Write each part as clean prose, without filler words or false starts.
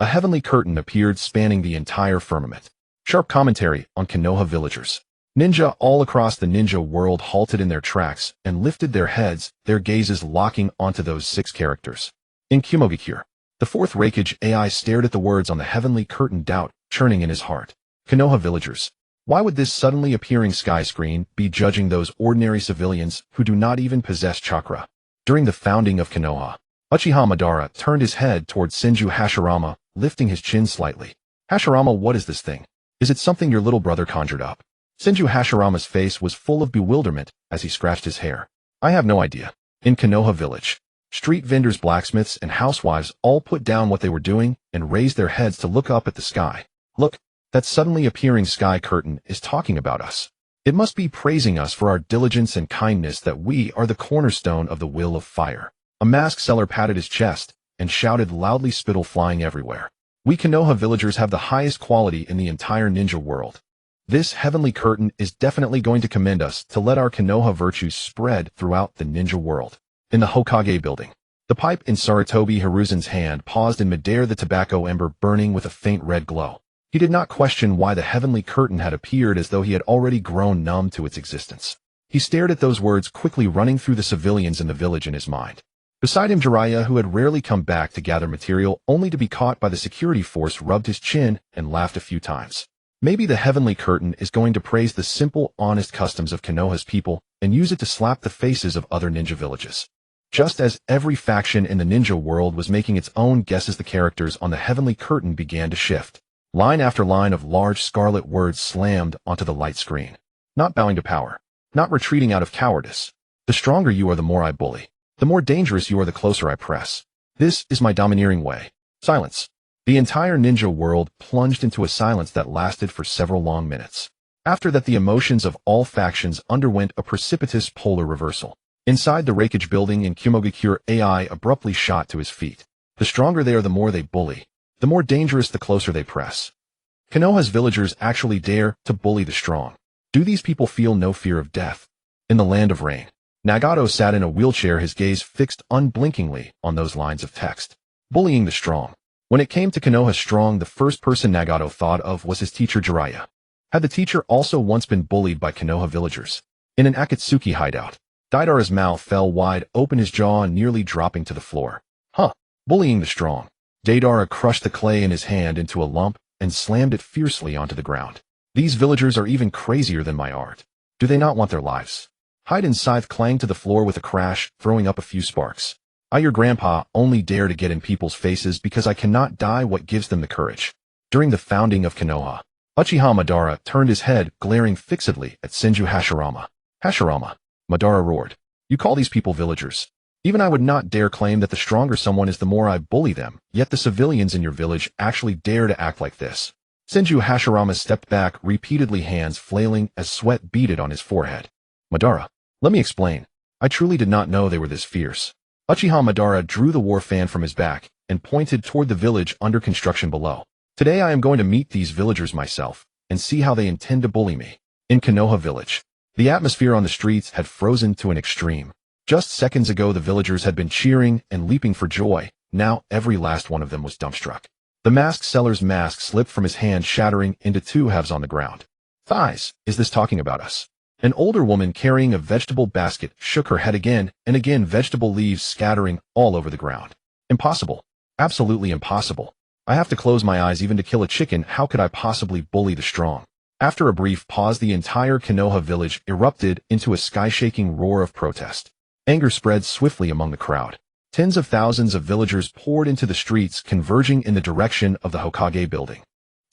A heavenly curtain appeared spanning the entire firmament. Sharp commentary on Konoha villagers. Ninja all across the ninja world halted in their tracks and lifted their heads, their gazes locking onto those 6 characters. In Kumogakure, the 4th Raikage AI stared at the words on the heavenly curtain, doubt churning in his heart. Konoha villagers. Why would this suddenly appearing sky screen be judging those ordinary civilians who do not even possess chakra? During the founding of Konoha, Uchiha Madara turned his head towards Senju Hashirama, lifting his chin slightly. Hashirama, what is this thing? Is it something your little brother conjured up? Senju Hashirama's face was full of bewilderment as he scratched his hair. I have no idea. In Konoha village, street vendors, blacksmiths, and housewives all put down what they were doing and raised their heads to look up at the sky. Look, that suddenly appearing sky curtain is talking about us. It must be praising us for our diligence and kindness, that we are the cornerstone of the will of fire. A mask seller patted his chest and shouted loudly, spittle flying everywhere. We Konoha villagers have the highest quality in the entire ninja world. This heavenly curtain is definitely going to commend us to let our Konoha virtues spread throughout the ninja world. In the Hokage building, the pipe in Sarutobi Hiruzen's hand paused in midair, the tobacco ember burning with a faint red glow. He did not question why the heavenly curtain had appeared, as though he had already grown numb to its existence. He stared at those words quickly running through the civilians in the village in his mind. Beside him, Jiraiya, who had rarely come back to gather material only to be caught by the security force, rubbed his chin and laughed a few times. Maybe the heavenly curtain is going to praise the simple, honest customs of Konoha's people and use it to slap the faces of other ninja villages. Just as every faction in the ninja world was making its own guesses, the characters on the heavenly curtain began to shift. Line after line of large scarlet words slammed onto the light screen. Not bowing to power. Not retreating out of cowardice. The stronger you are, the more I bully. The more dangerous you are, the closer I press. This is my domineering way. Silence. The entire ninja world plunged into a silence that lasted for several long minutes. After that, the emotions of all factions underwent a precipitous polar reversal. Inside the Raikage building in Kumogakure, AI abruptly shot to his feet. The stronger they are, the more they bully. The more dangerous, the closer they press. Konoha's villagers actually dare to bully the strong. Do these people feel no fear of death? In the land of rain, Nagato sat in a wheelchair, his gaze fixed unblinkingly on those lines of text. Bullying the strong. When it came to Konoha strong, the first person Nagato thought of was his teacher Jiraiya. Had the teacher also once been bullied by Konoha villagers? In an Akatsuki hideout, Deidara's mouth fell wide open, his jaw nearly dropping to the floor. Bullying the strong. Deidara crushed the clay in his hand into a lump and slammed it fiercely onto the ground. These villagers are even crazier than my art. Do they not want their lives? Hide and scythe clanged to the floor with a crash, throwing up a few sparks. I, your grandpa, only dare to get in people's faces because I cannot die. What gives them the courage? During the founding of Konoha, Uchiha Madara turned his head, glaring fixedly at Senju Hashirama. Hashirama, Madara roared. You call these people villagers? Even I would not dare claim that the stronger someone is, the more I bully them, yet the civilians in your village actually dare to act like this. Senju Hashirama stepped back, repeatedly hands flailing as sweat beaded on his forehead. Madara, let me explain. I truly did not know they were this fierce. Uchiha Madara drew the war fan from his back and pointed toward the village under construction below. Today I am going to meet these villagers myself and see how they intend to bully me. In Konoha village, the atmosphere on the streets had frozen to an extreme. Just seconds ago, the villagers had been cheering and leaping for joy. Now, every last one of them was dumbstruck. The mask seller's mask slipped from his hand, shattering into 2 halves on the ground. Thighs, is this talking about us? An older woman carrying a vegetable basket shook her head again and again, vegetable leaves scattering all over the ground. Impossible. Absolutely impossible. I have to close my eyes even to kill a chicken. How could I possibly bully the strong? After a brief pause, the entire Konoha village erupted into a sky-shaking roar of protest. Anger spread swiftly among the crowd. Tens of thousands of villagers poured into the streets, converging in the direction of the Hokage building.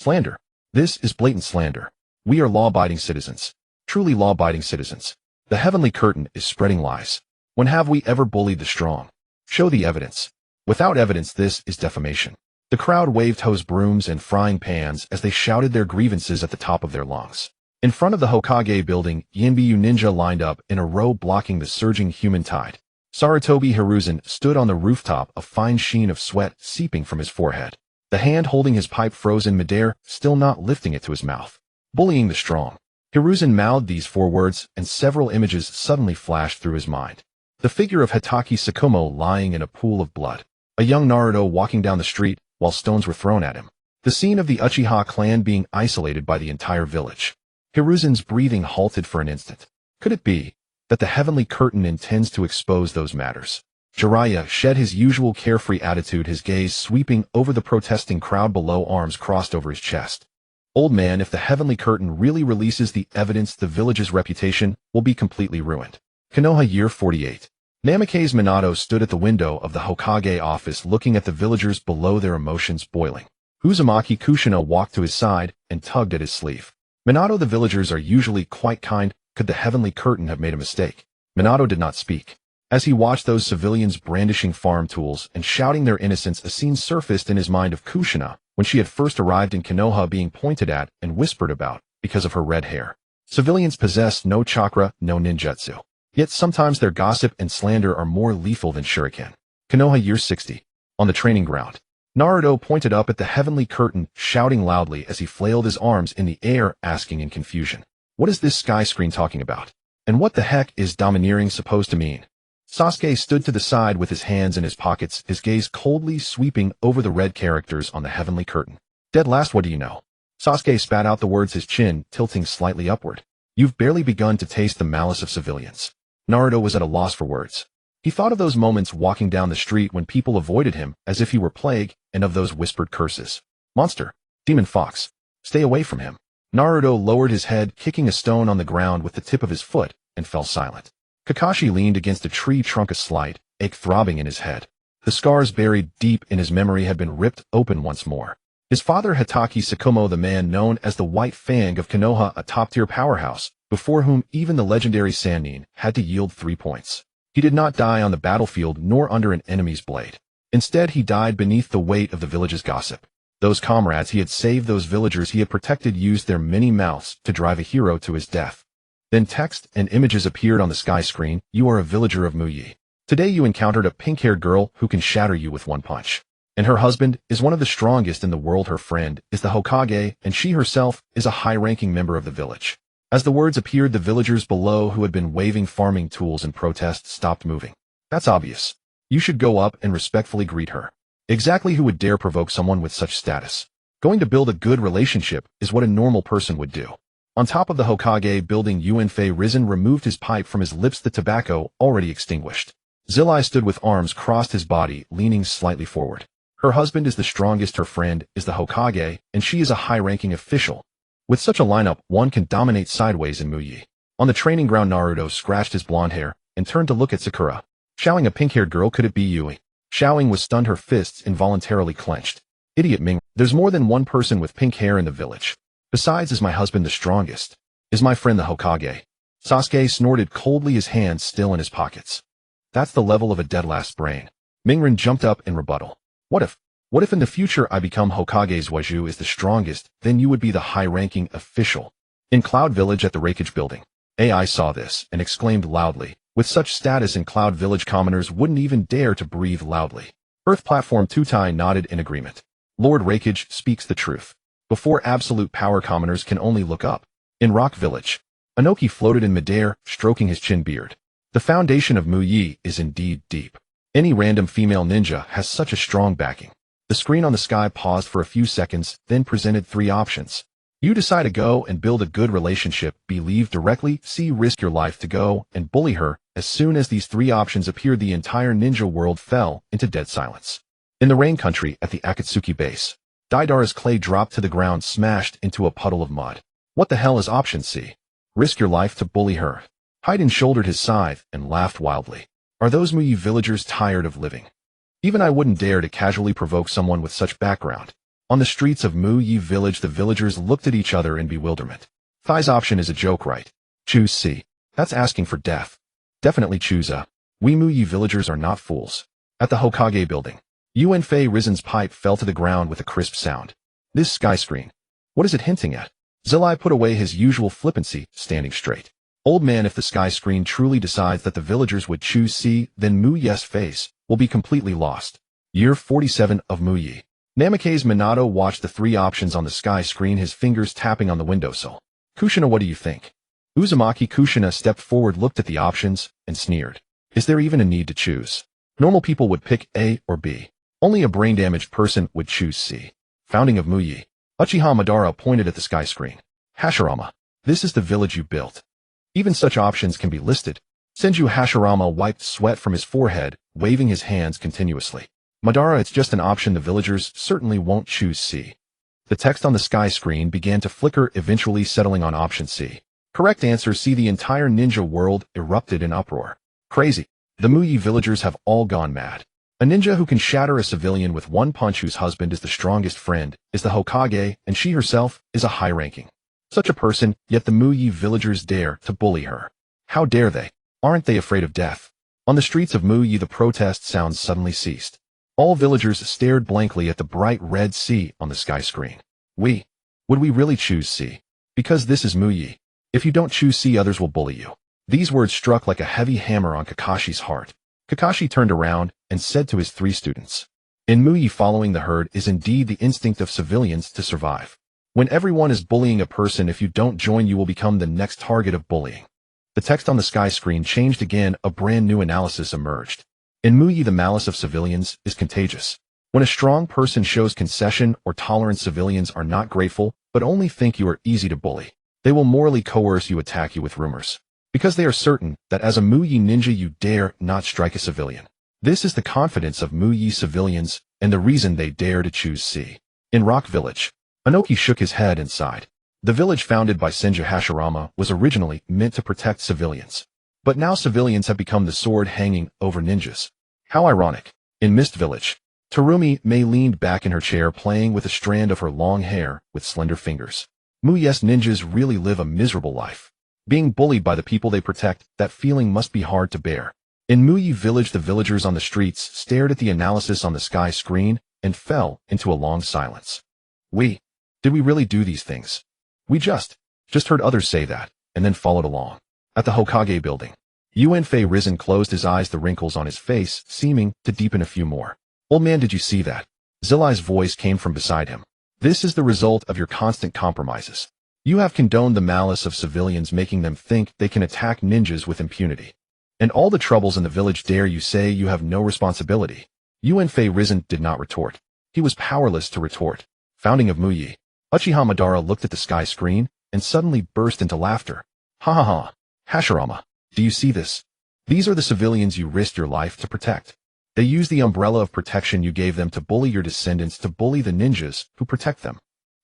Slander. This is blatant slander. We are law-abiding citizens. Truly law-abiding citizens. The heavenly curtain is spreading lies. When have we ever bullied the strong? Show the evidence. Without evidence, this is defamation. The crowd waved hose brooms and frying pans as they shouted their grievances at the top of their lungs. In front of the Hokage building, Yanbyu ninja lined up in a row, blocking the surging human tide. Sarutobi Hiruzen stood on the rooftop, a fine sheen of sweat seeping from his forehead. The hand holding his pipe froze in midair, still not lifting it to his mouth. Bullying the strong. Hiruzen mouthed these 4 words, and several images suddenly flashed through his mind. The figure of Hitaki Sakumo lying in a pool of blood. A young Naruto walking down the street, while stones were thrown at him. The scene of the Uchiha clan being isolated by the entire village. Hiruzen's breathing halted for an instant. Could it be that the heavenly curtain intends to expose those matters? Jiraiya shed his usual carefree attitude, his gaze sweeping over the protesting crowd below, arms crossed over his chest. Old man, if the heavenly curtain really releases the evidence, the village's reputation will be completely ruined. Konoha year 48. Namikaze Minato stood at the window of the Hokage office looking at the villagers below, their emotions boiling. Uzumaki Kushina walked to his side and tugged at his sleeve. Minato, the villagers are usually quite kind. Could the heavenly curtain have made a mistake? Minato did not speak. As he watched those civilians brandishing farm tools and shouting their innocence, a scene surfaced in his mind of Kushina when she had first arrived in Konoha, being pointed at and whispered about because of her red hair. Civilians possess no chakra, no ninjutsu. Yet sometimes their gossip and slander are more lethal than shuriken. Konoha year 60. On the training ground, Naruto pointed up at the heavenly curtain, shouting loudly as he flailed his arms in the air, asking in confusion, "What is this sky screen talking about? And what the heck is domineering supposed to mean?" Sasuke stood to the side with his hands in his pockets, his gaze coldly sweeping over the red characters on the heavenly curtain. "Dead last, what do you know?" Sasuke spat out the words, his chin tilting slightly upward. "You've barely begun to taste the malice of civilians." Naruto was at a loss for words. He thought of those moments walking down the street when people avoided him as if he were plague, and of those whispered curses. "Monster! Demon fox! Stay away from him!" Naruto lowered his head, kicking a stone on the ground with the tip of his foot, and fell silent. Kakashi leaned against a tree trunk, a slight ache throbbing in his head. The scars buried deep in his memory had been ripped open once more. His father, Hatake Tsukumo, the man known as the White Fang of Konoha, a top-tier powerhouse, before whom even the legendary Sannin had to yield 3 points. He did not die on the battlefield nor under an enemy's blade. Instead, he died beneath the weight of the village's gossip. Those comrades he had saved, those villagers he had protected, used their many mouths to drive a hero to his death. Then text and images appeared on the sky screen. "You are a villager of Muyi. Today you encountered a pink-haired girl who can shatter you with one punch. And her husband is one of the strongest in the world. Her friend is the Hokage, and she herself is a high-ranking member of the village." As the words appeared, the villagers below who had been waving farming tools in protest stopped moving. "That's obvious. You should go up and respectfully greet her." Exactly who would dare provoke someone with such status? Going to build a good relationship is what a normal person would do. On top of the Hokage building, Uenfei Risen removed his pipe from his lips, the tobacco already extinguished. Zillai stood with arms crossed, his body leaning slightly forward. Her husband is the strongest, her friend is the Hokage, and she is a high-ranking official. With such a lineup, one can dominate sideways in Muyi. On the training ground, Naruto scratched his blonde hair and turned to look at Sakura. Showing a pink-haired girl, could it be Yui? Xiaoying was stunned, her fists involuntarily clenched. "Idiot Ming, there's more than one person with pink hair in the village. Besides, is my husband the strongest? Is my friend the Hokage?" Sasuke snorted coldly, his hands still in his pockets. "That's the level of a dead last brain." Mingren jumped up in rebuttal. What if in the future I become Hokage's Waju is the strongest, then you would be the high-ranking official." In Cloud Village at the Rakage building, AI saw this and exclaimed loudly. With such status in Cloud Village, commoners wouldn't even dare to breathe loudly. Earth Platform Tutai nodded in agreement. "Lord Rakage speaks the truth. Before absolute power, commoners can only look up." In Rock Village, Ōnoki floated in midair, stroking his chin beard. "The foundation of Muyi is indeed deep. Any random female ninja has such a strong backing." The screen on the sky paused for a few seconds, then presented 3 options. You decide to go and build a good relationship, B, leave directly, C, risk your life to go and bully her. As soon as these 3 options appeared, the entire ninja world fell into dead silence. In the Rain Country at the Akatsuki base, Daidara's clay dropped to the ground, smashed into a puddle of mud. What the hell is option C? Risk your life to bully her. Haiden shouldered his scythe and laughed wildly. Are those Muyi villagers tired of living? Even I wouldn't dare to casually provoke someone with such background. On the streets of Muyi village, the villagers looked at each other in bewilderment. Thai's option is a joke, right? Choose C. That's asking for death. Definitely choose A. We Muyi villagers are not fools. At the Hokage building, Uenfei Risen's pipe fell to the ground with a crisp sound. This sky screen. What is it hinting at? Zillai put away his usual flippancy, standing straight. Old man, if the sky screen truly decides that the villagers would choose C, then Muyi's face will be completely lost. Year 47 of Muyi. Namikaze Minato watched the 3 options on the sky screen, his fingers tapping on the windowsill. Kushina, what do you think? Uzumaki Kushina stepped forward, looked at the options, and sneered. Is there even a need to choose? Normal people would pick A or B. Only a brain-damaged person would choose C. Founding of Muyi. Uchiha Madara pointed at the sky screen. Hashirama. This is the village you built. Even such options can be listed. Senju Hashirama wiped sweat from his forehead, waving his hands continuously. Madara, it's just an option. The villagers certainly won't choose C. The text on the sky screen began to flicker, eventually settling on option C. Correct answer C. The entire ninja world erupted in uproar. Crazy. The Muyi villagers have all gone mad. A ninja who can shatter a civilian with one punch, whose husband is the strongest friend, is the Hokage, and she herself is a high-ranking. Such a person, yet the Muyi villagers dare to bully her. How dare they? Aren't they afraid of death? On the streets of Muyi, the protest sounds suddenly ceased. All villagers stared blankly at the bright red C on the sky screen. Would we really choose C? Because this is Muyi. If you don't choose C, others will bully you. These words struck like a heavy hammer on Kakashi's heart. Kakashi turned around and said to his 3 students, "In Muyi, following the herd is indeed the instinct of civilians to survive. When everyone is bullying a person, if you don't join, you will become the next target of bullying." The text on the sky screen changed again. A brand new analysis emerged. In Muyi, the malice of civilians is contagious. When a strong person shows concession or tolerance, civilians are not grateful, but only think you are easy to bully. They will morally coerce you, attack you with rumors. Because they are certain that as a Muyi ninja you dare not strike a civilian. This is the confidence of Muyi civilians, and the reason they dare to choose C. In Rock Village, Ōnoki shook his head and sighed. The village founded by Senju Hashirama was originally meant to protect civilians. But now civilians have become the sword hanging over ninjas. How ironic. In Mist Village, Mei leaned back in her chair, playing with a strand of her long hair with slender fingers. Muyi's ninjas really live a miserable life. Being bullied by the people they protect, that feeling must be hard to bear. In Muyi Village, the villagers on the streets stared at the analysis on the sky screen and fell into a long silence. Did we really do these things? We just heard others say that, and then followed along. At the Hokage building, Yuanfei Risen closed his eyes, the wrinkles on his face seeming to deepen a few more. "Old man, did you see that?" Zillai's voice came from beside him. "This is the result of your constant compromises. You have condoned the malice of civilians, making them think they can attack ninjas with impunity. And all the troubles in the village, dare you say you have no responsibility?" Yuanfei Risen did not retort. He was powerless to retort. Founding of Muyi. Uchiha Madara looked at the sky screen and suddenly burst into laughter. "Ha ha ha. Hashirama, do you see this? These are the civilians you risked your life to protect. They use the umbrella of protection you gave them to bully your descendants, to bully the ninjas who protect them.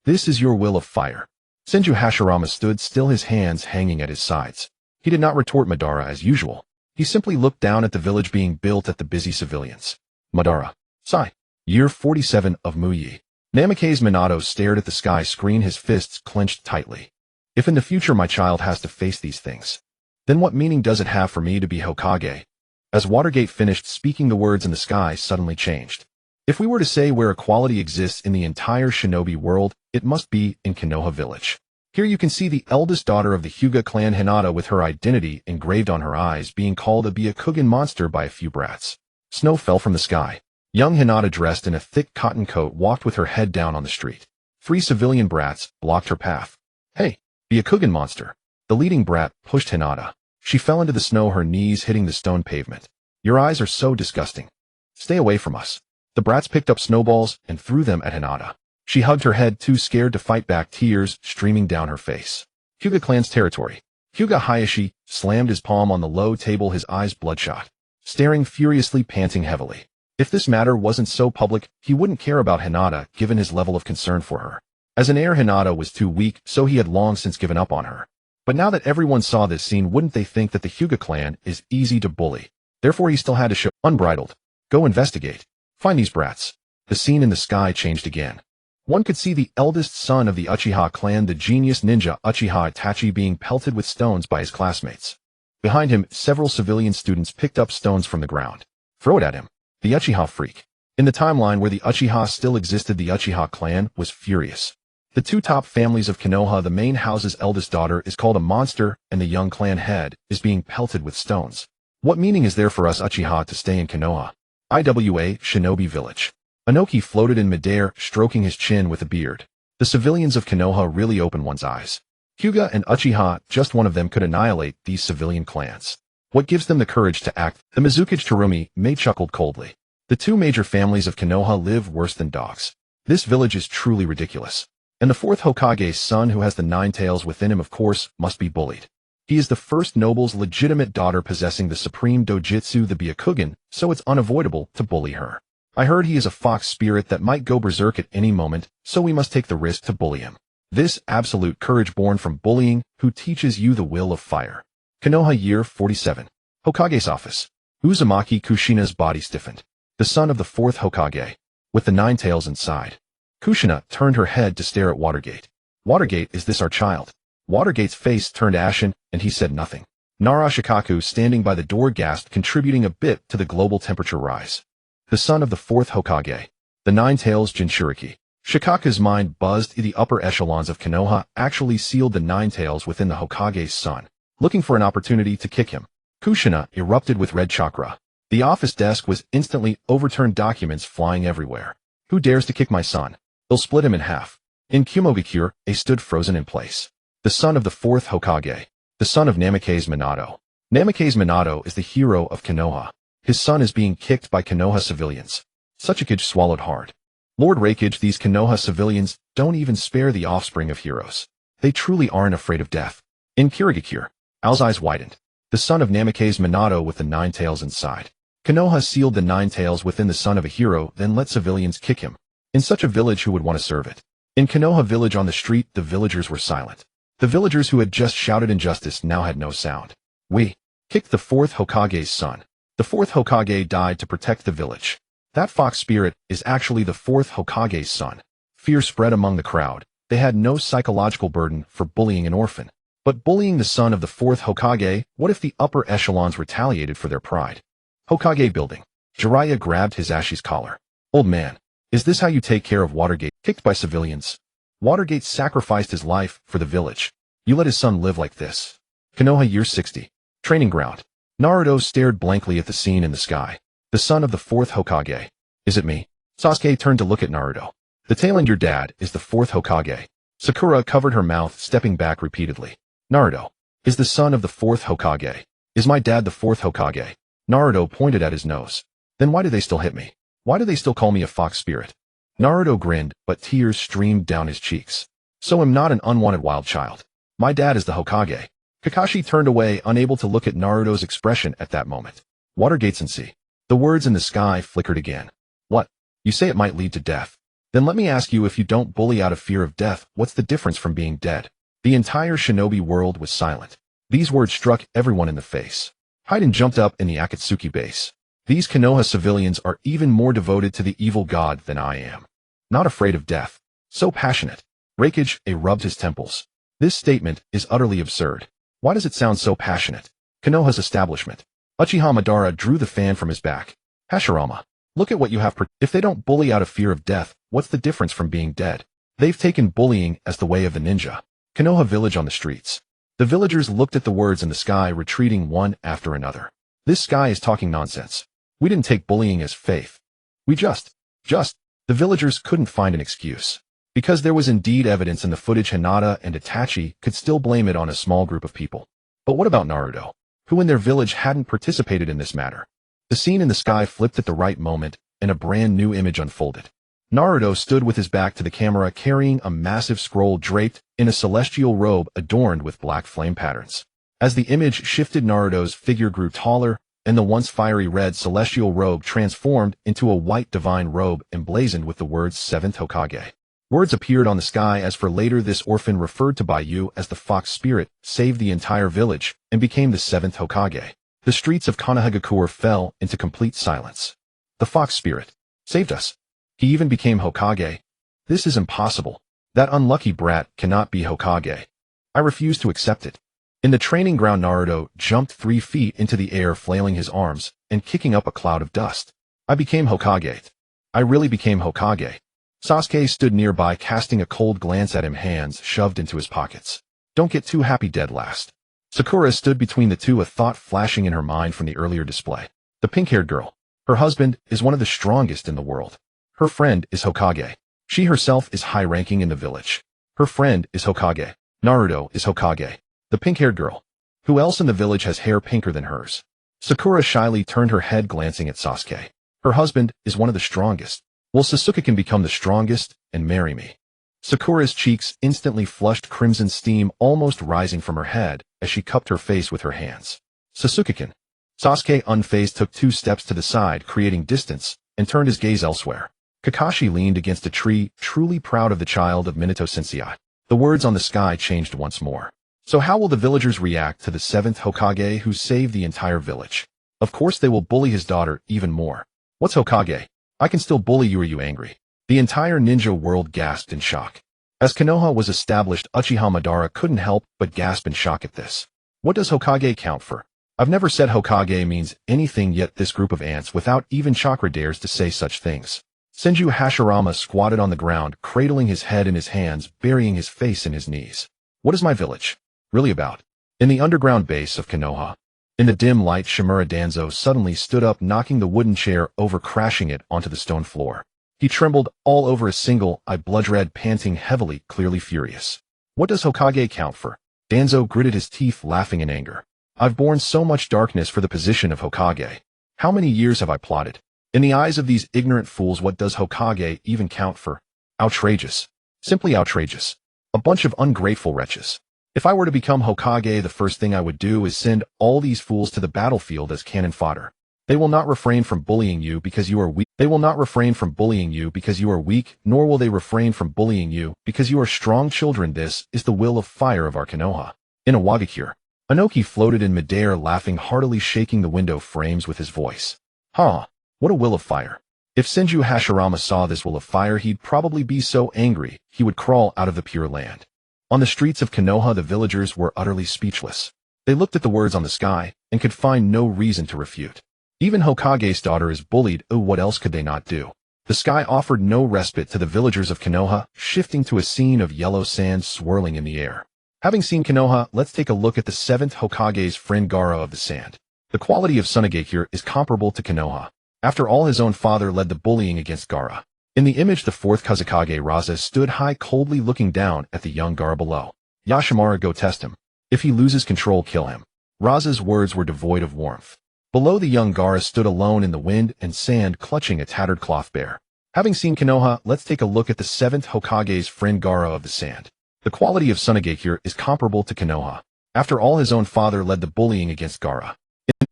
This is your will of fire." Senju Hashirama stood still, his hands hanging at his sides. He did not retort Madara as usual. He simply looked down at the village being built, at the busy civilians. Madara. Sigh. Year 47 of Muyi. Namikaze Minato stared at the sky screen, his fists clenched tightly. "If in the future my child has to face these things, then what meaning does it have for me to be Hokage?" As Watergate finished speaking, the words in the sky suddenly changed. "If we were to say where equality exists in the entire shinobi world, it must be in Konoha Village. Here you can see the eldest daughter of the Hyuga clan, Hinata, with her identity engraved on her eyes, being called a Byakugan monster by a few brats." Snow fell from the sky. Young Hinata, dressed in a thick cotton coat, walked with her head down on the street. 3 civilian brats blocked her path. "Hey, Byakugan monster." The leading brat pushed Hinata. She fell into the snow, her knees hitting the stone pavement. "Your eyes are so disgusting. Stay away from us." The brats picked up snowballs and threw them at Hinata. She hugged her head, too scared to fight back, tears streaming down her face. Hyuga clan's territory. Hyuga Hayashi slammed his palm on the low table, his eyes bloodshot, staring furiously, panting heavily. If this matter wasn't so public, he wouldn't care about Hinata, given his level of concern for her. As an heir, Hinata was too weak, so he had long since given up on her. But now that everyone saw this scene, wouldn't they think that the Hyuga clan is easy to bully? Therefore he still had to show unbridled. "Go investigate. Find these brats." The scene in the sky changed again. One could see the eldest son of the Uchiha clan, the genius ninja Uchiha Itachi, being pelted with stones by his classmates. Behind him, several civilian students picked up stones from the ground. "Throw it at him. The Uchiha freak." In the timeline where the Uchiha still existed, the Uchiha clan was furious. The 2 top families of Konoha, the main house's eldest daughter is called a monster, and the young clan head is being pelted with stones. What meaning is there for us Uchiha to stay in Konoha? IWA Shinobi Village. Ōnoki floated in midair, stroking his chin with a beard. The civilians of Konoha really open one's eyes. Hyuga and Uchiha, just one of them could annihilate these civilian clans. What gives them the courage to act? The Mizukage Terumi Mei chuckled coldly. The two major families of Konoha live worse than dogs. This village is truly ridiculous. And the fourth Hokage's son, who has the 9 tails within him, of course, must be bullied. He is the first noble's legitimate daughter possessing the supreme dojutsu, the Byakugan, so it's unavoidable to bully her. I heard he is a fox spirit that might go berserk at any moment, so we must take the risk to bully him. This absolute courage born from bullying, who teaches you the will of fire. Konoha year 47. Hokage's office. Uzumaki Kushina's body stiffened. The son of the fourth Hokage. With the 9 tails inside. Kushina turned her head to stare at Watergate. Watergate, is this our child? Watergate's face turned ashen, and he said nothing. Nara Shikaku, standing by the door, gasped, contributing a bit to the global temperature rise. The son of the fourth Hokage. The 9 tails Jinchuriki. Shikaku's mind buzzed. The upper echelons of Konoha actually sealed the 9 tails within the Hokage's son, looking for an opportunity to kick him. Kushina erupted with red chakra. The office desk was instantly overturned, documents flying everywhere. Who dares to kick my son? They'll split him in half. In Kumogakure, A stood frozen in place. The son of the fourth Hokage. The son of Namikaze Minato. Namikaze Minato is the hero of Konoha. His son is being kicked by Konoha civilians. Tsuchikage swallowed hard. Lord Raikage, these Konoha civilians don't even spare the offspring of heroes. They truly aren't afraid of death. In Kirigakure, Ao's eyes widened. The son of Namikaze Minato with the 9 tails inside. Konoha sealed the 9 tails within the son of a hero, then let civilians kick him. In such a village, who would want to serve it? In Konoha village on the street, the villagers were silent. The villagers who had just shouted injustice now had no sound. We kicked the fourth Hokage's son. The fourth Hokage died to protect the village. That fox spirit is actually the fourth Hokage's son. Fear spread among the crowd. They had no psychological burden for bullying an orphan. But bullying the son of the fourth Hokage, what if the upper echelons retaliated for their pride? Hokage building. Jiraiya grabbed Hisashi's collar. Old man, is this how you take care of Watergate? Kicked by civilians. Watergate sacrificed his life for the village. You let his son live like this. Konoha year 60. Training ground. Naruto stared blankly at the scene in the sky. The son of the fourth Hokage. Is it me? Sasuke turned to look at Naruto. The tail end, your dad is the fourth Hokage. Sakura covered her mouth, stepping back repeatedly. Naruto is the son of the fourth Hokage. Is my dad the fourth Hokage? Naruto pointed at his nose. Then why do they still hit me? Why do they still call me a fox spirit? Naruto grinned, but tears streamed down his cheeks. So I'm not an unwanted wild child. My dad is the Hokage. Kakashi turned away, unable to look at Naruto's expression at that moment. Watergate's and see. The words in the sky flickered again. What? You say it might lead to death. Then let me ask you, if you don't bully out of fear of death, what's the difference from being dead? The entire shinobi world was silent. These words struck everyone in the face. Haiden jumped up in the Akatsuki base. These Konoha civilians are even more devoted to the evil god than I am. Not afraid of death. So passionate. Raikage rubbed his temples. This statement is utterly absurd. Why does it sound so passionate? Konoha's establishment. Uchiha Madara drew the fan from his back. Hashirama, look at what you have. If they don't bully out of fear of death, what's the difference from being dead? They've taken bullying as the way of the ninja. Konoha village on the streets. The villagers looked at the words in the sky, retreating one after another. This sky is talking nonsense. We didn't take bullying as faith. We just. The villagers couldn't find an excuse. Because there was indeed evidence in the footage, Hinata and Itachi could still blame it on a small group of people. But what about Naruto, who in their village hadn't participated in this matter? The scene in the sky flipped at the right moment, and a brand new image unfolded. Naruto stood with his back to the camera, carrying a massive scroll draped in a celestial robe adorned with black flame patterns. As the image shifted, Naruto's figure grew taller, and the once fiery red celestial robe transformed into a white divine robe emblazoned with the words 7th Hokage. Words appeared on the sky as for later this orphan, referred to by you as the fox spirit, saved the entire village and became the 7th Hokage. The streets of Konohagakure fell into complete silence. The fox spirit saved us. He even became Hokage. This is impossible. That unlucky brat cannot be Hokage. I refuse to accept it. In the training ground, Naruto jumped 3 feet into the air, flailing his arms and kicking up a cloud of dust. I became Hokage. I really became Hokage. Sasuke stood nearby, casting a cold glance at him, hands shoved into his pockets. Don't get too happy, dead last. Sakura stood between the two, a thought flashing in her mind from the earlier display. The pink-haired girl. Her husband is one of the strongest in the world. Her friend is Hokage. She herself is high-ranking in the village. Her friend is Hokage. Naruto is Hokage. The pink-haired girl. Who else in the village has hair pinker than hers? Sakura shyly turned her head, glancing at Sasuke. Her husband is one of the strongest. Will Sasuke can become the strongest and marry me? Sakura's cheeks instantly flushed, crimson steam almost rising from her head as she cupped her face with her hands. Sasuke-can. Sasuke, unfazed, took 2 steps to the side, creating distance, and turned his gaze elsewhere. Kakashi leaned against a tree, truly proud of the child of Minato Sensei. The words on the sky changed once more. So how will the villagers react to the 7th Hokage who saved the entire village? Of course they will bully his daughter even more. What's Hokage? I can still bully you. Are you angry? The entire ninja world gasped in shock. As Konoha was established, Uchiha Madara couldn't help but gasp in shock at this. What does Hokage count for? I've never said Hokage means anything, yet this group of ants without even chakra dares to say such things. Senju Hashirama squatted on the ground, cradling his head in his hands, burying his face in his knees. What is my village really about? In the underground base of Konoha. In the dim light, Shimura Danzo suddenly stood up, knocking the wooden chair over, crashing it onto the stone floor. He trembled all over, a single eye blood-red, panting heavily, clearly furious. What does Hokage count for? Danzo gritted his teeth, laughing in anger. I've borne so much darkness for the position of Hokage. How many years have I plotted? In the eyes of these ignorant fools, what does Hokage even count for? Outrageous. Simply outrageous. A bunch of ungrateful wretches. If I were to become Hokage, the first thing I would do is send all these fools to the battlefield as cannon fodder. They will not refrain from bullying you because you are weak. They will not refrain from bullying you because you are weak, nor will they refrain from bullying you because you are strong. Children, this is the will of fire of our Konoha. In a Wagakure, Ōnoki floated in midair, laughing heartily, shaking the window frames with his voice. What a will of fire. If Senju Hashirama saw this will of fire, he'd probably be so angry he would crawl out of the Pure Land. On the streets of Konoha, the villagers were utterly speechless. They looked at the words on the sky and could find no reason to refute. Even Hokage's daughter is bullied. Oh, what else could they not do? The sky offered no respite to the villagers of Konoha, shifting to a scene of yellow sand swirling in the air. Having seen Konoha, let's take a look at the 7th Hokage's friend Gaara of the Sand. The quality of Tsunegakure is comparable to Konoha. After all, his own father led the bullying against Gaara. In the image, the 4th Kazekage Raza stood high, coldly looking down at the young Gaara below. Yashimara, go test him. If he loses control, kill him. Raza's words were devoid of warmth. Below, the young Gaara stood alone in the wind and sand, clutching a tattered cloth bear. Having seen Konoha, let's take a look at the 7th Hokage's friend Gaara of the Sand. The quality of Tsunegakure is comparable to Konoha. After all, his own father led the bullying against Gaara.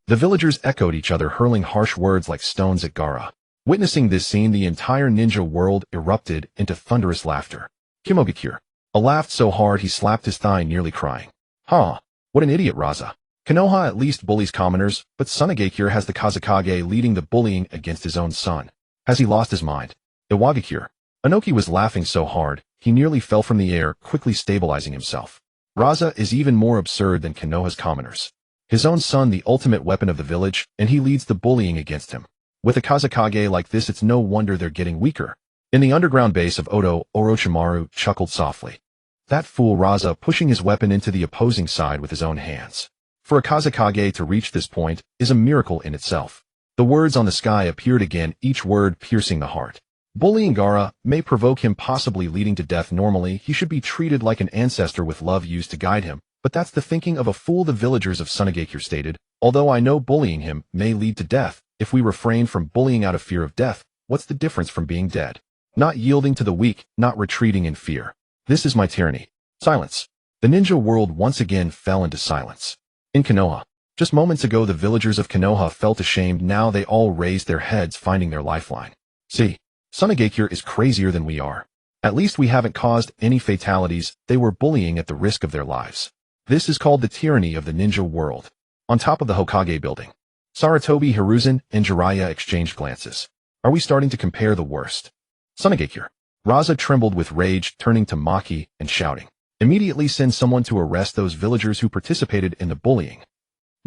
The villagers echoed each other, hurling harsh words like stones at Gaara. Witnessing this scene, the entire ninja world erupted into thunderous laughter. Kimogakure laughed so hard he slapped his thigh, nearly crying. What an idiot, Raza. Konoha at least bullies commoners, but Tsunegakure has the Kazekage leading the bullying against his own son. Has he lost his mind? Iwagakure. Ōnoki was laughing so hard, he nearly fell from the air, quickly stabilizing himself. Raza is even more absurd than Konoha's commoners. His own son, the ultimate weapon of the village, and he leads the bullying against him. With a Kazekage like this, it's no wonder they're getting weaker. In the underground base of Oto, Orochimaru chuckled softly. That fool Raza, pushing his weapon into the opposing side with his own hands. For a Kazekage to reach this point is a miracle in itself. The words on the sky appeared again, each word piercing the heart. Bullying Gaara may provoke him, possibly leading to death. Normally, he should be treated like an ancestor with love used to guide him, but that's the thinking of a fool, the villagers of Tsunegakure stated. Although I know bullying him may lead to death, if we refrain from bullying out of fear of death, what's the difference from being dead? Not yielding to the weak, not retreating in fear. This is my tyranny. Silence. The ninja world once again fell into silence. In Konoha. Just moments ago, the villagers of Konoha felt ashamed. Now they all raised their heads, finding their lifeline. See, Tsunegakure is crazier than we are. At least we haven't caused any fatalities. They were bullying at the risk of their lives. This is called the tyranny of the ninja world. On top of the Hokage building, Sarutobi, Hiruzen, and Jiraiya exchanged glances. Are we starting to compare the worst? Tsunegakure. Raza trembled with rage, turning to Maki and shouting. Immediately send someone to arrest those villagers who participated in the bullying.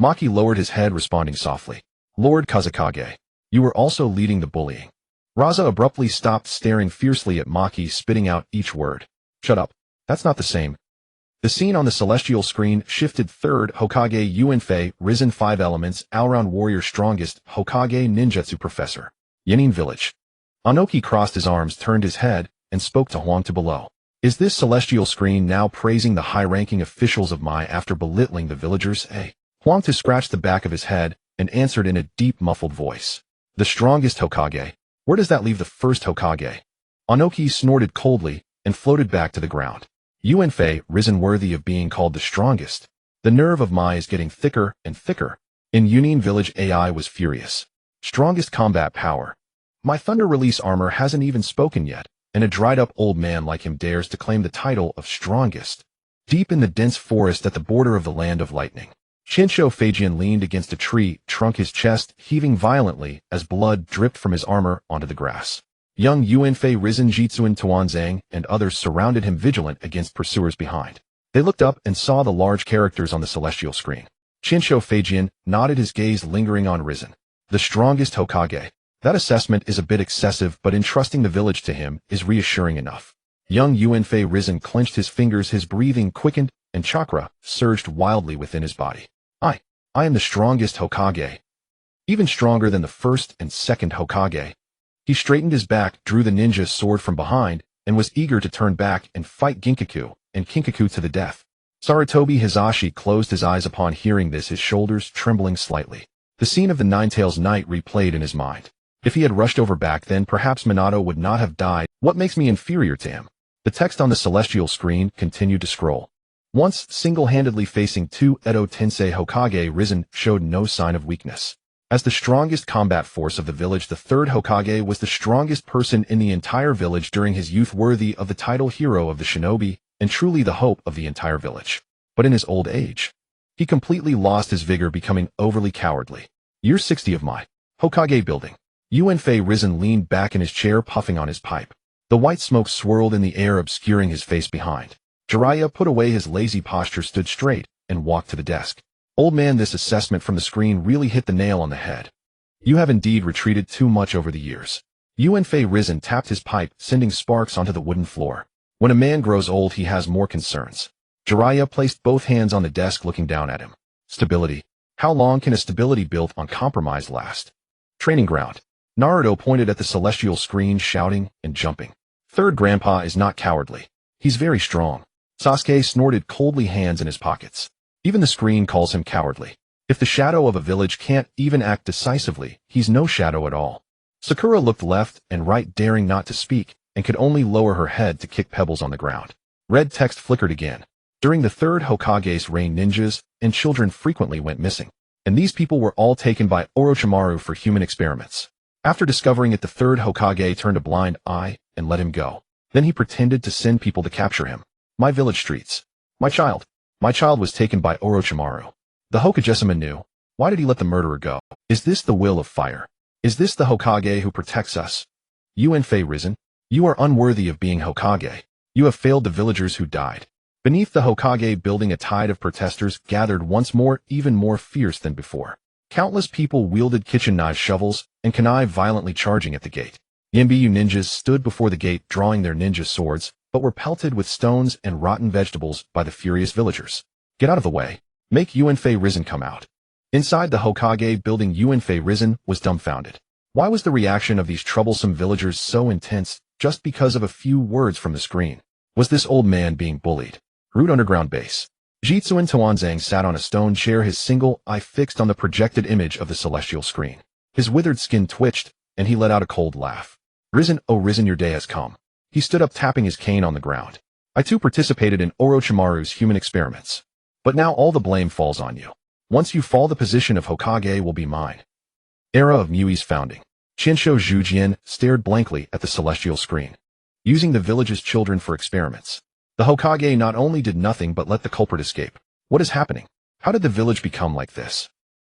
Maki lowered his head, responding softly. Lord Kazekage, you were also leading the bullying. Raza abruptly stopped, staring fiercely at Maki, spitting out each word. Shut up. That's not the same. The scene on the celestial screen shifted. 3rd Hokage Yuanfei, risen 5 elements, all-round warrior, strongest Hokage ninjutsu professor. Yanin village. Ōnoki crossed his arms, turned his head, and spoke to Huang to below. Is this celestial screen now praising the high-ranking officials of Mai after belittling the villagers? Huang to scratched the back of his head and answered in a deep, muffled voice. The strongest Hokage. Where does that leave the first Hokage? Ōnoki snorted coldly and floated back to the ground. Yuanfei, risen worthy of being called the strongest. The nerve of Mai is getting thicker and thicker. In Yunin village, AI was furious. Strongest combat power. My thunder release armor hasn't even spoken yet, and a dried-up old man like him dares to claim the title of strongest. Deep in the dense forest at the border of the land of lightning, Shinsho Feijian leaned against a tree, trunk his chest, heaving violently as blood dripped from his armor onto the grass. Young Yuanfei, risen Jitsuin Tuanzang, and others surrounded him, vigilant against pursuers behind. They looked up and saw the large characters on the celestial screen. Shinsho Feijian nodded, his gaze lingering on Risen. The strongest Hokage. That assessment is a bit excessive, but entrusting the village to him is reassuring enough. Young Yuanfei, Risen, clenched his fingers, his breathing quickened, and chakra surged wildly within his body. I am the strongest Hokage. Even stronger than the first and second Hokage. He straightened his back, drew the ninja sword from behind, and was eager to turn back and fight Ginkaku and Kinkaku to the death. Sarutobi Hizashi closed his eyes upon hearing this, his shoulders trembling slightly. The scene of the Nine-Tails night replayed in his mind. If he had rushed over back then, perhaps Minato would not have died. What makes me inferior to him? The text on the celestial screen continued to scroll. Once single-handedly facing two Edo Tensei Hokage, Risen showed no sign of weakness. As the strongest combat force of the village, the third Hokage was the strongest person in the entire village during his youth, worthy of the title hero of the shinobi, and truly the hope of the entire village. But in his old age, he completely lost his vigor, becoming overly cowardly. Year 60 of my Hokage building. Yuanfei, Risen, leaned back in his chair, puffing on his pipe. The white smoke swirled in the air, obscuring his face behind. Jiraiya put away his lazy posture, stood straight, and walked to the desk. Old man, this assessment from the screen really hit the nail on the head. You have indeed retreated too much over the years. Yuanfei, Risen, tapped his pipe, sending sparks onto the wooden floor. When a man grows old, he has more concerns. Jiraiya placed both hands on the desk, looking down at him. Stability. How long can a stability built on compromise last? Training ground. Naruto pointed at the celestial screen, shouting and jumping. Third grandpa is not cowardly. He's very strong. Sasuke snorted coldly, hands in his pockets. Even the screen calls him cowardly. If the shadow of a village can't even act decisively, he's no shadow at all. Sakura looked left and right, daring not to speak, and could only lower her head to kick pebbles on the ground. Red text flickered again. During the third Hokage's reign, ninjas and children frequently went missing, and these people were all taken by Orochimaru for human experiments. After discovering it, the third Hokage turned a blind eye and let him go. Then he pretended to send people to capture him. My village streets. My child was taken by Orochimaru. The Hokage-sama knew. Why did he let the murderer go? Is this the will of fire? Is this the Hokage who protects us? Yuanfei, Risen, you are unworthy of being Hokage. You have failed the villagers who died. Beneath the Hokage building, a tide of protesters gathered once more, even more fierce than before. Countless people wielded kitchen knives, shovels, and kunai, violently charging at the gate. Yambiyu ninjas stood before the gate, drawing their ninja swords, but were pelted with stones and rotten vegetables by the furious villagers. Get out of the way. Make Yuanfei, Risen, come out. Inside the Hokage building, Yuanfei, Risen, was dumbfounded. Why was the reaction of these troublesome villagers so intense just because of a few words from the screen? Was this old man being bullied? Root underground base. Jitsuin Tuanzang sat on a stone chair, his single eye fixed on the projected image of the celestial screen. His withered skin twitched, and he let out a cold laugh. Risen, oh Risen, your day has come. He stood up, tapping his cane on the ground. I too participated in Orochimaru's human experiments. But now all the blame falls on you. Once you fall, the position of Hokage will be mine. Era of Mui's founding. Shinsho Zhujian stared blankly at the celestial screen. Using the village's children for experiments. The Hokage not only did nothing but let the culprit escape. What is happening? How did the village become like this?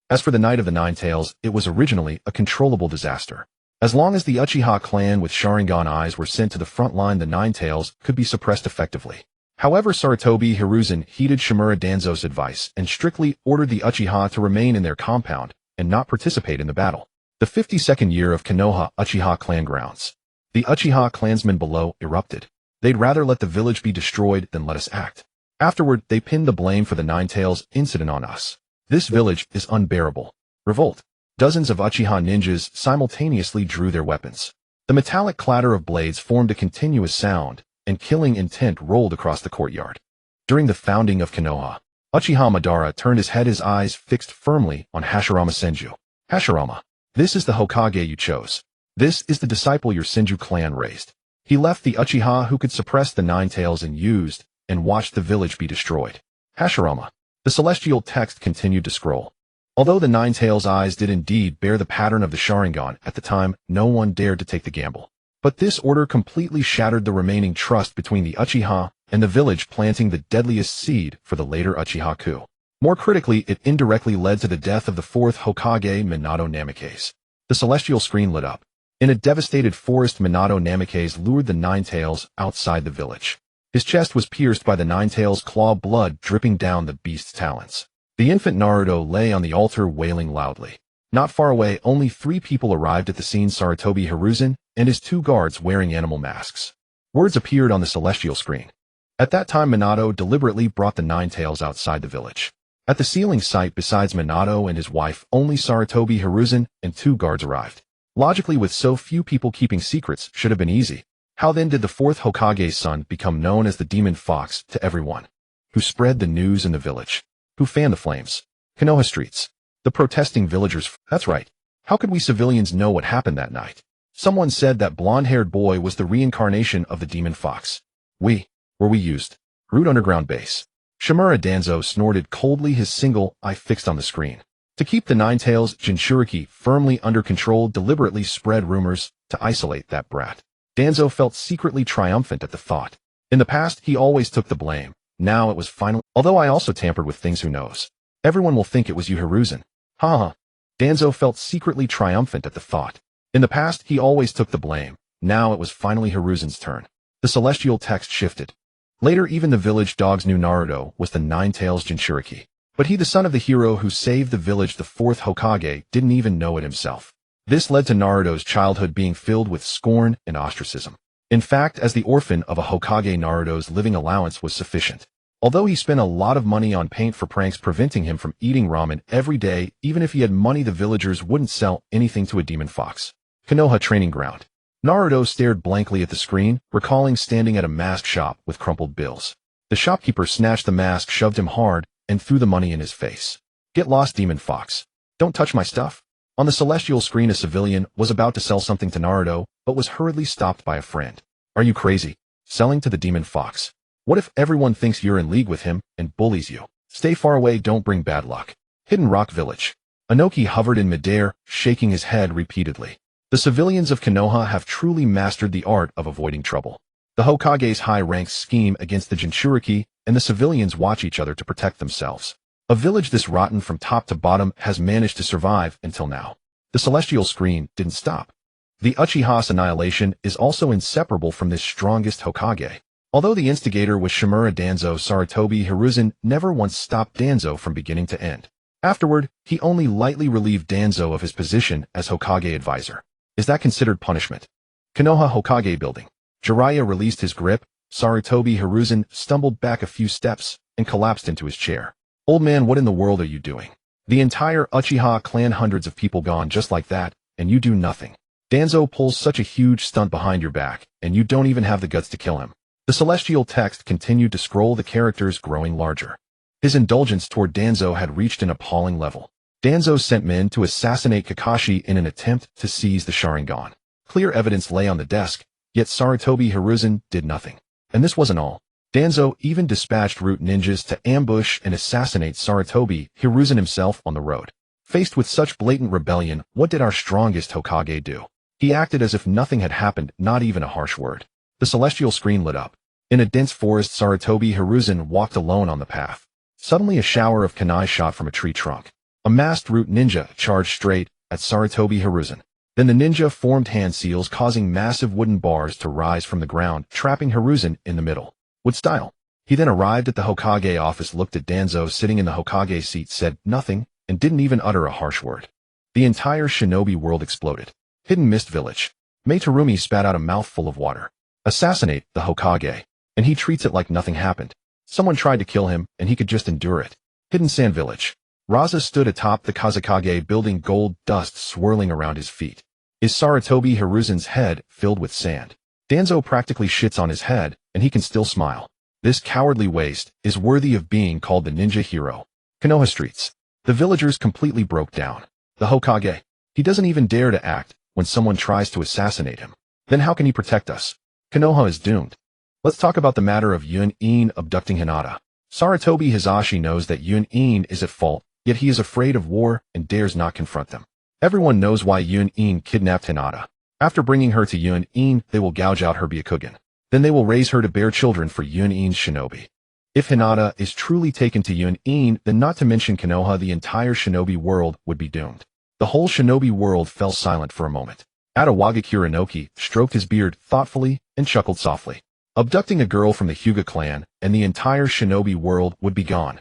As for the Night of the Nine Tails, it was originally a controllable disaster. As long as the Uchiha clan with Sharingan eyes were sent to the front line, the Nine Tails could be suppressed effectively. However, Sarutobi Hiruzen heeded Shimura Danzo's advice and strictly ordered the Uchiha to remain in their compound and not participate in the battle. The 52nd year of Konoha Uchiha clan grounds. The Uchiha clansmen below erupted. They'd rather let the village be destroyed than let us act. Afterward, they pinned the blame for the Nine Tails incident on us. This village is unbearable. Revolt. Dozens of Uchiha ninjas simultaneously drew their weapons. The metallic clatter of blades formed a continuous sound, and killing intent rolled across the courtyard. During the founding of Konoha, Uchiha Madara turned his head, his eyes fixed firmly on Hashirama Senju. Hashirama. This is the Hokage you chose. This is the disciple your Senju clan raised. He left the Uchiha who could suppress the Nine Tails and watched the village be destroyed. Hashirama. The celestial text continued to scroll. Although the Nine Tails' eyes did indeed bear the pattern of the Sharingan at the time, no one dared to take the gamble. But this order completely shattered the remaining trust between the Uchiha and the village, planting the deadliest seed for the later Uchiha coup. More critically, it indirectly led to the death of the fourth Hokage, Minato Namikaze. The celestial screen lit up. In a devastated forest, Minato Namikaze lured the Nine Tails outside the village. His chest was pierced by the Nine Tails' claw, blood dripping down the beast's talons. The infant Naruto lay on the altar wailing loudly. Not far away, only 3 people arrived at the scene: Sarutobi Hiruzen and his 2 guards wearing animal masks. Words appeared on the celestial screen. At that time, Minato deliberately brought the Nine Tails outside the village. At the sealing site, besides Minato and his wife, only Sarutobi Hiruzen and 2 guards arrived. Logically, with so few people, keeping secrets should have been easy. How then did the 4th Hokage's son become known as the Demon Fox to everyone? Who spread the news in the village? Who fanned the flames? Konoha streets. The protesting villagers. That's right. How could we civilians know what happened that night? Someone said that blonde-haired boy was the reincarnation of the Demon Fox. Were we used? Root underground base. Shimura Danzo snorted coldly, his single eye fixed on the screen. To keep the Nine Tails Jinchuriki firmly under control, deliberately spread rumors to isolate that brat. Danzo felt secretly triumphant at the thought. In the past, he always took the blame. Now it was final. Although I also tampered with things, who knows? Everyone will think it was you, Hiruzen. Ha. Danzo felt secretly triumphant at the thought. In the past, he always took the blame. Now it was finally Hiruzen's turn. The celestial text shifted. Later, even the village dogs knew Naruto was the Nine Tails Jinchuriki. But he, the son of the hero who saved the village, the 4th Hokage, didn't even know it himself. This led to Naruto's childhood being filled with scorn and ostracism. In fact, as the orphan of a Hokage, Naruto's living allowance was sufficient. Although he spent a lot of money on paint for pranks preventing him from eating ramen every day, even if he had money, the villagers wouldn't sell anything to a demon fox. Konoha training ground. Naruto stared blankly at the screen, recalling standing at a mask shop with crumpled bills. The shopkeeper snatched the mask, shoved him hard, and threw the money in his face. Get lost, demon fox. Don't touch my stuff. On the celestial screen, a civilian was about to sell something to Naruto, but was hurriedly stopped by a friend. Are you crazy? Selling to the demon fox? What if everyone thinks you're in league with him and bullies you? Stay far away, don't bring bad luck. Hidden Rock Village. Ōnoki hovered in midair, shaking his head repeatedly. The civilians of Konoha have truly mastered the art of avoiding trouble. The Hokage's high ranks scheme against the Jinchuriki, and the civilians watch each other to protect themselves. A village this rotten from top to bottom has managed to survive until now. The celestial screen didn't stop. The Uchiha's annihilation is also inseparable from this strongest Hokage. Although the instigator was Shimura Danzo, Sarutobi Hiruzen never once stopped Danzo from beginning to end. Afterward, he only lightly relieved Danzo of his position as Hokage advisor. Is that considered punishment? Konoha Hokage building. Jiraiya released his grip. Sarutobi Hiruzen stumbled back a few steps and collapsed into his chair. Old man, what in the world are you doing? The entire Uchiha clan, hundreds of people gone just like that, and you do nothing. Danzo pulls such a huge stunt behind your back, and you don't even have the guts to kill him. The celestial text continued to scroll, the characters growing larger. His indulgence toward Danzo had reached an appalling level. Danzo sent men to assassinate Kakashi in an attempt to seize the Sharingan. Clear evidence lay on the desk, yet Sarutobi Hiruzen did nothing. And this wasn't all. Danzo even dispatched root ninjas to ambush and assassinate Sarutobi Hiruzen himself on the road. Faced with such blatant rebellion, what did our strongest Hokage do? He acted as if nothing had happened, not even a harsh word. The celestial screen lit up. In a dense forest, Sarutobi Hiruzen walked alone on the path. Suddenly a shower of kunai shot from a tree trunk. A masked root ninja charged straight at Sarutobi Hiruzen. Then the ninja formed hand seals, causing massive wooden bars to rise from the ground, trapping Hiruzen in the middle. With style. He then arrived at the Hokage office, looked at Danzo sitting in the Hokage seat, said nothing, and didn't even utter a harsh word. The entire shinobi world exploded. Hidden Mist Village. Mei Terumī spat out a mouthful of water. Assassinate the Hokage. And he treats it like nothing happened. Someone tried to kill him, and he could just endure it. Hidden Sand Village. Raza stood atop the Kazekage building, gold dust swirling around his feet. Is Sarutobi Hiruzen's head filled with sand? Danzo practically shits on his head, and he can still smile. This cowardly waste is worthy of being called the ninja hero. Konoha streets. The villagers completely broke down. The Hokage. He doesn't even dare to act when someone tries to assassinate him. Then how can he protect us? Konoha is doomed. Let's talk about the matter of Yun-in abducting Hinata. Sarutobi Hizashi knows that Yun-in is at fault, yet he is afraid of war and dares not confront them. Everyone knows why Yun-in kidnapped Hinata. After bringing her to Yun-in, they will gouge out her Byakugan. Then they will raise her to bear children for Yun-in's shinobi. If Hinata is truly taken to Yun-in, then not to mention Konoha, the entire shinobi world would be doomed. The whole shinobi world fell silent for a moment. Adawagakure Ōnoki stroked his beard thoughtfully and chuckled softly. Abducting a girl from the Hyuga clan, and the entire shinobi world would be gone.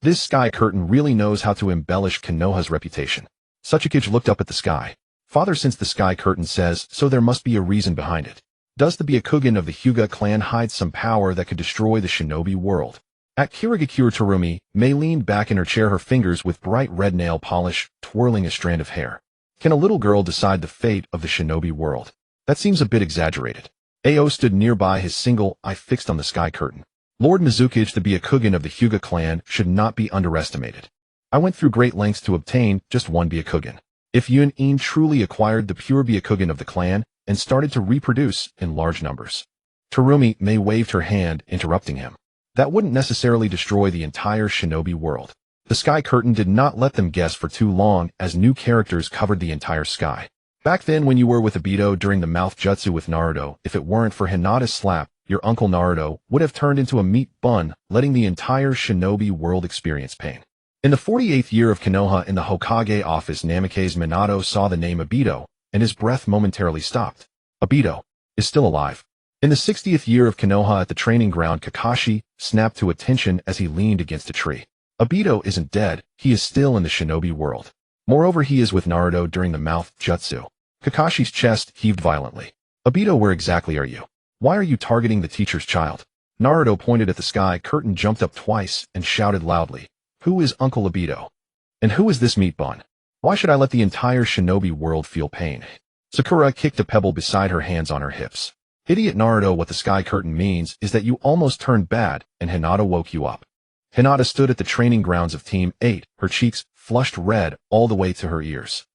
This sky curtain really knows how to embellish Konoha's reputation. Sachikage looked up at the sky. Father, since the sky curtain says so, there must be a reason behind it. Does the Byakugan of the Hyuga clan hide some power that could destroy the shinobi world? At Mei Terumī, Mei leaned back in her chair, her fingers with bright red nail polish twirling a strand of hair. Can a little girl decide the fate of the shinobi world? That seems a bit exaggerated. Ao stood nearby, his single eye fixed on the sky curtain. Lord Mizukage, the Byakugan of the Hyuga clan, should not be underestimated. I went through great lengths to obtain just one Byakugan. If Yun-in truly acquired the pure Byakugan of the clan and started to reproduce in large numbers. Terumi, Mei waved her hand, interrupting him. That wouldn't necessarily destroy the entire shinobi world. The sky curtain did not let them guess for too long, as new characters covered the entire sky. Back then, when you were with Obito during the mouth jutsu with Naruto, if it weren't for Hinata's slap, your uncle Naruto would have turned into a meat bun, letting the entire shinobi world experience pain. In the 48th year of Konoha, in the Hokage office, Namikaze Minato saw the name Obito, and his breath momentarily stopped. Obito is still alive. In the 60th year of Konoha, at the training ground, Kakashi snapped to attention as he leaned against a tree. Obito isn't dead, he is still in the shinobi world. Moreover, he is with Naruto during the mouth jutsu. Kakashi's chest heaved violently. Obito, where exactly are you? Why are you targeting the teacher's child? Naruto pointed at the sky curtain, jumped up twice, and shouted loudly. Who is Uncle Obito? And who is this meat bun? Why should I let the entire shinobi world feel pain? Sakura kicked a pebble beside her, hands on her hips. Idiot Naruto, what the sky curtain means is that you almost turned bad and Hinata woke you up. Hinata stood at the training grounds of Team 8, her cheeks flushed red all the way to her ears.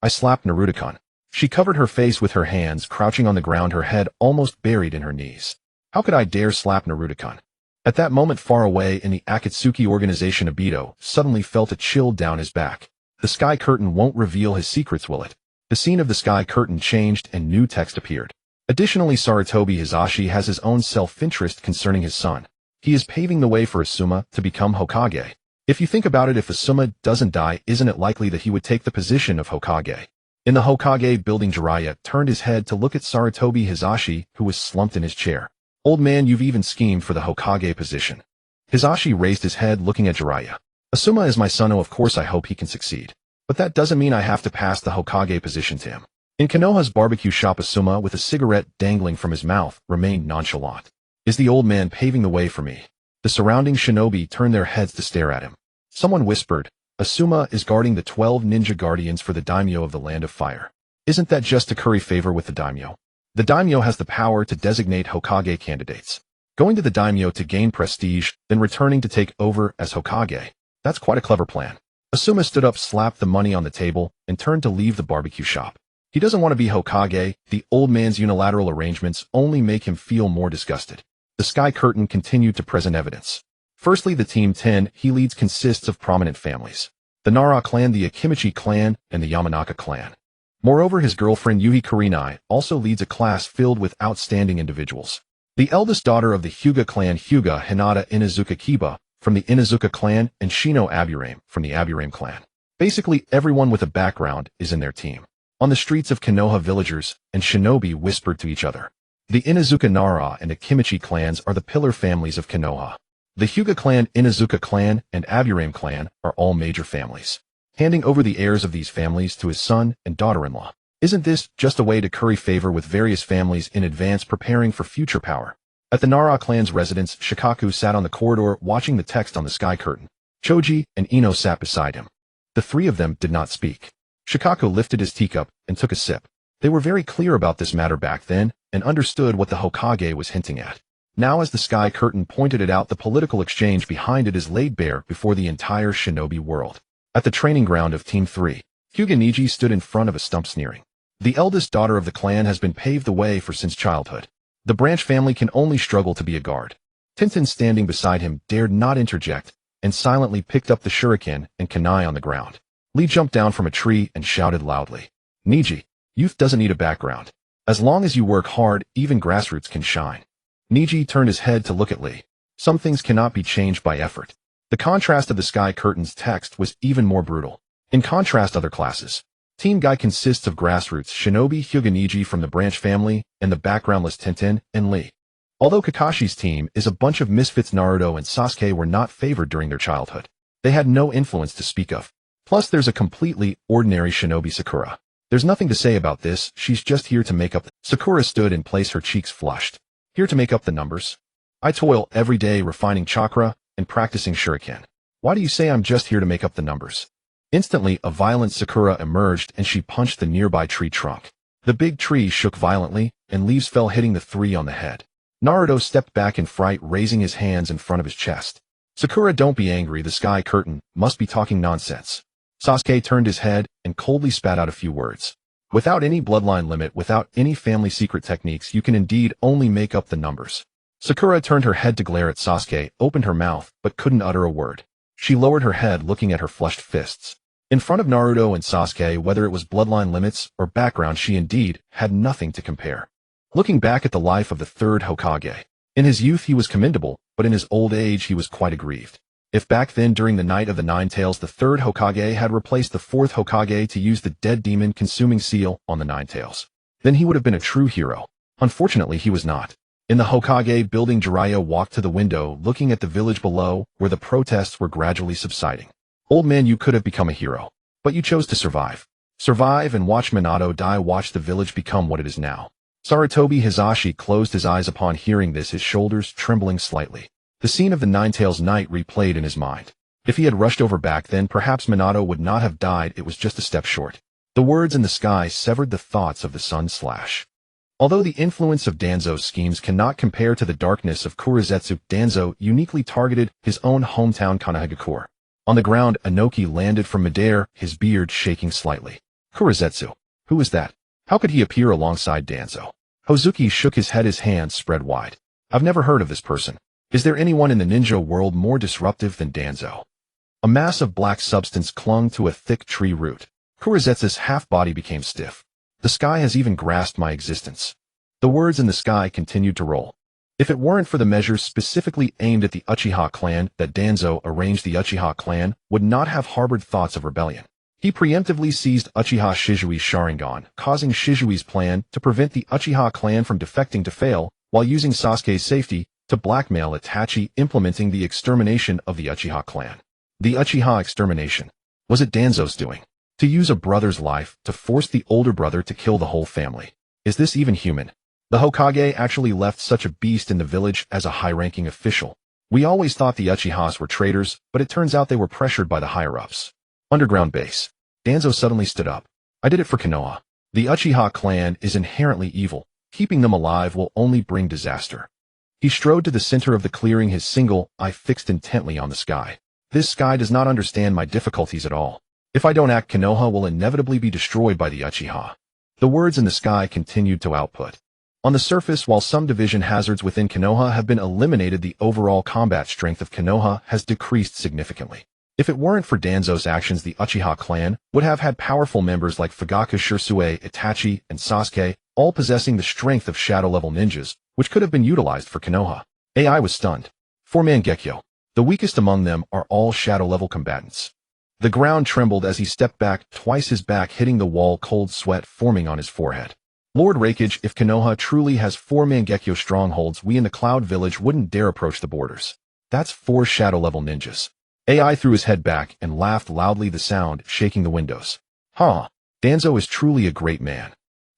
I slapped Naruto-kun. She covered her face with her hands, crouching on the ground, her head almost buried in her knees. How could I dare slap Naruto-kun? At that moment, far away in the Akatsuki organization, Obito suddenly felt a chill down his back. The sky curtain won't reveal his secrets, will it? The scene of the sky curtain changed and new text appeared. Additionally, Sarutobi Hizashi has his own self-interest concerning his son. He is paving the way for Asuma to become Hokage. If you think about it, if Asuma doesn't die, isn't it likely that he would take the position of Hokage? In the Hokage building, Jiraiya turned his head to look at Sarutobi Hizashi, who was slumped in his chair. Old man, you've even schemed for the Hokage position. Hizashi raised his head, looking at Jiraiya. Asuma is my son, of course I hope he can succeed. But that doesn't mean I have to pass the Hokage position to him. In Konoha's barbecue shop, Asuma, with a cigarette dangling from his mouth, remained nonchalant. Is the old man paving the way for me? The surrounding shinobi turned their heads to stare at him. Someone whispered, Asuma is guarding the 12 ninja guardians for the daimyo of the Land of Fire. Isn't that just to curry favor with the daimyo? The daimyo has the power to designate Hokage candidates. Going to the daimyo to gain prestige, then returning to take over as Hokage. That's quite a clever plan. Asuma stood up, slapped the money on the table, and turned to leave the barbecue shop. He doesn't want to be Hokage. The old man's unilateral arrangements only make him feel more disgusted. The sky curtain continued to present evidence. Firstly, the Team 10 he leads consists of prominent families. The Nara clan, the Akimichi clan, and the Yamanaka clan. Moreover, his girlfriend Yuhi Kurenai also leads a class filled with outstanding individuals. The eldest daughter of the Hyuga clan, Hyuga Hinata Inuzuka Kiba, from the Inuzuka clan, and Shino Aburame from the Aburame clan. Basically, everyone with a background is in their team. On the streets of Konoha, villagers and shinobi whispered to each other. The Inuzuka Nara and Akimichi clans are the pillar families of Konoha. The Hyuga clan, Inuzuka clan, and Aburame clan are all major families. Handing over the heirs of these families to his son and daughter-in-law. Isn't this just a way to curry favor with various families in advance, preparing for future power? At the Nara clan's residence, Shikaku sat on the corridor watching the text on the sky curtain. Choji and Ino sat beside him. The three of them did not speak. Shikaku lifted his teacup and took a sip. They were very clear about this matter back then and understood what the Hokage was hinting at. Now, as the sky curtain pointed it out, the political exchange behind it is laid bare before the entire shinobi world. At the training ground of Team 3, Hyuga stood in front of a stump sneering. The eldest daughter of the clan has been paved the way for since childhood. The branch family can only struggle to be a guard. Tintin standing beside him dared not interject, and silently picked up the shuriken and kunai on the ground. Lee jumped down from a tree and shouted loudly. Niji, youth doesn't need a background. As long as you work hard, even grassroots can shine. Niji turned his head to look at Lee. Some things cannot be changed by effort. The contrast of the Sky Curtain's text was even more brutal. In contrast other classes. Team Guy consists of grassroots Shinobi Hyuga from the branch family and the backgroundless Tintin and Lee. Although Kakashi's team is a bunch of misfits, Naruto and Sasuke were not favored during their childhood. They had no influence to speak of. Plus there's a completely ordinary Shinobi Sakura. There's nothing to say about this, she's just here to make up. Sakura stood in place, her cheeks flushed. Here to make up the numbers? I toil every day refining chakra and practicing shuriken. Why do you say I'm just here to make up the numbers? Instantly, a violent Sakura emerged and she punched the nearby tree trunk. The big tree shook violently, and leaves fell, hitting the three on the head. Naruto stepped back in fright, raising his hands in front of his chest. Sakura, don't be angry, the Sky Curtain must be talking nonsense. Sasuke turned his head and coldly spat out a few words. Without any bloodline limit, without any family secret techniques, you can indeed only make up the numbers. Sakura turned her head to glare at Sasuke, opened her mouth, but couldn't utter a word. She lowered her head, looking at her flushed fists. In front of Naruto and Sasuke, whether it was bloodline limits or background, she indeed had nothing to compare. Looking back at the life of the third Hokage. In his youth he was commendable, but in his old age he was quite aggrieved. If back then during the Night of the Nine Tails the third Hokage had replaced the fourth Hokage to use the dead demon consuming seal on the Nine Tails, then he would have been a true hero. Unfortunately he was not. In the Hokage building, Jiraiya walked to the window, looking at the village below, where the protests were gradually subsiding. Old man, you could have become a hero, but you chose to survive. Survive and watch Minato die, watch the village become what it is now. Sarutobi Hizashi closed his eyes upon hearing this, his shoulders trembling slightly. The scene of the Nine-Tails night replayed in his mind. If he had rushed over back then, perhaps Minato would not have died, it was just a step short. The words in the sky severed the thoughts of the sun slash. Although the influence of Danzo's schemes cannot compare to the darkness of Kurizetsu, Danzo uniquely targeted his own hometown Konohagakure. On the ground, Ōnoki landed from midair, his beard shaking slightly. Kurizetsu. Who is that? How could he appear alongside Danzo? Hozuki shook his head, his hands spread wide. I've never heard of this person. Is there anyone in the ninja world more disruptive than Danzo? A mass of black substance clung to a thick tree root. Kurizetsu's half-body became stiff. The sky has even grasped my existence. The words in the sky continued to roll. If it weren't for the measures specifically aimed at the Uchiha clan that Danzo arranged, the Uchiha clan would not have harbored thoughts of rebellion. He preemptively seized Uchiha Shizui's Sharingan, causing Shizui's plan to prevent the Uchiha clan from defecting to fail, while using Sasuke's safety to blackmail Itachi, implementing the extermination of the Uchiha clan. The Uchiha extermination. Was it Danzo's doing? To use a brother's life to force the older brother to kill the whole family. Is this even human? The Hokage actually left such a beast in the village as a high-ranking official. We always thought the Uchihas were traitors, but it turns out they were pressured by the higher-ups. Underground base. Danzo suddenly stood up. I did it for Konoha. The Uchiha clan is inherently evil. Keeping them alive will only bring disaster. He strode to the center of the clearing, his single eye fixed intently on the sky. This sky does not understand my difficulties at all. If I don't act, Konoha will inevitably be destroyed by the Uchiha. The words in the sky continued to output. On the surface, while some division hazards within Konoha have been eliminated, the overall combat strength of Konoha has decreased significantly. If it weren't for Danzo's actions, the Uchiha clan would have had powerful members like Fugaku, Shisui, Itachi, and Sasuke, all possessing the strength of shadow-level ninjas, which could have been utilized for Konoha. AI was stunned. Four-man Gekyo. The weakest among them are all shadow-level combatants. The ground trembled as he stepped back, twice his back hitting the wall, cold sweat forming on his forehead. Lord Raikage, if Konoha truly has four Mangekyo strongholds, we in the Cloud Village wouldn't dare approach the borders. That's four shadow-level ninjas. AI threw his head back and laughed loudly, the sound shaking the windows. Huh. Danzo is truly a great man.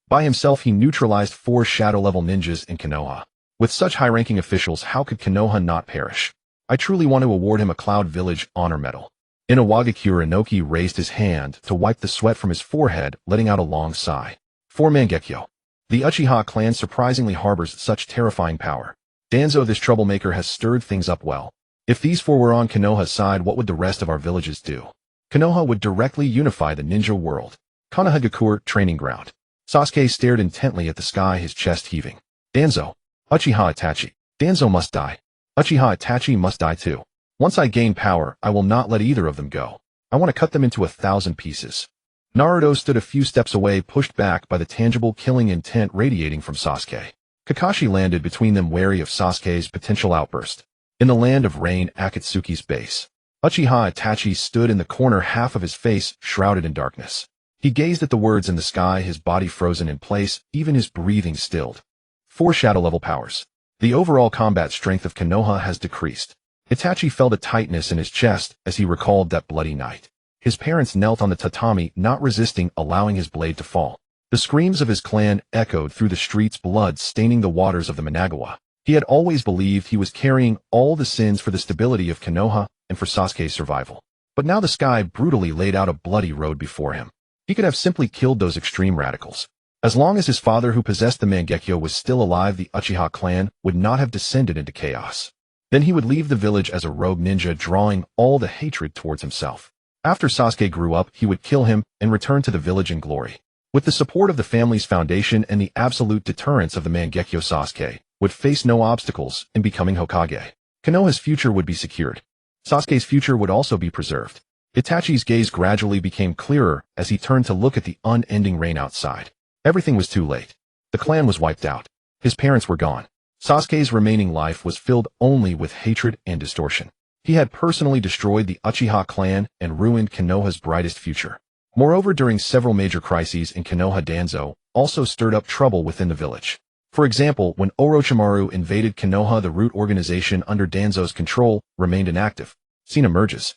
By himself he neutralized four shadow-level ninjas in Konoha. With such high-ranking officials, how could Konoha not perish? I truly want to award him a Cloud Village honor medal. In Iwagakure, Ōnoki raised his hand to wipe the sweat from his forehead, letting out a long sigh. Four Mangekyo. The Uchiha clan surprisingly harbors such terrifying power. Danzo, this troublemaker, has stirred things up well. If these four were on Konoha's side, what would the rest of our villages do? Konoha would directly unify the ninja world. Konoha training ground. Sasuke stared intently at the sky, his chest heaving. Danzo. Uchiha Itachi. Danzo must die. Uchiha Itachi must die too. Once I gain power, I will not let either of them go. I want to cut them into 1,000 pieces. Naruto stood a few steps away, pushed back by the tangible killing intent radiating from Sasuke. Kakashi landed between them, wary of Sasuke's potential outburst. In the land of rain, Akatsuki's base. Uchiha Itachi stood in the corner, half of his face shrouded in darkness. He gazed at the words in the sky, his body frozen in place, even his breathing stilled. 4 shadow-level powers. The overall combat strength of Konoha has decreased. Itachi felt a tightness in his chest as he recalled that bloody night. His parents knelt on the tatami, not resisting, allowing his blade to fall. The screams of his clan echoed through the streets, blood staining the waters of the Managawa. He had always believed he was carrying all the sins for the stability of Konoha and for Sasuke's survival. But now the sky brutally laid out a bloody road before him. He could have simply killed those extreme radicals. As long as his father, who possessed the Mangekyo, was still alive, the Uchiha clan would not have descended into chaos. Then he would leave the village as a rogue ninja, drawing all the hatred towards himself. After Sasuke grew up, he would kill him and return to the village in glory. With the support of the family's foundation and the absolute deterrence of the Mangekyo, Sasuke would face no obstacles in becoming Hokage. Konoha's future would be secured. Sasuke's future would also be preserved. Itachi's gaze gradually became clearer as he turned to look at the unending rain outside. Everything was too late. The clan was wiped out. His parents were gone. Sasuke's remaining life was filled only with hatred and distortion. He had personally destroyed the Uchiha clan and ruined Konoha's brightest future. Moreover, during several major crises in Konoha, Danzo also stirred up trouble within the village. For example, when Orochimaru invaded Konoha, the root organization under Danzo's control remained inactive. Scene emerges.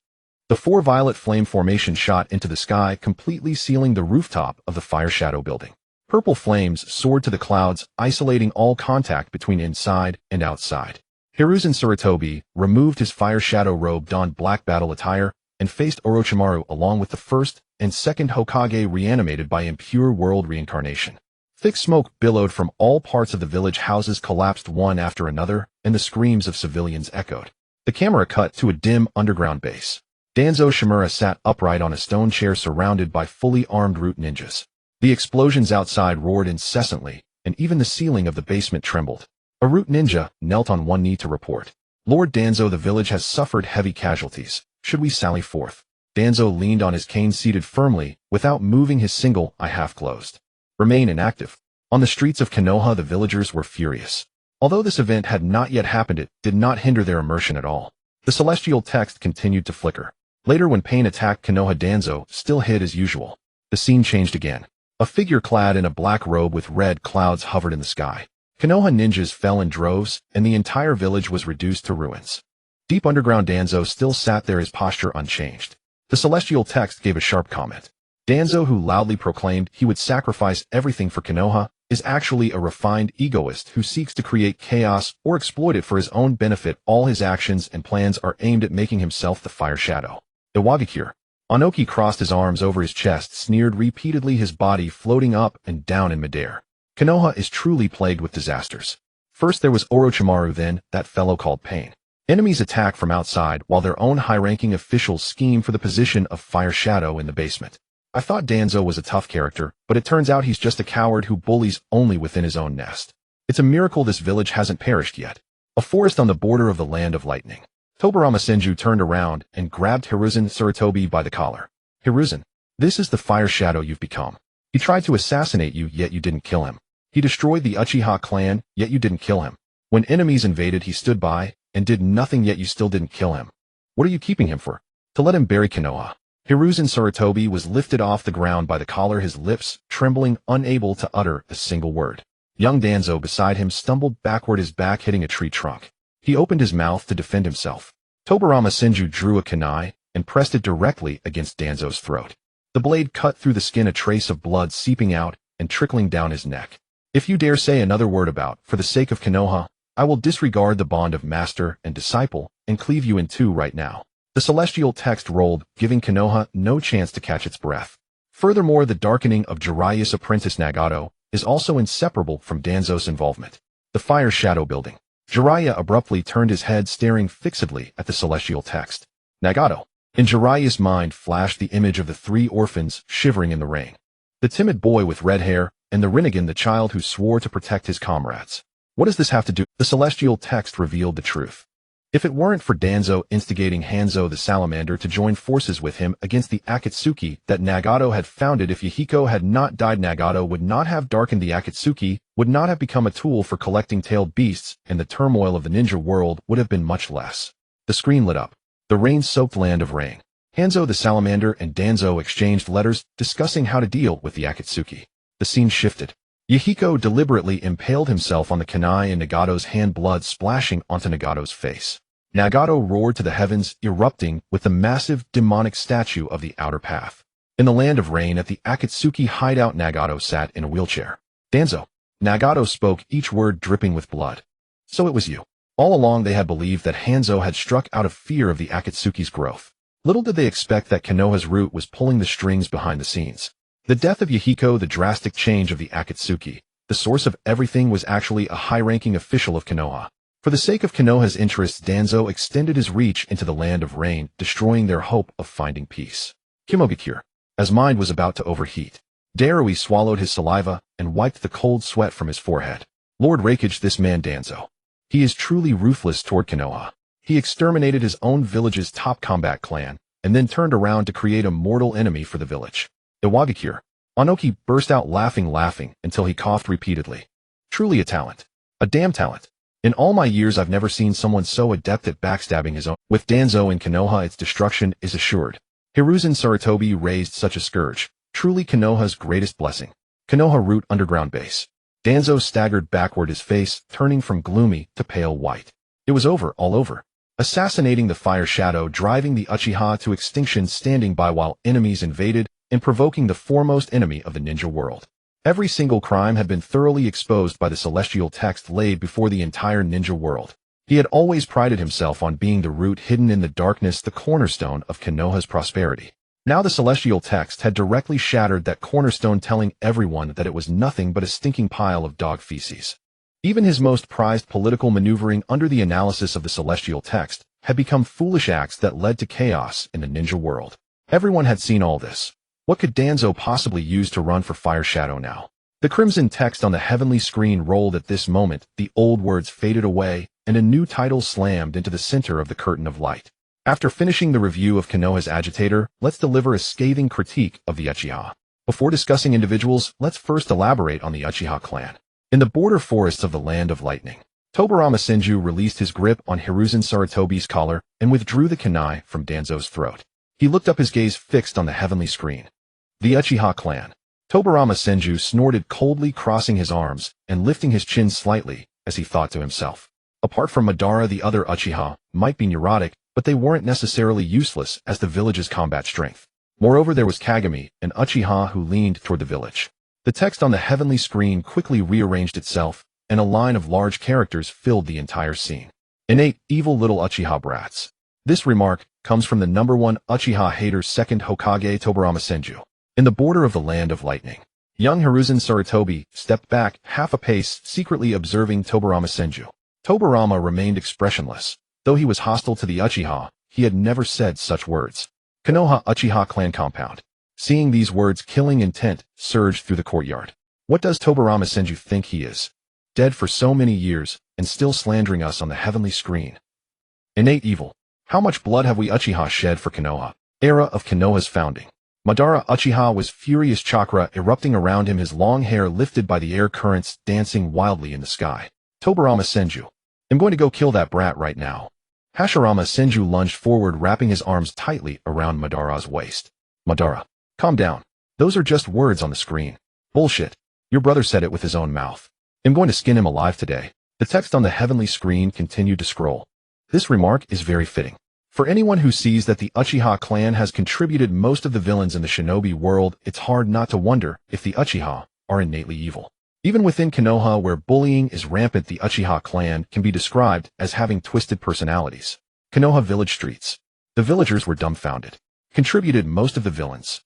The 4 violet flame formation shot into the sky, completely sealing the rooftop of the Fire Shadow building. Purple flames soared to the clouds, isolating all contact between inside and outside. Hiruzen Sarutobi removed his Fire Shadow robe, donned black battle attire, and faced Orochimaru along with the first and second Hokage, reanimated by impure world reincarnation. Thick smoke billowed from all parts of the village. Houses collapsed one after another, and the screams of civilians echoed. The camera cut to a dim underground base. Danzo Shimura sat upright on a stone chair, surrounded by fully armed root ninjas. The explosions outside roared incessantly, and even the ceiling of the basement trembled. A root ninja knelt on one knee to report. Lord Danzo, the village has suffered heavy casualties. Should we sally forth? Danzo leaned on his cane, seated firmly, without moving his single eye half closed. Remain inactive. On the streets of Konoha, the villagers were furious. Although this event had not yet happened, it did not hinder their immersion at all. The celestial text continued to flicker. Later, when pain attacked Konoha, Danzo still hid as usual. The scene changed again. A figure clad in a black robe with red clouds hovered in the sky. Konoha ninjas fell in droves, and the entire village was reduced to ruins. Deep underground, Danzo still sat there, his posture unchanged. The celestial text gave a sharp comment. Danzo, who loudly proclaimed he would sacrifice everything for Konoha, is actually a refined egoist who seeks to create chaos or exploit it for his own benefit. All his actions and plans are aimed at making himself the Fire Shadow. Iwagakure. Ōnoki crossed his arms over his chest, sneered repeatedly, his body floating up and down in midair. Konoha is truly plagued with disasters. First there was Orochimaru, then that fellow called Pain. Enemies attack from outside while their own high-ranking officials scheme for the position of Fire Shadow in the basement. I thought Danzo was a tough character, but it turns out he's just a coward who bullies only within his own nest. It's a miracle this village hasn't perished yet. A forest on the border of the land of lightning. Tobirama Senju turned around and grabbed Hiruzen Sarutobi by the collar. Hiruzen, this is the Fire Shadow you've become. He tried to assassinate you, yet you didn't kill him. He destroyed the Uchiha clan, yet you didn't kill him. When enemies invaded, he stood by and did nothing, yet you still didn't kill him. What are you keeping him for? To let him bury Konoha. Hiruzen Sarutobi was lifted off the ground by the collar, his lips trembling, unable to utter a single word. Young Danzo beside him stumbled backward, his back hitting a tree trunk. He opened his mouth to defend himself. Tobirama Senju drew a kunai and pressed it directly against Danzo's throat. The blade cut through the skin, a trace of blood seeping out and trickling down his neck. If you dare say another word about, for the sake of Konoha, I will disregard the bond of master and disciple and cleave you in two right now. The celestial text rolled, giving Konoha no chance to catch its breath. Furthermore, the darkening of Jiraiya's apprentice Nagato is also inseparable from Danzo's involvement. The Fire Shadow building. Jiraiya abruptly turned his head, staring fixedly at the celestial text. Nagato. In Jiraiya's mind flashed the image of the three orphans shivering in the rain. The timid boy with red hair, and the Rinnegan, the child who swore to protect his comrades. What does this have to do? The celestial text revealed the truth. If it weren't for Danzo instigating Hanzo the Salamander to join forces with him against the Akatsuki that Nagato had founded, if Yahiko had not died, Nagato would not have darkened the Akatsuki, would not have become a tool for collecting tailed beasts, and the turmoil of the ninja world would have been much less. The screen lit up. The rain-soaked land of rain. Hanzo the Salamander and Danzo exchanged letters, discussing how to deal with the Akatsuki. The scene shifted. Yahiko deliberately impaled himself on the kunai and Nagato's hand, blood splashing onto Nagato's face. Nagato roared to the heavens, erupting with the massive demonic statue of the Outer Path. In the land of rain at the Akatsuki hideout, Nagato sat in a wheelchair. Danzo. Nagato spoke, each word dripping with blood. So it was you. All along they had believed that Hanzo had struck out of fear of the Akatsuki's growth. Little did they expect that Konoha's root was pulling the strings behind the scenes. The death of Yahiko, the drastic change of the Akatsuki, the source of everything, was actually a high-ranking official of Konoha. For the sake of Konoha's interests, Danzo extended his reach into the land of rain, destroying their hope of finding peace. Kimogakure. As mind was about to overheat, Darui swallowed his saliva and wiped the cold sweat from his forehead. Lord Raikage, this man Danzo. He is truly ruthless toward Konoha. He exterminated his own village's top combat clan, and then turned around to create a mortal enemy for the village. Iwagakure. Ōnoki burst out laughing until he coughed repeatedly. Truly a talent. A damn talent. In all my years I've never seen someone so adept at backstabbing his own. With Danzo in Konoha, its destruction is assured. Hiruzen Sarutobi raised such a scourge. Truly Konoha's greatest blessing. Konoha root underground base. Danzo staggered backward, his face turning from gloomy to pale white. It was over, all over. Assassinating the fire shadow, driving the Uchiha to extinction, standing by while enemies invaded, and provoking the foremost enemy of the ninja world. Every single crime had been thoroughly exposed by the celestial text laid before the entire ninja world. He had always prided himself on being the root hidden in the darkness, the cornerstone of Konoha's prosperity. Now the celestial text had directly shattered that cornerstone, telling everyone that it was nothing but a stinking pile of dog feces. Even his most prized political maneuvering under the analysis of the celestial text had become foolish acts that led to chaos in the ninja world. Everyone had seen all this. What could Danzo possibly use to run for Fire Shadow now? The crimson text on the heavenly screen rolled at this moment, the old words faded away, and a new title slammed into the center of the curtain of light. After finishing the review of Konoha's agitator, let's deliver a scathing critique of the Uchiha. Before discussing individuals, let's first elaborate on the Uchiha clan. In the border forests of the Land of Lightning, Tobirama Senju released his grip on Hiruzen Sarutobi's collar and withdrew the kunai from Danzo's throat. He looked up, his gaze fixed on the heavenly screen. The Uchiha clan. Tobirama Senju snorted coldly, crossing his arms and lifting his chin slightly as he thought to himself. Apart from Madara, the other Uchiha might be neurotic, but they weren't necessarily useless as the village's combat strength. Moreover, there was Kagami, an Uchiha who leaned toward the village. The text on the heavenly screen quickly rearranged itself, and a line of large characters filled the entire scene. Innate, evil little Uchiha brats. This remark comes from the #1 Uchiha hater, second Hokage Tobirama Senju. In the border of the Land of Lightning, young Hiruzen Sarutobi stepped back half a pace, secretly observing Tobirama Senju. Tobirama remained expressionless. Though he was hostile to the Uchiha, he had never said such words. Konoha Uchiha clan compound. Seeing these words, killing intent surged through the courtyard. What does Tobirama Senju think he is? Dead for so many years, and still slandering us on the heavenly screen. Innate evil. How much blood have we Uchiha shed for Konoha? Era of Konoha's founding. Madara Uchiha was furious, chakra erupting around him, his long hair lifted by the air currents dancing wildly in the sky. Tobirama Senju. I'm going to go kill that brat right now. Hashirama Senju lunged forward, wrapping his arms tightly around Madara's waist. Madara. Calm down. Those are just words on the screen. Bullshit. Your brother said it with his own mouth. I'm going to skin him alive today. The text on the heavenly screen continued to scroll. This remark is very fitting. For anyone who sees that the Uchiha clan has contributed most of the villains in the shinobi world, it's hard not to wonder if the Uchiha are innately evil. Even within Konoha, where bullying is rampant, the Uchiha clan can be described as having twisted personalities. Konoha village streets. The villagers were dumbfounded. Contributed most of the villains.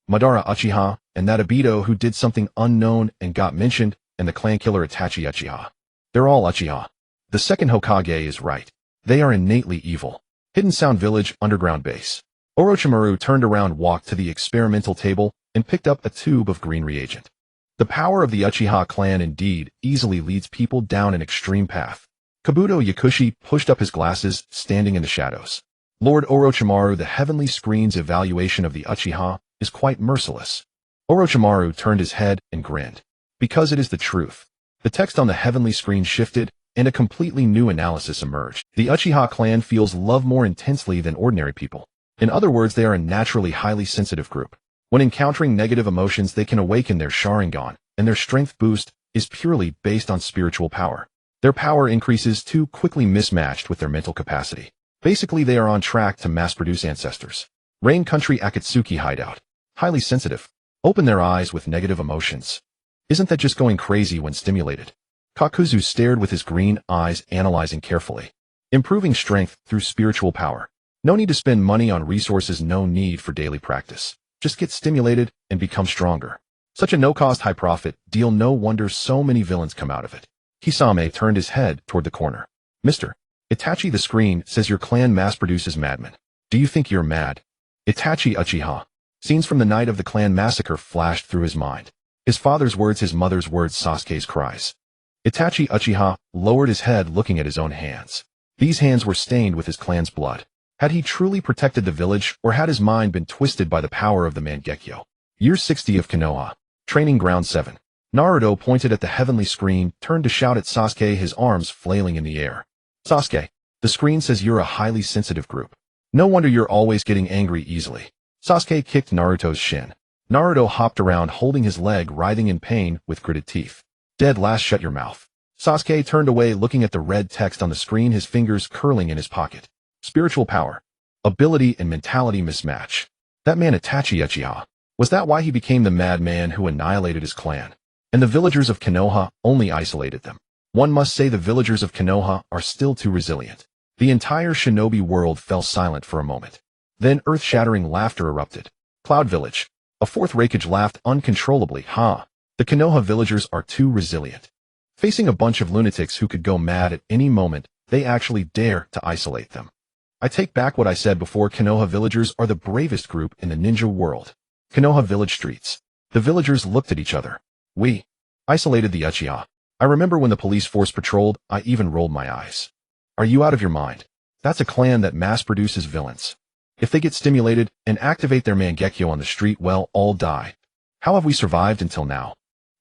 Madara Uchiha, and that Obito who did something unknown and got mentioned, and the clan killer Itachi Uchiha. They're all Uchiha. The second Hokage is right. They are innately evil. Hidden Sound Village underground base. Orochimaru turned around, walked to the experimental table, and picked up a tube of green reagent. The power of the Uchiha clan indeed easily leads people down an extreme path. Kabuto Yakushi pushed up his glasses, standing in the shadows. Lord Orochimaru, the heavenly screen's evaluation of the Uchiha is quite merciless. Orochimaru turned his head and grinned. Because it is the truth. The text on the heavenly screen shifted, and a completely new analysis emerged. The Uchiha clan feels love more intensely than ordinary people. In other words, they are a naturally highly sensitive group. When encountering negative emotions, they can awaken their Sharingan, and their strength boost is purely based on spiritual power. Their power increases too quickly, mismatched with their mental capacity. Basically, they are on track to mass-produce ancestors. Rain Country Akatsuki Hideout. Highly sensitive. Open their eyes with negative emotions. Isn't that just going crazy when stimulated? Kakuzu stared with his green eyes, analyzing carefully. Improving strength through spiritual power. No need to spend money on resources, no need for daily practice. Just get stimulated and become stronger. Such a no-cost, high-profit deal, no wonder so many villains come out of it. Kisame turned his head toward the corner. Mr. Itachi, the screen says your clan mass-produces madmen. Do you think you're mad? Itachi Uchiha. Scenes from the night of the clan massacre flashed through his mind. His father's words, his mother's words, Sasuke's cries. Itachi Uchiha lowered his head, looking at his own hands. These hands were stained with his clan's blood. Had he truly protected the village, or had his mind been twisted by the power of the Mangekyo? Year 60 of Konoha. Training Ground 7. Naruto pointed at the heavenly screen, turned to shout at Sasuke, his arms flailing in the air. Sasuke, the screen says you're a highly sensitive group. No wonder you're always getting angry easily. Sasuke kicked Naruto's shin. Naruto hopped around, holding his leg, writhing in pain with gritted teeth. Dead last, shut your mouth. Sasuke turned away, looking at the red text on the screen, his fingers curling in his pocket. Spiritual power. Ability and mentality mismatch. That man Itachi Uchiha. Was that why he became the madman who annihilated his clan? And the villagers of Konoha only isolated them. One must say the villagers of Konoha are still too resilient. The entire shinobi world fell silent for a moment. Then earth-shattering laughter erupted. Cloud Village. A fourth Raikage laughed uncontrollably. The Konoha villagers are too resilient. Facing a bunch of lunatics who could go mad at any moment, they actually dare to isolate them. I take back what I said before. Konoha villagers are the bravest group in the ninja world. Konoha village streets. The villagers looked at each other. We isolated the Uchiha. I remember when the police force patrolled, I even rolled my eyes. Are you out of your mind? That's a clan that mass-produces villains. If they get stimulated and activate their Mangekyo on the street, well, all die. How have we survived until now?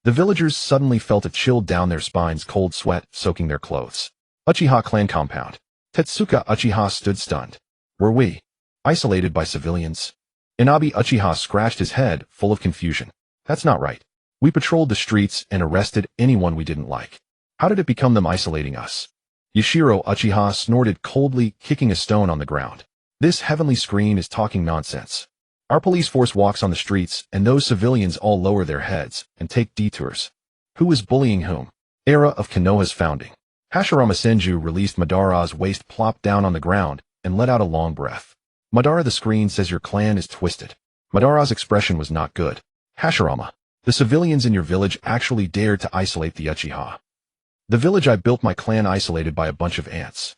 The villagers suddenly felt a chill down their spines, cold sweat soaking their clothes. Uchiha clan compound. Tetsuka Uchiha stood stunned. Were we isolated by civilians? Inabi Uchiha scratched his head, full of confusion. That's not right. We patrolled the streets and arrested anyone we didn't like. How did it become them isolating us? Yashiro Uchiha snorted coldly, kicking a stone on the ground. This heavenly screen is talking nonsense. Our police force walks on the streets, and those civilians all lower their heads and take detours. Who is bullying whom? Era of Konoha's founding. Hashirama Senju released Madara's waist, plopped down on the ground, and let out a long breath. Madara, the screen says your clan is twisted. Madara's expression was not good. Hashirama, the civilians in your village actually dared to isolate the Uchiha. The village I built my clan isolated by a bunch of ants.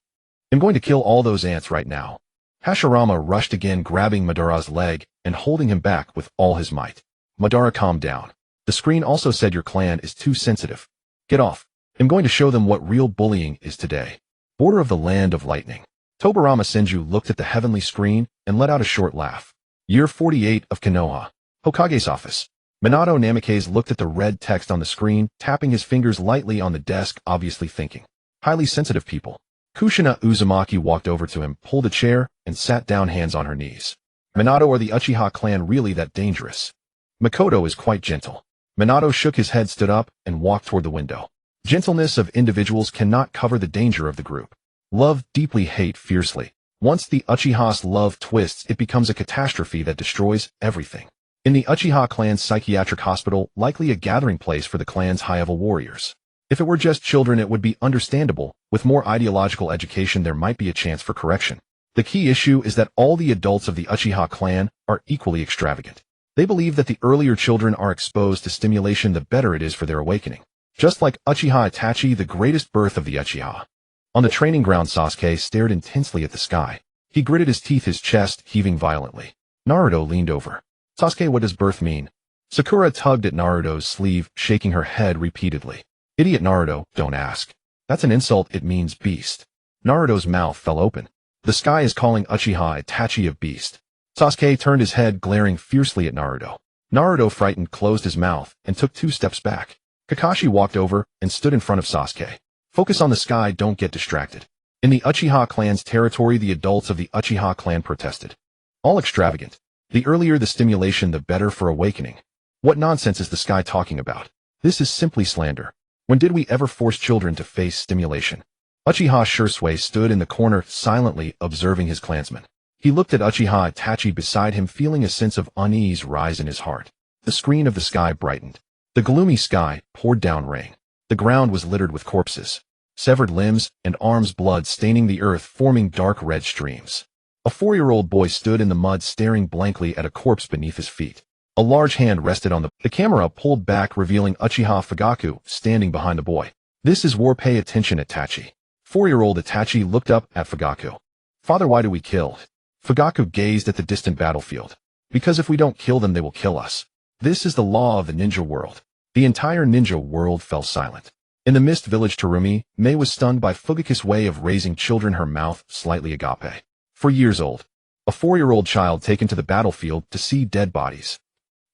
I'm going to kill all those ants right now. Hashirama rushed again, grabbing Madara's leg and holding him back with all his might. Madara, calm down. The screen also said your clan is too sensitive. Get off. I'm going to show them what real bullying is today. Border of the Land of Lightning. Tobirama Senju looked at the heavenly screen and let out a short laugh. Year 48 of Konoha. Hokage's office. Minato Namikaze looked at the red text on the screen, tapping his fingers lightly on the desk, obviously thinking. Highly sensitive people. Kushina Uzumaki walked over to him, pulled a chair, and sat down, hands on her knees. Minato, or the Uchiha clan really that dangerous? Makoto is quite gentle. Minato shook his head, stood up, and walked toward the window. Gentleness of individuals cannot cover the danger of the group. Love deeply, hate fiercely. Once the Uchiha's love twists, it becomes a catastrophe that destroys everything. In the Uchiha clan's psychiatric hospital, likely a gathering place for the clan's high-level warriors. If it were just children, it would be understandable. With more ideological education, there might be a chance for correction. The key issue is that all the adults of the Uchiha clan are equally extravagant. They believe that the earlier children are exposed to stimulation, the better it is for their awakening. Just like Uchiha Itachi, the greatest birth of the Uchiha. On the training ground, Sasuke stared intensely at the sky. He gritted his teeth, his chest heaving violently. Naruto leaned over. Sasuke, what does birth mean? Sakura tugged at Naruto's sleeve, shaking her head repeatedly. Idiot Naruto, don't ask. That's an insult, it means beast. Naruto's mouth fell open. The sky is calling Uchiha Itachi a beast. Sasuke turned his head, glaring fiercely at Naruto. Naruto, frightened, closed his mouth and took 2 steps back. Kakashi walked over and stood in front of Sasuke. Focus on the sky, don't get distracted. In the Uchiha clan's territory, the adults of the Uchiha clan protested. All extravagant. The earlier the stimulation, the better for awakening. What nonsense is the sky talking about? This is simply slander. When did we ever force children to face stimulation? Uchiha Shursui stood in the corner, silently observing his clansmen. He looked at Uchiha Itachi beside him, feeling a sense of unease rise in his heart. The screen of the sky brightened. The gloomy sky poured down rain. The ground was littered with corpses. Severed limbs and arms, blood staining the earth, forming dark red streams. A 4-year-old boy stood in the mud, staring blankly at a corpse beneath his feet. A large hand rested on the camera pulled back, revealing Uchiha Fugaku standing behind the boy. This is war, pay attention, Itachi. 4-year-old Itachi looked up at Fugaku. Father, why do we kill? Fugaku gazed at the distant battlefield. Because if we don't kill them, they will kill us. This is the law of the ninja world. The entire ninja world fell silent. In the mist village Terumī, Mei was stunned by Fugaku's way of raising children, her mouth slightly agape. 4 years old. A 4-year-old child taken to the battlefield to see dead bodies.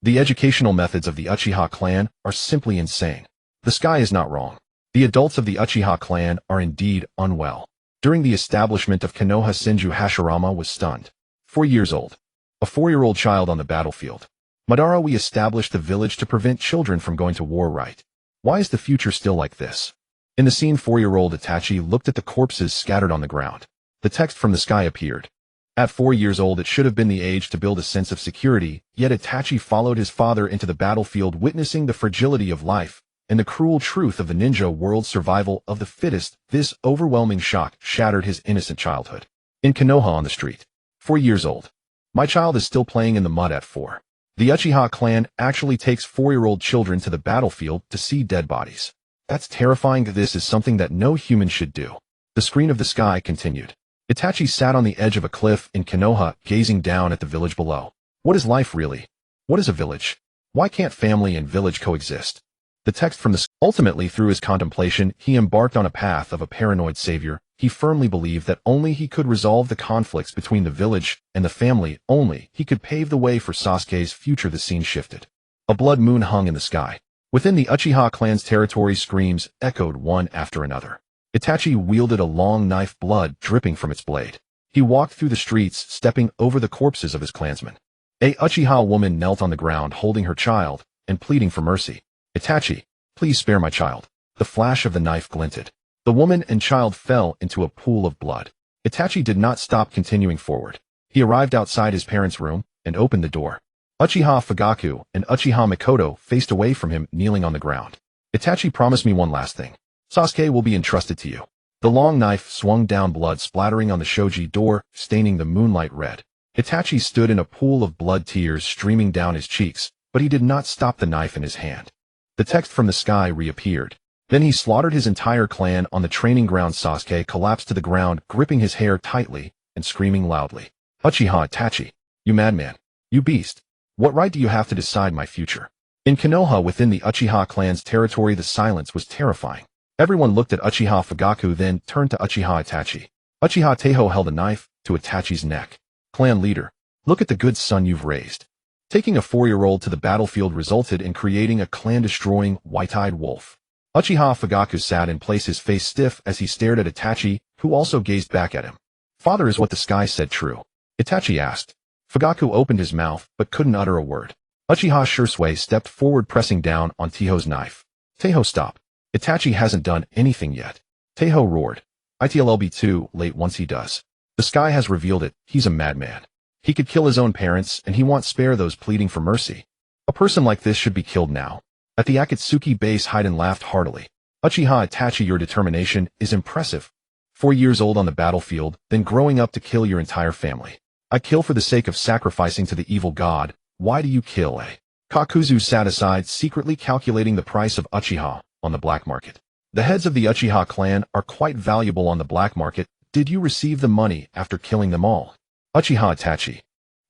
The educational methods of the Uchiha clan are simply insane. The sky is not wrong. The adults of the Uchiha clan are indeed unwell. During the establishment of Konoha, Senju Hashirama was stunned. 4 years old. A 4-year-old child on the battlefield. Madara, we established the village to prevent children from going to war, right? Why is the future still like this? In the scene, 4-year-old Itachi looked at the corpses scattered on the ground. The text from the sky appeared. At 4 years old, it should have been the age to build a sense of security, yet Itachi followed his father into the battlefield, witnessing the fragility of life and the cruel truth of the ninja world's survival of the fittest. This overwhelming shock shattered his innocent childhood. In Konoha on the street. 4 years old. My child is still playing in the mud at 4. The Uchiha clan actually takes 4-year-old children to the battlefield to see dead bodies. That's terrifying. This is something that no human should do. The screen of the sky continued. Itachi sat on the edge of a cliff in Konoha, gazing down at the village below. What is life really? What is a village? Why can't family and village coexist? The text from the sky. Ultimately, through his contemplation, he embarked on a path of a paranoid savior. He firmly believed that only he could resolve the conflicts between the village and the family. Only he could pave the way for Sasuke's future. The scene shifted. A blood moon hung in the sky. Within the Uchiha clan's territory, screams echoed one after another. Itachi wielded a long knife, blood dripping from its blade. He walked through the streets, stepping over the corpses of his clansmen. A Uchiha woman knelt on the ground, holding her child and pleading for mercy. Itachi, please spare my child. The flash of the knife glinted. The woman and child fell into a pool of blood. Itachi did not stop, continuing forward. He arrived outside his parents' room and opened the door. Uchiha Fugaku and Uchiha Mikoto faced away from him, kneeling on the ground. Itachi, promise me one last thing. Sasuke will be entrusted to you. The long knife swung down, blood splattering on the shoji door, staining the moonlight red. Itachi stood in a pool of blood, tears streaming down his cheeks, but he did not stop, the knife in his hand. The text from the sky reappeared. Then he slaughtered his entire clan on the training ground. Sasuke collapsed to the ground, gripping his hair tightly and screaming loudly. Uchiha Itachi, you madman. You beast. What right do you have to decide my future? In Konoha, within the Uchiha clan's territory, the silence was terrifying. Everyone looked at Uchiha Fugaku, then turned to Uchiha Itachi. Uchiha Taihou held a knife to Itachi's neck. Clan leader, look at the good son you've raised. Taking a 4-year-old to the battlefield resulted in creating a clan-destroying, white-eyed wolf. Uchiha Fugaku sat in place, his face stiff as he stared at Itachi, who also gazed back at him. Father, is what the sky said true? Itachi asked. Fugaku opened his mouth, but couldn't utter a word. Uchiha Shursui stepped forward, pressing down on Taihou's knife. Taihou, stop. Itachi hasn't done anything yet. Taihou roared. It'll be too late once he does. The sky has revealed it. He's a madman. He could kill his own parents, and he won't spare those pleading for mercy. A person like this should be killed now. At the Akatsuki base, Haiden laughed heartily. Uchiha Itachi, your determination is impressive. 4 years old on the battlefield, then growing up to kill your entire family. I kill for the sake of sacrificing to the evil god. Why do you kill? Kakuzu sat aside, secretly calculating the price of Uchiha on the black market. The heads of the Uchiha clan are quite valuable on the black market. Did you receive the money after killing them all? Uchiha Itachi.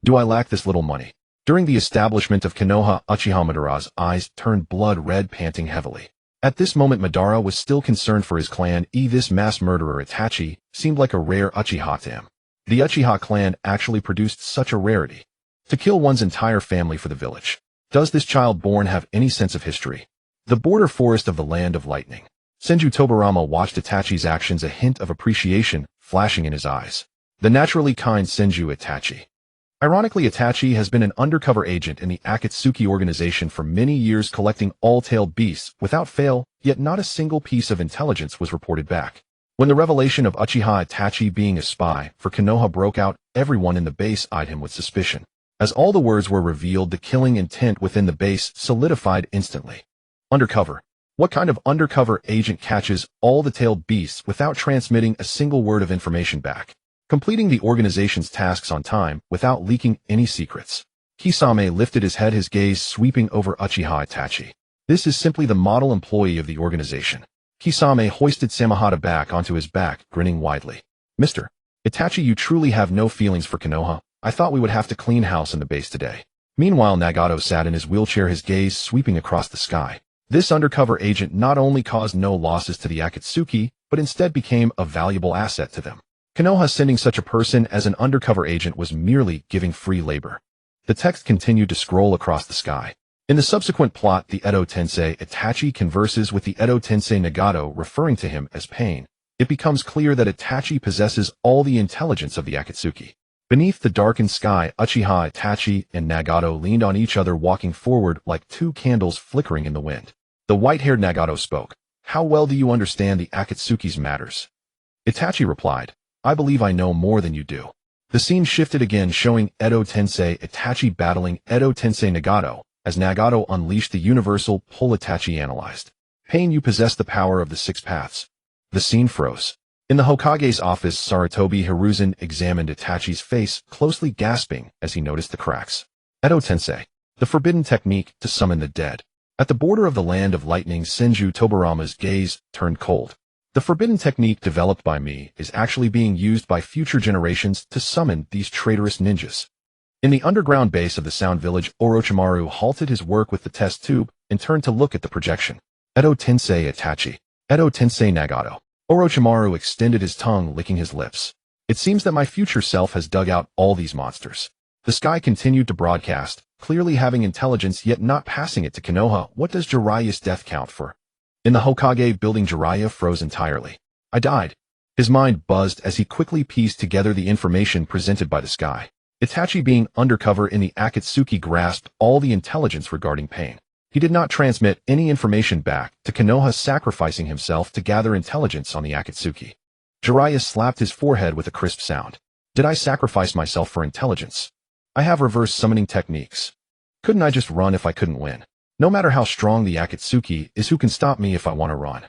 Do I lack this little money? During the establishment of Konoha, Uchiha Madara's eyes turned blood red, panting heavily. At this moment Madara was still concerned for his clan. This mass murderer Itachi seemed like a rare Uchiha to him. The Uchiha clan actually produced such a rarity. To kill one's entire family for the village. Does this child born have any sense of history? The border forest of the Land of Lightning. Senju Tobirama watched Itachi's actions, a hint of appreciation flashing in his eyes. The naturally kind Senju Itachi. Ironically, Itachi has been an undercover agent in the Akatsuki organization for many years, collecting all tailed beasts without fail, yet not a single piece of intelligence was reported back. When the revelation of Uchiha Itachi being a spy for Konoha broke out, everyone in the base eyed him with suspicion. As all the words were revealed, the killing intent within the base solidified instantly. Undercover. What kind of undercover agent catches all the tailed beasts without transmitting a single word of information back? Completing the organization's tasks on time without leaking any secrets. Kisame lifted his head, his gaze sweeping over Uchiha Itachi. This is simply the model employee of the organization. Kisame hoisted Samehada back onto his back, grinning widely. Mr. Itachi, you truly have no feelings for Konoha. I thought we would have to clean house in the base today. Meanwhile, Nagato sat in his wheelchair, his gaze sweeping across the sky. This undercover agent not only caused no losses to the Akatsuki, but instead became a valuable asset to them. Konoha sending such a person as an undercover agent was merely giving free labor. The text continued to scroll across the sky. In the subsequent plot, the Edo Tensei Itachi converses with the Edo Tensei Nagato, referring to him as Pain. It becomes clear that Itachi possesses all the intelligence of the Akatsuki. Beneath the darkened sky, Uchiha Itachi and Nagato leaned on each other, walking forward like two candles flickering in the wind. The white-haired Nagato spoke. How well do you understand the Akatsuki's matters? Itachi replied. I believe I know more than you do. The scene shifted again, showing Edo Tensei Itachi battling Edo Tensei Nagato, as Nagato unleashed the universal pull. Itachi analyzed. Pain, you possess the power of the six paths. The scene froze. In the Hokage's office, Sarutobi Hiruzen examined Itachi's face, closely gasping as he noticed the cracks. Edo Tensei. The forbidden technique to summon the dead. At the border of the Land of Lightning, Senju Tobirama's gaze turned cold. The forbidden technique developed by me is actually being used by future generations to summon these traitorous ninjas. In the underground base of the Sound Village, Orochimaru halted his work with the test tube and turned to look at the projection. Edo Tensei Itachi. Edo Tensei Nagato. Orochimaru extended his tongue, licking his lips. It seems that my future self has dug out all these monsters. The sky continued to broadcast, clearly having intelligence yet not passing it to Konoha. What does Jiraiya's death count for? In the Hokage building, Jiraiya froze entirely. I died. His mind buzzed as he quickly pieced together the information presented by the sky. Itachi, being undercover in the Akatsuki, grasped all the intelligence regarding Pain. He did not transmit any information back to Konoha, sacrificing himself to gather intelligence on the Akatsuki. Jiraiya slapped his forehead with a crisp sound. Did I sacrifice myself for intelligence? I have reverse summoning techniques. Couldn't I just run if I couldn't win? No matter how strong the Akatsuki is, who can stop me if I want to run?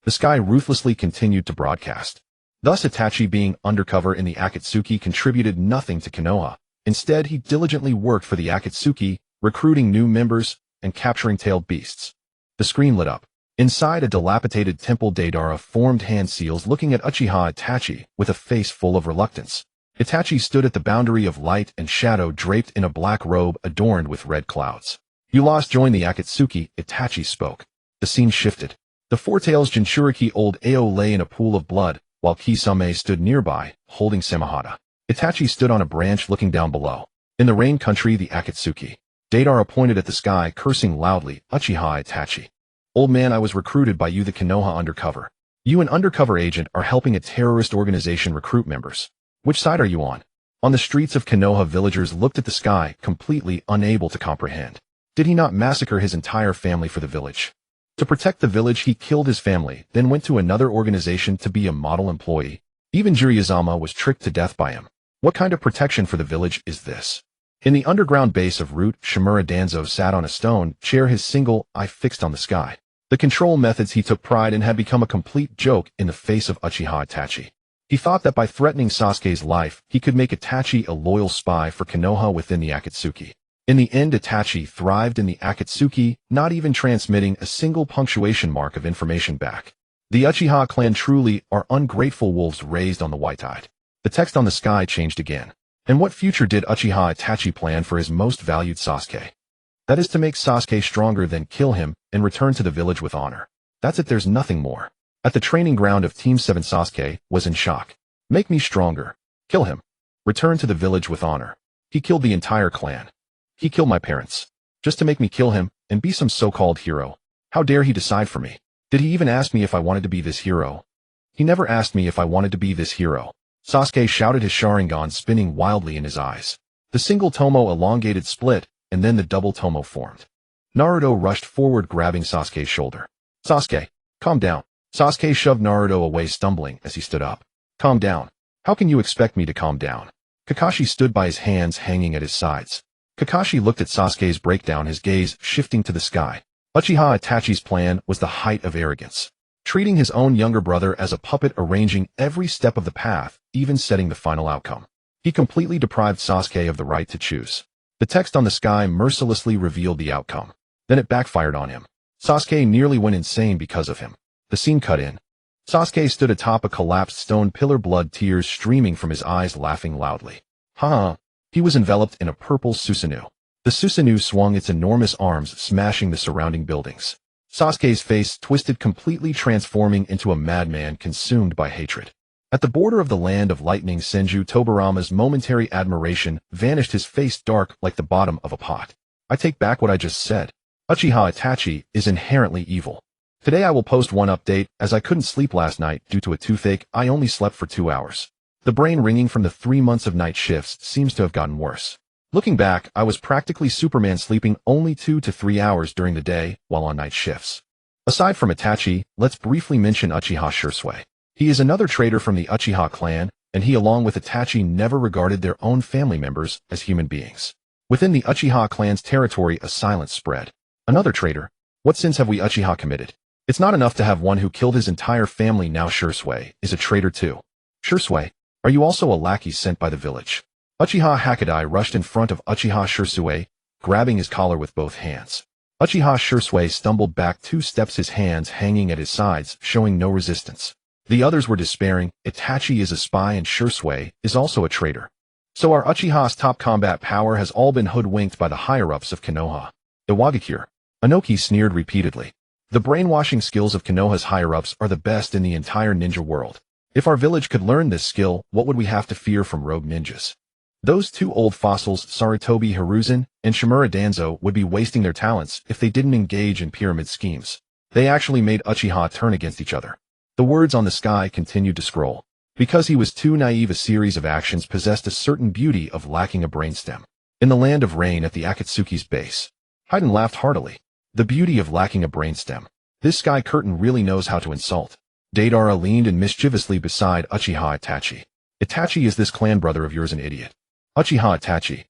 The sky ruthlessly continued to broadcast. Thus, Itachi, being undercover in the Akatsuki, contributed nothing to Konoha. Instead, he diligently worked for the Akatsuki, recruiting new members and capturing tailed beasts. The screen lit up. Inside a dilapidated temple, Deidara formed hand seals, looking at Uchiha Itachi with a face full of reluctance. Itachi stood at the boundary of light and shadow, draped in a black robe adorned with red clouds. You lost. Join the Akatsuki, Itachi spoke. The scene shifted. The four-tails Jinchuriki old Ao lay in a pool of blood, while Kisame stood nearby, holding Samehada. Itachi stood on a branch looking down below. In the rain country, the Akatsuki. Deidara pointed at the sky, cursing loudly. Uchiha Itachi. Old man, I was recruited by you, the Konoha undercover. You, an undercover agent, are helping a terrorist organization recruit members. Which side are you on? On the streets of Konoha, villagers looked at the sky, completely unable to comprehend. Did he not massacre his entire family for the village? To protect the village, he killed his family, then went to another organization to be a model employee. Even Jiraiya was tricked to death by him. What kind of protection for the village is this? In the underground base of Root, Shimura Danzo sat on a stone chair, his single eye fixed on the sky. The control methods he took pride in had become a complete joke in the face of Uchiha Itachi. He thought that by threatening Sasuke's life, he could make Itachi a loyal spy for Konoha within the Akatsuki. In the end, Itachi thrived in the Akatsuki, not even transmitting a single punctuation mark of information back. The Uchiha clan truly are ungrateful wolves raised on the white tide. The text on the sky changed again. And what future did Uchiha Itachi plan for his most valued Sasuke? That is to make Sasuke stronger, then kill him and return to the village with honor. That's it, there's nothing more. At the training ground of Team 7, Sasuke was in shock. Make me stronger. Kill him. Return to the village with honor. He killed the entire clan. He killed my parents. Just to make me kill him and be some so-called hero. How dare he decide for me? Did he even ask me if I wanted to be this hero? He never asked me if I wanted to be this hero. Sasuke shouted, his Sharingan spinning wildly in his eyes. The single tomo elongated split, and then the double tomo formed. Naruto rushed forward, grabbing Sasuke's shoulder. Sasuke, calm down. Sasuke shoved Naruto away, stumbling as he stood up. Calm down. How can you expect me to calm down? Kakashi stood by, his hands hanging at his sides. Kakashi looked at Sasuke's breakdown, his gaze shifting to the sky. Uchiha Itachi's plan was the height of arrogance. Treating his own younger brother as a puppet, arranging every step of the path, even setting the final outcome. He completely deprived Sasuke of the right to choose. The text on the sky mercilessly revealed the outcome. Then it backfired on him. Sasuke nearly went insane because of him. The scene cut in. Sasuke stood atop a collapsed stone pillar, blood tears streaming from his eyes, laughing loudly. Ha! He was enveloped in a purple Susanoo. The Susanoo swung its enormous arms, smashing the surrounding buildings. Sasuke's face twisted, completely transforming into a madman consumed by hatred. At the border of the land of lightning, Senju Tobirama's momentary admiration vanished, his face dark like the bottom of a pot. I take back what I just said. Uchiha Itachi is inherently evil. Today I will post one update, as I couldn't sleep last night due to a toothache. I only slept for 2 hours. The brain ringing from the 3 months of night shifts seems to have gotten worse. Looking back, I was practically Superman, sleeping only 2 to 3 hours during the day while on night shifts. Aside from Itachi, let's briefly mention Uchiha Shisui. He is another traitor from the Uchiha clan, and he along with Itachi never regarded their own family members as human beings. Within the Uchiha clan's territory, a silence spread. Another traitor? What sins have we Uchiha committed? It's not enough to have one who killed his entire family, now Shisui is a traitor too. Shisui, are you also a lackey sent by the village? Uchiha Hakadai rushed in front of Uchiha Shisui, grabbing his collar with both hands. Uchiha Shisui stumbled back 2 steps, his hands hanging at his sides, showing no resistance. The others were despairing. Itachi is a spy and Shisui is also a traitor. So our Uchiha's top combat power has all been hoodwinked by the higher-ups of Konoha. Iwagakure. Ōnoki sneered repeatedly. The brainwashing skills of Konoha's higher-ups are the best in the entire ninja world. If our village could learn this skill, what would we have to fear from rogue ninjas? Those 2 old fossils, Sarutobi Hiruzen and Shimura Danzo, would be wasting their talents if they didn't engage in pyramid schemes. They actually made Uchiha turn against each other. The words on the sky continued to scroll. Because he was too naive, a series of actions possessed a certain beauty of lacking a brainstem. In the land of rain at the Akatsuki's base, Haiden laughed heartily. The beauty of lacking a brainstem. This sky curtain really knows how to insult. Deidara leaned in mischievously beside Uchiha Itachi. Itachi, is this clan brother of yours an idiot? Uchiha Itachi.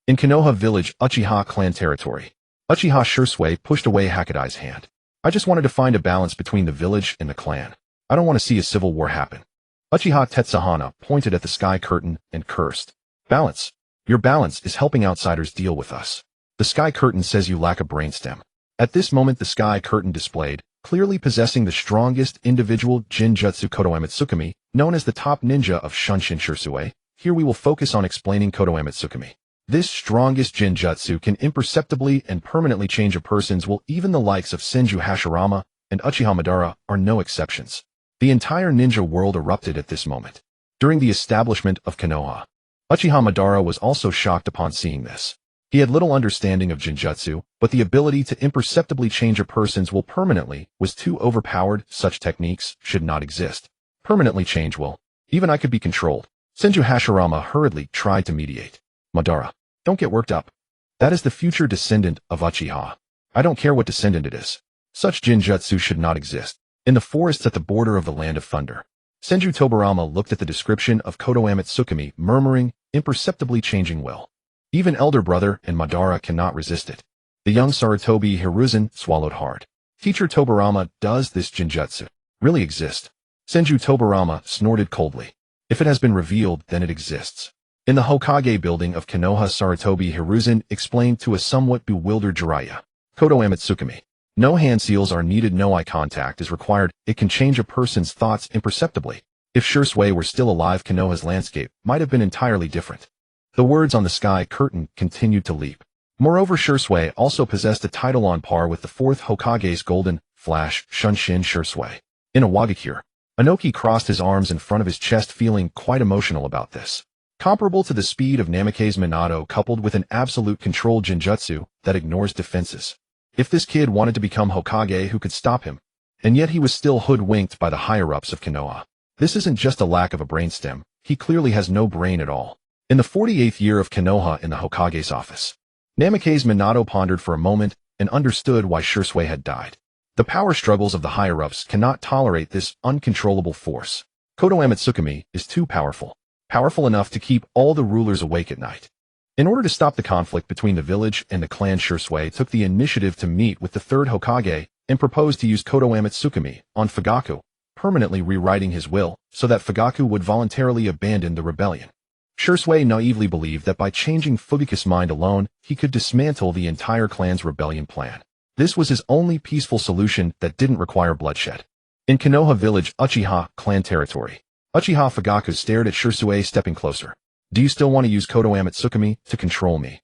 In Konoha village, Uchiha clan territory. Uchiha Shisui pushed away Hakadai's hand. I just wanted to find a balance between the village and the clan. I don't want to see a civil war happen. Uchiha Tetsahana pointed at the sky curtain and cursed. Balance. Your balance is helping outsiders deal with us. The sky curtain says you lack a brainstem. At this moment, the sky curtain displayed, clearly possessing the strongest individual Jinjutsu Kodoamatsukami, known as the top ninja of Shunshin Shisui. Here we will focus on explaining Kodoamatsukami. This strongest Jinjutsu can imperceptibly and permanently change a person's will. Even the likes of Senju Hashirama and Uchiha Madara are no exceptions. The entire ninja world erupted at this moment. During the establishment of Konoha, Uchiha Madara was also shocked upon seeing this. He had little understanding of Jinjutsu, but the ability to imperceptibly change a person's will permanently was too overpowered. Such techniques should not exist. Permanently change will. Even I could be controlled. Senju Hashirama hurriedly tried to mediate. Madara, don't get worked up. That is the future descendant of Uchiha. I don't care what descendant it is. Such Jinjutsu should not exist. In the forests at the border of the land of thunder, Senju Tobirama looked at the description of Kodoamatsukami, murmuring, imperceptibly changing will. Even elder brother and Madara cannot resist it. The young Sarutobi Hiruzen swallowed hard. Teacher Tobirama, does this Jinjutsu really exist? Senju Tobirama snorted coldly. If it has been revealed, then it exists. In the Hokage building of Konoha, Sarutobi Hiruzen explained to a somewhat bewildered Jiraiya. Kodoamatsukami. No hand seals are needed, no eye contact is required. It can change a person's thoughts imperceptibly. If Shui were still alive, Konoha's landscape might have been entirely different. The words on the sky curtain continued to leap. Moreover, Shui also possessed a title on par with the fourth Hokage's golden flash, Shunshin Shui. In a Wagakure, Ōnoki crossed his arms in front of his chest, feeling quite emotional about this. Comparable to the speed of Namake's Minato coupled with an absolute control Genjutsu that ignores defenses. If this kid wanted to become Hokage, who could stop him? And yet he was still hoodwinked by the higher-ups of Konoha. This isn't just a lack of a brainstem, he clearly has no brain at all. In the 48th year of Konoha in the Hokage's office, Namake's Minato pondered for a moment and understood why Shui had died. The power struggles of the higher-ups cannot tolerate this uncontrollable force. Kodoama Tsukumi is too powerful. Powerful enough to keep all the rulers awake at night. In order to stop the conflict between the village and the clan, Shui took the initiative to meet with the third Hokage and proposed to use Kodoama Tsukumi on Fugaku, permanently rewriting his will so that Fugaku would voluntarily abandon the rebellion. Shui naively believed that by changing Fugaku's mind alone, he could dismantle the entire clan's rebellion plan. This was his only peaceful solution that didn't require bloodshed. In Konoha village, Uchiha clan territory, Uchiha Fugaku stared at Shui, stepping closer. Do you still want to use Kodoama Tsukumi to control me?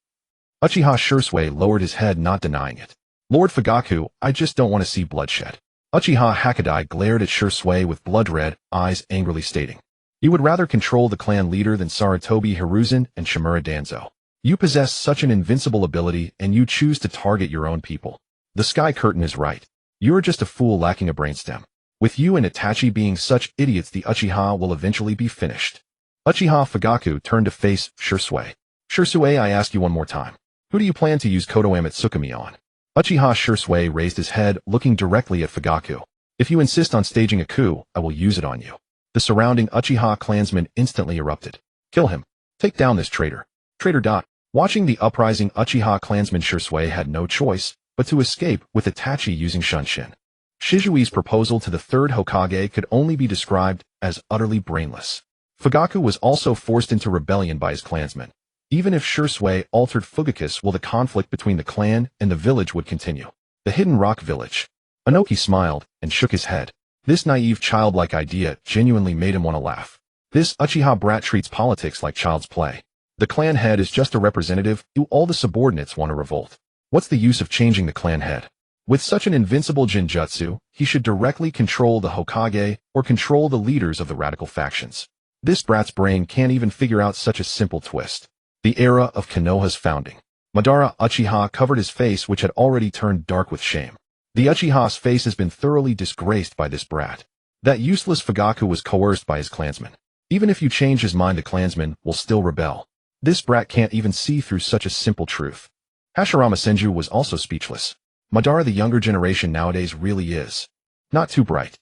Uchiha Shui lowered his head, not denying it. Lord Fugaku, I just don't want to see bloodshed. Uchiha Hakadai glared at Shui with blood-red eyes, angrily stating, you would rather control the clan leader than Sarutobi Hiruzen and Shimura Danzo. You possess such an invincible ability and you choose to target your own people. The sky curtain is right. You are just a fool lacking a brainstem. With you and Itachi being such idiots, the Uchiha will eventually be finished. Uchiha Fugaku turned to face Shui. Shui, I ask you one more time. Who do you plan to use Kodoama Tsukumi on? Uchiha Shui raised his head, looking directly at Fugaku. If you insist on staging a coup, I will use it on you. The surrounding Uchiha clansmen instantly erupted. Kill him. Take down this traitor. Traitor. Watching the uprising Uchiha clansman, Shui had no choice but to escape with Itachi using Shunshin. Shizui's proposal to the third Hokage could only be described as utterly brainless. Fugaku was also forced into rebellion by his clansmen. Even if Shui altered Fugaku's will, the conflict between the clan and the village would continue. The Hidden Rock Village. Ōnoki smiled and shook his head. This naive childlike idea genuinely made him want to laugh. This Uchiha brat treats politics like child's play. The clan head is just a representative, all the subordinates want to revolt. What's the use of changing the clan head? With such an invincible Genjutsu, he should directly control the Hokage or control the leaders of the radical factions. This brat's brain can't even figure out such a simple twist. The era of Konoha's founding. Madara Uchiha covered his face, which had already turned dark with shame. The Uchiha's face has been thoroughly disgraced by this brat. That useless Fugaku was coerced by his clansmen. Even if you change his mind, the clansmen will still rebel. This brat can't even see through such a simple truth. Hashirama Senju was also speechless. Madara, the younger generation nowadays, really is not too bright.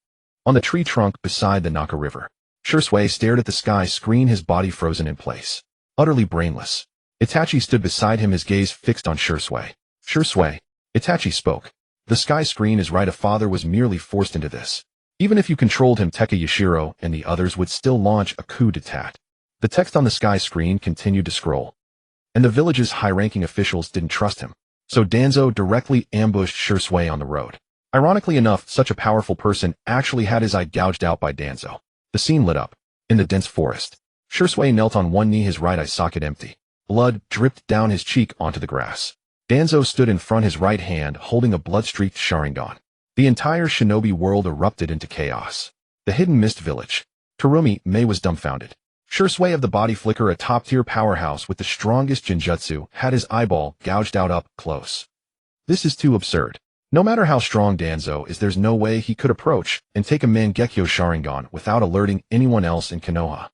On the tree trunk beside the Naka River, Shui stared at the sky screen, his body frozen in place. Utterly brainless. Itachi stood beside him, his gaze fixed on Shui. Shui, Itachi spoke. The sky screen is right. A father was merely forced into this. Even if you controlled him, Teka Yashiro and the others would still launch a coup d'etat. The text on the sky screen continued to scroll. And the village's high-ranking officials didn't trust him. So Danzo directly ambushed Shui on the road. Ironically enough, such a powerful person actually had his eye gouged out by Danzo. The scene lit up. In the dense forest, Shui knelt on one knee, his right eye socket empty. Blood dripped down his cheek onto the grass. Danzo stood in front, his right hand holding a blood-streaked Sharingan. The entire shinobi world erupted into chaos. The Hidden Mist Village. Terumī Mei was dumbfounded. Shui of the Body Flicker, a top-tier powerhouse with the strongest Genjutsu, had his eyeball gouged out up close. This is too absurd. No matter how strong Danzo is, there's no way he could approach and take a Mangekyo Sharingan without alerting anyone else in Konoha.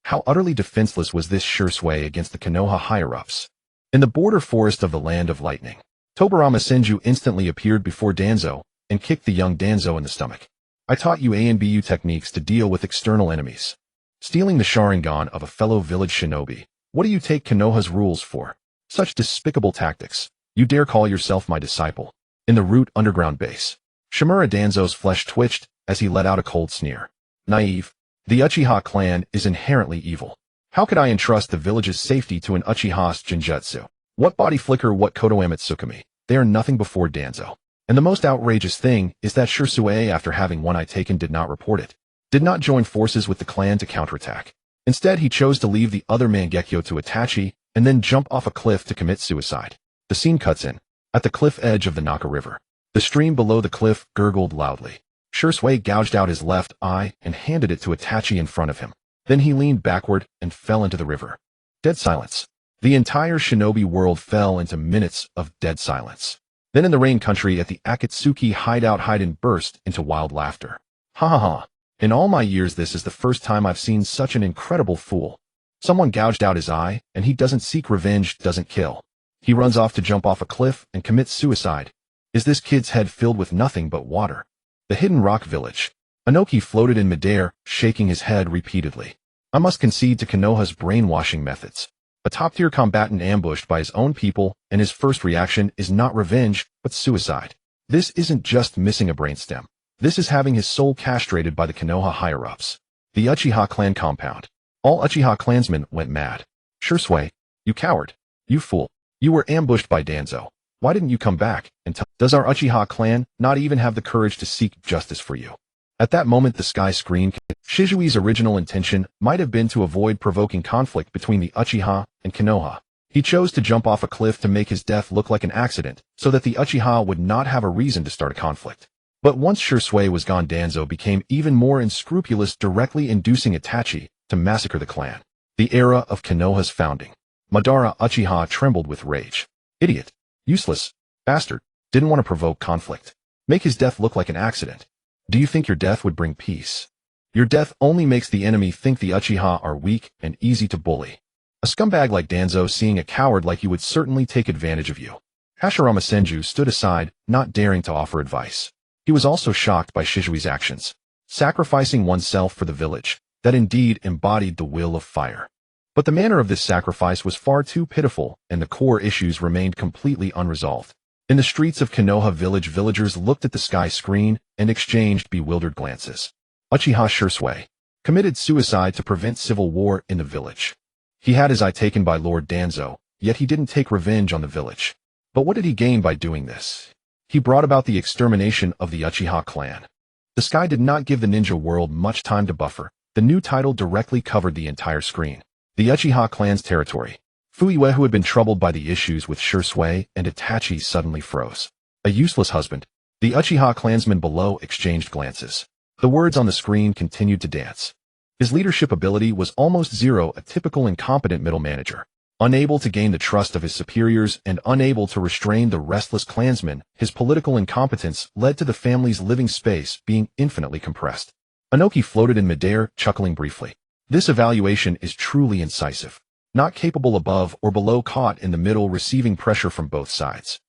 How utterly defenseless was this Shui against the Konoha higher-ups. In the border forest of the Land of Lightning, Tobirama Senju instantly appeared before Danzo and kicked the young Danzo in the stomach. I taught you ANBU techniques to deal with external enemies. Stealing the Sharingan of a fellow village shinobi. What do you take Konoha's rules for? Such despicable tactics. You dare call yourself my disciple? In the Root underground base, Shimura Danzo's flesh twitched as he let out a cold sneer. Naive. The Uchiha clan is inherently evil. How could I entrust the village's safety to an Uchiha's Genjutsu? What Body Flicker, what Kodoama Tsukumi? They are nothing before Danzo. And the most outrageous thing is that Shisui, after having one eye taken, did not report it. Did not join forces with the clan to counterattack. Instead, he chose to leave the other Mangekyo to Itachi and then jump off a cliff to commit suicide. The scene cuts in. At the cliff edge of the Naka River, the stream below the cliff gurgled loudly. Shisui gouged out his left eye and handed it to Itachi in front of him. Then he leaned backward and fell into the river. Dead silence. The entire shinobi world fell into minutes of dead silence. Then in the rain country at the Akatsuki hideout, Haiden burst into wild laughter. Ha ha ha. In all my years, this is the first time I've seen such an incredible fool. Someone gouged out his eye, and he doesn't seek revenge, doesn't kill. He runs off to jump off a cliff and commit suicide. Is this kid's head filled with nothing but water? The hidden rock village. Ōnoki floated in midair, shaking his head repeatedly. I must concede to Konoha's brainwashing methods. A top-tier combatant ambushed by his own people, and his first reaction is not revenge, but suicide. This isn't just missing a brainstem. This is having his soul castrated by the Konoha higher-ups. The Uchiha clan compound. All Uchiha clansmen went mad. Shisui, you coward. You fool. You were ambushed by Danzo. Why didn't you come back and tell? Does our Uchiha clan not even have the courage to seek justice for you? At that moment, the sky screened. Shizui's original intention might have been to avoid provoking conflict between the Uchiha and Konoha. He chose to jump off a cliff to make his death look like an accident, so that the Uchiha would not have a reason to start a conflict. But once Shisui was gone, Danzo became even more unscrupulous, directly inducing Itachi to massacre the clan. The era of Konoha's founding. Madara Uchiha trembled with rage. Idiot. Useless. Bastard. Didn't want to provoke conflict. Make his death look like an accident. Do you think your death would bring peace? Your death only makes the enemy think the Uchiha are weak and easy to bully. A scumbag like Danzo seeing a coward like you would certainly take advantage of you. Tobirama Senju stood aside, not daring to offer advice. He was also shocked by Shizui's actions. Sacrificing oneself for the village, that indeed embodied the will of fire. But the manner of this sacrifice was far too pitiful, and the core issues remained completely unresolved. In the streets of Konoha village, villagers looked at the sky screen and exchanged bewildered glances. Uchiha Shisui committed suicide to prevent civil war in the village. He had his eye taken by Lord Danzo, yet he didn't take revenge on the village. But what did he gain by doing this? He brought about the extermination of the Uchiha clan. The sky did not give the ninja world much time to buffer. The new title directly covered the entire screen. The Uchiha clan's territory. Fuiue, who had been troubled by the issues with Shisui and Itachi, suddenly froze. A useless husband. The Uchiha clansmen below exchanged glances. The words on the screen continued to dance. His leadership ability was almost zero, a typical incompetent middle manager. Unable to gain the trust of his superiors and unable to restrain the restless clansmen, his political incompetence led to the family's living space being infinitely compressed. Ōnoki floated in midair, chuckling briefly. This evaluation is truly incisive. Not capable above or below, caught in the middle, receiving pressure from both sides.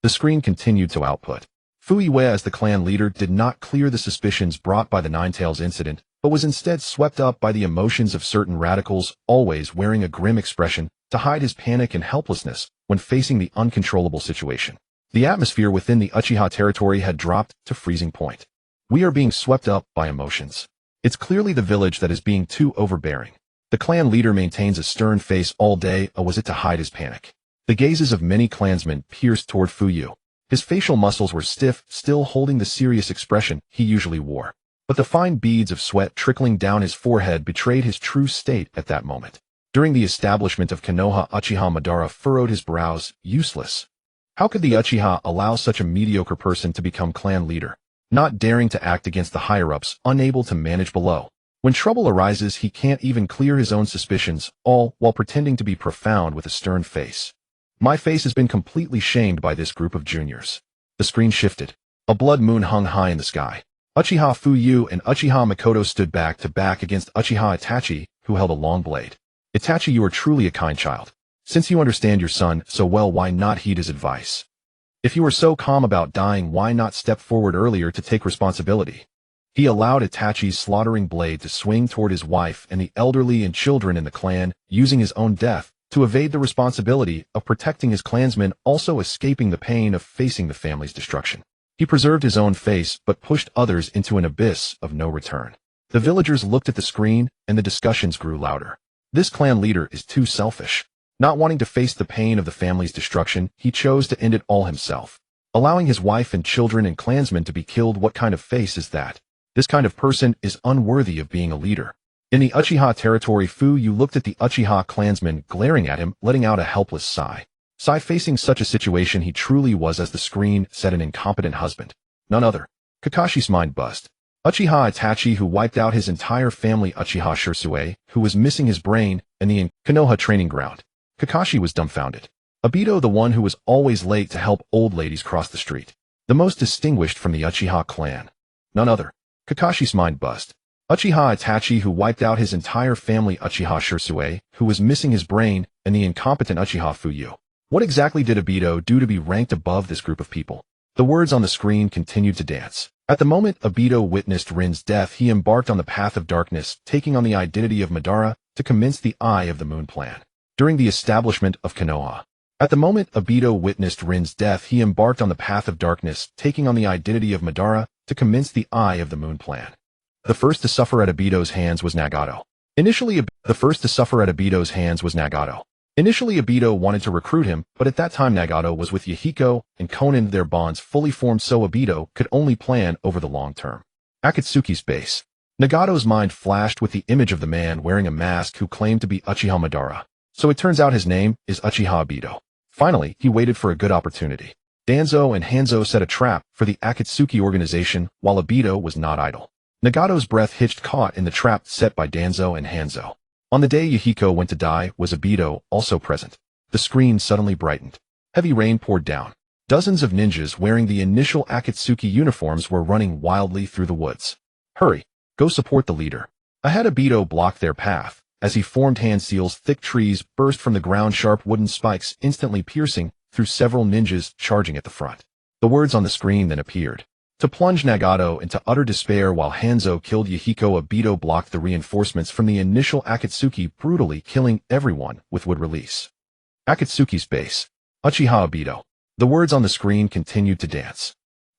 The screen continued to output. Fuiue, as the clan leader, did not clear the suspicions brought by the Ninetales incident, but was instead swept up by the emotions of certain radicals, always wearing a grim expression to hide his panic and helplessness when facing the uncontrollable situation. The atmosphere within the Uchiha territory had dropped to freezing point. We are being swept up by emotions. It's clearly the village that is being too overbearing. The clan leader maintains a stern face all day, or was it to hide his panic? The gazes of many clansmen pierced toward Fuyu. His facial muscles were stiff, still holding the serious expression he usually wore. But the fine beads of sweat trickling down his forehead betrayed his true state at that moment. During the establishment of Konoha, Uchiha Madara furrowed his brows. Useless. How could the Uchiha allow such a mediocre person to become clan leader? Not daring to act against the higher-ups, unable to manage below. When trouble arises, he can't even clear his own suspicions, all while pretending to be profound with a stern face. My face has been completely shamed by this group of juniors. The screen shifted. A blood moon hung high in the sky. Uchiha Fuyu and Uchiha Makoto stood back to back against Uchiha Itachi, who held a long blade. Itachi, you are truly a kind child. Since you understand your son so well, why not heed his advice? If you were so calm about dying, why not step forward earlier to take responsibility? He allowed Itachi's slaughtering blade to swing toward his wife and the elderly and children in the clan, using his own death to evade the responsibility of protecting his clansmen, also escaping the pain of facing the family's destruction. He preserved his own face, but pushed others into an abyss of no return. The villagers looked at the screen, and the discussions grew louder. This clan leader is too selfish. Not wanting to face the pain of the family's destruction, he chose to end it all himself. allowing his wife and children and clansmen to be killed. What kind of face is that? This kind of person is unworthy of being a leader. In the Uchiha territory, Fu-Yu looked at the Uchiha clansman glaring at him, letting out a helpless sigh. Facing such a situation he truly was, as the screen said, an incompetent husband. None other. Kakashi's mind buzzed. Uchiha Itachi, who wiped out his entire family, Uchiha Shisui, who was missing his brain, and the Konoha training ground. Kakashi was dumbfounded. Obito, the one who was always late to help old ladies cross the street. The most distinguished from the Uchiha clan. None other. Kakashi's mind buzzed. Uchiha Itachi, who wiped out his entire family, Uchiha Shisui, who was missing his brain, and the incompetent Uchiha Fu-Yu. What exactly did Obito do to be ranked above this group of people? The words on the screen continued to dance. At the moment Obito witnessed Rin's death, he embarked on the path of darkness, taking on the identity of Madara to commence the Eye of the Moon plan. During the establishment of Konoha. At the moment Obito witnessed Rin's death, he embarked on the path of darkness, taking on the identity of Madara to commence the Eye of the Moon plan. The first to suffer at Obito's hands was Nagato. Initially, Obito wanted to recruit him, but at that time Nagato was with Yahiko and Konan. Their bonds fully formed, so Obito could only plan over the long term. Akatsuki's base. Nagato's mind flashed with the image of the man wearing a mask who claimed to be Uchiha Madara. So it turns out his name is Uchiha Obito. Finally, he waited for a good opportunity. Danzo and Hanzo set a trap for the Akatsuki organization, while Obito was not idle. Nagato's breath hitched, caught in the trap set by Danzo and Hanzo. On the day Yahiko went to die, was Obito also present? The screen suddenly brightened. Heavy rain poured down. Dozens of ninjas wearing the initial Akatsuki uniforms were running wildly through the woods. Hurry, go support the leader. Ahead, Obito blocked their path. As he formed hand seals, thick trees burst from the ground, sharp wooden spikes instantly piercing through several ninjas charging at the front. The words on the screen then appeared. To plunge Nagato into utter despair while Hanzo killed Yahiko, Obito blocked the reinforcements from the initial Akatsuki, brutally killing everyone with wood release. Akatsuki's base. Uchiha Obito. The words on the screen continued to dance.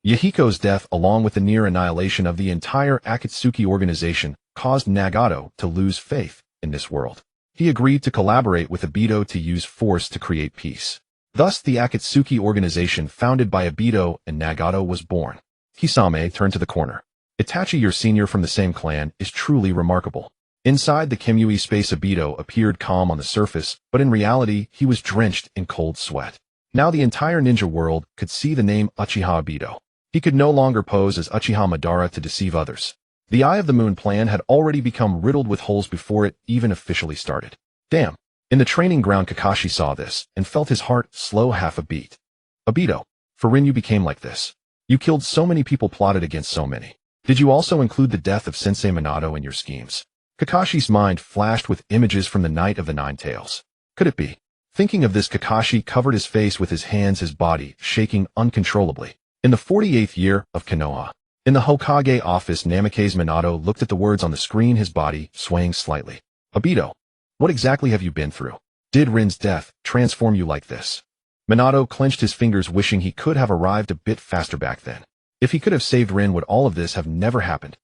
Yahiko's death, along with the near annihilation of the entire Akatsuki organization, caused Nagato to lose faith in this world. He agreed to collaborate with Obito to use force to create peace. Thus, the Akatsuki organization founded by Obito and Nagato was born. Kisame turned to the corner. Itachi, your senior from the same clan, is truly remarkable. Inside the Kimui space, Obito appeared calm on the surface, but in reality, he was drenched in cold sweat. Now the entire ninja world could see the name Uchiha Obito. He could no longer pose as Uchiha Madara to deceive others. The Eye of the Moon plan had already become riddled with holes before it even officially started. Damn. In the training ground, Kakashi saw this and felt his heart slow half a beat. Obito, for Rin you became like this. You killed so many people, plotted against so many. Did you also include the death of Sensei Minato in your schemes? Kakashi's mind flashed with images from the Night of the Nine Tails. Could it be? Thinking of this, Kakashi covered his face with his hands, his body shaking uncontrollably. In the 48th year of Konoha. In the Hokage office, Namake's Minato looked at the words on the screen, his body swaying slightly. Obito, what exactly have you been through? Did Rin's death transform you like this? Minato clenched his fingers, wishing he could have arrived a bit faster back then. If he could have saved Rin, would all of this have never happened?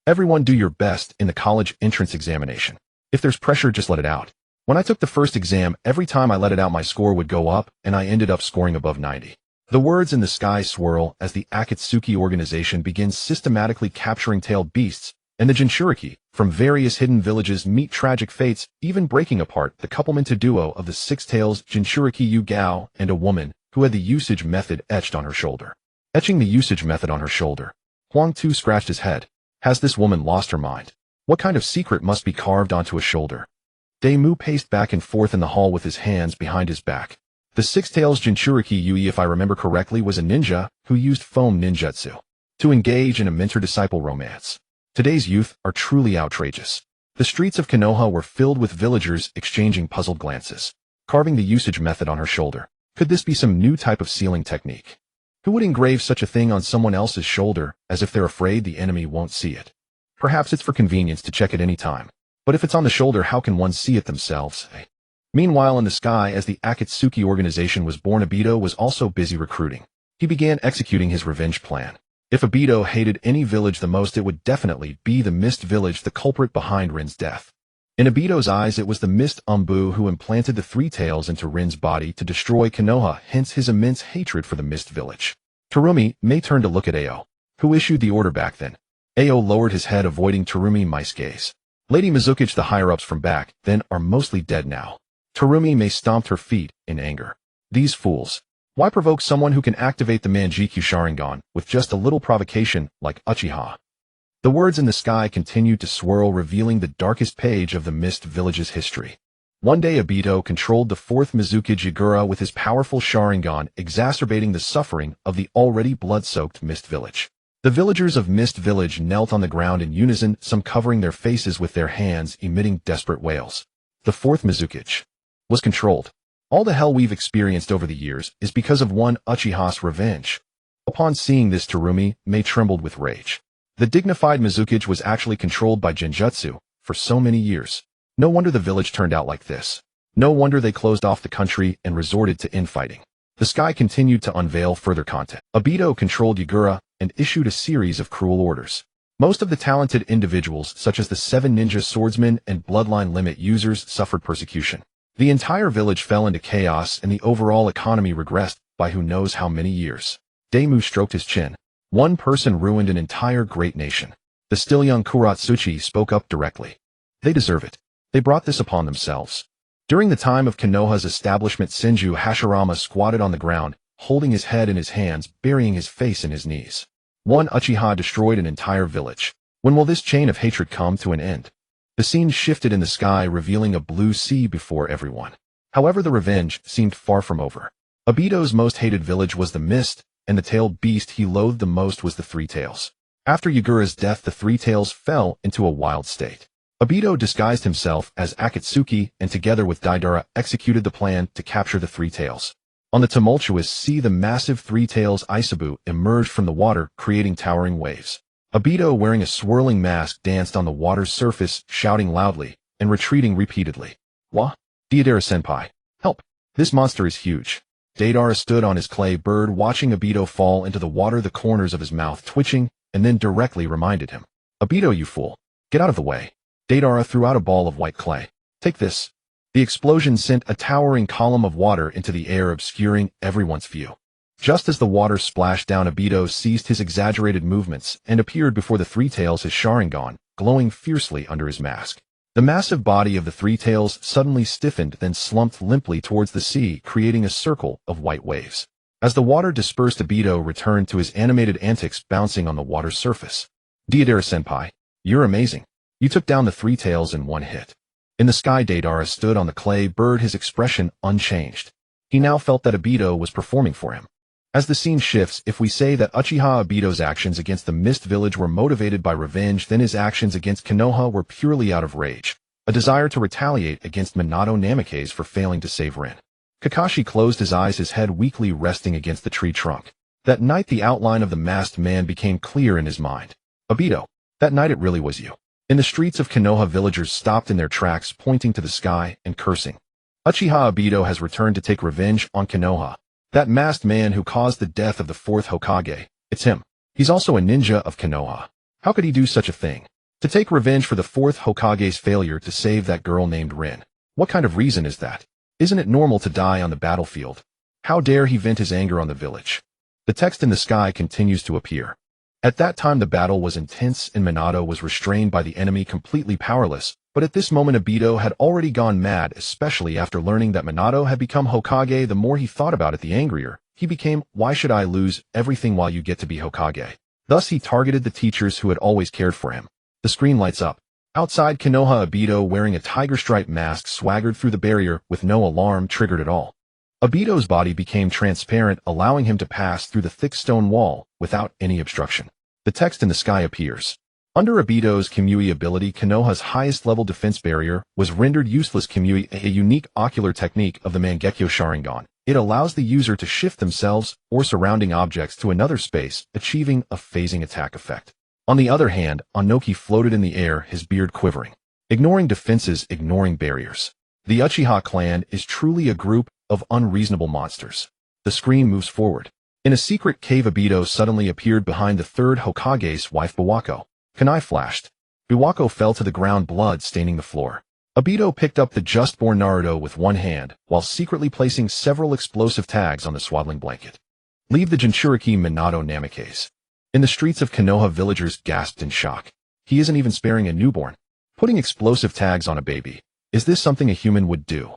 Everyone do your best in the college entrance examination. If there's pressure, just let it out. When I took the first exam, every time I let it out my score would go up, and I ended up scoring above 90. The words in the sky swirl as the Akatsuki organization begins systematically capturing tailed beasts, and the Jinchuriki from various hidden villages meet tragic fates, even breaking apart the couplemented duo of the Six Tails, Jinchuriki Yu-Gao, and a woman who had the usage method etched on her shoulder. Etching the usage method on her shoulder. Huang Tu scratched his head. Has this woman lost her mind? What kind of secret must be carved onto a shoulder? Daemu paced back and forth in the hall with his hands behind his back. The Six Tails Jinchuriki Yui, if I remember correctly, was a ninja who used foam ninjutsu to engage in a mentor-disciple romance. Today's youth are truly outrageous. The streets of Konoha were filled with villagers exchanging puzzled glances. Carving the usage method on her shoulder. Could this be some new type of sealing technique? Who would engrave such a thing on someone else's shoulder, as if they're afraid the enemy won't see it? Perhaps it's for convenience to check at any time. But if it's on the shoulder, how can one see it themselves? Meanwhile, in the sky, as the Akatsuki organization was born, Obito was also busy recruiting. He began executing his revenge plan. If Obito hated any village the most, it would definitely be the Mist Village, the culprit behind Rin's death. In Obito's eyes, it was the Mist Umbu who implanted the three tails into Rin's body to destroy Konoha, hence his immense hatred for the Mist Village. Terumi may turned to look at Ao, who issued the order back then. Ao lowered his head, avoiding Terumi Mei's gaze. Lady Mizuki's the higher-ups from back then are mostly dead now. Terumi Mei stomped her feet in anger. These fools. Why provoke someone who can activate the Manjikyu Sharingan with just a little provocation like Uchiha? The words in the sky continued to swirl, revealing the darkest page of the Mist Village's history. One day Obito controlled the 4th Mizuki Jigura with his powerful Sharingan, exacerbating the suffering of the already blood-soaked Mist Village. The villagers of Mist Village knelt on the ground in unison, some covering their faces with their hands, emitting desperate wails. The 4th Mizuki was controlled. All the hell we've experienced over the years is because of one Uchiha's revenge. Upon seeing this, Terumi Mei trembled with rage. The dignified Mizuki was actually controlled by Genjutsu for so many years. No wonder the village turned out like this. No wonder they closed off the country and resorted to infighting. The sky continued to unveil further content. Obito controlled Yagura and issued a series of cruel orders. Most of the talented individuals, such as the 7 ninja swordsmen and bloodline limit users, suffered persecution. The entire village fell into chaos and the overall economy regressed by who knows how many years. Daemu stroked his chin. One person ruined an entire great nation. The still young Kuratsuchi spoke up directly. They deserve it. They brought this upon themselves. During the time of Konoha's establishment, Senju Hashirama squatted on the ground, holding his head in his hands, burying his face in his knees. One Uchiha destroyed an entire village. When will this chain of hatred come to an end? The scene shifted in the sky, revealing a blue sea before everyone. However, the revenge seemed far from over. Obito's most hated village was the Mist, and the tailed beast he loathed the most was the Three Tails. After Yagura's death, the Three Tails fell into a wild state. Obito disguised himself as Akatsuki and together with Deidara executed the plan to capture the Three Tails. On the tumultuous sea, the massive Three Tails Isabu emerged from the water, creating towering waves. Obito, wearing a swirling mask, danced on the water's surface, shouting loudly and retreating repeatedly. Wah? Deidara-senpai, help! This monster is huge. Deidara stood on his clay bird, watching Obito fall into the water, the corners of his mouth twitching, and then directly reminded him. Obito, you fool! Get out of the way! Deidara threw out a ball of white clay. Take this. The explosion sent a towering column of water into the air, obscuring everyone's view. Just as the water splashed down, Obito ceased his exaggerated movements and appeared before the Three Tails, his Sharingan glowing fiercely under his mask. The massive body of the Three Tails suddenly stiffened, then slumped limply towards the sea, creating a circle of white waves. As the water dispersed, Obito returned to his animated antics, bouncing on the water's surface. Deidara-senpai, you're amazing. You took down the Three Tails in one hit. In the sky, Deidara stood on the clay bird, his expression unchanged. He now felt that Obito was performing for him. As the scene shifts, if we say that Uchiha Obito's actions against the Mist Village were motivated by revenge, then his actions against Konoha were purely out of rage, a desire to retaliate against Minato Namikaze for failing to save Rin. Kakashi closed his eyes, his head weakly resting against the tree trunk. That night, the outline of the masked man became clear in his mind. Obito, that night it really was you. In the streets of Konoha, villagers stopped in their tracks, pointing to the sky and cursing. Uchiha Obito has returned to take revenge on Konoha. That masked man who caused the death of the 4th Hokage, it's him. He's also a ninja of Konoha. How could he do such a thing? To take revenge for the 4th Hokage's failure to save that girl named Rin. What kind of reason is that? Isn't it normal to die on the battlefield? How dare he vent his anger on the village? The text in the sky continues to appear. At that time, the battle was intense and Minato was restrained by the enemy, completely powerless. But at this moment, Obito had already gone mad, especially after learning that Minato had become Hokage. The more he thought about it, the angrier he became. Why should I lose everything while you get to be Hokage? Thus, he targeted the teachers who had always cared for him. The screen lights up. Outside Konoha, Obito, wearing a tiger-striped mask, swaggered through the barrier with no alarm triggered at all. Obito's body became transparent, allowing him to pass through the thick stone wall without any obstruction. The text in the sky appears. Under Obito's Kamui ability, Konoha's highest-level defense barrier was rendered useless. Kamui, a unique ocular technique of the Mangekyo Sharingan. It allows the user to shift themselves or surrounding objects to another space, achieving a phasing attack effect. On the other hand, Ōnoki floated in the air, his beard quivering. Ignoring defenses, ignoring barriers. The Uchiha clan is truly a group of unreasonable monsters. The screen moves forward. In a secret cave, Obito suddenly appeared behind the 3rd Hokage's wife, Biwako. Kunai flashed. Biwako fell to the ground, blood staining the floor. Obito picked up the just-born Naruto with one hand, while secretly placing several explosive tags on the swaddling blanket. Leave the Jinchuriki Minato Namikaze. In the streets of Konoha, villagers gasped in shock. He isn't even sparing a newborn. Putting explosive tags on a baby. Is this something a human would do?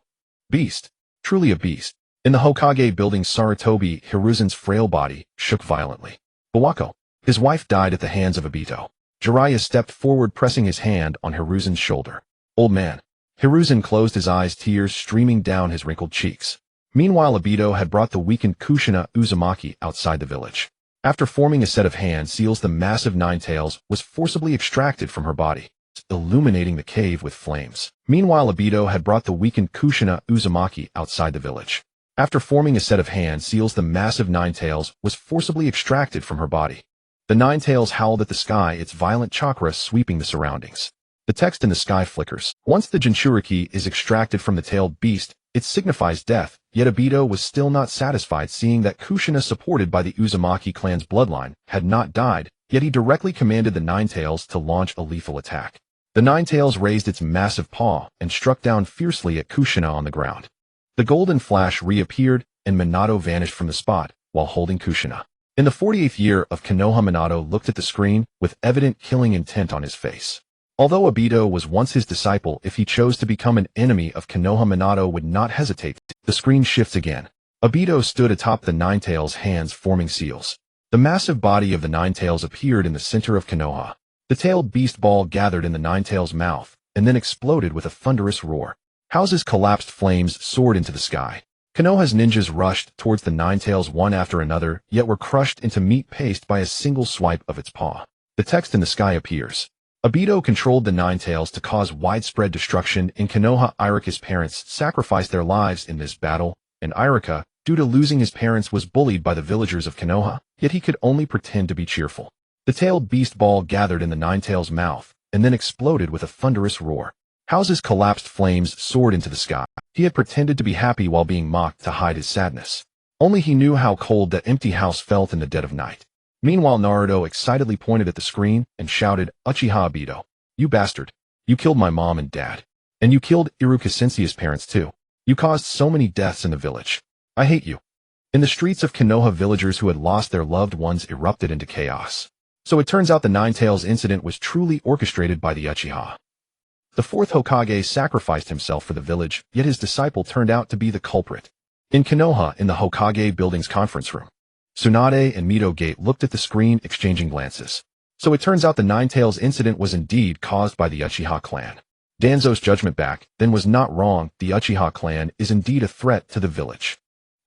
Beast. Truly a beast. In the Hokage building, Sarutobi Hiruzen's frail body shook violently. Bawako. His wife died at the hands of Obito. Jiraiya stepped forward, pressing his hand on Hiruzen's shoulder. Old man. Hiruzen closed his eyes, tears streaming down his wrinkled cheeks. Meanwhile, Obito had brought the weakened Kushina Uzumaki outside the village. After forming a set of hand seals, the massive Nine Tails was forcibly extracted from her body, illuminating the cave with flames. Meanwhile, Obito had brought the weakened Kushina Uzumaki outside the village. After forming a set of hand seals, the massive Nine Tails was forcibly extracted from her body. The Nine Tails howled at the sky, its violent chakra sweeping the surroundings. The text in the sky flickers. Once the Jinchuriki is extracted from the tailed beast, it signifies death, yet Obito was still not satisfied, seeing that Kushina, supported by the Uzumaki clan's bloodline, had not died, yet he directly commanded the Nine Tails to launch a lethal attack. The Nine Tails raised its massive paw and struck down fiercely at Kushina on the ground. The golden flash reappeared, and Minato vanished from the spot, while holding Kushina. In the 48th year of Konoha, Minato looked at the screen with evident killing intent on his face. Although Obito was once his disciple, if he chose to become an enemy of Konoha, Minato would not hesitate. The screen shifts again. Obito stood atop the Nine Tails, hands forming seals. The massive body of the Nine Tails appeared in the center of Konoha. The tailed beast ball gathered in the Nine Tails' mouth, and then exploded with a thunderous roar. Houses collapsed, flames soared into the sky. Konoha's ninjas rushed towards the Nine Tails one after another, yet were crushed into meat paste by a single swipe of its paw. The text in the sky appears. Obito controlled the Nine Tails to cause widespread destruction in Konoha. Irika's parents sacrificed their lives in this battle, and Irika, due to losing his parents, was bullied by the villagers of Konoha, yet he could only pretend to be cheerful. The tailed beast ball gathered in the Nine Tails' mouth, and then exploded with a thunderous roar. Houses collapsed, flames soared into the sky. He had pretended to be happy while being mocked to hide his sadness. Only he knew how cold that empty house felt in the dead of night. Meanwhile, Naruto excitedly pointed at the screen and shouted, "Uchiha Obito, you bastard. You killed my mom and dad. And you killed Iruka Sensei's parents too. You caused so many deaths in the village. I hate you." In the streets of Konoha, villagers who had lost their loved ones erupted into chaos. So it turns out the Nine Tails incident was truly orchestrated by the Uchiha. The fourth Hokage sacrificed himself for the village, yet his disciple turned out to be the culprit. In Konoha, in the Hokage building's conference room, Tsunade and Mito Gate looked at the screen, exchanging glances. So it turns out the Nine Tails incident was indeed caused by the Uchiha clan. Danzo's judgment back then was not wrong. The Uchiha clan is indeed a threat to the village.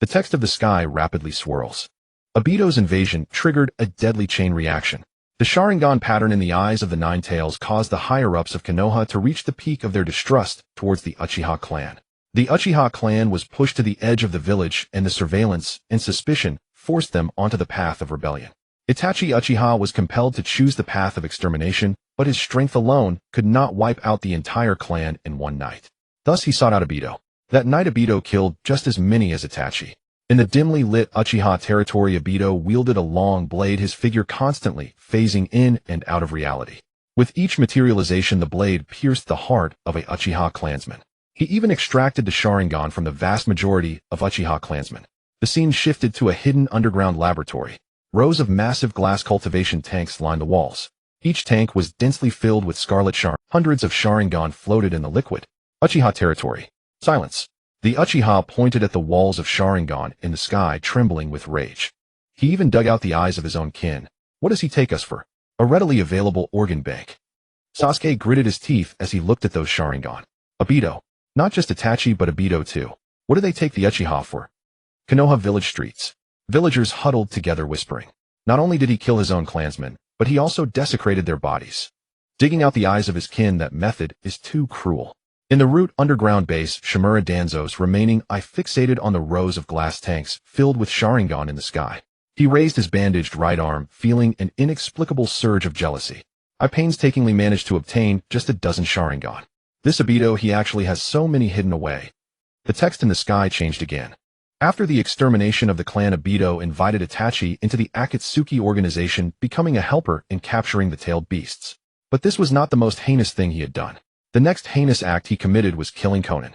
The text of the sky rapidly swirls. Obito's invasion triggered a deadly chain reaction. The Sharingan pattern in the eyes of the Nine Tails caused the higher-ups of Konoha to reach the peak of their distrust towards the Uchiha clan. The Uchiha clan was pushed to the edge of the village, and the surveillance and suspicion forced them onto the path of rebellion. Itachi Uchiha was compelled to choose the path of extermination, but his strength alone could not wipe out the entire clan in one night. Thus he sought out Obito. That night Obito killed just as many as Itachi. In the dimly lit Uchiha territory, Obito wielded a long blade, his figure constantly phasing in and out of reality. With each materialization, the blade pierced the heart of a Uchiha clansman. He even extracted the Sharingan from the vast majority of Uchiha clansmen. The scene shifted to a hidden underground laboratory. Rows of massive glass cultivation tanks lined the walls. Each tank was densely filled with scarlet Sharingan. Hundreds of Sharingan floated in the liquid. Uchiha territory. Silence. The Uchiha pointed at the walls of Sharingan in the sky, trembling with rage. He even dug out the eyes of his own kin. What does he take us for? A readily available organ bank. Sasuke gritted his teeth as he looked at those Sharingan. Obito. Not just Itachi, but Obito too. What do they take the Uchiha for? Konoha village streets. Villagers huddled together, whispering. Not only did he kill his own clansmen, but he also desecrated their bodies. Digging out the eyes of his kin, that method is too cruel. In the root underground base, Shimura Danzo's remaining eye fixated on the rows of glass tanks filled with Sharingan in the sky. He raised his bandaged right arm, feeling an inexplicable surge of jealousy. I painstakingly managed to obtain just a dozen Sharingan. This Obito, he actually has so many hidden away. The text in the sky changed again. After the extermination of the clan, Obito invited Itachi into the Akatsuki organization, becoming a helper in capturing the tailed beasts. But this was not the most heinous thing he had done. The next heinous act he committed was killing Konan.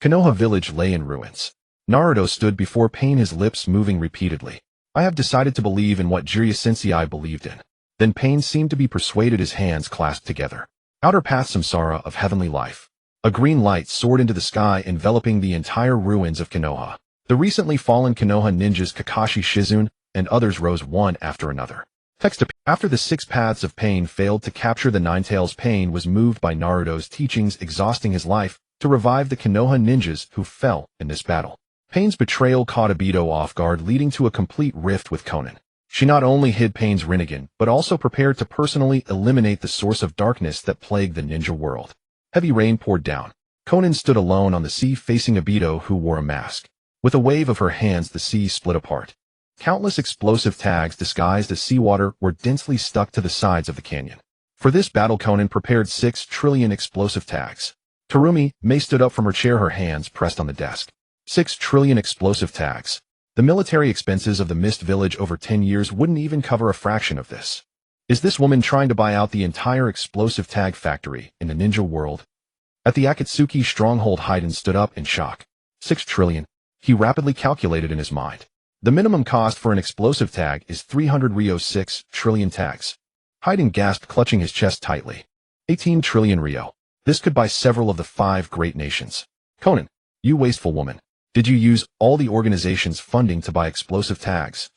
Konoha village lay in ruins. Naruto stood before pain, his lips moving repeatedly. I have decided to believe in what Jiraiya Sensei believed in. Then Pain seemed to be persuaded, his hands clasped together. Outer path samsara of heavenly life. A green light soared into the sky, enveloping the entire ruins of Konoha. The recently fallen Konoha ninjas Kakashi Shizune and others rose one after another. Text: after the 6 paths of Pain failed to capture the Nine Tails, Pain was moved by Naruto's teachings, exhausting his life to revive the Konoha ninjas who fell in this battle. Pain's betrayal caught Obito off guard, leading to a complete rift with Konan. She not only hid Pain's Rinnegan, but also prepared to personally eliminate the source of darkness that plagued the ninja world. Heavy rain poured down. Konan stood alone on the sea, facing Obito, who wore a mask. With a wave of her hands, the sea split apart. Countless explosive tags disguised as seawater were densely stuck to the sides of the canyon. For this battle, Konan prepared 6 trillion explosive tags. Terumī, Mei stood up from her chair, her hands pressed on the desk. 6 trillion explosive tags. The military expenses of the Mist Village over 10 years wouldn't even cover a fraction of this. Is this woman trying to buy out the entire explosive tag factory in the ninja world? At the Akatsuki stronghold, Haiden stood up in shock. 6 trillion. He rapidly calculated in his mind. The minimum cost for an explosive tag is 300 Ryo. 6 trillion tags. Haiden gasped, clutching his chest tightly. 18 trillion Ryo. This could buy several of the 5 great nations. Konan, you wasteful woman. Did you use all the organization's funding to buy explosive tags?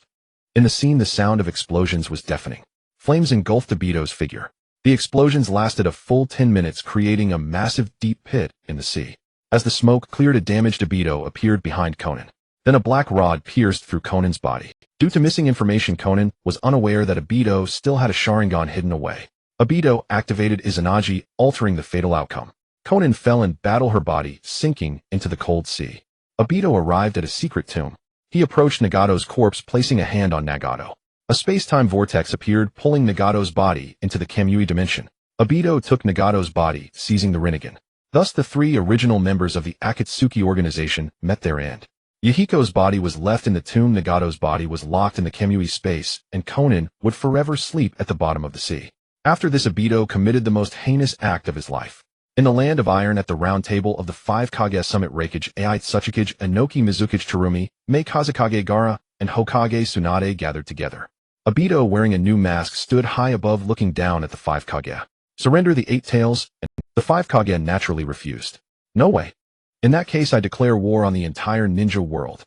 In the scene, the sound of explosions was deafening. Flames engulfed Obito's figure. The explosions lasted a full 10 minutes, creating a massive deep pit in the sea. As the smoke cleared, a damaged Obito appeared behind Konan. Then a black rod pierced through Konan's body. Due to missing information, Konan was unaware that Obito still had a Sharingan hidden away. Obito activated Izanagi, altering the fatal outcome. Konan fell in battle, her body sinking into the cold sea. Obito arrived at a secret tomb. He approached Nagato's corpse, placing a hand on Nagato. A space-time vortex appeared, pulling Nagato's body into the Kamui dimension. Obito took Nagato's body, seizing the Rinnegan. Thus the 3 original members of the Akatsuki organization met their end. Yahiko's body was left in the tomb, Nagato's body was locked in the Kamui space, and Konan would forever sleep at the bottom of the sea. After this, Obito committed the most heinous act of his life. In the land of iron, at the round table of the 5 Kage summit, Reikage, Ai Tsuchikage, Ōnoki, Mizukage, Terumī, Mei Kazekage Gaara, and Hokage Tsunade gathered together. Obito, wearing a new mask, stood high above, looking down at the 5 Kage. Surrender the 8 tails, and the 5 Kage naturally refused. No way. In that case, I declare war on the entire ninja world.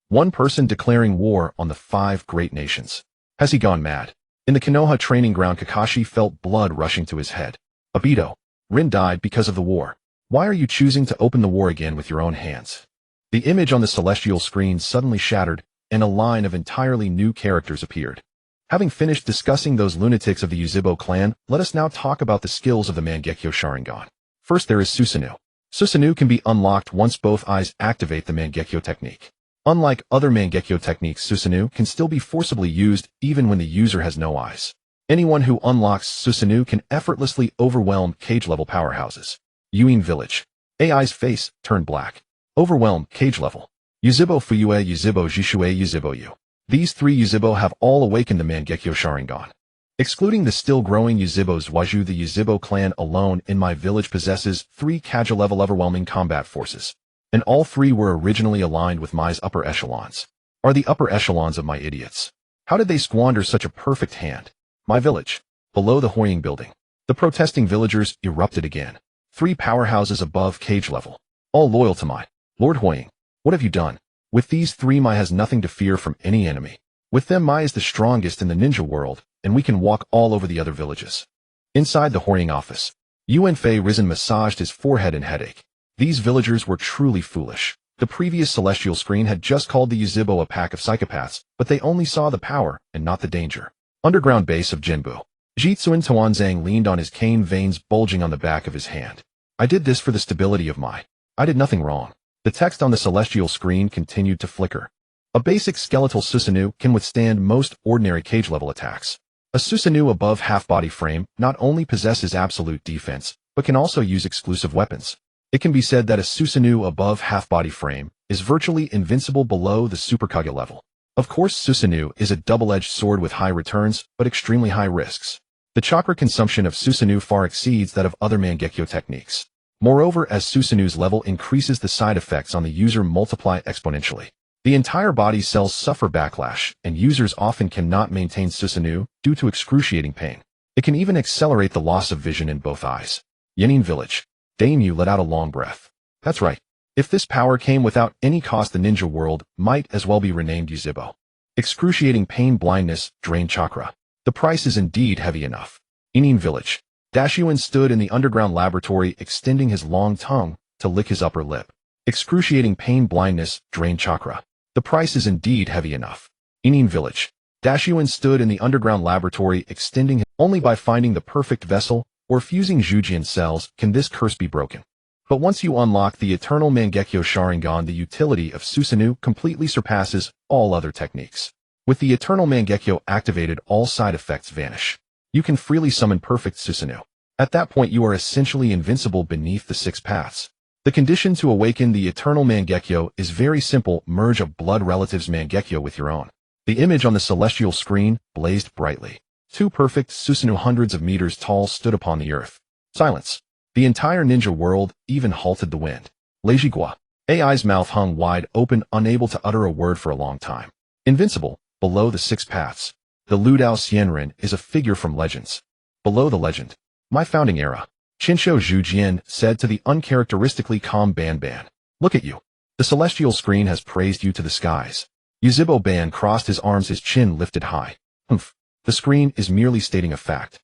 One person declaring war on the 5 great nations. Has he gone mad? In the Konoha training ground, Kakashi felt blood rushing to his head. Obito, Rin died because of the war. Why are you choosing to open the war again with your own hands? The image on the celestial screen suddenly shattered, and a line of entirely new characters appeared. Having finished discussing those lunatics of the Yuzhibo clan, let us now talk about the skills of the Mangekyo Sharingan. First, there is Susanoo. Susanoo can be unlocked once both eyes activate the Mangekyo technique. Unlike other Mangekyo techniques, Susanoo can still be forcibly used even when the user has no eyes. Anyone who unlocks Susanoo can effortlessly overwhelm cage-level powerhouses. Yuin Village. AI's face turned black. Overwhelm cage level. Yuzhibo Fuyue, Yuzhibo Jishue, Yuzhibo Yu. These 3 Yuzhibo have all awakened the Mangekyo Sharingan. Excluding the still-growing Yuzhibos, Waju, the Yuzhibo clan alone in my village possesses 3 Kaja-level overwhelming combat forces. And all 3 were originally aligned with Mai's upper echelons. Are the upper echelons of my idiots? How did they squander such a perfect hand? My village. Below the Hoying building. The protesting villagers erupted again. 3 powerhouses above cage level. All loyal to Mai. Lord Hoying, what have you done? With these 3, Mai has nothing to fear from any enemy. With them, Mai is the strongest in the ninja world, and we can walk all over the other villages. Inside the Hoying office, Yuan Fei Risen massaged his forehead in headache. These villagers were truly foolish. The previous celestial screen had just called the Yuzhibo a pack of psychopaths, but they only saw the power and not the danger. Underground base of Jinbu. Jitsuin Tuanzang leaned on his cane, veins bulging on the back of his hand. I did this for the stability of Mai. I did nothing wrong. The text on the celestial screen continued to flicker. A basic skeletal Susanoo can withstand most ordinary cage-level attacks. A Susanoo above half-body frame not only possesses absolute defense, but can also use exclusive weapons. It can be said that a Susanoo above half-body frame is virtually invincible below the Super Kage level. Of course, Susanoo is a double-edged sword with high returns, but extremely high risks. The chakra consumption of Susanoo far exceeds that of other Mangekyo techniques. Moreover, as Susanoo's level increases, the side effects on the user multiply exponentially. The entire body cells suffer backlash, and users often cannot maintain Susanoo due to excruciating pain. It can even accelerate the loss of vision in both eyes. Yanin Village. Daimyo let out a long breath. That's right. If this power came without any cost, the ninja world might as well be renamed Yuzibo. Excruciating pain, blindness, drain chakra. The price is indeed heavy enough. Inin Village. Dashyuan stood in the underground laboratory, extending his long tongue to lick his upper lip. Excruciating pain, blindness, drain chakra. The price is indeed heavy enough. Inin Village. Dashyuan stood in the underground laboratory, extending only by finding the perfect vessel or fusing Jujian cells can this curse be broken. But once you unlock the Eternal Mangekyo Sharingan, the utility of Susanoo completely surpasses all other techniques. With the Eternal Mangekyo activated, all side effects vanish. You can freely summon perfect Susanoo. At that point you are essentially invincible beneath the 6 paths. The condition to awaken the Eternal Mangekyo is very simple: merge a blood relative's Mangekyo with your own. The image on the celestial screen blazed brightly. 2 perfect Susanoo hundreds of meters tall stood upon the earth. Silence. The entire ninja world even halted the wind. Leijigua. AI's mouth hung wide open, unable to utter a word for a long time. Invincible. Below the 6 paths. The Ludao Xianren is a figure from legends. Below the legend. My founding era. Qinsho Zhujian said to the uncharacteristically calm Ban Ban. Look at you. The celestial screen has praised you to the skies. Yuzibo Ban crossed his arms, his chin lifted high. Humph. The screen is merely stating a fact.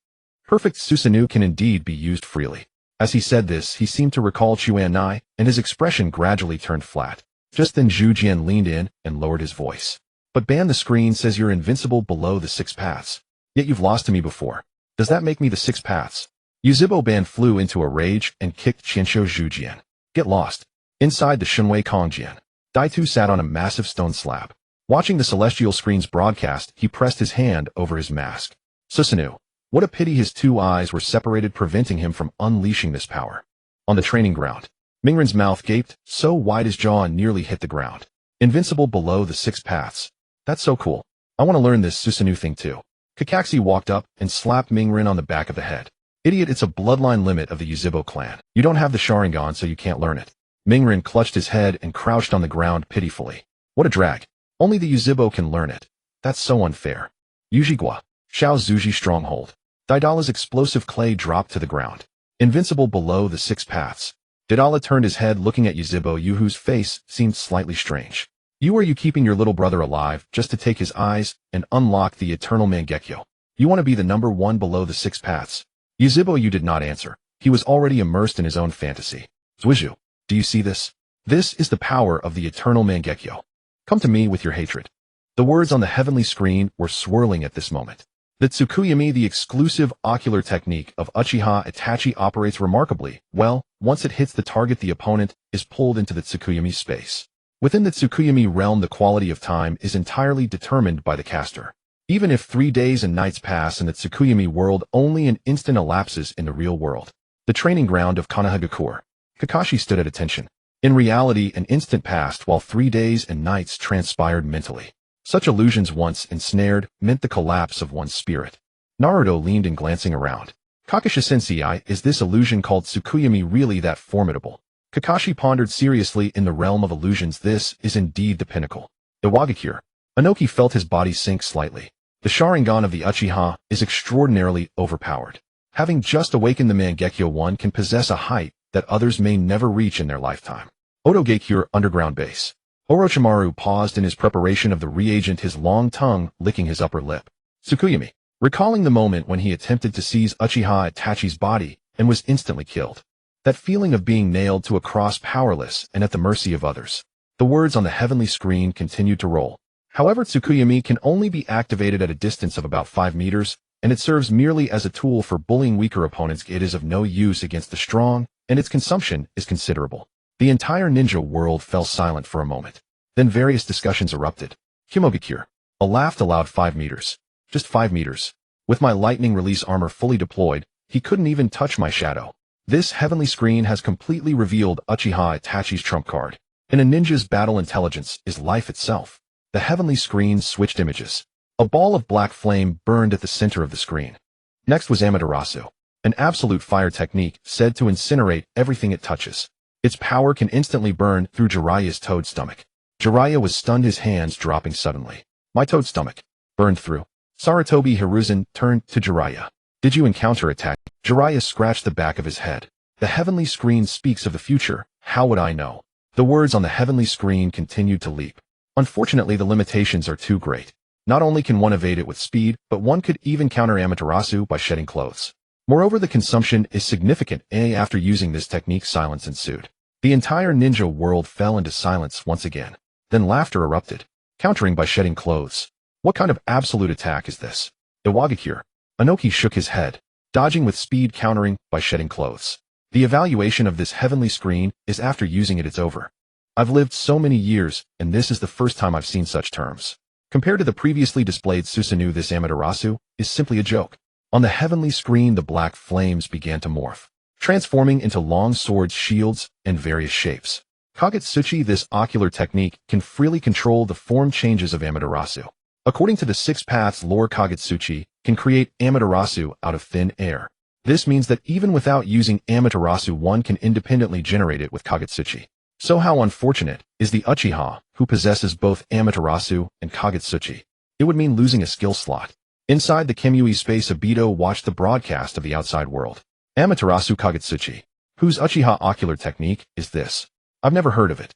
Perfect Susanoo can indeed be used freely. As he said this, he seemed to recall Chuan-Nai, and his expression gradually turned flat. Just then Zhujian leaned in and lowered his voice. But Ban, the screen says you're invincible below the 6 paths. Yet you've lost to me before. Does that make me the 6 paths? Yuzibo Ban flew into a rage and kicked Qinsho Zhujian. Get lost. Inside the Shunwei Kongjian. Daitu sat on a massive stone slab. Watching the celestial screen's broadcast, he pressed his hand over his mask. Susanoo. What a pity his 2 eyes were separated, preventing him from unleashing this power. On the training ground. Mingren's mouth gaped, so wide his jaw nearly hit the ground. Invincible below the 6 paths. That's so cool. I want to learn this Susanoo thing too. Kakashi walked up and slapped Mingren on the back of the head. Idiot, it's a bloodline limit of the Yuzibo clan. You don't have the Sharingan, so you can't learn it. Mingren clutched his head and crouched on the ground pitifully. What a drag. Only the Yuzibo can learn it. That's so unfair. Yujigua. Shao Zuji stronghold. Daidala's explosive clay dropped to the ground. Invincible below the 6 paths. Daidala turned his head, looking at Yuzibo Yu, whose face seemed slightly strange. Are you keeping your little brother alive just to take his eyes and unlock the Eternal Mangekyo? You want to be the number 1 below the 6 paths? Yuzibo Yu did not answer. He was already immersed in his own fantasy. Zuizhu, do you see this? This is the power of the Eternal Mangekyo. Come to me with your hatred. The words on the heavenly screen were swirling at this moment. The Tsukuyami, the exclusive ocular technique of Uchiha Itachi, operates remarkably well. Once it hits the target, the opponent is pulled into the Tsukuyami space. Within the Tsukuyami realm, the quality of time is entirely determined by the caster. Even if 3 days and nights pass in the Tsukuyami world, only an instant elapses in the real world. The training ground of Konoha. Kakashi stood at attention. In reality, an instant passed while 3 days and nights transpired mentally. Such illusions, once ensnared, meant the collapse of one's spirit. Naruto leaned in, glancing around. Kakashi-sensei, is this illusion called Tsukuyami really that formidable? Kakashi pondered seriously. In the realm of illusions, this is indeed the pinnacle. Iwagakure. Ōnoki felt his body sink slightly. The Sharingan of the Uchiha is extraordinarily overpowered. Having just awakened the Mangekyo, one can possess a height that others may never reach in their lifetime. Otogakure underground base. Orochimaru paused in his preparation of the reagent, his long tongue licking his upper lip. Tsukuyami. Recalling the moment when he attempted to seize Uchiha Itachi's body and was instantly killed. That feeling of being nailed to a cross, powerless and at the mercy of others. The words on the heavenly screen continued to roll. However, Tsukuyami can only be activated at a distance of about 5 meters, and it serves merely as a tool for bullying weaker opponents. It is of no use against the strong, and its consumption is considerable. The entire ninja world fell silent for a moment. Then various discussions erupted. Himogakure. A laughed aloud. 5 meters. Just 5 meters. With my lightning release armor fully deployed, he couldn't even touch my shadow. This heavenly screen has completely revealed Uchiha Itachi's trump card. In a ninja's battle, intelligence is life itself. The heavenly screen switched images. A ball of black flame burned at the center of the screen. Next was Amaterasu, an absolute fire technique said to incinerate everything it touches. Its power can instantly burn through Jiraiya's toad stomach. Jiraiya was stunned, his hands dropping suddenly. My toad stomach. Burned through. Sarutobi Hiruzen turned to Jiraiya. Did you encounter attack? Jiraiya scratched the back of his head. The heavenly screen speaks of the future. How would I know? The words on the heavenly screen continued to leap. Unfortunately, the limitations are too great. Not only can one evade it with speed, but one could even counter Amaterasu by shedding clothes. Moreover, the consumption is significant. After using this technique, silence ensued. The entire ninja world fell into silence once again. Then laughter erupted. Countering by shedding clothes. What kind of absolute attack is this? Iwagakure. Ōnoki shook his head. Dodging with speed, countering by shedding clothes. The evaluation of this heavenly screen is after using it's over. I've lived so many years, and this is the first time I've seen such terms. Compared to the previously displayed Susanoo, this Amaterasu is simply a joke. On the heavenly screen, the black flames began to morph, transforming into long swords, shields, and various shapes. Kagetsuchi, this ocular technique, can freely control the form changes of Amaterasu. According to the 6 paths lore, Kagetsuchi can create Amaterasu out of thin air. This means that even without using Amaterasu, one can independently generate it with Kagetsuchi. So how unfortunate is the Uchiha, who possesses both Amaterasu and Kagetsuchi? It would mean losing a skill slot. Inside the Kimui space, Obito watched the broadcast of the outside world. Amaterasu Kagetsuchi. Whose Uchiha ocular technique is this? I've never heard of it.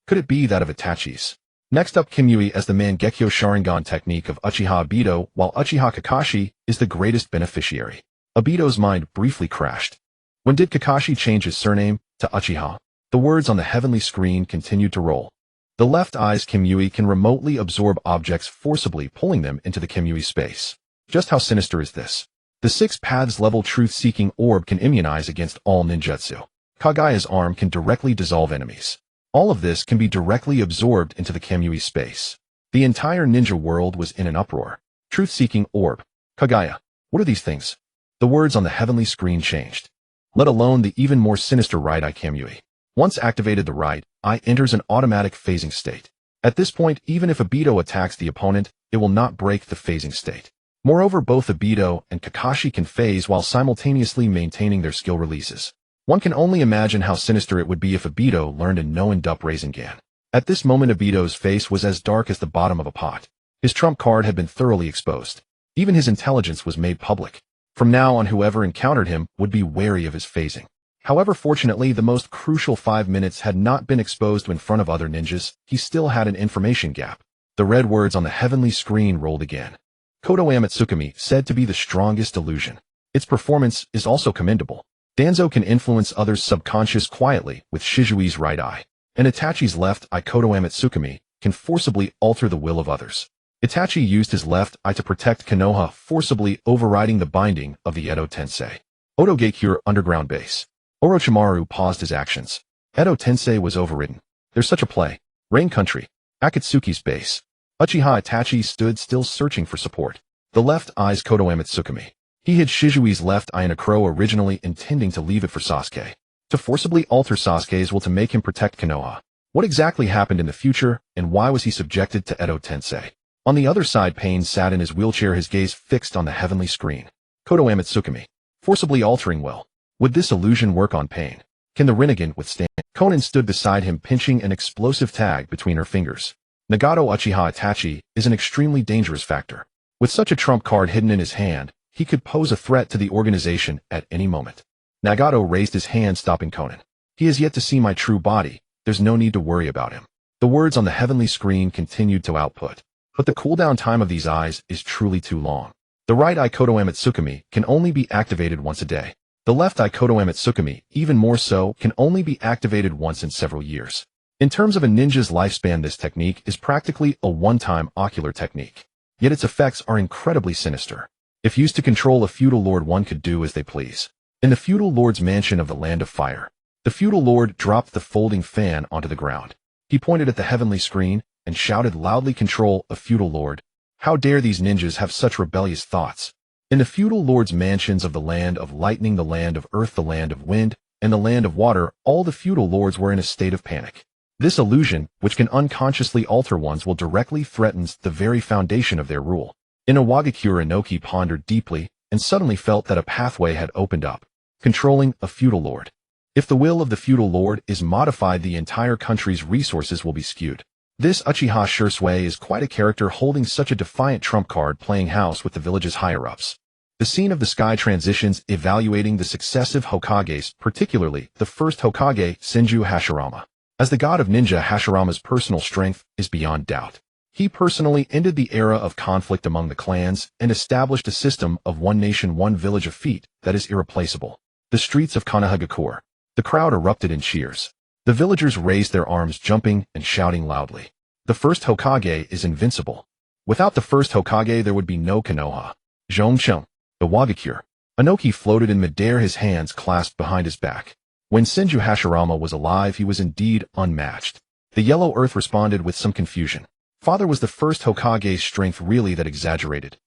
Could it be that of Itachi's? Next up, Kimui as the Mangekyo Sharingan technique of Uchiha Obito, while Uchiha Kakashi is the greatest beneficiary. Obito's mind briefly crashed. When did Kakashi change his surname to Uchiha? The words on the heavenly screen continued to roll. The left eye's Kimui can remotely absorb objects, forcibly pulling them into the Kimui space. Just how sinister is this? The 6 paths level truth-seeking orb can immunize against all ninjutsu. Kagaya's arm can directly dissolve enemies. All of this can be directly absorbed into the Kimui space. The entire ninja world was in an uproar. Truth-seeking orb. Kagaya. What are these things? The words on the heavenly screen changed. Let alone the even more sinister right eye Kimui. Once activated, the right eye enters an automatic phasing state. At this point, even if Obito attacks the opponent, it will not break the phasing state. Moreover, both Obito and Kakashi can phase while simultaneously maintaining their skill releases. One can only imagine how sinister it would be if Obito learned a no-and-up Rasengan. At this moment, Obito's face was as dark as the bottom of a pot. His trump card had been thoroughly exposed. Even his intelligence was made public. From now on, whoever encountered him would be wary of his phasing. However, fortunately, the most crucial 5 minutes had not been exposed in front of other ninjas. He still had an information gap. The red words on the heavenly screen rolled again. Kodo Amatsukami, said to be the strongest illusion. Its performance is also commendable. Danzo can influence others' subconscious quietly with Shizui's right eye. And Itachi's left eye, Kodo Amatsukami, can forcibly alter the will of others. Itachi used his left eye to protect Konoha, forcibly overriding the binding of the Edo Tensei. Odogakure underground base. Orochimaru paused his actions. Edo Tensei was overridden. There's such a play. Rain Country. Akatsuki's base. Uchiha Itachi stood still, searching for support. The left eye's Kodo Amatsukami. He hid Shizui's left eye in a crow, originally intending to leave it for Sasuke. To forcibly alter Sasuke's will to make him protect Konoha. What exactly happened in the future, and why was he subjected to Edo Tensei? On the other side, Pain sat in his wheelchair, his gaze fixed on the heavenly screen. Kodo Amatsukami. Forcibly altering will. Would this illusion work on Pain? Can the Rinnegan withstand? Konan stood beside him, pinching an explosive tag between her fingers. Nagato Uchiha Itachi is an extremely dangerous factor. With such a trump card hidden in his hand, he could pose a threat to the organization at any moment. Nagato raised his hand, stopping Konan. He has yet to see my true body. There's no need to worry about him. The words on the heavenly screen continued to output. But the cooldown time of these eyes is truly too long. The right eye Kodo Amatsukami can only be activated once a day. The left eye Kodo Amatsukami, even more so, can only be activated once in several years. In terms of a ninja's lifespan, this technique is practically a one-time ocular technique. Yet its effects are incredibly sinister. If used to control a feudal lord, one could do as they please. In the feudal lord's mansion of the Land of Fire, the feudal lord dropped the folding fan onto the ground. He pointed at the heavenly screen and shouted loudly, "Control a feudal lord." How dare these ninjas have such rebellious thoughts? In the feudal lord's mansions of the Land of Lightning, the Land of Earth, the Land of Wind, and the Land of Water, all the feudal lords were in a state of panic. This illusion, which can unconsciously alter one's will, directly threatens the very foundation of their rule. In Iwagakure, Ōnoki pondered deeply and suddenly felt that a pathway had opened up. Controlling a feudal lord. If the will of the feudal lord is modified, the entire country's resources will be skewed. This Uchiha Shursui is quite a character, holding such a defiant trump card, playing house with the village's higher-ups. The scene of the sky transitions, evaluating the successive Hokages, particularly the first Hokage, Senju Hashirama. As the god of ninja, Hashirama's personal strength is beyond doubt. He personally ended the era of conflict among the clans and established a system of one nation, one village, a feat that is irreplaceable. The streets of Konoha. The crowd erupted in cheers. The villagers raised their arms, jumping and shouting loudly. The first Hokage is invincible. Without the first Hokage, there would be no Konoha. Zhongcheng, the Wagakure. Ōnoki floated in midair, his hands clasped behind his back. When Senju Hashirama was alive, he was indeed unmatched. The Yellow Earth responded with some confusion. Father, was the first Hokage's strength really that exaggerated?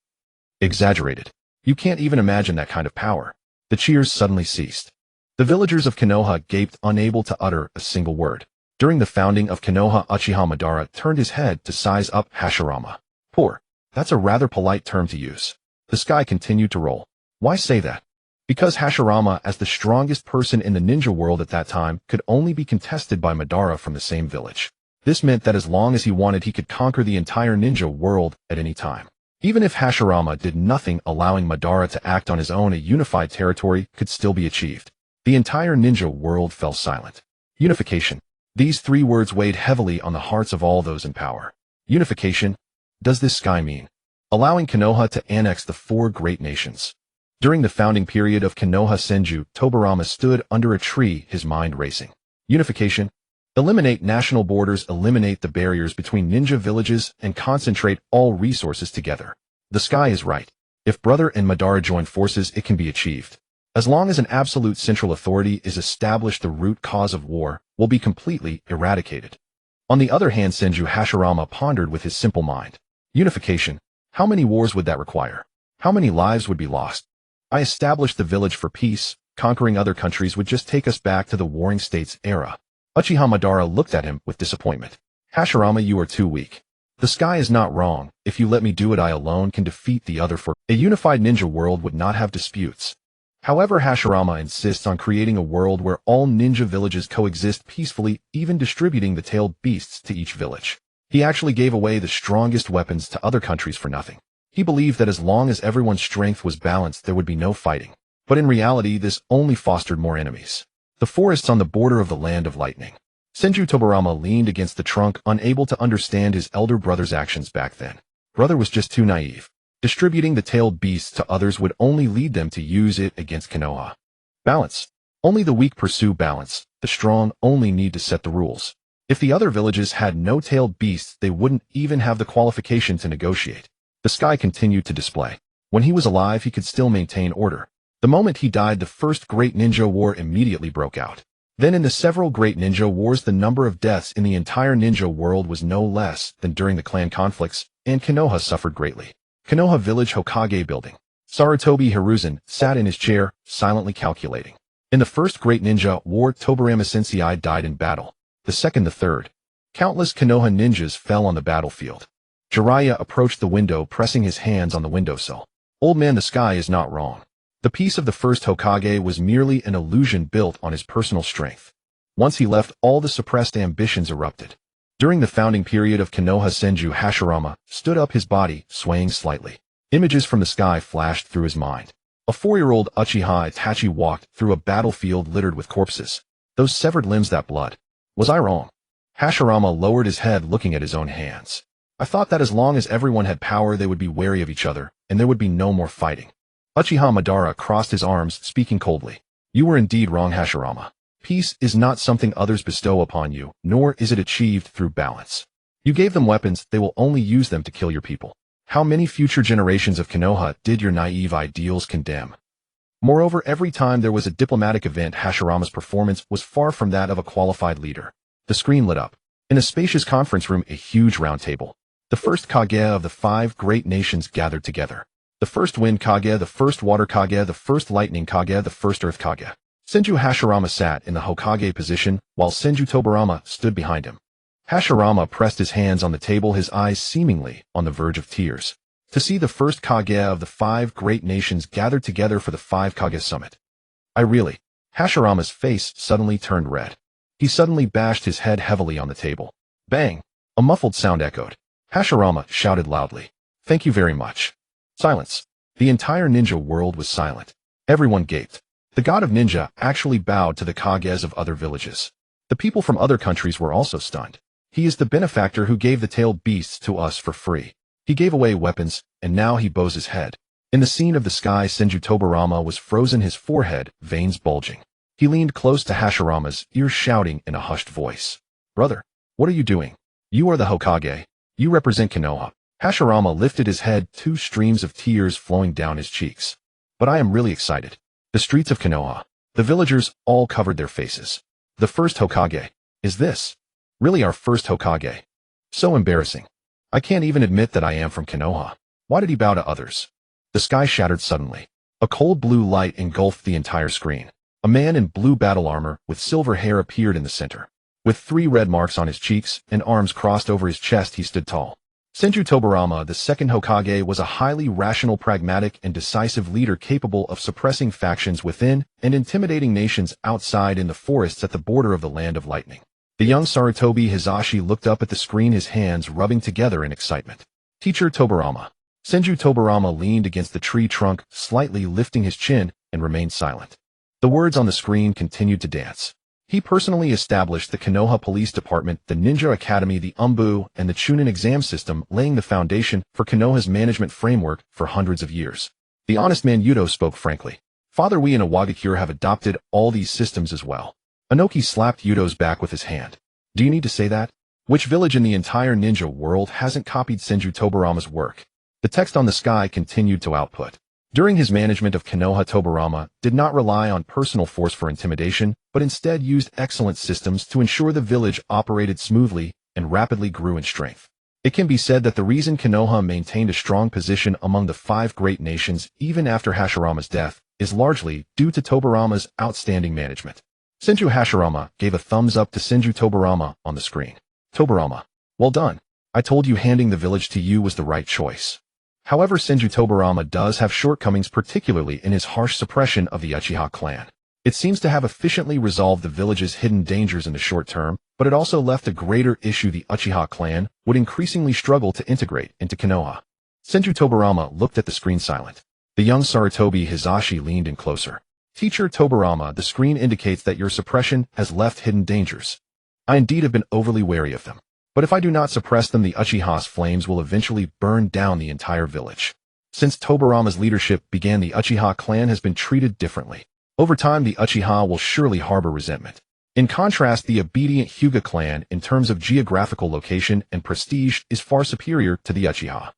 Exaggerated. You can't even imagine that kind of power. The cheers suddenly ceased. The villagers of Konoha gaped, unable to utter a single word. During the founding of Konoha, Uchiha Madara turned his head to size up Hashirama. Poor. That's a rather polite term to use. The sky continued to roll. Why say that? Because Hashirama, as the strongest person in the ninja world at that time, could only be contested by Madara from the same village. This meant that as long as he wanted, he could conquer the entire ninja world at any time. Even if Hashirama did nothing, allowing Madara to act on his own, a unified territory could still be achieved. The entire ninja world fell silent. Unification. These three words weighed heavily on the hearts of all those in power. Unification? Does this sky mean allowing Konoha to annex the four great nations? During the founding period of Konoha Senju, Tobirama stood under a tree, his mind racing. Unification? Eliminate national borders, eliminate the barriers between ninja villages, and concentrate all resources together. The sky is right. If brother and Madara join forces, it can be achieved. As long as an absolute central authority is established, the root cause of war will be completely eradicated. On the other hand, Senju Hashirama pondered with his simple mind. Unification. How many wars would that require? How many lives would be lost? I established the village for peace. Conquering other countries would just take us back to the warring states era. Uchiha Madara looked at him with disappointment. Hashirama, you are too weak. The sky is not wrong. If you let me do it, I alone can defeat the other four. A unified ninja world would not have disputes. However, Hashirama insists on creating a world where all ninja villages coexist peacefully, even distributing the tailed beasts to each village. He actually gave away the strongest weapons to other countries for nothing. He believed that as long as everyone's strength was balanced, there would be no fighting. But in reality, this only fostered more enemies. The forests on the border of the land of lightning. Senju Tobirama leaned against the trunk, unable to understand his elder brother's actions back then. Brother was just too naive. Distributing the tailed beasts to others would only lead them to use it against Konoha. Balance. Only the weak pursue balance. The strong only need to set the rules. If the other villages had no tailed beasts, they wouldn't even have the qualification to negotiate. The sky continued to display. When he was alive, he could still maintain order. The moment he died, the first great ninja war immediately broke out. Then in the several great ninja wars, the number of deaths in the entire ninja world was no less than during the clan conflicts, and Konoha suffered greatly. Konoha Village Hokage Building. Sarutobi Hiruzen sat in his chair, silently calculating. In the first great ninja war, Tobirama Senju died in battle. The second, the third. Countless Konoha ninjas fell on the battlefield. Jiraiya approached the window, pressing his hands on the windowsill. Old man, the sky is not wrong. The peace of the first Hokage was merely an illusion built on his personal strength. Once he left, all the suppressed ambitions erupted. During the founding period of Konoha, Senju Hashirama stood up, his body swaying slightly. Images from the sky flashed through his mind. A 4-year-old Uchiha Itachi walked through a battlefield littered with corpses. Those severed limbs, that blood. Was I wrong? Hashirama lowered his head, looking at his own hands. I thought that as long as everyone had power, they would be wary of each other, and there would be no more fighting. Uchiha Madara crossed his arms, speaking coldly. You were indeed wrong, Hashirama. Peace is not something others bestow upon you, nor is it achieved through balance. You gave them weapons, they will only use them to kill your people. How many future generations of Konoha did your naive ideals condemn? Moreover, every time there was a diplomatic event, Hashirama's performance was far from that of a qualified leader. The screen lit up. In a spacious conference room, a huge round table. The first Kage of the 5 great nations gathered together. The first Wind Kage, the first Water Kage, the first Lightning Kage, the first Earth Kage. Senju Hashirama sat in the Hokage position, while Senju Tobirama stood behind him. Hashirama pressed his hands on the table, his eyes seemingly on the verge of tears. To see the first Kage of the 5 great nations gathered together for the 5 Kage summit. Hashirama's face suddenly turned red. He suddenly bashed his head heavily on the table. Bang! A muffled sound echoed. Hashirama shouted loudly. Thank you very much. Silence. The entire ninja world was silent. Everyone gaped. The god of ninja actually bowed to the kages of other villages. The people from other countries were also stunned. He is the benefactor who gave the tailed beasts to us for free. He gave away weapons, and now he bows his head. In the scene of the sky, Senju Tobirama was frozen, his forehead, veins bulging. He leaned close to Hashirama's ear, shouting in a hushed voice. Brother, what are you doing? You are the Hokage. You represent Konoha. Hashirama lifted his head, 2 streams of tears flowing down his cheeks. But I am really excited. The streets of Konoha. The villagers all covered their faces. The first Hokage. Is this really our first Hokage? So embarrassing. I can't even admit that I am from Konoha. Why did he bow to others? The sky shattered suddenly. A cold blue light engulfed the entire screen. A man in blue battle armor with silver hair appeared in the center. With 3 red marks on his cheeks and arms crossed over his chest, he stood tall. Senju Tobirama, the second Hokage, was a highly rational, pragmatic, and decisive leader capable of suppressing factions within and intimidating nations outside in the forests at the border of the Land of Lightning. The young Sarutobi Hizashi looked up at the screen, his hands rubbing together in excitement. Teacher Tobirama. Senju Tobirama leaned against the tree trunk, slightly lifting his chin, and remained silent. The words on the screen continued to dance. He personally established the Konoha Police Department, the Ninja Academy, the Umbu, and the Chunin exam system, laying the foundation for Konoha's management framework for hundreds of years. The honest man Yudo spoke frankly. Father, we in Awagakure have adopted all these systems as well. Ōnoki slapped Yudo's back with his hand. Do you need to say that? Which village in the entire ninja world hasn't copied Senju Tobirama's work? The text on the sky continued to output. During his management of Konoha, Tobirama did not rely on personal force for intimidation, but instead used excellent systems to ensure the village operated smoothly and rapidly grew in strength. It can be said that the reason Konoha maintained a strong position among the 5 great nations even after Hashirama's death is largely due to Tobirama's outstanding management. Senju Hashirama gave a thumbs up to Senju Tobirama on the screen. Tobirama, well done. I told you handing the village to you was the right choice. However, Senju Tobirama does have shortcomings, particularly in his harsh suppression of the Uchiha clan. It seems to have efficiently resolved the village's hidden dangers in the short term, but it also left a greater issue: the Uchiha clan would increasingly struggle to integrate into Konoha. Senju Tobirama looked at the screen silent. The young Sarutobi Hizashi leaned in closer. Teacher Tobirama, the screen indicates that your suppression has left hidden dangers. I indeed have been overly wary of them. But if I do not suppress them, the Uchiha's flames will eventually burn down the entire village. Since Tobirama's leadership began, the Uchiha clan has been treated differently. Over time, the Uchiha will surely harbor resentment. In contrast, the obedient Hyuga clan, in terms of geographical location and prestige, is far superior to the Uchiha.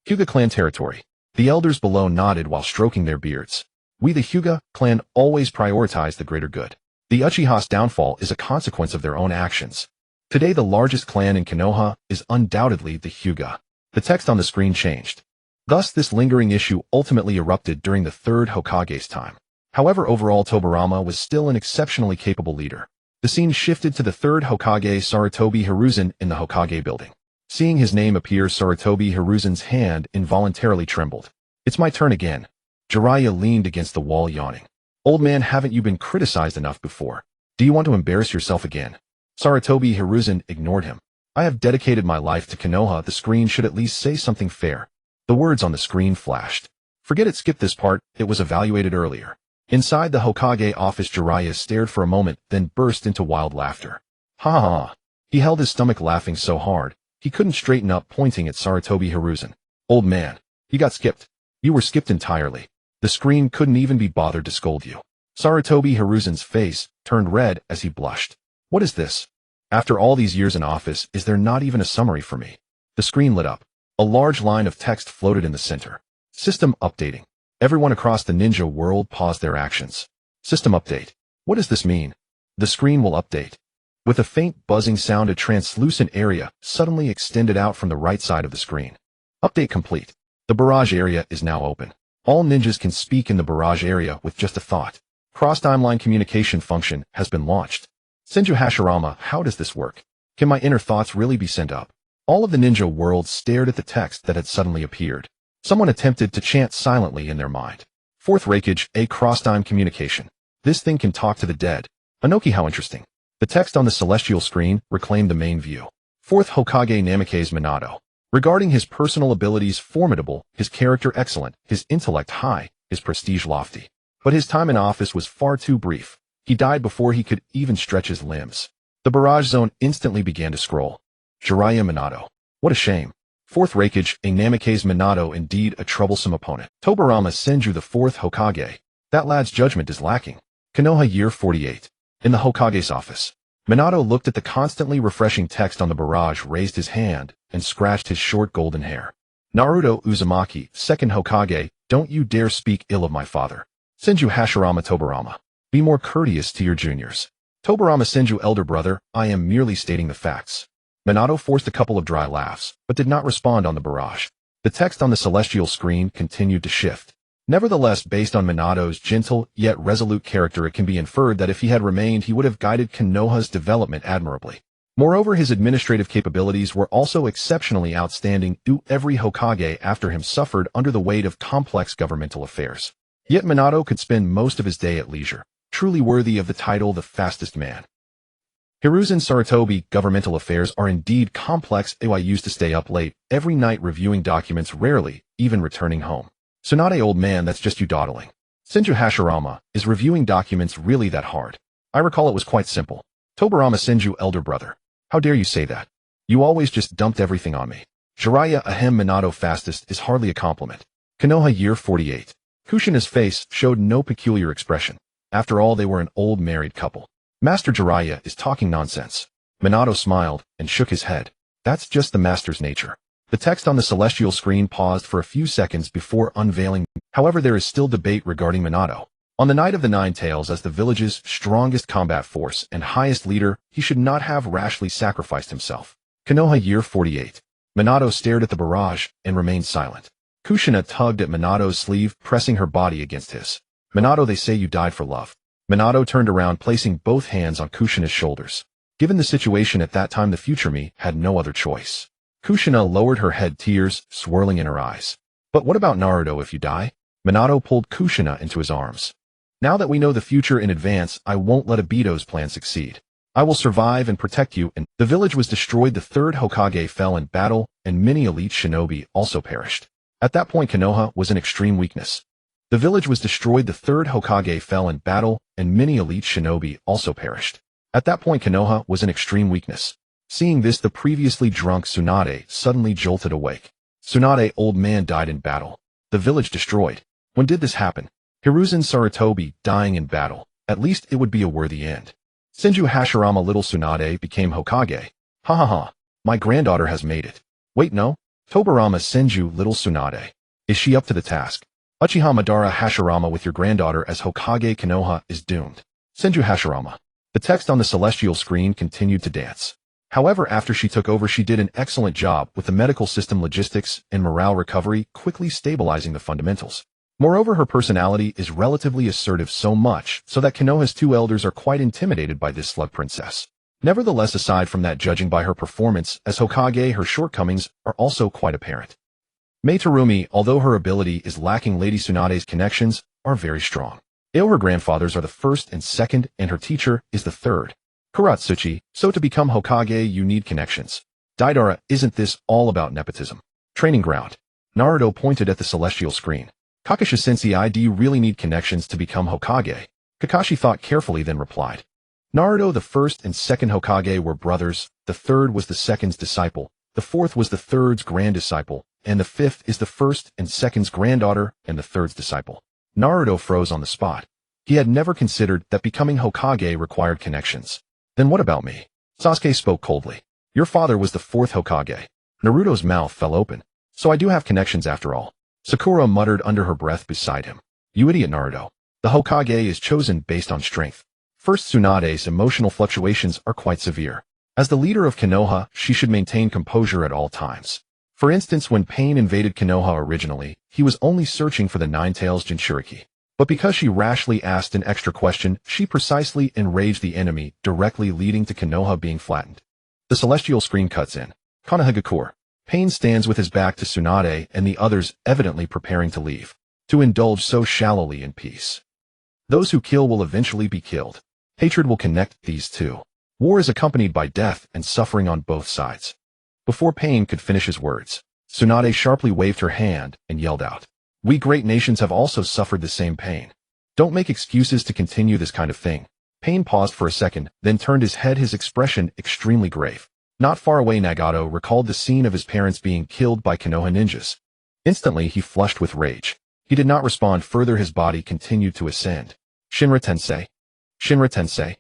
Hyuga clan territory. The elders below nodded while stroking their beards. We, the Hyuga clan, always prioritize the greater good. The Uchiha's downfall is a consequence of their own actions. Today, the largest clan in Konoha is undoubtedly the Hyuga. The text on the screen changed. Thus, this lingering issue ultimately erupted during the 3rd Hokage's time. However, overall, Tobirama was still an exceptionally capable leader. The scene shifted to the 3rd Hokage, Sarutobi Hiruzen, in the Hokage building. Seeing his name appear, Sarutobi Hiruzen's hand involuntarily trembled. It's my turn again. Jiraiya leaned against the wall, yawning. Old man, haven't you been criticized enough before? Do you want to embarrass yourself again? Sarutobi Hiruzen ignored him. I have dedicated my life to Konoha. The screen should at least say something fair. The words on the screen flashed. Forget it, skip this part, it was evaluated earlier. Inside the Hokage office, Jiraiya stared for a moment, then burst into wild laughter. Ha ha ha. He held his stomach, laughing so hard, he couldn't straighten up, pointing at Sarutobi Hiruzen. Old man, you got skipped. You were skipped entirely. The screen couldn't even be bothered to scold you. Sarutobi Hiruzen's face turned red as he blushed. What is this? After all these years in office, is there not even a summary for me? The screen lit up. A large line of text floated in the center. System updating. Everyone across the ninja world paused their actions. System update. What does this mean? The screen will update. With a faint buzzing sound, a translucent area suddenly extended out from the right side of the screen. Update complete. The barrage area is now open. All ninjas can speak in the barrage area with just a thought. Cross-timeline communication function has been launched. Senju Hashirama, how does this work? Can my inner thoughts really be sent up? All of the ninja world stared at the text that had suddenly appeared. Someone attempted to chant silently in their mind. Fourth Reikage, a cross-time communication. This thing can talk to the dead. Ōnoki, how interesting. The text on the celestial screen reclaimed the main view. 4th Hokage Namikaze Minato. Regarding his personal abilities formidable, his character excellent, his intellect high, his prestige lofty. But his time in office was far too brief. He died before he could even stretch his limbs. The barrage zone instantly began to scroll. Jiraiya Minato. What a shame. 4th Raikage, a Namikaze Minato, indeed a troublesome opponent. Tobirama Senju, the 4th Hokage. That lad's judgment is lacking. Konoha year 48. In the Hokage's office. Minato looked at the constantly refreshing text on the barrage, raised his hand, and scratched his short golden hair. Naruto Uzumaki, 2nd Hokage, don't you dare speak ill of my father. Senju Hashirama Tobirama. Be more courteous to your juniors. Tobirama Senju, elder brother, I am merely stating the facts. Minato forced a couple of dry laughs, but did not respond on the barrage. The text on the celestial screen continued to shift. Nevertheless, based on Minato's gentle yet resolute character, it can be inferred that if he had remained, he would have guided Konoha's development admirably. Moreover, his administrative capabilities were also exceptionally outstanding. Every Hokage after him suffered under the weight of complex governmental affairs. Yet Minato could spend most of his day at leisure, truly worthy of the title the fastest man. Hiruzen Sarutobi, governmental affairs are indeed complex. I used to stay up late, every night reviewing documents, rarely even returning home. Tsunade, old man, that's just you dawdling. Senju Hashirama, is reviewing documents really that hard? I recall it was quite simple. Tobirama Senju, elder brother. How dare you say that? You always just dumped everything on me. Jiraiya ahem Minato fastest is hardly a compliment. Konoha year 48. Kushina's face showed no peculiar expression. After all, they were an old married couple. Master Jiraiya is talking nonsense. Minato smiled and shook his head. That's just the master's nature. The text on the celestial screen paused for a few seconds before unveiling. However, there is still debate regarding Minato. On the night of the Nine Tails, as the village's strongest combat force and highest leader, he should not have rashly sacrificed himself. Konoha year 48. Minato stared at the barrage and remained silent. Kushina tugged at Minato's sleeve, pressing her body against his. Minato, they say you died for love. Minato turned around, placing both hands on Kushina's shoulders. Given the situation at that time, the future me had no other choice. Kushina lowered her head, tears swirling in her eyes. But what about Naruto if you die? Minato pulled Kushina into his arms. Now that we know the future in advance, I won't let Obito's plan succeed. I will survive and protect you. And the village was destroyed. The 3rd Hokage fell in battle, and many elite shinobi also perished. At that point, Konoha was in extreme weakness. The village was destroyed. The 3rd Hokage fell in battle, and many elite shinobi also perished. At that point, Konoha was in extreme weakness. Seeing this, the previously drunk Tsunade suddenly jolted awake. Tsunade, old man, died in battle. The village destroyed. When did this happen? Hiruzen Sarutobi dying in battle. At least it would be a worthy end. Senju Hashirama, little Tsunade, became Hokage. Ha ha ha. My granddaughter has made it. Wait, no? Tobirama Senju, little Tsunade. Is she up to the task? Uchiha Madara Hashirama, with your granddaughter as Hokage, Konoha is doomed. Senju Hashirama. The text on the celestial screen continued to dance. However, after she took over, she did an excellent job with the medical system, logistics, and morale recovery, quickly stabilizing the fundamentals. Moreover, her personality is relatively assertive, so much so that Konoha's 2 elders are quite intimidated by this slug princess. Nevertheless, aside from that, judging by her performance as Hokage, her shortcomings are also quite apparent. Mei Terumī, although her ability is lacking, Lady Tsunade's connections are very strong. Her grandfathers are the 1st and 2nd, and her teacher is the 3rd. Kuratsuchi, so to become Hokage you need connections. Deidara, isn't this all about nepotism? Training ground. Naruto pointed at the celestial screen. Kakashi sensei, do you really need connections to become Hokage? Kakashi thought carefully, then replied. Naruto, the 1st and 2nd Hokage were brothers, the 3rd was the 2nd's disciple, the 4th was the 3rd's grand disciple, and the 5th is the 1st and 2nd's granddaughter and the 3rd's disciple. Naruto froze on the spot. He had never considered that becoming Hokage required connections. Then what about me? Sasuke spoke coldly. Your father was the 4th Hokage. Naruto's mouth fell open. So I do have connections after all. Sakura muttered under her breath beside him. You idiot, Naruto. The Hokage is chosen based on strength. First, Tsunade's emotional fluctuations are quite severe. As the leader of Konoha, she should maintain composure at all times. For instance, when Pain invaded Konoha originally, he was only searching for the Nine-Tails Jinchuriki. But because she rashly asked an extra question, she precisely enraged the enemy, directly leading to Konoha being flattened. The celestial screen cuts in. Konohagakure. Pain stands with his back to Tsunade and the others, evidently preparing to leave. To indulge so shallowly in peace. Those who kill will eventually be killed. Hatred will connect these two. War is accompanied by death and suffering on both sides. Before Pain could finish his words, Tsunade sharply waved her hand and yelled out, "We great nations have also suffered the same pain. Don't make excuses to continue this kind of thing." Pain paused for a second, then turned his head, his expression extremely grave. Not far away, Nagato recalled the scene of his parents being killed by Konoha ninjas. Instantly, he flushed with rage. He did not respond further. His body continued to ascend. Shinra Tensei. Shinra Tensei.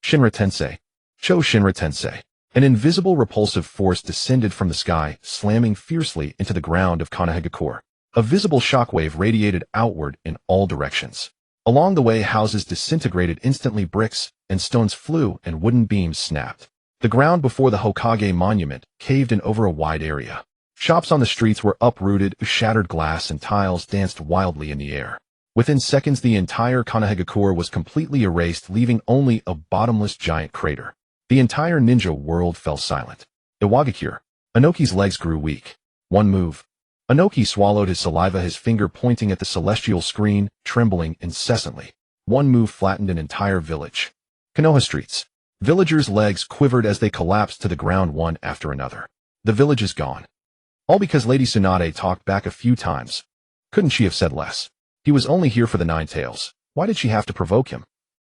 Shinra Tensei. Cho Shinra Tensei. An invisible repulsive force descended from the sky, slamming fiercely into the ground of Konohagakure. A visible shockwave radiated outward in all directions. Along the way, houses disintegrated instantly, bricks and stones flew, and wooden beams snapped. The ground before the Hokage monument caved in over a wide area. Shops on the streets were uprooted, shattered glass and tiles danced wildly in the air. Within seconds, the entire Konohagakure was completely erased, leaving only a bottomless giant crater. The entire ninja world fell silent. Iwagakure. Ōnoki's legs grew weak. One move. Ōnoki swallowed his saliva, his finger pointing at the celestial screen, trembling incessantly. One move flattened an entire village. Konoha streets. Villagers' legs quivered as they collapsed to the ground one after another. The village is gone. All because Lady Tsunade talked back a few times. Couldn't she have said less? He was only here for the 9 tails. Why did she have to provoke him?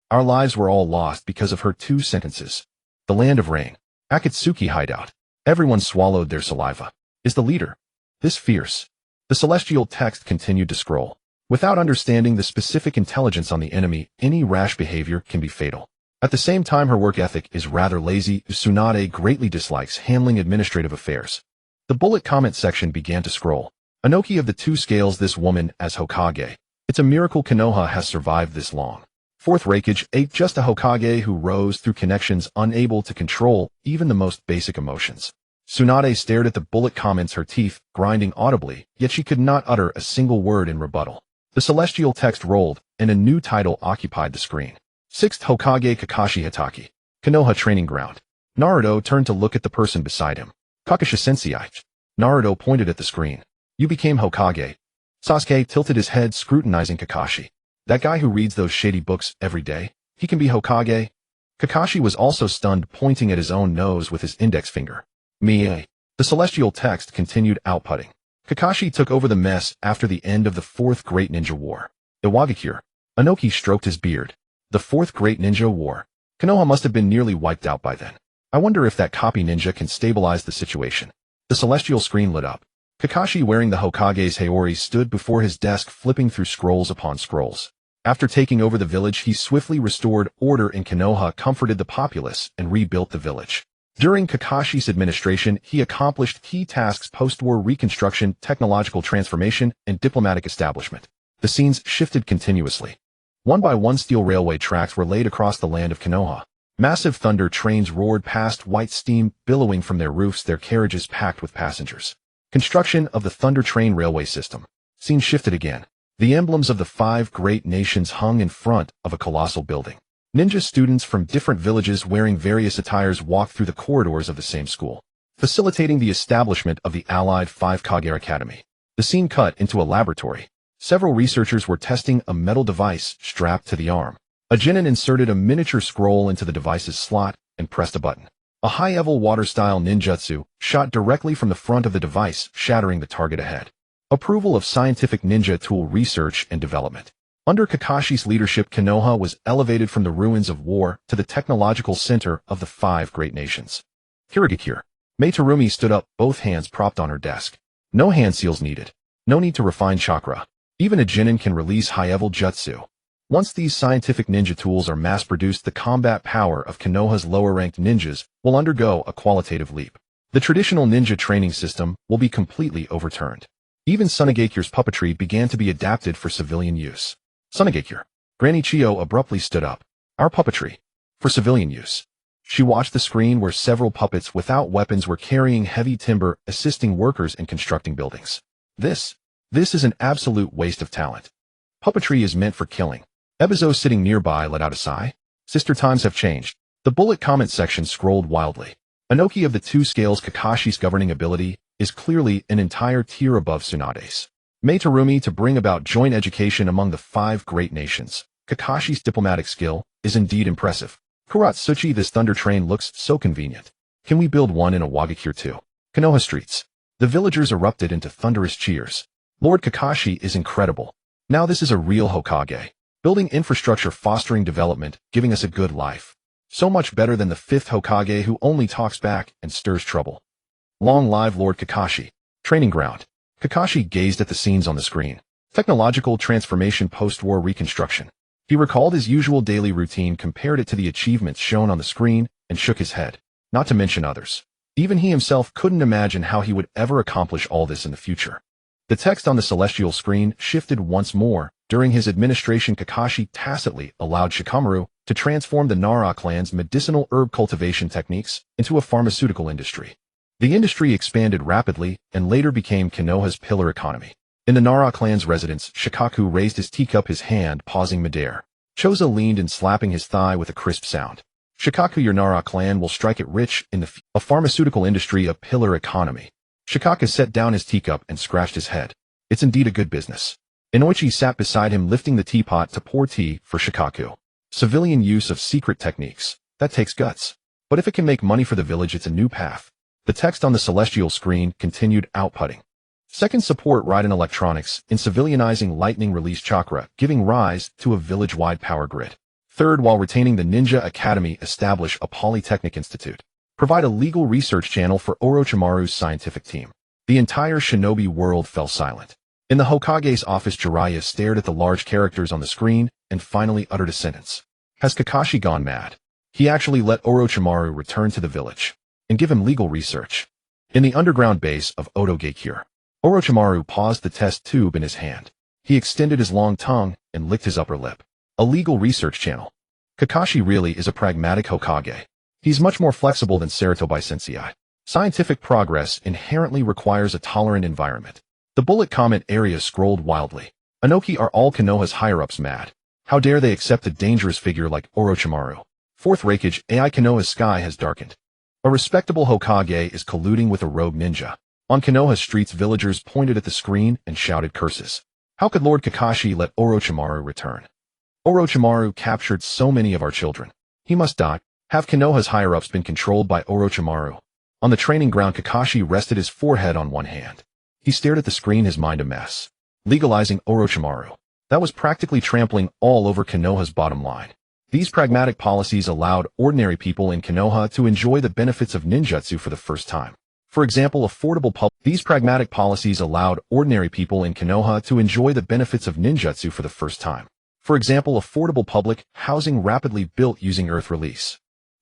Our lives were all lost because of her 2 sentences. The land of rain. Akatsuki hideout. Everyone swallowed their saliva. Is the leader this fierce? The celestial text continued to scroll. Without understanding the specific intelligence on the enemy, any rash behavior can be fatal. At the same time, her work ethic is rather lazy. Tsunade greatly dislikes handling administrative affairs. The bullet comment section began to scroll. Ōnoki of the 2 scales, this woman as Hokage. It's a miracle Konoha has survived this long. 4th Raikage, 8, just a Hokage who rose through connections, unable to control even the most basic emotions. Tsunade stared at the bullet comments, her teeth grinding audibly, yet she could not utter a single word in rebuttal. The celestial text rolled, and a new title occupied the screen. 6th Hokage Kakashi Hitaki. Konoha Training Ground. Naruto turned to look at the person beside him. Kakashi Sensei. Naruto pointed at the screen. You became Hokage. Sasuke tilted his head, scrutinizing Kakashi. That guy who reads those shady books every day, he can be Hokage? Kakashi was also stunned, pointing at his own nose with his index finger. Me. The celestial text continued outputting. Kakashi took over the mess after the end of the 4th Great Ninja War. Iwagakure. Ōnoki stroked his beard. The 4th Great Ninja War. Konoha must have been nearly wiped out by then. I wonder if that copy ninja can stabilize the situation. The celestial screen lit up. Kakashi, wearing the Hokage's Haori, stood before his desk, flipping through scrolls upon scrolls. After taking over the village, he swiftly restored order in Konoha, comforted the populace, and rebuilt the village. During Kakashi's administration, he accomplished key tasks: post-war reconstruction, technological transformation, and diplomatic establishment. The scenes shifted continuously. One by one, steel railway tracks were laid across the land of Konoha. Massive thunder trains roared past, white steam billowing from their roofs, their carriages packed with passengers. Construction of the Thunder Train railway system. Scene shifted again. The emblems of the 5 great nations hung in front of a colossal building. Ninja students from different villages wearing various attires walked through the corridors of the same school, facilitating the establishment of the Allied 5 Kage Academy. The scene cut into a laboratory. Several researchers were testing a metal device strapped to the arm. A genin inserted a miniature scroll into the device's slot and pressed a button. A high-level water-style ninjutsu shot directly from the front of the device, shattering the target ahead. Approval of scientific ninja tool research and development. Under Kakashi's leadership, Konoha was elevated from the ruins of war to the technological center of the 5 great nations. Kirigakure. Mei Terumī stood up, both hands propped on her desk. No hand seals needed. No need to refine chakra. Even a genin can release high-level jutsu. Once these scientific ninja tools are mass-produced, the combat power of Konoha's lower-ranked ninjas will undergo a qualitative leap. The traditional ninja training system will be completely overturned. Even Tsunagekyure's puppetry began to be adapted for civilian use. Tsunagakure. Granny Chiyo abruptly stood up. Our puppetry. For civilian use. She watched the screen where several puppets without weapons were carrying heavy timber, assisting workers in constructing buildings. This is an absolute waste of talent. Puppetry is meant for killing. Ebizo, sitting nearby, let out a sigh. Sister, times have changed. The bullet comment section scrolled wildly. Ōnoki of the 2 scales, Kakashi's governing ability is clearly an entire tier above Tsunade's. Mei Terumī to bring about joint education among the 5 great nations. Kakashi's diplomatic skill is indeed impressive. Kuratsuchi, this thunder train looks so convenient. Can we build one in a Wagakure too? Konoha streets. The villagers erupted into thunderous cheers. Lord Kakashi is incredible. Now this is a real Hokage. Building infrastructure, fostering development, giving us a good life. So much better than the fifth Hokage who only talks back and stirs trouble. Long live Lord Kakashi. Training ground. Kakashi gazed at the scenes on the screen. Technological transformation, post-war reconstruction. He recalled his usual daily routine, compared it to the achievements shown on the screen, and shook his head. Not to mention others. Even he himself couldn't imagine how he would ever accomplish all this in the future. The text on the celestial screen shifted once more. During his administration, Kakashi tacitly allowed Shikamaru to transform the Nara clan's medicinal herb cultivation techniques into a pharmaceutical industry. The industry expanded rapidly and later became Konoha's pillar economy. In the Nara clan's residence, Shikaku raised his teacup, his hand pausing midair. Choza leaned in, slapping his thigh with a crisp sound. Shikaku, your Nara clan will strike it rich in a pharmaceutical industry, a pillar economy. Shikaku set down his teacup and scratched his head. It's indeed a good business. Inoichi sat beside him, lifting the teapot to pour tea for Shikaku. Civilian use of secret techniques. That takes guts. But if it can make money for the village, it's a new path. The text on the celestial screen continued, outputting. Second, support Raiden Electronics in civilianizing lightning release chakra, giving rise to a village-wide power grid. Third, while retaining the Ninja Academy, establish a Polytechnic Institute. Provide a legal research channel for Orochimaru's scientific team. The entire shinobi world fell silent. In the Hokage's office, Jiraiya stared at the large characters on the screen and finally uttered a sentence. Has Kakashi gone mad? He actually let Orochimaru return to the village and give him legal research. In the underground base of Ōnoki, Orochimaru paused the test tube in his hand. He extended his long tongue and licked his upper lip. A legal research channel. Kakashi really is a pragmatic Hokage. He's much more flexible than Sarutobi Sensei. Scientific progress inherently requires a tolerant environment. The bullet comment area scrolled wildly. Ōnoki, are all Konoha's higher-ups mad? How dare they accept a dangerous figure like Orochimaru? Fourth Reikage, AI Konoha's sky has darkened. A respectable Hokage is colluding with a rogue ninja. On Konoha streets, villagers pointed at the screen and shouted curses. How could Lord Kakashi let Orochimaru return? Orochimaru captured so many of our children. He must die. Have Konoha's higher-ups been controlled by Orochimaru? On the training ground, Kakashi rested his forehead on one hand. He stared at the screen, his mind a mess. Legalizing Orochimaru. That was practically trampling all over Konoha's bottom line. These pragmatic policies allowed ordinary people in Konoha to enjoy the benefits of ninjutsu for the first time. For example, These pragmatic policies allowed ordinary people in Konoha to enjoy the benefits of ninjutsu for the first time. For example, affordable public housing rapidly built using earth release.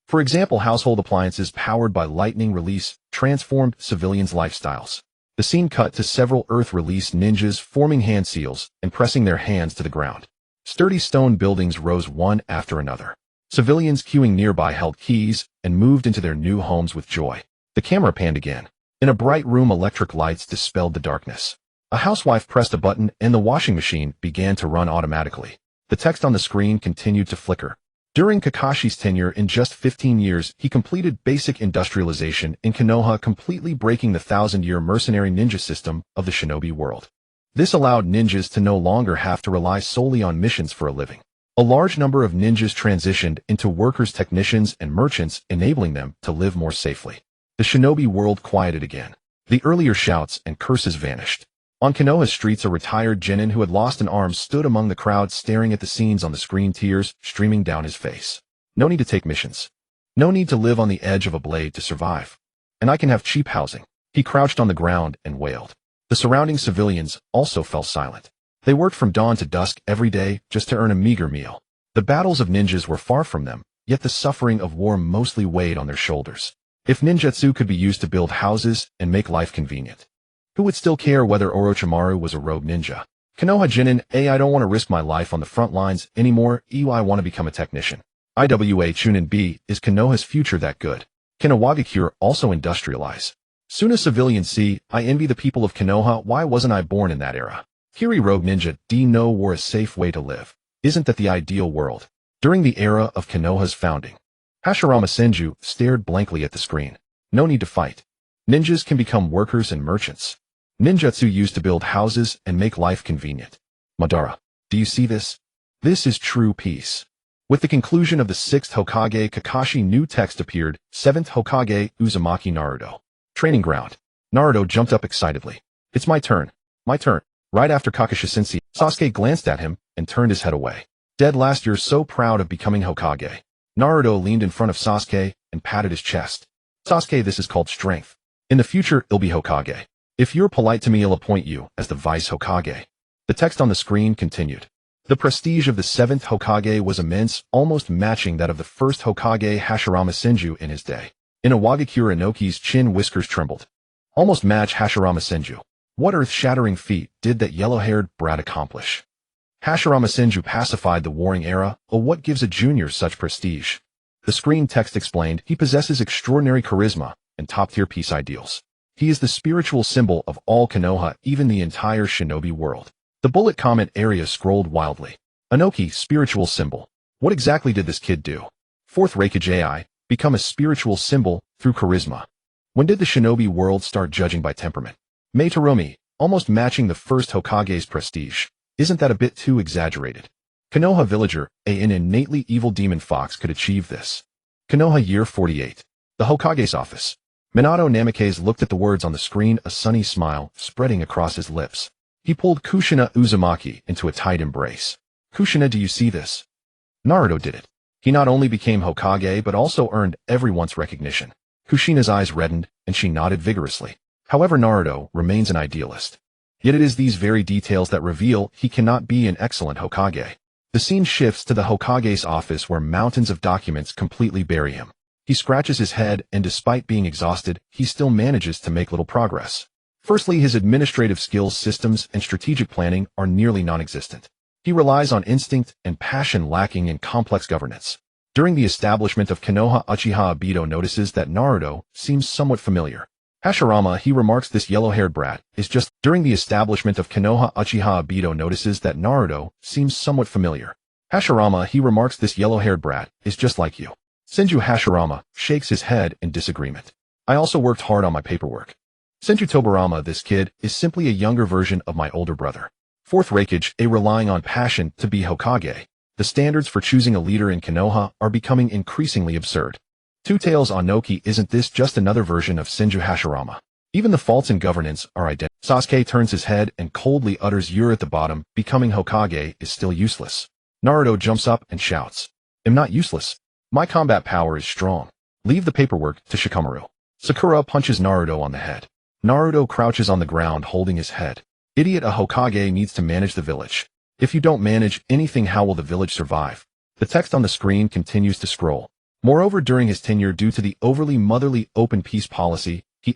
For example, household appliances powered by lightning release transformed civilians' lifestyles. The scene cut to several earth release ninjas forming hand seals and pressing their hands to the ground. Sturdy stone buildings rose one after another. Civilians queuing nearby held keys and moved into their new homes with joy. The camera panned again. In a bright room, electric lights dispelled the darkness. A housewife pressed a button and the washing machine began to run automatically. The text on the screen continued to flicker. During Kakashi's tenure, in just 15 years, he completed basic industrialization in Konoha, completely breaking the 1,000-year mercenary ninja system of the shinobi world. This allowed ninjas to no longer have to rely solely on missions for a living. A large number of ninjas transitioned into workers, technicians, and merchants, enabling them to live more safely. The shinobi world quieted again. The earlier shouts and curses vanished. On Konoha's streets, a retired genin who had lost an arm stood among the crowd, staring at the scenes on the screen, tears streaming down his face. No need to take missions. No need to live on the edge of a blade to survive. And I can have cheap housing. He crouched on the ground and wailed. The surrounding civilians also fell silent. They worked from dawn to dusk every day just to earn a meager meal. The battles of ninjas were far from them, yet the suffering of war mostly weighed on their shoulders. If ninjutsu could be used to build houses and make life convenient, who would still care whether Orochimaru was a rogue ninja? Konoha genin, I don't want to risk my life on the front lines anymore. I want to become a technician. IWA Chunin B, is Konoha's future that good? Can Awagakure also industrialize? Soon as civilians see, I envy the people of Konoha. Why wasn't I born in that era? Kiri rogue ninja, no war, a safe way to live. Isn't that the ideal world? During the era of Konoha's founding, Hashirama Senju stared blankly at the screen. No need to fight. Ninjas can become workers and merchants. Ninjutsu used to build houses and make life convenient. Madara, do you see this? This is true peace. With the conclusion of the 6th Hokage, Kakashi new text appeared, 7th Hokage, Uzumaki Naruto. Training ground. Naruto jumped up excitedly. It's my turn. My turn. Right after Kakashi-sensei, Sasuke glanced at him and turned his head away. Dead last year, so proud of becoming Hokage. Naruto leaned in front of Sasuke and patted his chest. Sasuke, this is called strength. In the future, you'll be Hokage. If you're polite to me, I'll appoint you as the Vice Hokage. The text on the screen continued. The prestige of the 7th Hokage was immense, almost matching that of the 1st Hokage Hashirama Senju in his day. In Iwagakure, Ōnoki's chin whiskers trembled. Almost match Hashirama Senju. What earth-shattering feat did that yellow-haired brat accomplish? Hashirama Senju pacified the warring era, or what gives a junior such prestige? The screen text explained he possesses extraordinary charisma and top-tier peace ideals. He is the spiritual symbol of all Konoha, even the entire shinobi world. The bullet comment area scrolled wildly. Ōnoki, spiritual symbol. What exactly did this kid do? 4th Raikage AI, become a spiritual symbol through charisma. When did the shinobi world start judging by temperament? Mei Terumī, almost matching the 1st Hokage's prestige. Isn't that a bit too exaggerated? Konoha villager, an innately evil demon fox could achieve this. Konoha year 48. The Hokage's office. Minato Namikaze looked at the words on the screen, a sunny smile spreading across his lips. He pulled Kushina Uzumaki into a tight embrace. Kushina, do you see this? Naruto did it. He not only became Hokage but also earned everyone's recognition. Kushina's eyes reddened and she nodded vigorously. However, Naruto remains an idealist. Yet it is these very details that reveal he cannot be an excellent Hokage. The scene shifts to the Hokage's office where mountains of documents completely bury him. He scratches his head and despite being exhausted, he still manages to make little progress. Firstly, his administrative skills, systems, and strategic planning are nearly non-existent. He relies on instinct and passion lacking in complex governance. During the establishment of Konoha, Uchiha Obito notices that Naruto seems somewhat familiar. Hashirama, he remarks, this yellow-haired brat is just... During the establishment of Konoha, Uchiha Obito notices that Naruto seems somewhat familiar. Hashirama, he remarks, this yellow-haired brat is just like you. Senju Hashirama shakes his head in disagreement. I also worked hard on my paperwork. Senju Tobirama, this kid is simply a younger version of my older brother. 4th Raikage, relying on passion to be Hokage. The standards for choosing a leader in Konoha are becoming increasingly absurd. Two Tails Ōnoki, isn't this just another version of Senju Hashirama? Even the faults in governance are identical. Sasuke turns his head and coldly utters, you're at the bottom, becoming Hokage is still useless. Naruto jumps up and shouts, I'm not useless. My combat power is strong. Leave the paperwork to Shikamaru. Sakura punches Naruto on the head. Naruto crouches on the ground holding his head. Idiot, a Hokage needs to manage the village. If you don't manage anything, how will the village survive? The text on the screen continues to scroll. Moreover, during his tenure, due to the overly motherly open peace policy, he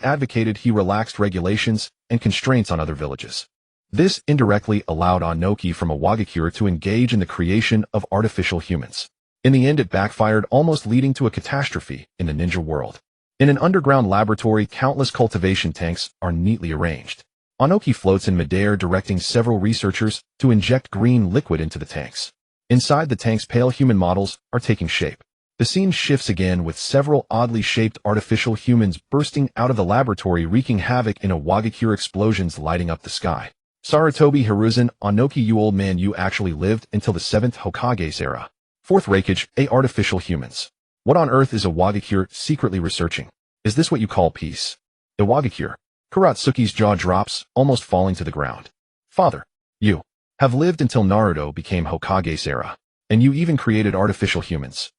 relaxed regulations and constraints on other villages. This indirectly allowed Ōnoki from Iwagakure to engage in the creation of artificial humans. In the end, it backfired, almost leading to a catastrophe in the ninja world. In an underground laboratory, countless cultivation tanks are neatly arranged. Ōnoki floats in midair, directing several researchers to inject green liquid into the tanks. Inside the tanks, pale human models are taking shape. The scene shifts again with several oddly shaped artificial humans bursting out of the laboratory, wreaking havoc in Iwagakure, explosions lighting up the sky. Sarutobi Hiruzen, Ōnoki, you old man, you actually lived until the 7th Hokage's era. 4th Raikage, artificial humans. What on earth is Iwagakure secretly researching? Is this what you call peace? Iwagakure. Kuratsuki's jaw drops, almost falling to the ground. Father, you have lived until Naruto became Hokage's era, and you even created artificial humans.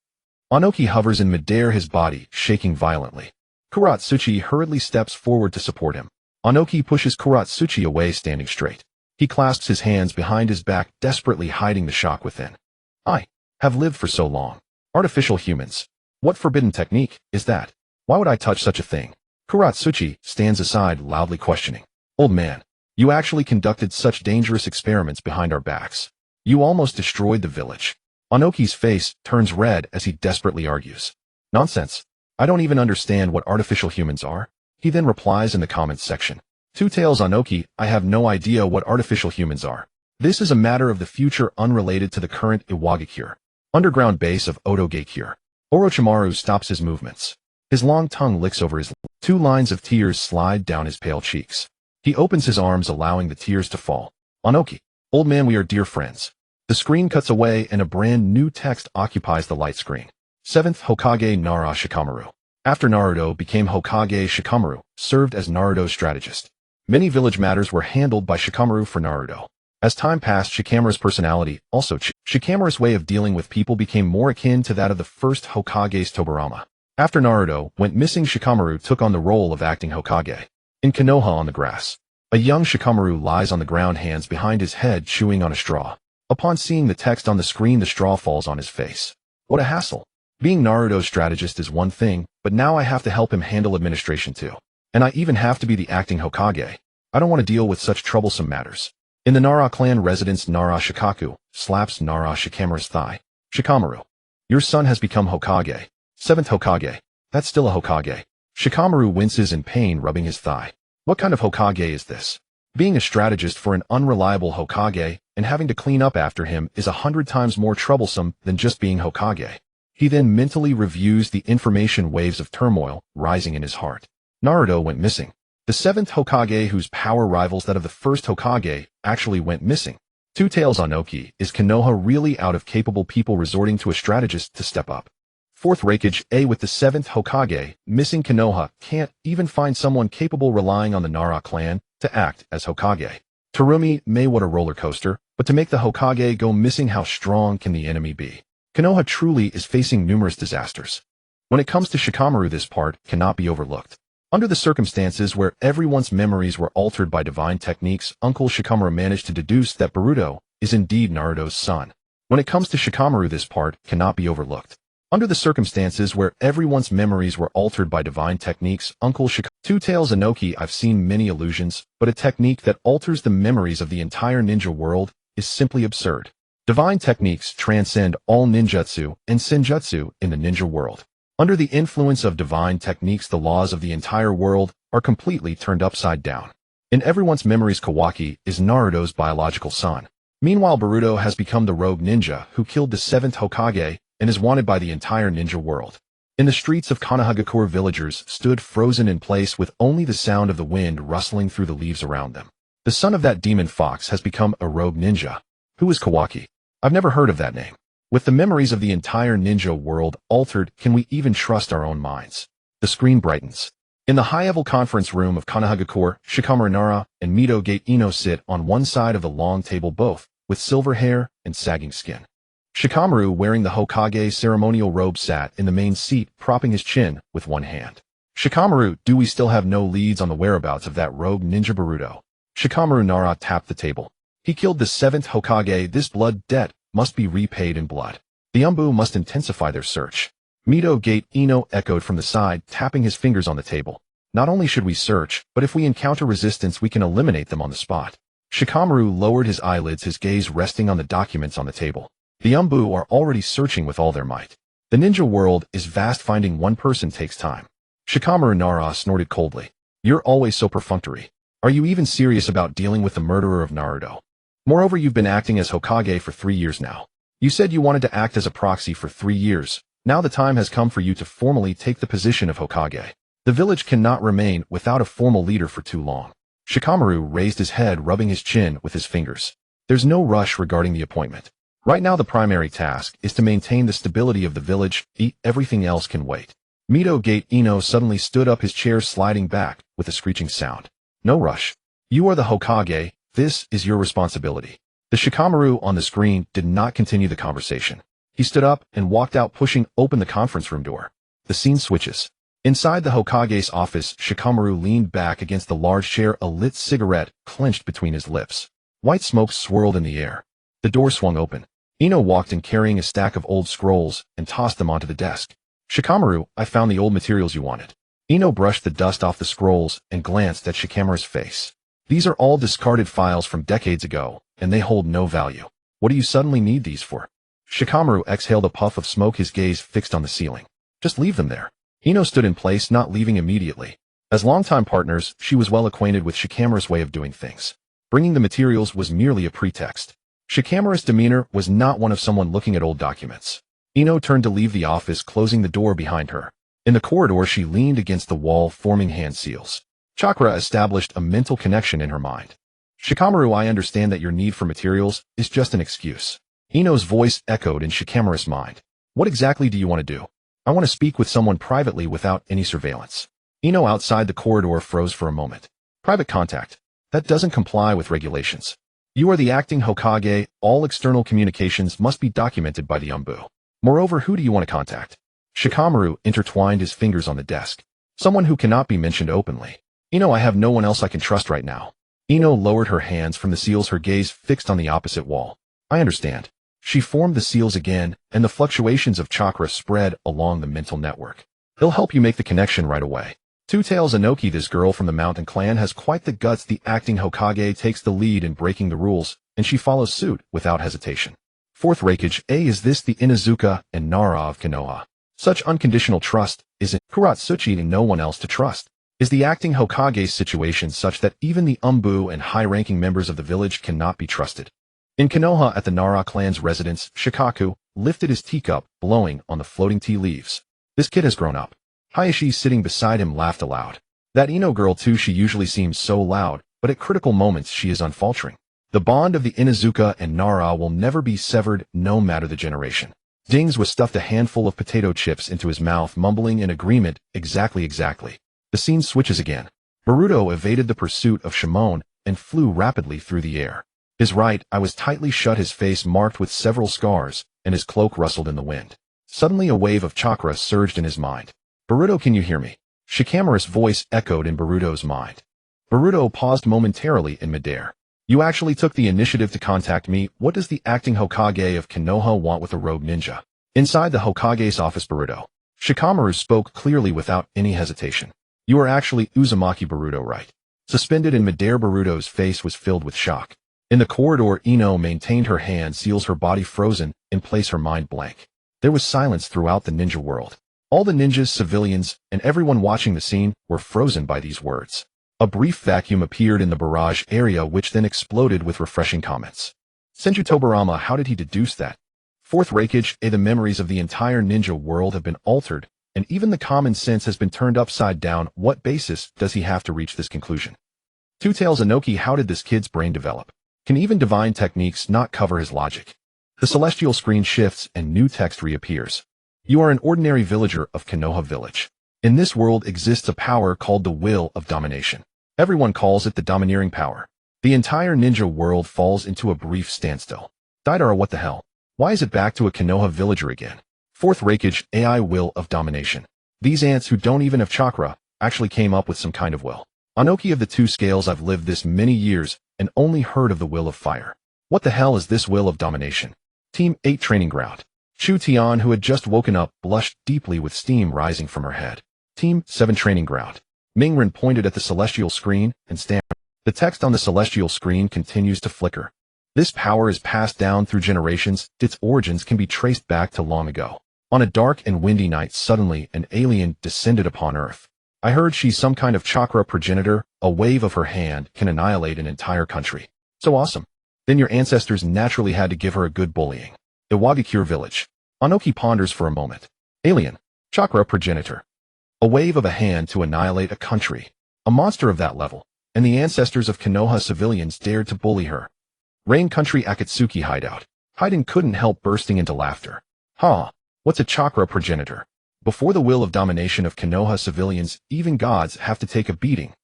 Ōnoki hovers in midair, his body shaking violently. Kuratsuchi hurriedly steps forward to support him. Ōnoki pushes Kuratsuchi away, standing straight. He clasps his hands behind his back, desperately hiding the shock within. I have lived for so long. Artificial humans. What forbidden technique is that? Why would I touch such a thing? Kuratsuchi stands aside, loudly questioning. Old man, you actually conducted such dangerous experiments behind our backs. You almost destroyed the village. Ōnoki's face turns red as he desperately argues. Nonsense. I don't even understand what artificial humans are. He then replies in the comments section. Two Tails Ōnoki, I have no idea what artificial humans are. This is a matter of the future unrelated to the current Iwagakure. Underground base of Ōtogakure. Orochimaru stops his movements. His long tongue licks over his lips. 2 lines of tears slide down his pale cheeks. He opens his arms, allowing the tears to fall. Ōnoki, old man, we are dear friends. The screen cuts away and a brand new text occupies the light screen. 7th Hokage Nara Shikamaru. After Naruto became Hokage, Shikamaru served as Naruto's strategist. Many village matters were handled by Shikamaru for Naruto. As time passed, Shikamaru's personality also changed. Shikamaru's way of dealing with people became more akin to that of the first Hokage's Tobirama. After Naruto went missing, Shikamaru took on the role of acting Hokage. In Konoha on the grass, a young Shikamaru lies on the ground, hands behind his head, chewing on a straw. Upon seeing the text on the screen, the straw falls on his face. What a hassle. Being Naruto's strategist is one thing, but now I have to help him handle administration too. And I even have to be the acting Hokage. I don't want to deal with such troublesome matters. In the Nara clan residence, Nara Shikaku slaps Nara Shikamaru's thigh. Shikamaru, your son has become Hokage. 7th Hokage. That's still a Hokage. Shikamaru winces in pain, rubbing his thigh. What kind of Hokage is this? Being a strategist for an unreliable Hokage and having to clean up after him is 100 times more troublesome than just being Hokage. He then mentally reviews the information, waves of turmoil rising in his heart. Naruto went missing. The 7th Hokage, whose power rivals that of the first Hokage, actually went missing. Two Tails Ōnoki. Is Konoha really out of capable people resorting to a strategist to step up? 4th Raikage A. With the 7th Hokage missing, Konoha can't even find someone capable, relying on the Nara clan to act as Hokage. Terumi Mei. What a roller coaster, but to make the Hokage go missing, how strong can the enemy be? Konoha truly is facing numerous disasters. When it comes to Shikamaru, this part cannot be overlooked. Under the circumstances where everyone's memories were altered by divine techniques, Uncle Shikamaru managed to deduce that Boruto is indeed Naruto's son. When it comes to Shikamaru, this part cannot be overlooked. Under the circumstances where everyone's memories were altered by divine techniques, Uncle Shikamaru. Two Tails Ōnoki. I've seen many illusions, but a technique that alters the memories of the entire ninja world is simply absurd. Divine techniques transcend all ninjutsu and senjutsu in the ninja world. Under the influence of divine techniques, the laws of the entire world are completely turned upside down. In everyone's memories, Kawaki is Naruto's biological son. Meanwhile, Boruto has become the rogue ninja who killed the 7th Hokage and is wanted by the entire ninja world. In the streets of Konoha, villagers stood frozen in place with only the sound of the wind rustling through the leaves around them. The son of that demon fox has become a rogue ninja. Who is Kawaki? I've never heard of that name. With the memories of the entire ninja world altered, can we even trust our own minds? The screen brightens. In the high-level conference room of Konoha, Shikamaru, Nara, and Mito Gate Ino sit on one side of the long table, both with silver hair and sagging skin. Shikamaru, wearing the Hokage ceremonial robe, sat in the main seat, propping his chin with one hand. Shikamaru, do we still have no leads on the whereabouts of that rogue ninja Boruto? Shikamaru. Nara tapped the table. He killed the 7th Hokage. This blood debt must be repaid in blood. The Umbu must intensify their search. Mito Gate Ino echoed from the side, tapping his fingers on the table. Not only should we search, but if we encounter resistance, we can eliminate them on the spot. Shikamaru lowered his eyelids, his gaze resting on the documents on the table. The Umbu are already searching with all their might. The ninja world is vast. Finding one person takes time. Shikamaru. Nara snorted coldly. You're always so perfunctory. Are you even serious about dealing with the murderer of Naruto? Moreover, you've been acting as Hokage for 3 years now. You said you wanted to act as a proxy for 3 years. Now the time has come for you to formally take the position of Hokage. The village cannot remain without a formal leader for too long. Shikamaru raised his head, rubbing his chin with his fingers. There's no rush regarding the appointment. Right now the primary task is to maintain the stability of the village. Everything else can wait. Mito Gate Ino suddenly stood up, his chair sliding back with a screeching sound. No rush. You are the Hokage. This is your responsibility. The Shikamaru on the screen did not continue the conversation. He stood up and walked out, pushing open the conference room door. The scene switches. Inside the Hokage's office, Shikamaru leaned back against the large chair, a lit cigarette clenched between his lips. White smoke swirled in the air. The door swung open. Ino walked in, carrying a stack of old scrolls, and tossed them onto the desk. Shikamaru, I found the old materials you wanted. Ino brushed the dust off the scrolls and glanced at Shikamaru's face. These are all discarded files from decades ago, and they hold no value. What do you suddenly need these for? Shikamaru exhaled a puff of smoke, his gaze fixed on the ceiling. Just leave them there. Ino stood in place, not leaving immediately. As longtime partners, she was well acquainted with Shikamaru's way of doing things. Bringing the materials was merely a pretext. Shikamaru's demeanor was not one of someone looking at old documents. Ino turned to leave the office, closing the door behind her. In the corridor, she leaned against the wall, forming hand seals. Chakra established a mental connection in her mind. Shikamaru, I understand that your need for materials is just an excuse. Ino's voice echoed in Shikamaru's mind. What exactly do you want to do? I want to speak with someone privately without any surveillance. Ino outside the corridor froze for a moment. Private contact. That doesn't comply with regulations. You are the acting Hokage, all external communications must be documented by the Umbu. Moreover, who do you want to contact? Shikamaru intertwined his fingers on the desk. Someone who cannot be mentioned openly. Ino, I have no one else I can trust right now. Ino lowered her hands from the seals, her gaze fixed on the opposite wall. I understand. She formed the seals again, and the fluctuations of chakra spread along the mental network. He'll help you make the connection right away. Two Tails Ōnoki, this girl from the Mountain Clan, has quite the guts. The acting Hokage takes the lead in breaking the rules, and she follows suit without hesitation. Fourth Raikage, is this the Inuzuka and Nara of Konoha? Such unconditional trust is in Kuratsuchi and no one else to trust. Is the acting Hokage's situation such that even the Umbu and high-ranking members of the village cannot be trusted? In Konoha at the Nara clan's residence, Shikaku lifted his teacup, blowing on the floating tea leaves. This kid has grown up. Hayashi sitting beside him laughed aloud. That Ino girl too, she usually seems so loud, but at critical moments she is unfaltering. The bond of the Inuzuka and Nara will never be severed, no matter the generation. Dings was stuffed a handful of potato chips into his mouth, mumbling in agreement, exactly. The scene switches again. Boruto evaded the pursuit of Shimon and flew rapidly through the air. His right eye was tightly shut, his face marked with several scars, and his cloak rustled in the wind. Suddenly a wave of chakra surged in his mind. Boruto, can you hear me? Shikamaru's voice echoed in Boruto's mind. Boruto paused momentarily in midair. You actually took the initiative to contact me. What does the acting Hokage of Konoha want with a rogue ninja? Inside the Hokage's office, Boruto. Shikamaru spoke clearly without any hesitation. You are actually Uzumaki, Boruto, right? Suspended in midair, Boruto's face was filled with shock. In the corridor, Ino maintained her hand seals, her body frozen in place, her mind blank. There was silence throughout the ninja world. All the ninjas, civilians, and everyone watching the scene were frozen by these words. A brief vacuum appeared in the barrage area, which then exploded with refreshing comments. Senju Tobirama, how did he deduce that? Fourth Raikage, the memories of the entire ninja world have been altered, and even the common sense has been turned upside down. What basis does he have to reach this conclusion? Two Tails Ōnoki, how did this kid's brain develop? Can even divine techniques not cover his logic? The celestial screen shifts and new text reappears. You are an ordinary villager of Konoha village. In this world exists a power called the will of domination. Everyone calls it the domineering power. The entire ninja world falls into a brief standstill. Daidara, what the hell? Why is it back to a Konoha villager again? Fourth Raikage, AI will of domination. These ants who don't even have chakra actually came up with some kind of will. Ōnoki of the two scales, I've lived this many years and only heard of the will of fire. What the hell is this will of domination? Team 8 training ground. Chu Tian, who had just woken up, blushed deeply with steam rising from her head. Team 7 training ground. Mingren pointed at the celestial screen and stammered. The text on the celestial screen continues to flicker. This power is passed down through generations. Its origins can be traced back to long ago. On a dark and windy night, suddenly an alien descended upon Earth. I heard she's some kind of chakra progenitor. A wave of her hand can annihilate an entire country. So awesome. Then your ancestors naturally had to give her a good bullying. Iwagakure village. Ōnoki ponders for a moment. Alien. Chakra progenitor. A wave of a hand to annihilate a country. A monster of that level. And the ancestors of Konoha civilians dared to bully her. Rain Country Akatsuki hideout. Haiden couldn't help bursting into laughter. Huh. What's a chakra progenitor? Before the will of domination of Konoha civilians, even gods have to take a beating.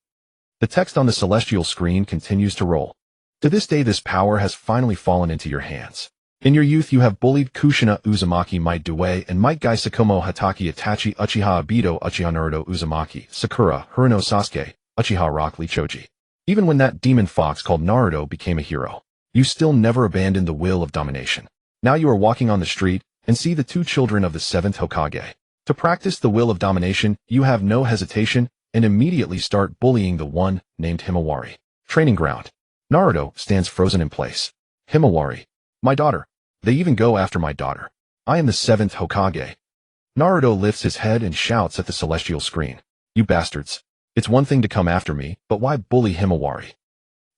The text on the celestial screen continues to roll. To this day, this power has finally fallen into your hands. In your youth, you have bullied Kushina Uzumaki, Might Due, and Might Gai Sakomo Hataki Itachi Uchiha Obito Uchiha Naruto Uzumaki, Sakura, Haruno Sasuke, Uchiha Rock Lee Choji. Even when that demon fox called Naruto became a hero, you still never abandoned the will of domination. Now you are walking on the street and see the two children of the 7th Hokage. To practice the will of domination, you have no hesitation and immediately start bullying the one named Himawari. Training ground. Naruto stands frozen in place. Himawari. My daughter. They even go after my daughter. I am the 7th Hokage. Naruto lifts his head and shouts at the celestial screen. You bastards. It's one thing to come after me, but why bully Himawari?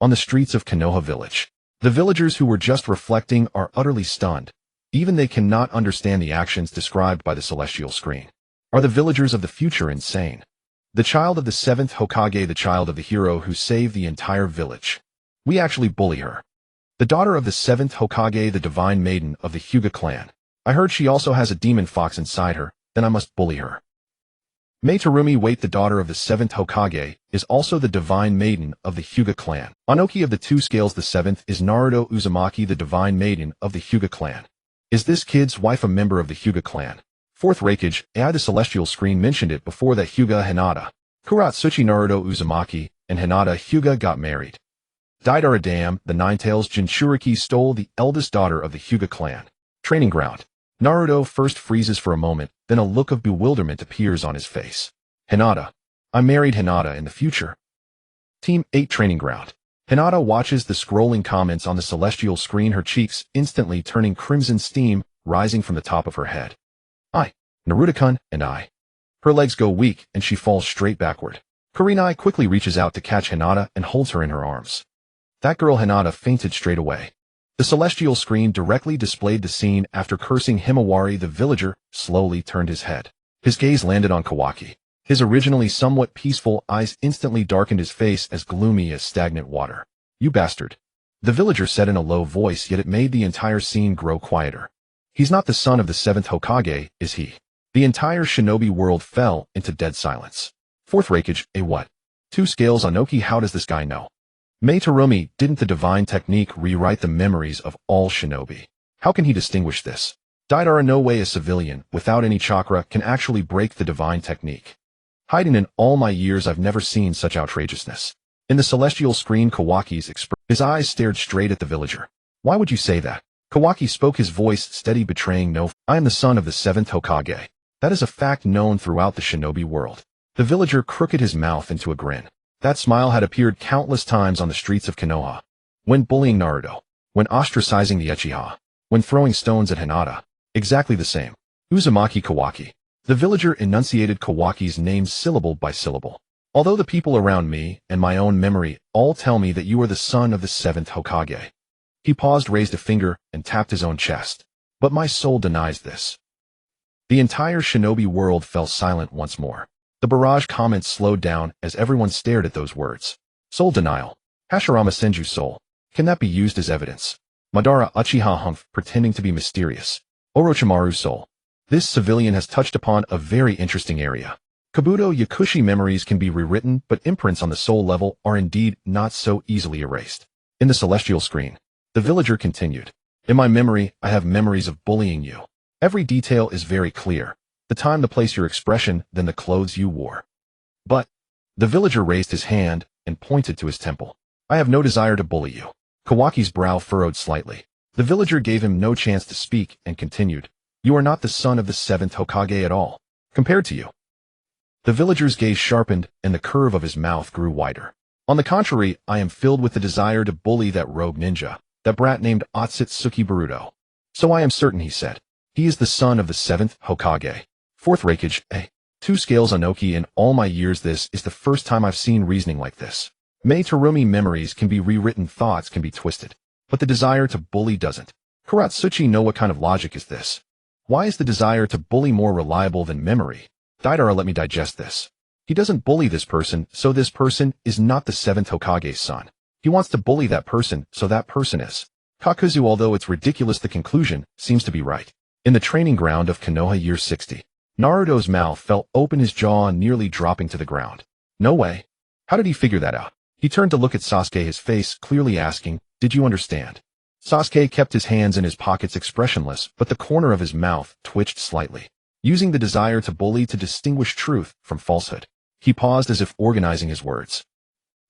On the streets of Konoha village, the villagers who were just reflecting are utterly stunned. Even they cannot understand the actions described by the celestial screen. Are the villagers of the future insane? The child of the 7th Hokage, the child of the hero who saved the entire village. We actually bully her. The The daughter of the 7th Hokage, the divine maiden of the Hyuga clan. I heard she also has a demon fox inside her, then I must bully her. Mei Terumī, wait, the daughter of the 7th Hokage, is also the divine maiden of the Hyuga clan. Ōnoki of the 2 scales, the 7th, is Naruto Uzumaki, the divine maiden of the Hyuga clan. Is this kid's wife a member of the Hyuga clan? 4th Raikage, AI the celestial screen mentioned it before that Hyuga Hinata, Kuratsuchi Naruto Uzumaki, and Hinata Hyuga got married. Daidara Dam, the Ninetales Jinchuriki stole the eldest daughter of the Hyuga clan. Training ground. Naruto first freezes for a moment, then a look of bewilderment appears on his face. Hinata. I married Hinata in the future. Team 8 training ground. Hinata watches the scrolling comments on the celestial screen, her cheeks instantly turning crimson, steam rising from the top of her head. Naruto-kun, and I. Her legs go weak and she falls straight backward. Kurenai quickly reaches out to catch Hinata and holds her in her arms. That girl Hinata fainted straight away. The celestial screen directly displayed the scene after cursing Himawari. The villager slowly turned his head. His gaze landed on Kawaki. His originally somewhat peaceful eyes instantly darkened, his face as gloomy as stagnant water. You bastard. The villager said in a low voice, yet it made the entire scene grow quieter. He's not the son of the 7th Hokage, is he? The entire shinobi world fell into dead silence. 4th Raikage, what? 2 scales, Ōnoki, how does this guy know? Mei Terumī, didn't the divine technique rewrite the memories of all shinobi? How can he distinguish this? Daidara, no way a civilian, without any chakra, can actually break the divine technique. Hiding, in all my years I've never seen such outrageousness. In the celestial screen, Kawaki's his eyes stared straight at the villager. Why would you say that? Kawaki spoke, his voice steady, betraying no I am the son of the 7th Hokage. That is a fact known throughout the shinobi world. The villager crooked his mouth into a grin. That smile had appeared countless times on the streets of Konoha. When bullying Naruto. When ostracizing the Uchiha. When throwing stones at Hinata. Exactly the same. Uzumaki Kawaki. The villager enunciated Kawaki's name syllable by syllable. Although the people around me, and my own memory, all tell me that you are the son of the 7th Hokage. He paused, raised a finger, and tapped his own chest. But my soul denies this. The entire shinobi world fell silent once more. The barrage comments slowed down as everyone stared at those words. Soul denial. Hashirama Senju soul. Can that be used as evidence? Madara Uchiha Humph, pretending to be mysterious. Orochimaru soul. This civilian has touched upon a very interesting area. Kabuto Yakushi memories can be rewritten, but imprints on the soul level are indeed not so easily erased. In the celestial screen, the villager continued. In my memory, I have memories of bullying you. Every detail is very clear. The time, the place, your expression, then the clothes you wore. But, the villager raised his hand and pointed to his temple. I have no desire to bully you. Kawaki's brow furrowed slightly. The villager gave him no chance to speak and continued. You are not the son of the 7th Hokage at all. Compared to you. The villager's gaze sharpened and the curve of his mouth grew wider. On the contrary, I am filled with the desire to bully that rogue ninja, that brat named Otsutsuki Boruto. So I am certain, he said. He is the son of the 7th Hokage. 4th Raikage, 2 scales, Ōnoki, in all my years this is the first time I've seen reasoning like this. Mei Terumī, memories can be rewritten, thoughts can be twisted. But the desire to bully doesn't. Kuratsuchi, no, what kind of logic is this? Why is the desire to bully more reliable than memory? Daidara, let me digest this. He doesn't bully this person, so this person is not the 7th Hokage's son. He wants to bully that person, so that person is. Kakuzu, although it's ridiculous, the conclusion seems to be right. In the training ground of Konoha year 60, Naruto's mouth fell open, his jaw nearly dropping to the ground. No way. How did he figure that out? He turned to look at Sasuke, his face clearly asking, did you understand? Sasuke kept his hands in his pockets expressionless, but the corner of his mouth twitched slightly. Using the desire to bully to distinguish truth from falsehood, he paused as if organizing his words.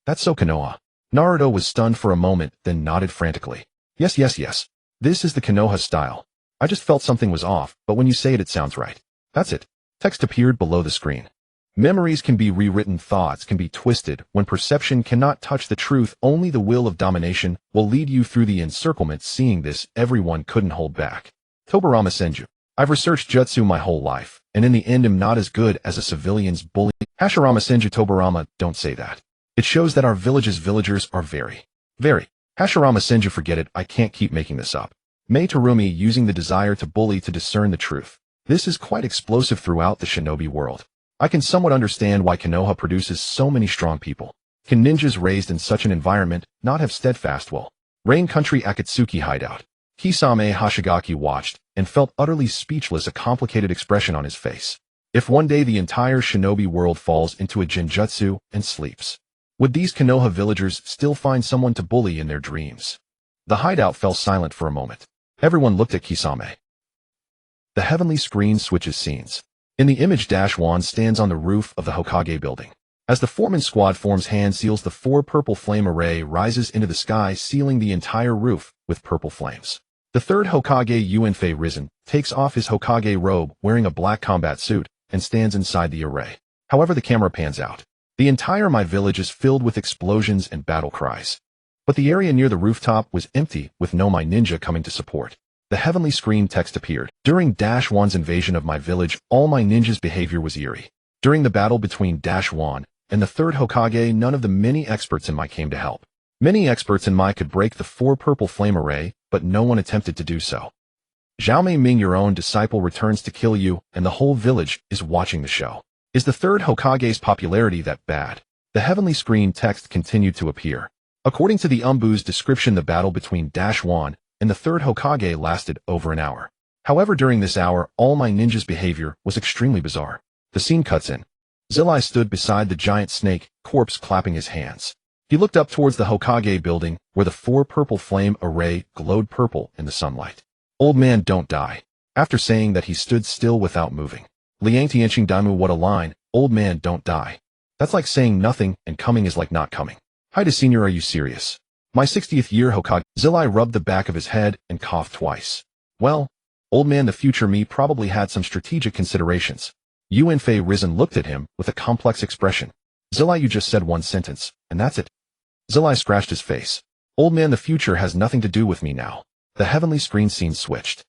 That's so Konoha. Naruto was stunned for a moment, then nodded frantically. Yes. This is the Konoha style. I just felt something was off, but when you say it, it sounds right. That's it. Text appeared below the screen. Memories can be rewritten, thoughts can be twisted. When perception cannot touch the truth, only the will of domination will lead you through the encirclement. Seeing this, everyone couldn't hold back. Tobirama Senju. I've researched jutsu my whole life, and in the end am not as good as a civilian's bully. Hashirama Senju. Tobirama, don't say that. It shows that our villagers are very. Hashirama Senju, forget it, I can't keep making this up. Mei Terumī, using the desire to bully to discern the truth. This is quite explosive throughout the shinobi world. I can somewhat understand why Konoha produces so many strong people. Can ninjas raised in such an environment not have steadfast will? Rain Country Akatsuki Hideout. Kisame Hashigaki watched and felt utterly speechless, a complicated expression on his face. If one day the entire shinobi world falls into a genjutsu and sleeps, would these Konoha villagers still find someone to bully in their dreams? The hideout fell silent for a moment. Everyone looked at Kisame. The heavenly screen switches scenes. In the image, Wan stands on the roof of the Hokage building. As the foreman squad forms hand seals, the 4 purple flame array rises into the sky, sealing the entire roof with purple flames. The 3rd Hokage, Uenfei Risen, takes off his Hokage robe wearing a black combat suit and stands inside the array. However, the camera pans out. The entire My Village is filled with explosions and battle cries. But the area near the rooftop was empty, with no My Ninja coming to support. The heavenly screen text appeared. During Wan's invasion of My Village, all My Ninja's behavior was eerie. During the battle between Wan and the 3rd Hokage, none of the many experts in My came to help. Many experts in My could break the 4 purple flame array, but no one attempted to do so. Zhao Ming, your own disciple, returns to kill you, and the whole village is watching the show. Is the 3rd Hokage's popularity that bad? The heavenly screen text continued to appear. According to the Umbu's description, the battle between Wan and the 3rd Hokage lasted over an hour. However, during this hour, all My Ninja's behavior was extremely bizarre. The scene cuts in. Zillai stood beside the giant snake, corpse, clapping his hands. He looked up towards the Hokage building, where the 4 purple flame array glowed purple in the sunlight. Old man, don't die. After saying that, he stood still without moving. Liang Tianqing Daimu, what a line. Old man, don't die. That's like saying nothing, and coming is like not coming. Haida Senior, are you serious? My 60th year Hokage. Zillai rubbed the back of his head and coughed twice. Well, old man, the future me probably had some strategic considerations. Uenfei Risen looked at him with a complex expression. Zillai, you just said one sentence, and that's it. Zillai scratched his face. Old man, the future has nothing to do with me now. The heavenly screen scene switched.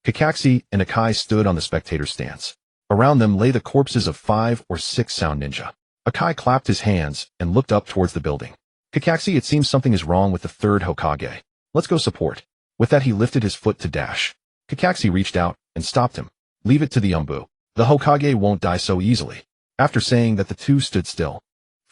Kakashi and Akai stood on the spectator stands. Around them lay the corpses of 5 or 6 sound ninja. Akai clapped his hands and looked up towards the building. Kakashi, it seems something is wrong with the 3rd Hokage. Let's go support. With that, he lifted his foot to dash. Kakashi reached out and stopped him. Leave it to the Umbu. The Hokage won't die so easily. After saying that, the two stood still.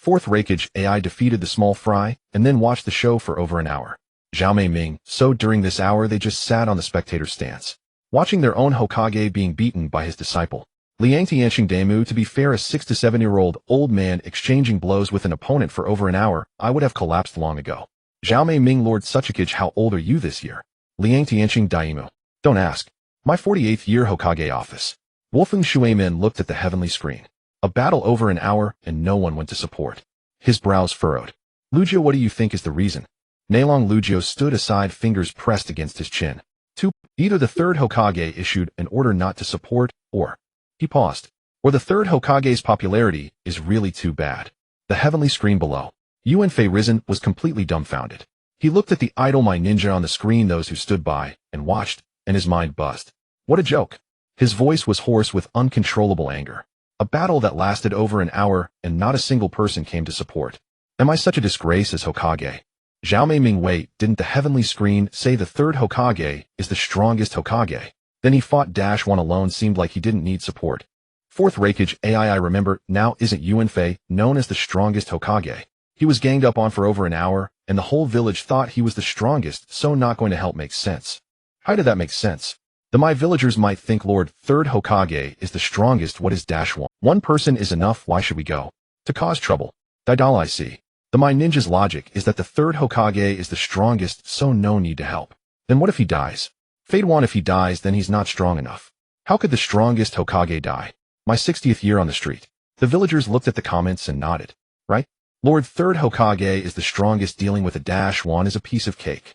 4th Raikage AI defeated the small fry and then watched the show for over an hour. Zhao Ming, so during this hour they just sat on the spectator stands, watching their own Hokage being beaten by his disciple. Liang Tianqing Daimu, to be fair, a 6 to 7-year-old old man exchanging blows with an opponent for over an hour, I would have collapsed long ago. Zhao Ming, Lord Suchikage, how old are you this year? Liang Tianqing Daimu. Don't ask. My 48th year Hokage office. Wolfeng Shuimin looked at the heavenly screen. A battle over an hour and no one went to support. His brows furrowed. Lugio, what do you think is the reason? Neilong Lugio stood aside, fingers pressed against his chin. 2. Either the 3rd Hokage issued an order not to support, or he paused, or the 3rd Hokage's popularity is really too bad. The heavenly screen below. Uenfei Risen was completely dumbfounded. He looked at the idle My Ninja on the screen, those who stood by and watched, and his mind buzzed. What a joke. His voice was hoarse with uncontrollable anger. A battle that lasted over an hour and not a single person came to support. Am I such a disgrace as Hokage? Zhao Ming, wait, didn't the heavenly screen say the 3rd Hokage is the strongest Hokage? Then he fought One alone, seemed like he didn't need support. 4th Raikage AI, I remember now, isn't Uenfei known as the strongest Hokage? He was ganged up on for over an hour, and the whole village thought he was the strongest, so not going to help makes sense. How did that make sense? The My villagers might think Lord 3rd Hokage is the strongest. What is One? One person is enough, why should we go? To cause trouble. Daidal, I see. The My Ninja's logic is that the 3rd Hokage is the strongest, so no need to help. Then what if he dies? Fade One, if he dies, then he's not strong enough. How could the strongest Hokage die? My 60th year on the street. The villagers looked at the comments and nodded. Right? Lord 3rd Hokage is the strongest. Dealing with a One is a piece of cake.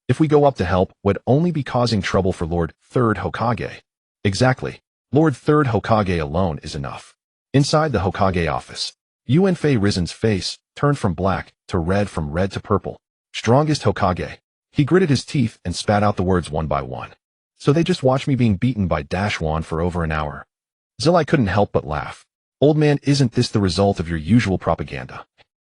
If we go up to help, would only be causing trouble for Lord 3rd Hokage. Exactly. Lord 3rd Hokage alone is enough. Inside the Hokage office, Uenfei Risen's face turned from black to red, from red to purple. Strongest Hokage. He gritted his teeth and spat out the words one by one. So they just watched me being beaten by One for over an hour. Zillai couldn't help but laugh. Old man, isn't this the result of your usual propaganda?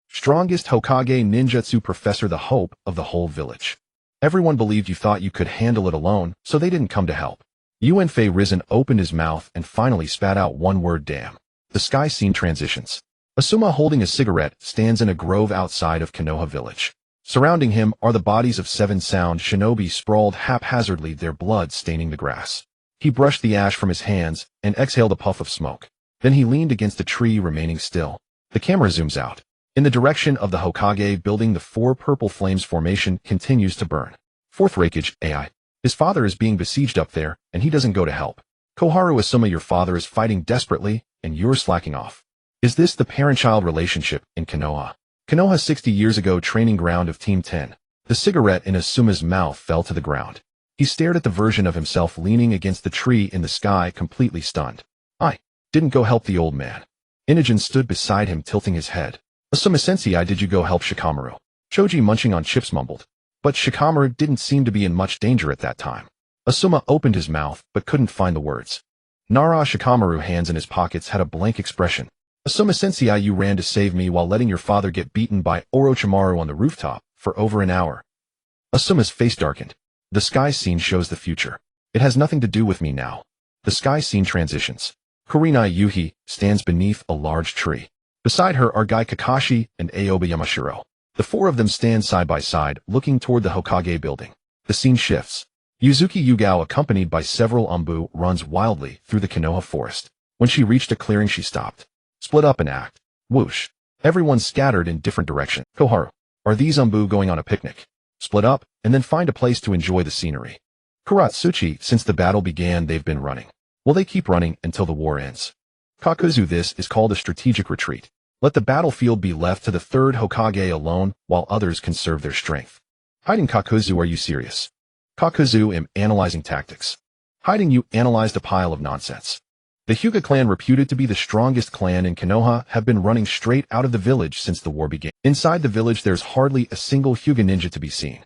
Strongest Hokage ninjutsu professor, the hope of the whole village. Everyone believed you thought you could handle it alone, so they didn't come to help. Uenfei Risen opened his mouth and finally spat out one word, damn. The sky scene transitions. Asuma, holding a cigarette, stands in a grove outside of Konoha village. Surrounding him are the bodies of 7 sound shinobi sprawled haphazardly, their blood staining the grass. He brushed the ash from his hands and exhaled a puff of smoke. Then he leaned against a tree, remaining still. The camera zooms out. In the direction of the Hokage building, the 4 purple flames formation continues to burn. Fourth Raikage, AI. His father is being besieged up there, and he doesn't go to help. Koharu Asuma, your father is fighting desperately, and you're slacking off. Is this the parent-child relationship in Konoha? Konoha 60 years ago, training ground of Team 10. The cigarette in Asuma's mouth fell to the ground. He stared at the version of himself leaning against the tree in the sky, completely stunned. I didn't go help the old man. Inogen stood beside him, tilting his head. Asuma-sensei, did you go help Shikamaru? Choji, munching on chips, mumbled. But Shikamaru didn't seem to be in much danger at that time. Asuma opened his mouth, but couldn't find the words. Nara Shikamaru, hands in his pockets, had a blank expression. Asuma-sensei, you ran to save me while letting your father get beaten by Orochimaru on the rooftop for over an hour. Asuma's face darkened. The sky scene shows the future. It has nothing to do with me now. The sky scene transitions. Kurenai Yuhi stands beneath a large tree. Beside her are Gai Kakashi and Aoba Yamashiro. The 4 of them stand side by side, looking toward the Hokage building. The scene shifts. Yuzuki Yugao, accompanied by several Anbu, runs wildly through the Konoha forest. When she reached a clearing, she stopped. Split up and act. Whoosh. Everyone scattered in different directions. Koharu. Are these Anbu going on a picnic? Split up, and then find a place to enjoy the scenery. Kuratsuchi, since the battle began, they've been running. Will they keep running until the war ends? Kakuzu, this is called a strategic retreat. Let the battlefield be left to the 3rd Hokage alone, while others conserve their strength. Hiding, Kakuzu, are you serious? Kakuzu, am analyzing tactics. Hiding, you analyzed a pile of nonsense. The Hyuga clan, reputed to be the strongest clan in Konoha, have been running straight out of the village since the war began. Inside the village, there's hardly a single Hyuga ninja to be seen.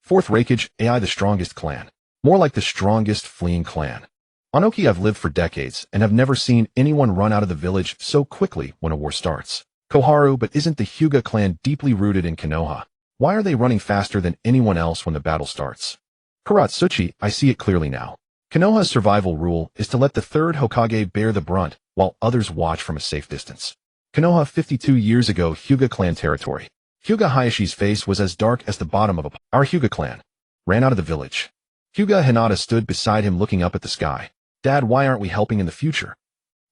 Fourth Raikage, AI, the strongest clan. More like the strongest fleeing clan. Ōnoki, I've lived for decades and have never seen anyone run out of the village so quickly when a war starts. Koharu, but isn't the Hyuga clan deeply rooted in Konoha? Why are they running faster than anyone else when the battle starts? Kuratsuchi, I see it clearly now. Konoha's survival rule is to let the 3rd Hokage bear the brunt, while others watch from a safe distance. Konoha 52 years ago, Hyuga clan territory. Hyuga Hayashi's face was as dark as the bottom of a pond. Our Hyuga clan ran out of the village. Hyuga Hinata stood beside him, looking up at the sky. Dad, why aren't we helping in the future?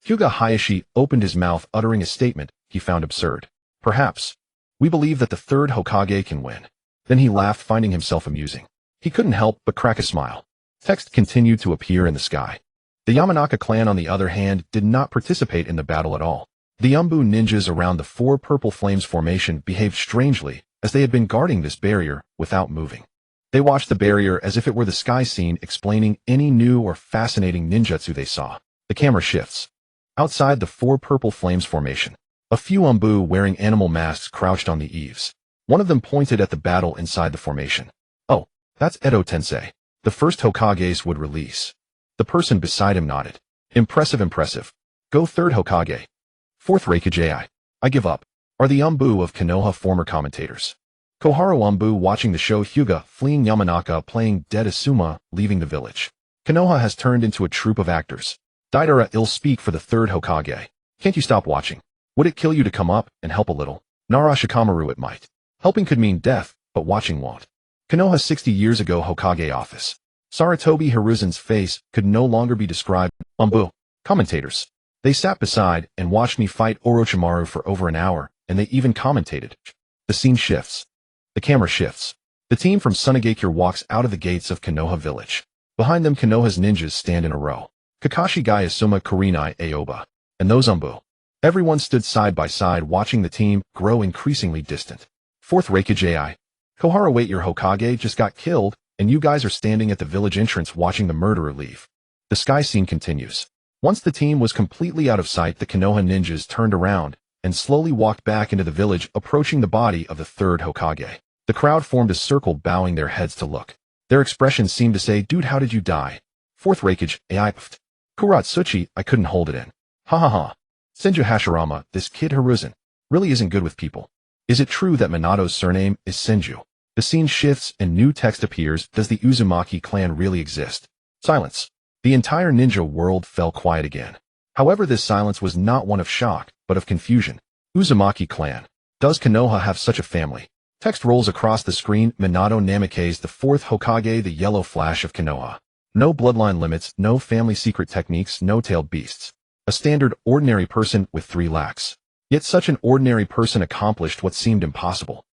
Hyuga Hayashi opened his mouth, uttering a statement he found absurd. Perhaps. We believe that the 3rd Hokage can win. Then he laughed, finding himself amusing. He couldn't help but crack a smile. Text continued to appear in the sky. The Yamanaka clan, on the other hand, did not participate in the battle at all. The Anbu ninjas around the 4 purple flames formation behaved strangely, as they had been guarding this barrier without moving. They watched the barrier as if it were the sky scene, explaining any new or fascinating ninjutsu they saw. The camera shifts. Outside the 4 purple flames formation, a few Anbu wearing animal masks crouched on the eaves. One of them pointed at the battle inside the formation. Oh, that's Edo Tensei. The 1st Hokages would release. The person beside him nodded. Impressive, impressive. Go 3rd Hokage. 4th Raikage, AI. I give up. Are the Anbu of Konoha former commentators? Koharu Anbu watching the show, Hyuga fleeing Yamanaka, playing dead Asuma, leaving the village. Konoha has turned into a troupe of actors. Deidara, ill speak for the 3rd Hokage. Can't you stop watching? Would it kill you to come up and help a little? Nara Shikamaru, it might. Helping could mean death, but watching won't. Konoha 60 years ago, Hokage office. Saratobi Hiruzen's face could no longer be described. Anbu. Commentators. They sat beside and watched me fight Orochimaru for over an hour, and they even commentated. The scene shifts. The camera shifts. The team from Sunagakure walks out of the gates of Konoha village. Behind them, Konoha's ninjas stand in a row. Kakashi, Gai, Asuma, Kurenai, Aoba. And those Anbu. Everyone stood side by side, watching the team grow increasingly distant. 4th Raikage, AI. Koharu, wait, your Hokage just got killed, and you guys are standing at the village entrance watching the murderer leave. The sky scene continues. Once the team was completely out of sight, the Konoha ninjas turned around and slowly walked back into the village, approaching the body of the 3rd Hokage. The crowd formed a circle, bowing their heads to look. Their expressions seemed to say, dude, how did you die? 4th Raikage, AI. Kuratsuchi, I couldn't hold it in. Ha ha ha. Senju Hashirama, this kid Hiruzen really isn't good with people. Is it true that Minato's surname is Senju? The scene shifts and new text appears. Does the Uzumaki clan really exist? Silence. The entire ninja world fell quiet again. However, this silence was not one of shock, but of confusion. Uzumaki clan. Does Konoha have such a family? Text rolls across the screen. Minato Namikaze, the fourth Hokage, the yellow flash of Konoha. No bloodline limits, no family secret techniques, no tailed beasts. A standard, ordinary person with 3 lacks. Yet such an ordinary person accomplished what seemed impossible.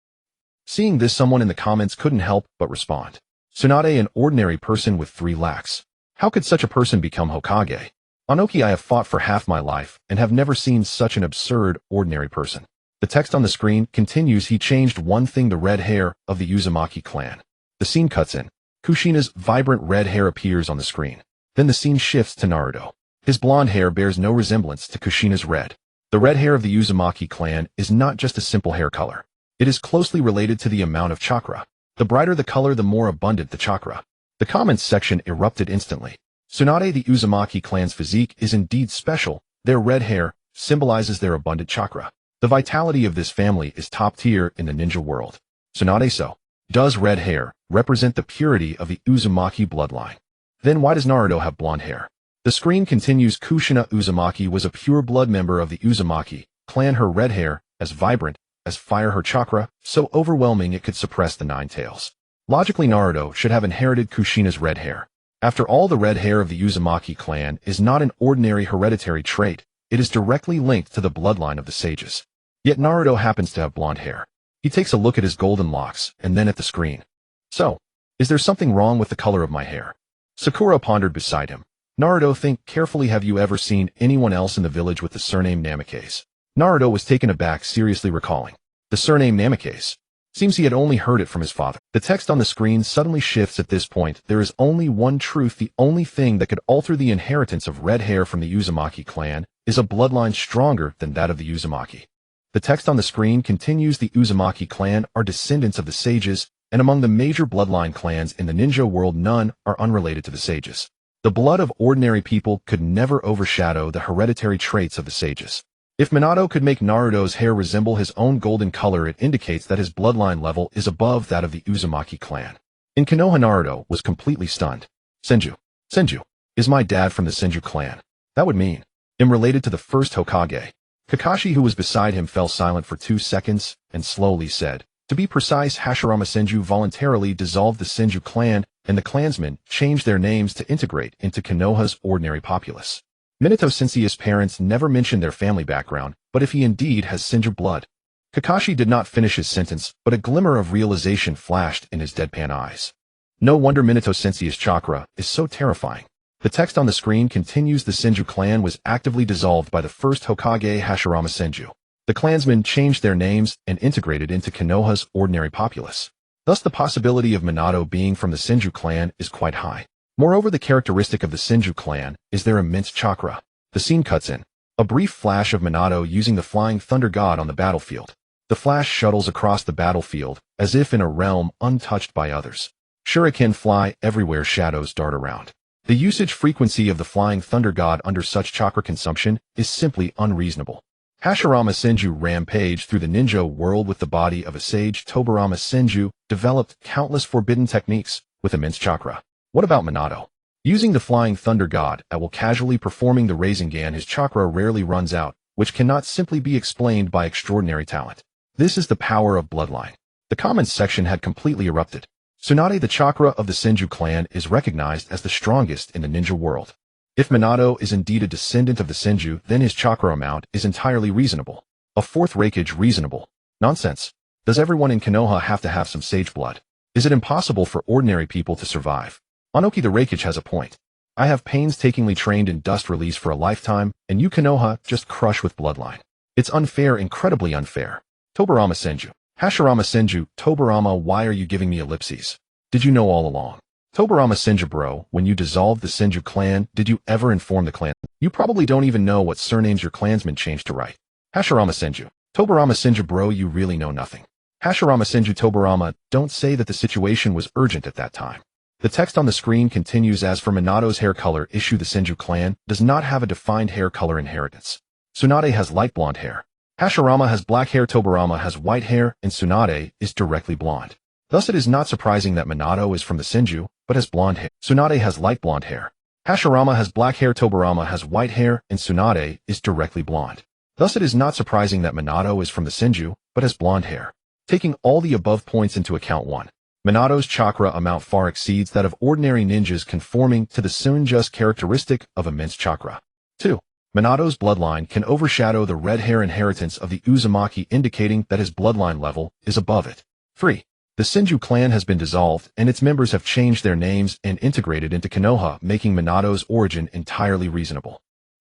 Seeing this, someone in the comments couldn't help but respond. Tsunade, an ordinary person with 3 lacks. How could such a person become Hokage? Ōnoki, I have fought for half my life and have never seen such an absurd, ordinary person. The text on the screen continues. He changed one thing, the red hair of the Uzumaki clan. The scene cuts in. Kushina's vibrant red hair appears on the screen. Then the scene shifts to Naruto. His blonde hair bears no resemblance to Kushina's red. The red hair of the Uzumaki clan is not just a simple hair color. It is closely related to the amount of chakra. The brighter the color, the more abundant the chakra. The comments section erupted instantly. Tsunade, the Uzumaki clan's physique is indeed special. Their red hair symbolizes their abundant chakra. The vitality of this family is top tier in the ninja world. Tsunade, so does red hair represent the purity of the Uzumaki bloodline? Then why does Naruto have blonde hair? The screen continues. Kushina Uzumaki was a pure-blood member of the Uzumaki clan. Her red hair, as vibrant as fire, her chakra, so overwhelming it could suppress the 9 tails. Logically, Naruto should have inherited Kushina's red hair. After all, the red hair of the Uzumaki clan is not an ordinary hereditary trait. It is directly linked to the bloodline of the sages. Yet Naruto happens to have blonde hair. He takes a look at his golden locks and then at the screen. So, is there something wrong with the color of my hair? Sakura pondered beside him. Naruto, think carefully. Have you ever seen anyone else in the village with the surname Namikaze? Naruto was taken aback, seriously recalling. The surname Namikaze? Seems he had only heard it from his father. The text on the screen suddenly shifts at this point. There is only one truth. The only thing that could alter the inheritance of red hair from the Uzumaki clan is a bloodline stronger than that of the Uzumaki. The text on the screen continues. The Uzumaki clan are descendants of the sages, and among the major bloodline clans in the ninja world, none are unrelated to the sages. The blood of ordinary people could never overshadow the hereditary traits of the sages. If Minato could make Naruto's hair resemble his own golden color, it indicates that his bloodline level is above that of the Uzumaki clan. In Konoha, Naruto was completely stunned. Senju. Senju. Is my dad from the Senju clan? That would mean I'm related to the first Hokage. Kakashi, who was beside him, fell silent for 2 seconds and slowly said, to be precise, Hashirama Senju voluntarily dissolved the Senju clan, and the clansmen changed their names to integrate into Konoha's ordinary populace. Minato Sensei's parents never mentioned their family background, but if he indeed has Senju blood. Kakashi did not finish his sentence, but a glimmer of realization flashed in his deadpan eyes. No wonder Minato Sensei's chakra is so terrifying. The text on the screen continues. The Senju clan was actively dissolved by the first Hokage, Hashirama Senju. The clansmen changed their names and integrated into Konoha's ordinary populace. Thus, the possibility of Minato being from the Senju clan is quite high. Moreover, the characteristic of the Senju clan is their immense chakra. The scene cuts in. A brief flash of Minato using the flying thunder god on the battlefield. The flash shuttles across the battlefield, as if in a realm untouched by others. Shuriken fly everywhere, shadows dart around. The usage frequency of the flying thunder god under such chakra consumption is simply unreasonable. Hashirama Senju rampaged through the ninja world with the body of a sage. Tobirama Senju developed countless forbidden techniques with immense chakra. What about Minato? Using the flying thunder god while casually performing the Rasengan, his chakra rarely runs out, which cannot simply be explained by extraordinary talent. This is the power of bloodline. The comments section had completely erupted. Tsunade, the chakra of the Senju clan, is recognized as the strongest in the ninja world. If Minato is indeed a descendant of the Senju, then his chakra amount is entirely reasonable. A fourth Raikage reasonable. Nonsense. Does everyone in Konoha have to have some sage blood? Is it impossible for ordinary people to survive? Ōnoki, the Raikage, has a point. I have painstakingly trained in dust release for a lifetime, and you Konoha just crush with bloodline. It's unfair, incredibly unfair. Tobirama Senju. Hashirama Senju. Tobirama, why are you giving me ellipses? Did you know all along? Tobirama Senju, bro, when you dissolved the Senju clan, did you ever inform the clan? You probably don't even know what surnames your clansmen changed to right. Hashirama Senju. Tobirama Senju, bro, you really know nothing. Hashirama Senju. Tobirama, don't say that the situation was urgent at that time. The text on the screen continues. As for Minato's hair color issue, the Senju clan does not have a defined hair color inheritance. Tsunade has light blonde hair. Hashirama has black hair. Tobirama has white hair, and Tsunade is directly blonde. Thus, it is not surprising that Minato is from the Senju, but has blonde hair. Tsunade has light blonde hair. Hashirama has black hair. Tobirama has white hair, and Tsunade is directly blonde. Thus, it is not surprising that Minato is from the Senju, but has blonde hair. Taking all the above points into account, 1. Minato's chakra amount far exceeds that of ordinary ninjas, conforming to the Senju's characteristic of immense chakra. 2. Minato's bloodline can overshadow the red hair inheritance of the Uzumaki, indicating that his bloodline level is above it. 3. The Senju clan has been dissolved, and its members have changed their names and integrated into Konoha, making Minato's origin entirely reasonable.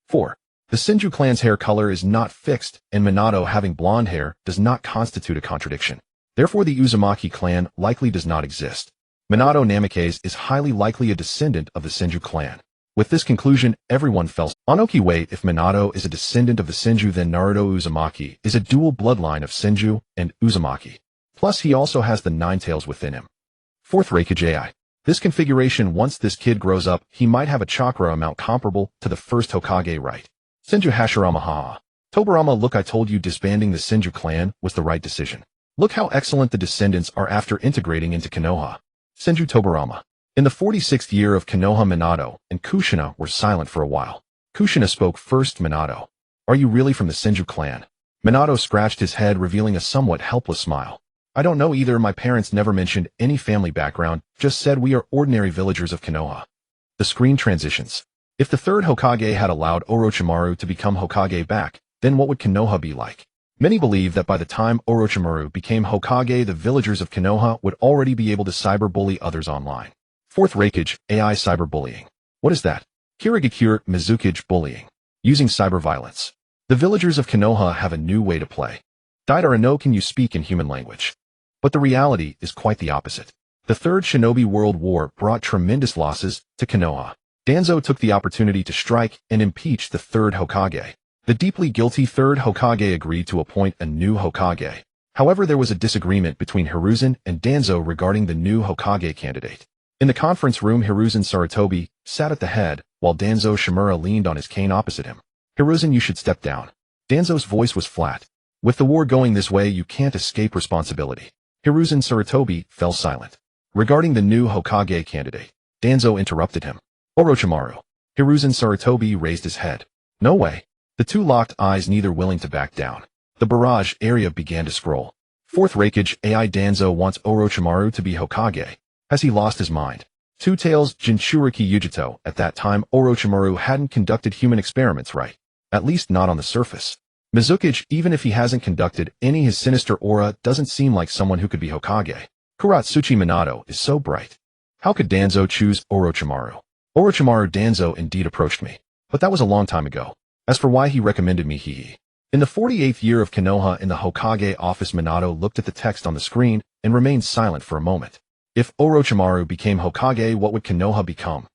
4. The Senju clan's hair color is not fixed, and Minato having blonde hair does not constitute a contradiction. Therefore, the Uzumaki clan likely does not exist. Minato Namikaze is highly likely a descendant of the Senju clan. With this conclusion, everyone fell. Ōnoki, wait, if Minato is a descendant of the Senju, then Naruto Uzumaki is a dual bloodline of Senju and Uzumaki. Plus, he also has the Nine Tails within him. 4th Raikage AI. This configuration, once this kid grows up, he might have a chakra amount comparable to the first Hokage, right? Senju Hashirama, haha. Tobirama, look, I told you disbanding the Senju clan was the right decision. Look how excellent the descendants are after integrating into Konoha. Senju Tobirama. In the 46th year of Konoha, Minato and Kushina were silent for a while. Kushina spoke first. Minato, are you really from the Senju clan? Minato scratched his head, revealing a somewhat helpless smile. I don't know either. My parents never mentioned any family background, just said we are ordinary villagers of Konoha. The screen transitions. If the third Hokage had allowed Orochimaru to become Hokage back, then what would Konoha be like? Many believe that by the time Orochimaru became Hokage, the villagers of Konoha would already be able to cyberbully others online. 4th Raikage, AI cyberbullying. What is that? Kirigakure Mizukage bullying. Using cyberviolence. The villagers of Konoha have a new way to play. Daidara no, can you speak in human language? But the reality is quite the opposite. The Third Shinobi World War brought tremendous losses to Konoha. Danzo took the opportunity to strike and impeach the third Hokage. The deeply guilty third Hokage agreed to appoint a new Hokage. However, there was a disagreement between Hiruzen and Danzo regarding the new Hokage candidate. In the conference room, Hiruzen Sarutobi sat at the head, while Danzo Shimura leaned on his cane opposite him. Hiruzen, you should step down. Danzo's voice was flat. With the war going this way, you can't escape responsibility. Hiruzen Sarutobi fell silent. Regarding the new Hokage candidate, Danzo interrupted him. Orochimaru. Hiruzen Sarutobi raised his head. No way. The two locked eyes, neither willing to back down. The barrage area began to scroll. 4th Raikage AI. Danzo wants Orochimaru to be Hokage. Has he lost his mind? Two Tails Jinchuriki Yujito. At that time, Orochimaru hadn't conducted human experiments, right? At least not on the surface. Mizukage, even if he hasn't conducted any, his sinister aura doesn't seem like someone who could be Hokage. Kuratsuchi Minato is so bright. How could Danzo choose Orochimaru? Orochimaru Danzo indeed approached me, but that was a long time ago. As for why he recommended me, In the 48th year of Konoha, in the Hokage office, Minato looked at the text on the screen and remained silent for a moment. If Orochimaru became Hokage, what would Konoha become?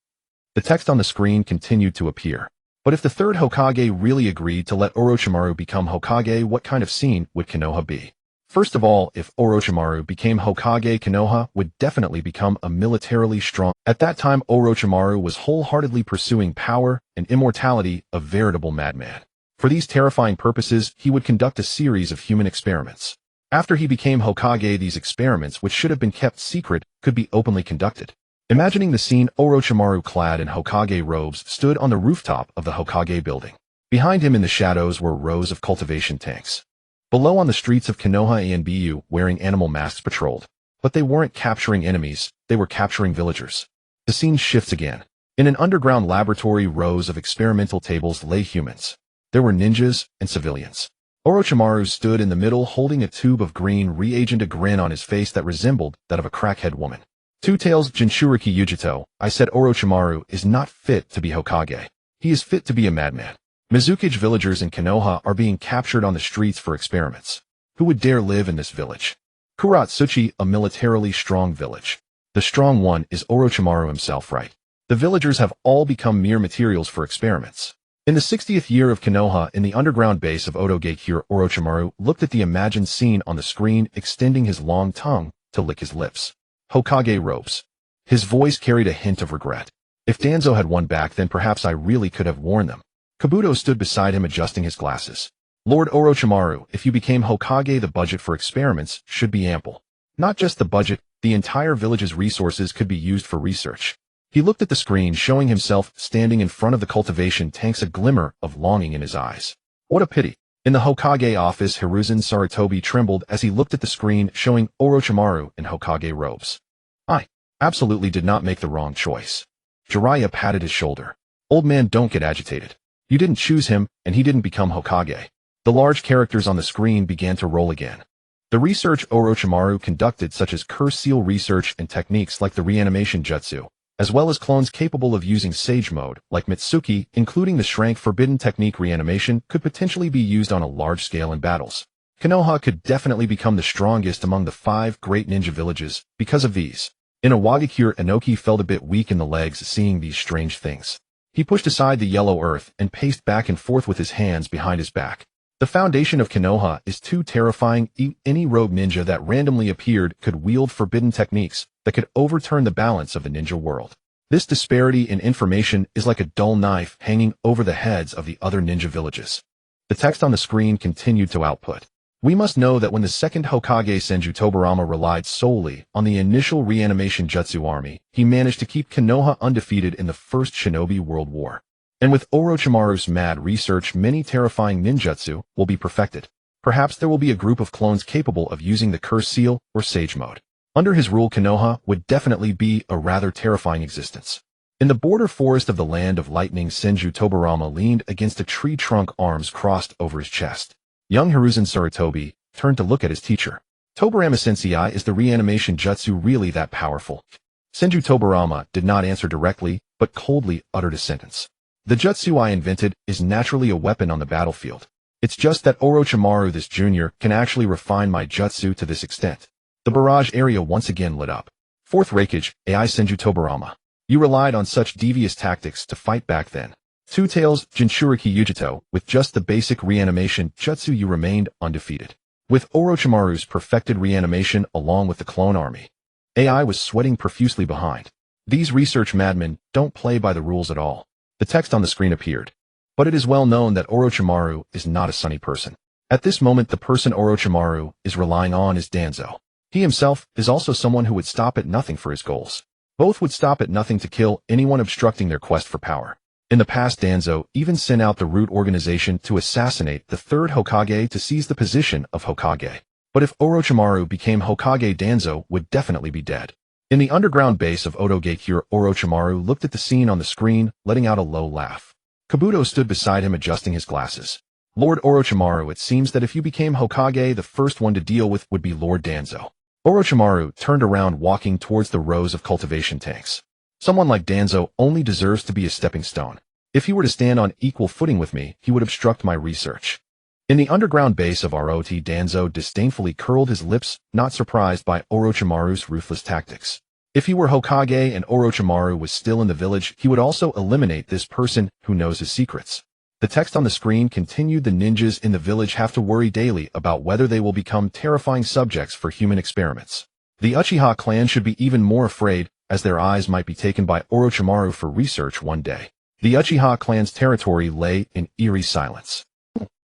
The text on the screen continued to appear. But if the third Hokage really agreed to let Orochimaru become Hokage, what kind of scene would Konoha be? First of all, if Orochimaru became Hokage, Konoha would definitely become a militarily strong. At that time, Orochimaru was wholeheartedly pursuing power and immortality, a veritable madman. For these terrifying purposes, he would conduct a series of human experiments. After he became Hokage, these experiments, which should have been kept secret, could be openly conducted. Imagining the scene, Orochimaru, clad in Hokage robes, stood on the rooftop of the Hokage building. Behind him in the shadows were rows of cultivation tanks. Below, on the streets of Konoha, Anbu wearing animal masks patrolled. But they weren't capturing enemies, they were capturing villagers. The scene shifts again. In an underground laboratory, rows of experimental tables lay humans. There were ninjas and civilians. Orochimaru stood in the middle, holding a tube of green reagent, a grin on his face that resembled that of a crackhead woman. Two Tails Jinchuriki Yujito, I said Orochimaru is not fit to be Hokage. He is fit to be a madman. Mizukage villagers in Konoha are being captured on the streets for experiments. Who would dare live in this village? Kuratsuchi, a militarily strong village. The strong one is Orochimaru himself, right? The villagers have all become mere materials for experiments. In the 60th year of Konoha, in the underground base of Otogakure, Orochimaru looked at the imagined scene on the screen, extending his long tongue to lick his lips. Hokage robes. His voice carried a hint of regret. If Danzo had won back, then perhaps I really could have worn them. Kabuto stood beside him, adjusting his glasses. Lord Orochimaru, if you became Hokage, the budget for experiments should be ample. Not just the budget, the entire village's resources could be used for research. He looked at the screen, showing himself standing in front of the cultivation tanks, a glimmer of longing in his eyes. What a pity. In the Hokage office, Hiruzen Sarutobi trembled as he looked at the screen showing Orochimaru in Hokage robes. I absolutely did not make the wrong choice. Jiraiya patted his shoulder. Old man, don't get agitated. You didn't choose him, and he didn't become Hokage. The large characters on the screen began to roll again. The research Orochimaru conducted, such as curse seal research and techniques like the reanimation jutsu, as well as clones capable of using Sage Mode, like Mitsuki, including the Shrank Forbidden Technique reanimation, could potentially be used on a large scale in battles. Konoha could definitely become the strongest among the 5 great ninja villages because of these. In a Wagakure, Ōnoki felt a bit weak in the legs seeing these strange things. He pushed aside the yellow earth and paced back and forth with his hands behind his back. The foundation of Konoha is too terrifying. Any rogue ninja that randomly appeared could wield forbidden techniques that could overturn the balance of the ninja world. This disparity in information is like a dull knife hanging over the heads of the other ninja villages. The text on the screen continued to output. We must know that when the second Hokage Senju Tobirama relied solely on the initial reanimation jutsu army, he managed to keep Konoha undefeated in the First Shinobi World War. And with Orochimaru's mad research, many terrifying ninjutsu will be perfected. Perhaps there will be a group of clones capable of using the curse seal or sage mode. Under his rule, Konoha would definitely be a rather terrifying existence. In the border forest of the Land of Lightning, Senju Tobirama leaned against a tree trunk, arms crossed over his chest. Young Hiruzen Sarutobi turned to look at his teacher. Tobirama Sensei, is the reanimation jutsu really that powerful? Senju Tobirama did not answer directly, but coldly uttered a sentence. The jutsu I invented is naturally a weapon on the battlefield. It's just that Orochimaru, this junior, can actually refine my jutsu to this extent. The barrage area once again lit up. Fourth Raikage, AI Senju Tobirama. You relied on such devious tactics to fight back then. Two Tails, Jinchuriki Yujito, with just the basic reanimation jutsu you remained undefeated. With Orochimaru's perfected reanimation along with the clone army, AI was sweating profusely behind. These research madmen don't play by the rules at all. The text on the screen appeared. But it is well known that Orochimaru is not a sunny person. At this moment, the person Orochimaru is relying on is Danzo. He himself is also someone who would stop at nothing for his goals. Both would stop at nothing to kill anyone obstructing their quest for power. In the past, Danzo even sent out the Root organization to assassinate the third Hokage to seize the position of Hokage. But if Orochimaru became Hokage, Danzo would definitely be dead. In the underground base of Odogakure, Orochimaru looked at the scene on the screen, letting out a low laugh. Kabuto stood beside him adjusting his glasses. Lord Orochimaru, it seems that if you became Hokage, the first one to deal with would be Lord Danzo. Orochimaru turned around, walking towards the rows of cultivation tanks. Someone like Danzo only deserves to be a stepping stone. If he were to stand on equal footing with me, he would obstruct my research. In the underground base of ROT, Danzo disdainfully curled his lips, not surprised by Orochimaru's ruthless tactics. If he were Hokage and Orochimaru was still in the village, he would also eliminate this person who knows his secrets. The text on the screen continued. The ninjas in the village have to worry daily about whether they will become terrifying subjects for human experiments. The Uchiha clan should be even more afraid, as their eyes might be taken by Orochimaru for research one day. The Uchiha clan's territory lay in eerie silence.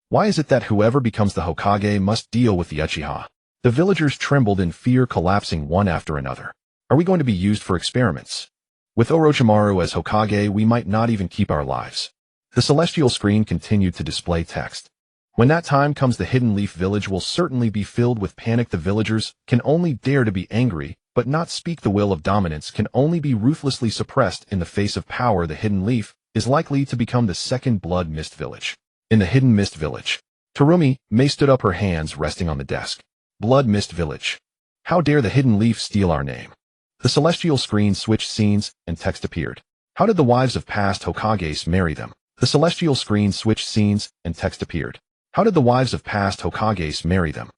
Why is it that whoever becomes the Hokage must deal with the Uchiha? The villagers trembled in fear, collapsing one after another. Are we going to be used for experiments? With Orochimaru as Hokage, we might not even keep our lives. The celestial screen continued to display text. When that time comes, the Hidden Leaf village will certainly be filled with panic. The villagers can only dare to be angry, but not speak. The will of dominance can only be ruthlessly suppressed. In the face of power, the Hidden Leaf is likely to become the second Blood Mist village. In the Hidden Mist village, Terumī, Mei stood up, her hands resting on the desk. Blood Mist village. How dare the Hidden Leaf steal our name? The celestial screen switched scenes, and text appeared. How did the wives of past Hokages marry them? The celestial screen switched scenes, and text appeared. How did the wives of past Hokages marry them?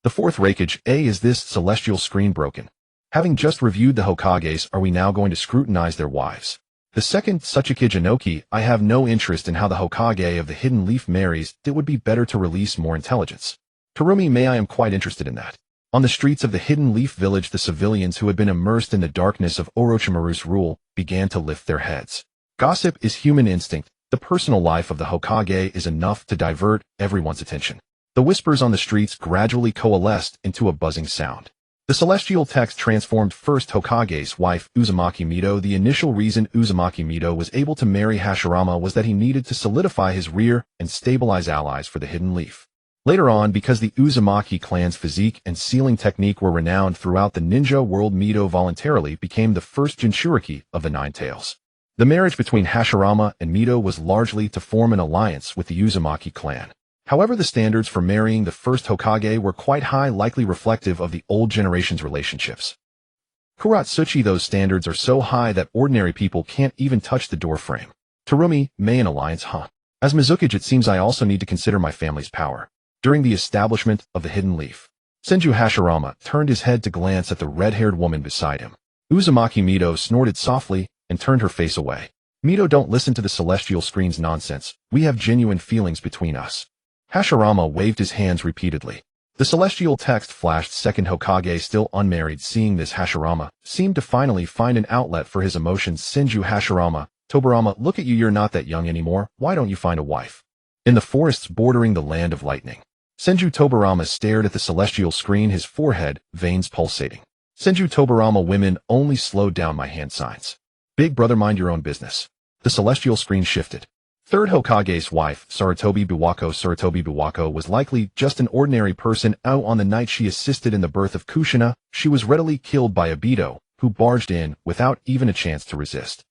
The fourth Raikage. Is this celestial screen broken? Having just reviewed the Hokages, are we now going to scrutinize their wives? The second Tsuchikage Ōnoki. I have no interest in how the Hokage of the Hidden Leaf marries. It would be better to release more intelligence. Terumī, Mei, I am quite interested in that. On the streets of the Hidden Leaf village, the civilians who had been immersed in the darkness of Orochimaru's rule began to lift their heads. Gossip is human instinct. The personal life of the Hokage is enough to divert everyone's attention. The whispers on the streets gradually coalesced into a buzzing sound. The celestial text transformed first Hokage's wife, Uzumaki Mito. The initial reason Uzumaki Mito was able to marry Hashirama was that he needed to solidify his rear and stabilize allies for the Hidden Leaf. Later on, because the Uzumaki clan's physique and sealing technique were renowned throughout the ninja world, Mito voluntarily became the first Jinchuriki of the Nine Tails. The marriage between Hashirama and Mito was largely to form an alliance with the Uzumaki clan. However, the standards for marrying the first Hokage were quite high, likely reflective of the old generation's relationships. Kuratsuchi, those standards are so high that ordinary people can't even touch the doorframe. Terumi, Mei, an alliance, huh? As Mizukage, it seems I also need to consider my family's power. During the establishment of the Hidden Leaf, Senju Hashirama turned his head to glance at the red-haired woman beside him. Uzumaki Mito snorted softly and turned her face away. Mito, don't listen to the celestial screen's nonsense. We have genuine feelings between us. Hashirama waved his hands repeatedly. The celestial text flashed. Second Hokage, still unmarried. Seeing this, Hashirama seemed to finally find an outlet for his emotions. Senju Hashirama, Tobirama, look at you, you're not that young anymore. Why don't you find a wife? In the forests bordering the land of lightning, Senju Tobirama stared at the celestial screen, his forehead, veins pulsating. Senju Tobirama, women only slowed down my hand signs. Big brother, mind your own business. The celestial screen shifted. Third Hokage's wife, Sarutobi Biwako. Sarutobi Biwako was likely just an ordinary person. On the night she assisted in the birth of Kushina, she was readily killed by Obito, who barged in without even a chance to resist.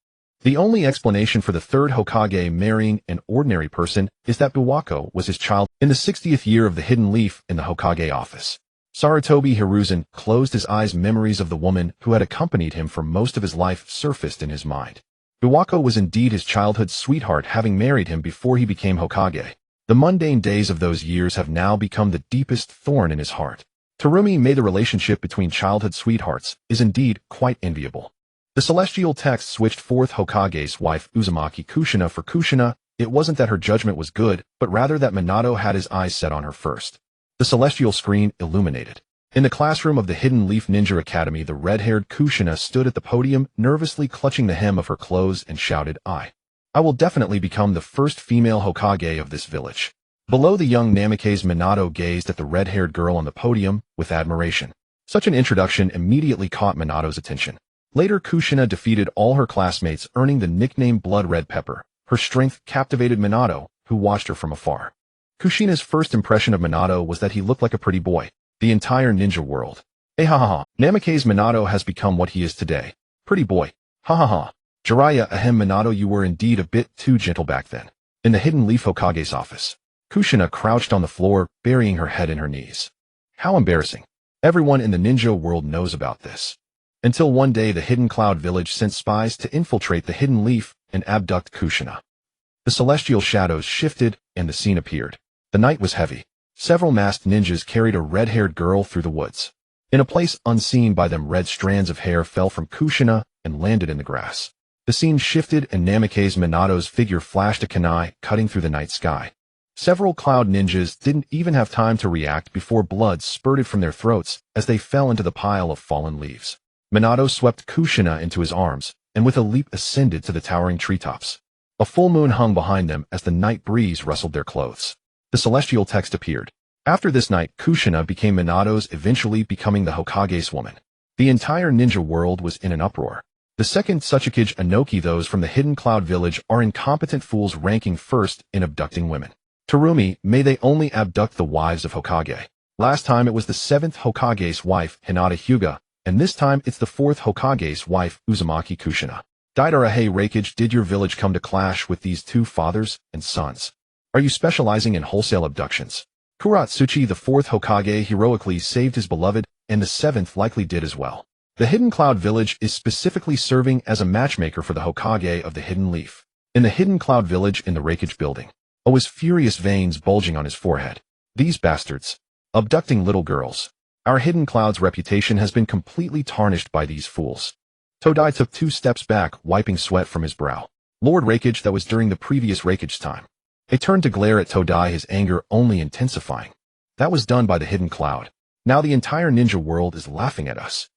The only explanation for the third Hokage marrying an ordinary person is that Biwako was his child. In the 60th year of the Hidden Leaf in the Hokage office, Sarutobi Hiruzen closed his eyes. Memories of the woman who had accompanied him for most of his life surfaced in his mind. Biwako was indeed his childhood sweetheart, having married him before he became Hokage. The mundane days of those years have now become the deepest thorn in his heart. Terumi made the relationship between childhood sweethearts is indeed quite enviable. The celestial text switched fourth Hokage's wife, Uzumaki Kushina, for Kushina. It wasn't that her judgment was good, but rather that Minato had his eyes set on her first. The celestial screen illuminated. In the classroom of the Hidden Leaf Ninja Academy, the red-haired Kushina stood at the podium, nervously clutching the hem of her clothes, and shouted, I will definitely become the first female Hokage of this village. Below the young Namikaze, Minato gazed at the red-haired girl on the podium with admiration. Such an introduction immediately caught Minato's attention. Later, Kushina defeated all her classmates, earning the nickname Blood Red Pepper. Her strength captivated Minato, who watched her from afar. Kushina's first impression of Minato was that he looked like a pretty boy. The entire ninja world. Ha ha ha. Namikaze, Minato has become what he is today. Pretty boy. Ha ha ha. Jiraiya, ahem, Minato, you were indeed a bit too gentle back then. In the Hidden Leaf Hokage's office, Kushina crouched on the floor, burying her head in her knees. How embarrassing. Everyone in the ninja world knows about this. Until one day the Hidden Cloud Village sent spies to infiltrate the Hidden Leaf and abduct Kushina. The celestial shadows shifted and the scene appeared. The night was heavy. Several masked ninjas carried a red-haired girl through the woods. In a place unseen by them, red strands of hair fell from Kushina and landed in the grass. The scene shifted and Namikaze Minato's figure flashed a kunai, cutting through the night sky. Several cloud ninjas didn't even have time to react before blood spurted from their throats as they fell into the pile of fallen leaves. Minato swept Kushina into his arms and with a leap ascended to the towering treetops. A full moon hung behind them as the night breeze rustled their clothes. The celestial text appeared. After this night, Kushina became Minato's, eventually becoming the Hokage's woman. The entire ninja world was in an uproar. The second Tsuchikage Ōnoki, those from the Hidden Cloud Village, are incompetent fools ranking first in abducting women. Terumi, may they only abduct the wives of Hokage. Last time it was the seventh Hokage's wife, Hinata Hyuga, and this time it's the fourth Hokage's wife, Uzumaki Kushina. Deidara, hey Raikage, did your village come to clash with these two fathers and sons? Are you specializing in wholesale abductions? Kuratsuchi, the fourth Hokage, heroically saved his beloved, and the seventh likely did as well. The Hidden Cloud Village is specifically serving as a matchmaker for the Hokage of the Hidden Leaf. In the Hidden Cloud Village in the Raikage building, was furious, veins bulging on his forehead. These bastards. Abducting little girls. Our Hidden Cloud's reputation has been completely tarnished by these fools. Todai took 2 steps back, wiping sweat from his brow. Lord Raikage, that was during the previous Raikage time. He turned to glare at Todai, his anger only intensifying. That was done by the Hidden Cloud. Now the entire ninja world is laughing at us.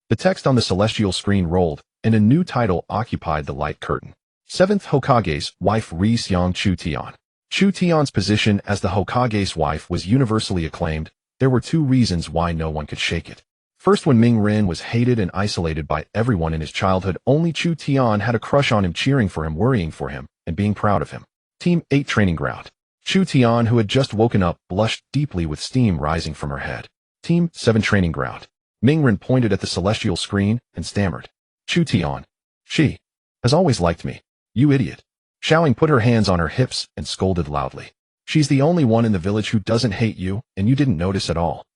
The text on the celestial screen rolled, and a new title occupied the light curtain. 7th Hokage's wife, Ri Xiang Chu Tian. Chu Tian's position as the Hokage's wife was universally acclaimed. There were 2 reasons why no one could shake it. First, when Ming Ren was hated and isolated by everyone in his childhood, only Chu Tian had a crush on him, cheering for him, worrying for him, and being proud of him. Team 8 Training Ground. Chu Tian, who had just woken up, blushed deeply with steam rising from her head. Team 7 Training Ground. Ming Ren pointed at the celestial screen and stammered. Chu Tian. She has always liked me. You idiot. Xiaoying put her hands on her hips and scolded loudly. She's the only one in the village who doesn't hate you, and you didn't notice at all.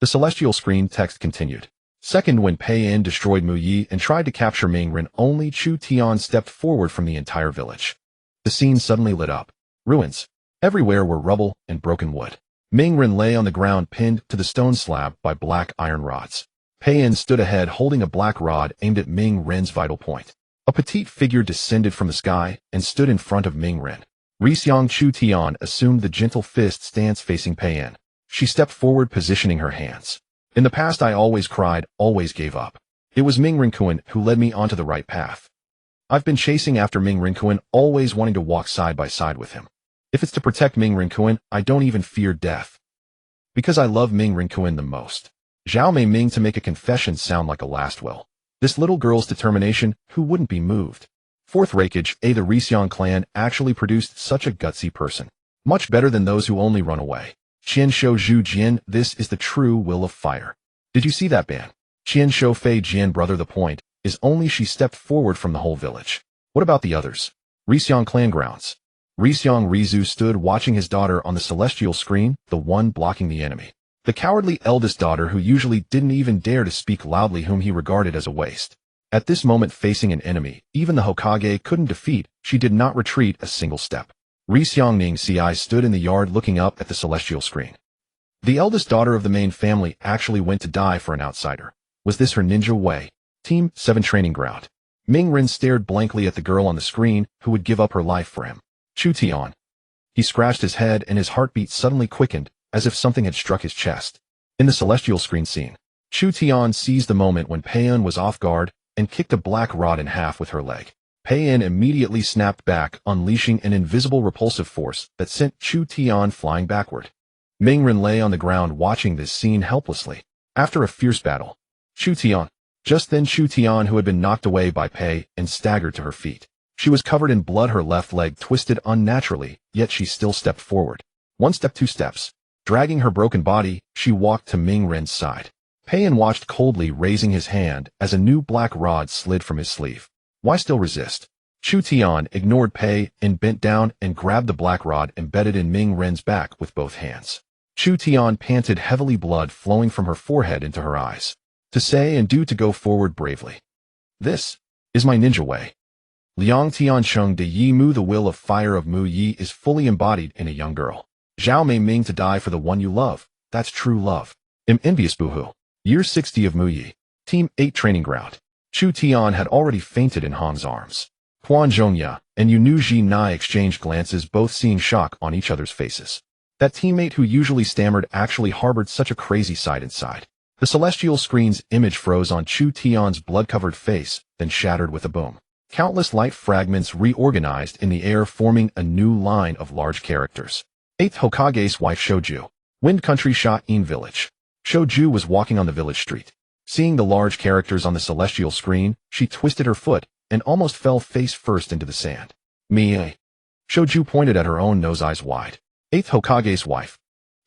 The celestial screen text continued. Second, when Pei Yin destroyed Mu Yi and tried to capture Ming Ren, only Chu Tian stepped forward from the entire village. The scene suddenly lit up. Ruins. Everywhere were rubble and broken wood. Ming Ren lay on the ground, pinned to the stone slab by black iron rods. Pei Yin stood ahead, holding a black rod aimed at Ming Ren's vital point. A petite figure descended from the sky and stood in front of Ming Ren. Rixiang Chu Tian assumed the gentle fist stance facing Pei Yin. She stepped forward, positioning her hands. In the past, I always cried, always gave up. It was Ming Renkuan who led me onto the right path. I've been chasing after Ming Renkuan, always wanting to walk side by side with him. If it's to protect Ming Renkuan, I don't even fear death. Because I love Ming Renkuan the most. Zhao Mei Ming to make a confession sound like a last will. This little girl's determination, who wouldn't be moved? Fourth Rakage, the Rixiang clan actually produced such a gutsy person. Much better than those who only run away. Qian Shou Zhu Jian, this is the true will of fire. Did you see that ban? Qian Shou Fei Jian, brother, the point is only she stepped forward from the whole village. What about the others? Rixiang clan grounds. Rixiang Rizu stood watching his daughter on the celestial screen, the one blocking the enemy. The cowardly eldest daughter who usually didn't even dare to speak loudly, whom he regarded as a waste. At this moment, facing an enemy even the Hokage couldn't defeat, she did not retreat a single step. Rixiang Ningxi stood in the yard looking up at the celestial screen. The eldest daughter of the main family actually went to die for an outsider. Was this her ninja way? Team 7 Training Ground. Ming Ren stared blankly at the girl on the screen who would give up her life for him. Chu Tian. He scratched his head and his heartbeat suddenly quickened, as if something had struck his chest. In the celestial screen scene, Chu Tian seized the moment when Pei Yin was off guard and kicked a black rod in half with her leg. Pei Yin immediately snapped back, unleashing an invisible repulsive force that sent Chu Tian flying backward. Ming Ren lay on the ground watching this scene helplessly. After a fierce battle, Chu Tian. Just then Chu Tian, who had been knocked away by Pei Yin, staggered to her feet. She was covered in blood, her left leg twisted unnaturally, yet she still stepped forward. One step, two steps. Dragging her broken body, she walked to Ming Ren's side. Pei Yin watched coldly, raising his hand as a new black rod slid from his sleeve. Why still resist? Chu Tian ignored Pei and bent down and grabbed the black rod embedded in Ming Ren's back with both hands. Chu Tian panted heavily, blood flowing from her forehead into her eyes. To say and do, to go forward bravely. This is my ninja way. Liang Tiansheng de Yi Mu, the will of fire of Mu Yi is fully embodied in a young girl. Zhao Mei Ming, to die for the one you love. That's true love. Am envious boohoo. Year 60 of Mu Yi. Team 8 Training Ground. Chu Tian had already fainted in Hong's arms. Quan Zhongya and Yunu Ji Nai exchanged glances, both seeing shock on each other's faces. That teammate who usually stammered actually harbored such a crazy side inside. The celestial screen's image froze on Chu Tian's blood-covered face, then shattered with a boom. Countless light fragments reorganized in the air, forming a new line of large characters. 8th Hokage's wife Shoju. Wind Country Sha-in Village. Shoju was walking on the village street. Seeing the large characters on the celestial screen, she twisted her foot and almost fell face first into the sand. Mei. Shoju pointed at her own nose, eyes wide. 8th Hokage's wife.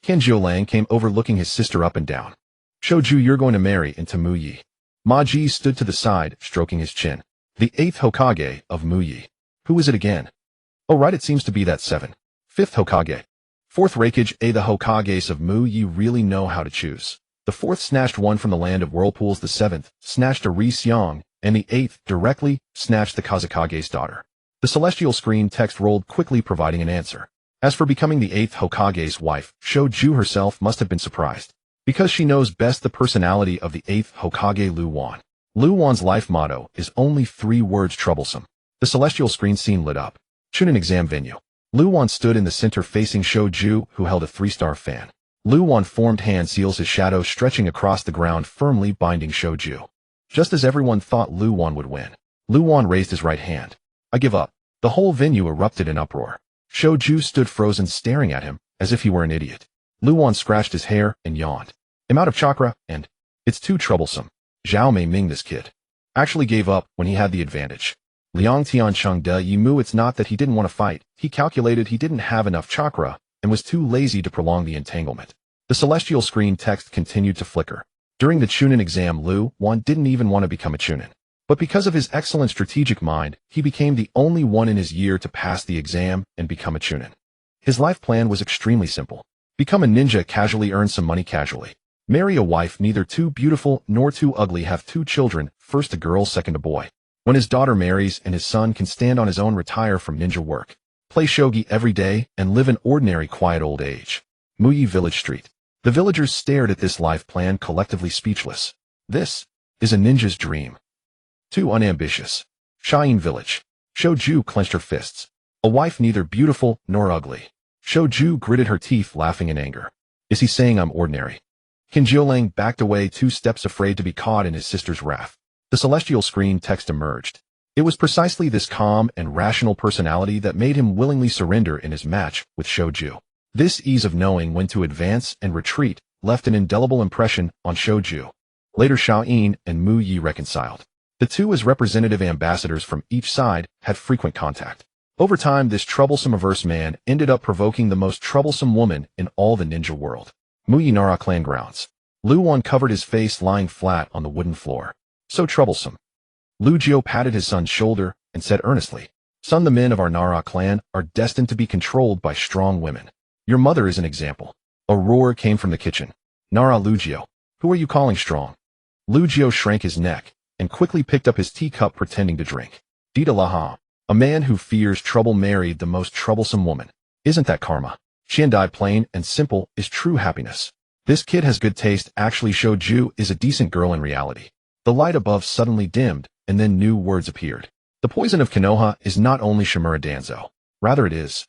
Kenjiulang came over, looking his sister up and down. Shoju, you're going to marry into Mu Yi. Ma Ji stood to the side, stroking his chin. The 8th Hokage of Mu Yi. Who is it again? Oh right, it seems to be that 7th. 5th Hokage. 4th Rakage. The Hokages of Mu Yi really know how to choose. The 4th snatched one from the land of whirlpools, the 7th snatched a Rixiang, and the 8th directly snatched the Kazakage's daughter. The celestial screen text rolled quickly, providing an answer. As for becoming the 8th Hokage's wife, Shoju herself must have been surprised, because she knows best the personality of the 8th Hokage, Lu Wan. Lu Wan's life motto is only 3 words: troublesome. The celestial screen scene lit up. Chunin exam venue. Lu Wan stood in the center facing Shoju, who held a 3-star fan. Lu Wan formed hand seals, his shadow stretching across the ground, firmly binding Shoju. Just as everyone thought Lu Wan would win, Lu Wan raised his right hand. I give up. The whole venue erupted in uproar. Shoju stood frozen, staring at him as if he were an idiot. Lu Wan scratched his hair and yawned. I'm out of chakra, and It's too troublesome. Zhao Mei Ming, this kid, actually gave up when he had the advantage. Liang Tiancheng de Yimu, it's not that he didn't want to fight, he calculated he didn't have enough chakra and was too lazy to prolong the entanglement. The celestial screen text continued to flicker. During the Chunin exam, Lu Wan didn't even want to become a Chunin. But because of his excellent strategic mind, he became the only one in his year to pass the exam and become a Chunin. His life plan was extremely simple. Become a ninja casually, earn some money casually. Marry a wife neither too beautiful nor too ugly, have 2 children, first a girl, second a boy. When his daughter marries and his son can stand on his own, retire from ninja work. Play shogi every day and live an ordinary quiet old age. Muyi Village Street. The villagers stared at this life plan, collectively speechless. This is a ninja's dream. Too unambitious. Shiyin Village. Shouju clenched her fists. A wife neither beautiful nor ugly. Shouju gritted her teeth, laughing in anger. Is he saying I'm ordinary? Qin Jiulang backed away 2 steps, afraid to be caught in his sister's wrath. The celestial screen text emerged. It was precisely this calm and rational personality that made him willingly surrender in his match with Shouju. This ease of knowing when to advance and retreat left an indelible impression on Shouju. Later, Xiao Yin and Mu Yi reconciled. The two, as representative ambassadors from each side, had frequent contact. Over time, this troublesome averse man ended up provoking the most troublesome woman in all the ninja world. Muyi Nara clan grounds. Lu Wan covered his face, lying flat on the wooden floor. So troublesome. Lu Jiao patted his son's shoulder and said earnestly, "Son, the men of our Nara clan are destined to be controlled by strong women. Your mother is an example." A roar came from the kitchen. "Nara Lu Jiao, who are you calling strong?" Lu Jiao shrank his neck and quickly picked up his teacup, pretending to drink. Dita Laha, a man who fears trouble married the most troublesome woman. Isn't that karma? Xiandai, plain and simple, is true happiness. This kid has good taste. Actually, Shouju is a decent girl in reality. The light above suddenly dimmed, and then new words appeared. The poison of Konoha is not only Shimura Danzo. Rather it is.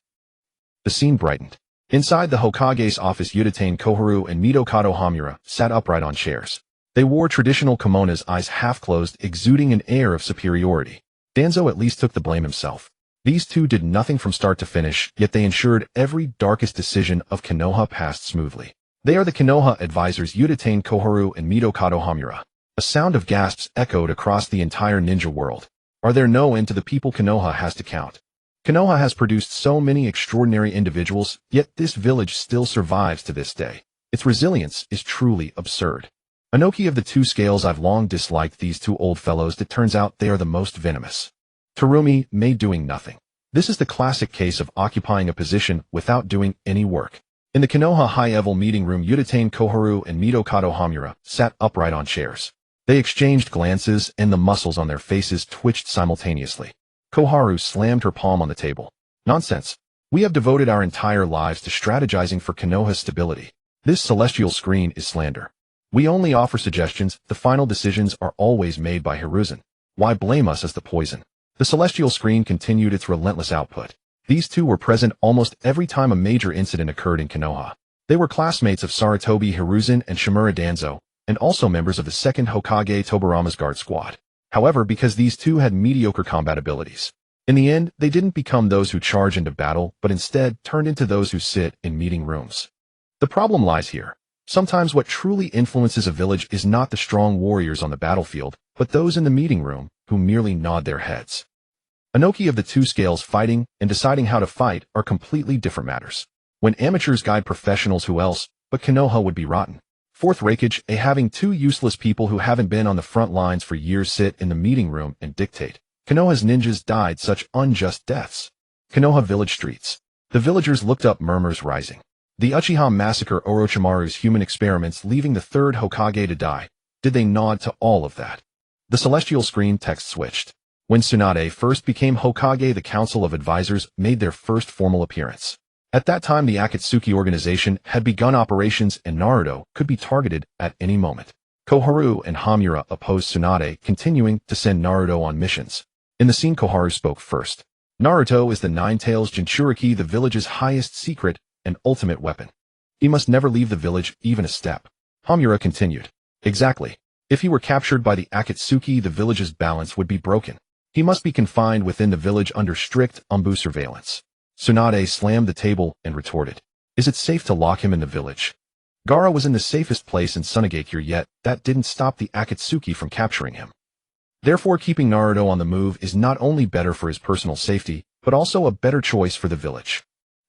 The scene brightened. Inside the Hokage's office, Uchiha Koharu and Midokado Hamura sat upright on chairs. They wore traditional kimonos, eyes half closed, exuding an air of superiority. Danzo at least took the blame himself. These two did nothing from start to finish, yet they ensured every darkest decision of Konoha passed smoothly. They are the Konoha advisors, Uchiha Koharu and Midokado Hamura. A sound of gasps echoed across the entire ninja world. Are there no end to the people Konoha has to count? Konoha has produced so many extraordinary individuals, yet this village still survives to this day. Its resilience is truly absurd. Ōnoki of the 2 scales, I've long disliked these 2 old fellows. It turns out they are the most venomous. Terumī, Mei doing nothing. This is the classic case of occupying a position without doing any work. In the Konoha high-level meeting room, Uchiha Koharu and Midokado Hamura sat upright on chairs. They exchanged glances, and the muscles on their faces twitched simultaneously. Koharu slammed her palm on the table. Nonsense. We have devoted our entire lives to strategizing for Konoha's stability. This celestial screen is slander. We only offer suggestions. The final decisions are always made by Hiruzen. Why blame us as the poison? The celestial screen continued its relentless output. These two were present almost every time a major incident occurred in Konoha. They were classmates of Sarutobi Hiruzen and Shimura Danzo, and also members of the second Hokage Tobirama's guard squad. However, because these two had mediocre combat abilities, in the end, they didn't become those who charge into battle, but instead turned into those who sit in meeting rooms. The problem lies here. Sometimes what truly influences a village is not the strong warriors on the battlefield, but those in the meeting room who merely nod their heads. Ōnoki of the 2 scales, fighting and deciding how to fight are completely different matters. When amateurs guide professionals, who else but Konoha would be rotten? Fourth Reikage, having 2 useless people who haven't been on the front lines for years sit in the meeting room and dictate. Konoha's ninjas died such unjust deaths. Konoha village streets. The villagers looked up, murmurs rising. The Uchiha massacre, Orochimaru's human experiments, leaving the 3rd Hokage to die. Did they nod to all of that? The celestial screen text switched. When Tsunade first became Hokage, the Council of Advisors made their first formal appearance. At that time, the Akatsuki organization had begun operations, and Naruto could be targeted at any moment. Koharu and Hamura opposed Tsunade, continuing to send Naruto on missions. In the scene, Koharu spoke first. Naruto is the Nine-Tails Jinchuriki, the village's highest secret and ultimate weapon. He must never leave the village, even a step. Hamura continued. Exactly. If he were captured by the Akatsuki, the village's balance would be broken. He must be confined within the village under strict Umbu surveillance. Tsunade slammed the table and retorted. Is it safe to lock him in the village? Gaara was in the safest place in Sunagakure, yet that didn't stop the Akatsuki from capturing him. Therefore, keeping Naruto on the move is not only better for his personal safety, but also a better choice for the village.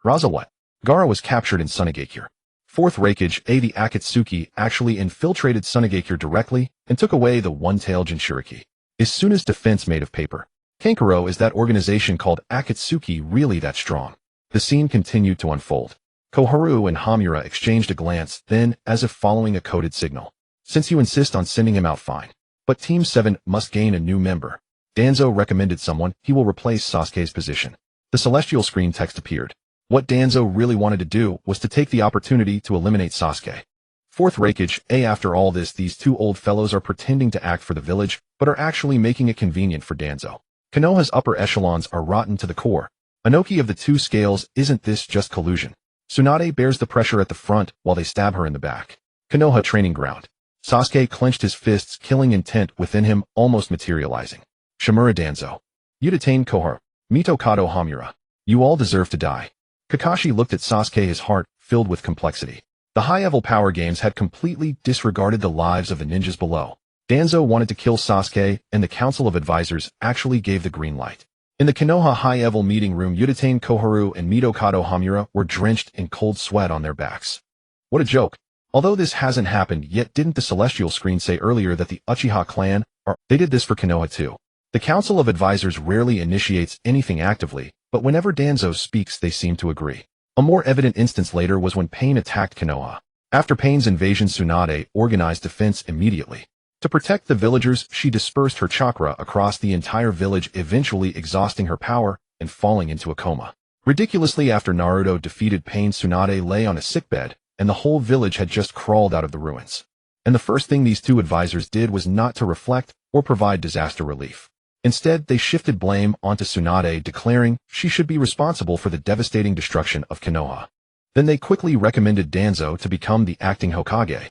Raza what? Gaara was captured in Sunagakure. Fourth Raikage, the Akatsuki actually infiltrated Sunagakure directly and took away the one-tailed Jinchuriki. As soon as defense made of paper. Kankuro, is that organization called Akatsuki really that strong? The scene continued to unfold. Koharu and Hamura exchanged a glance, then, as if following a coded signal. Since you insist on sending him out, fine. But Team 7 must gain a new member. Danzo recommended someone. He will replace Sasuke's position. The celestial screen text appeared. What Danzo really wanted to do was to take the opportunity to eliminate Sasuke. Fourth Raikage, after all this, these two old fellows are pretending to act for the village, but are actually making it convenient for Danzo. Konoha's upper echelons are rotten to the core. Ōnoki of the two scales, isn't this just collusion? Tsunade bears the pressure at the front while they stab her in the back. Konoha training ground. Sasuke clenched his fists, killing intent within him almost materializing. Shimura Danzo. You detained Koharu. Mito Kado Hamura. You all deserve to die. Kakashi looked at Sasuke, his heart filled with complexity. The high-level power games had completely disregarded the lives of the ninjas below. Danzo wanted to kill Sasuke, and the Council of Advisors actually gave the green light. In the Konoha high-level meeting room, Uchiha Koharu and Mito Kado Hamura were drenched in cold sweat on their backs. What a joke. Although this hasn't happened yet, didn't the celestial screen say earlier that the Uchiha clan they did this for Konoha too? The Council of Advisors rarely initiates anything actively, but whenever Danzo speaks they seem to agree. A more evident instance later was when Pain attacked Konoha. After Pain's invasion, Tsunade organized defense immediately. To protect the villagers, she dispersed her chakra across the entire village, eventually exhausting her power and falling into a coma. Ridiculously, after Naruto defeated Pain, Tsunade lay on a sickbed, and the whole village had just crawled out of the ruins. And the first thing these two advisors did was not to reflect or provide disaster relief. Instead, they shifted blame onto Tsunade, declaring she should be responsible for the devastating destruction of Konoha. Then they quickly recommended Danzo to become the acting Hokage.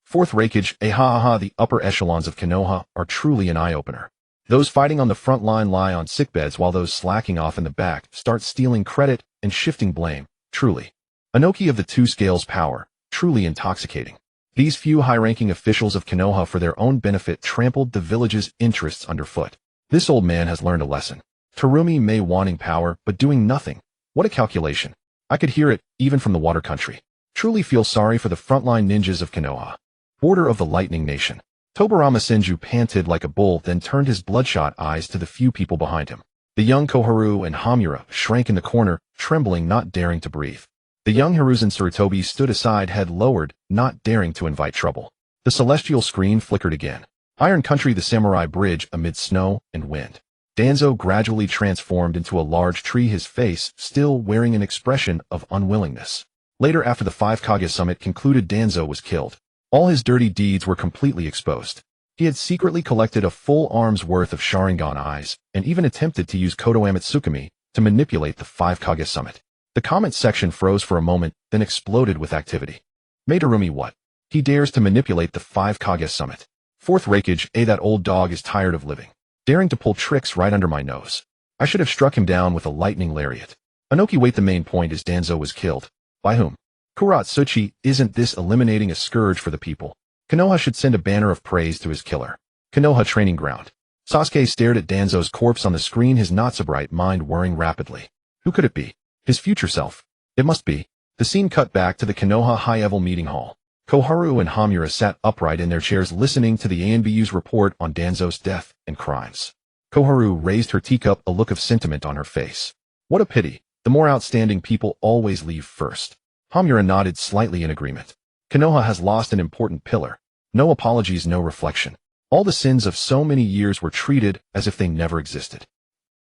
Fourth Raikage, the upper echelons of Konoha are truly an eye-opener. Those fighting on the front line lie on sickbeds while those slacking off in the back start stealing credit and shifting blame, truly. Ōnoki of the two scales power, truly intoxicating. These few high-ranking officials of Konoha for their own benefit trampled the village's interests underfoot. This old man has learned a lesson. Terumi may wanting power, but doing nothing. What a calculation. I could hear it, even from the water country. Truly feel sorry for the frontline ninjas of Konoha. Border of the Lightning Nation. Tobirama Senju panted like a bull, then turned his bloodshot eyes to the few people behind him. The young Koharu and Hamura shrank in the corner, trembling, not daring to breathe. The young Hiruzen Sarutobi stood aside, head lowered, not daring to invite trouble. The celestial screen flickered again. Iron Country, the samurai bridge amid snow and wind. Danzo gradually transformed into a large tree, his face still wearing an expression of unwillingness. Later, after the 5 Kage summit concluded, Danzo was killed. All his dirty deeds were completely exposed. He had secretly collected a full arm's worth of Sharingan eyes, and even attempted to use Kodoame Tsukumi to manipulate the 5 Kage summit. The comment section froze for a moment, then exploded with activity. Mei Terumī, what? He dares to manipulate the 5 Kage summit. Fourth Raikage, that old dog is tired of living. Daring to pull tricks right under my nose. I should have struck him down with a lightning lariat. Ōnoki, wait, the main point is Danzo was killed. By whom? Kuratsuchi, isn't this eliminating a scourge for the people? Konoha should send a banner of praise to his killer. Konoha training ground. Sasuke stared at Danzo's corpse on the screen, his not-so-bright mind whirring rapidly. Who could it be? His future self. It must be. The scene cut back to the Konoha high-level meeting hall. Koharu and Hamura sat upright in their chairs, listening to the ANBU's report on Danzo's death and crimes. Koharu raised her teacup, a look of sentiment on her face. What a pity. The more outstanding people always leave first. Hamura nodded slightly in agreement. Konoha has lost an important pillar. No apologies, no reflection. All the sins of so many years were treated as if they never existed.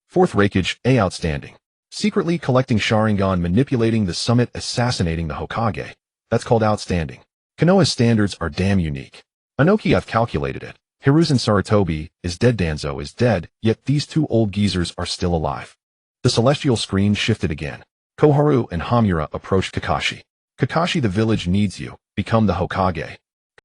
Fourth Raikage, outstanding. Secretly collecting Sharingan, manipulating the summit, assassinating the Hokage. That's called outstanding. Konoha's standards are damn unique. Ōnoki, I've calculated it. Hiruzen Sarutobi is dead, Danzo is dead, yet these two old geezers are still alive. The celestial screen shifted again. Koharu and Hamura approached Kakashi. Kakashi, the village needs you. Become the Hokage.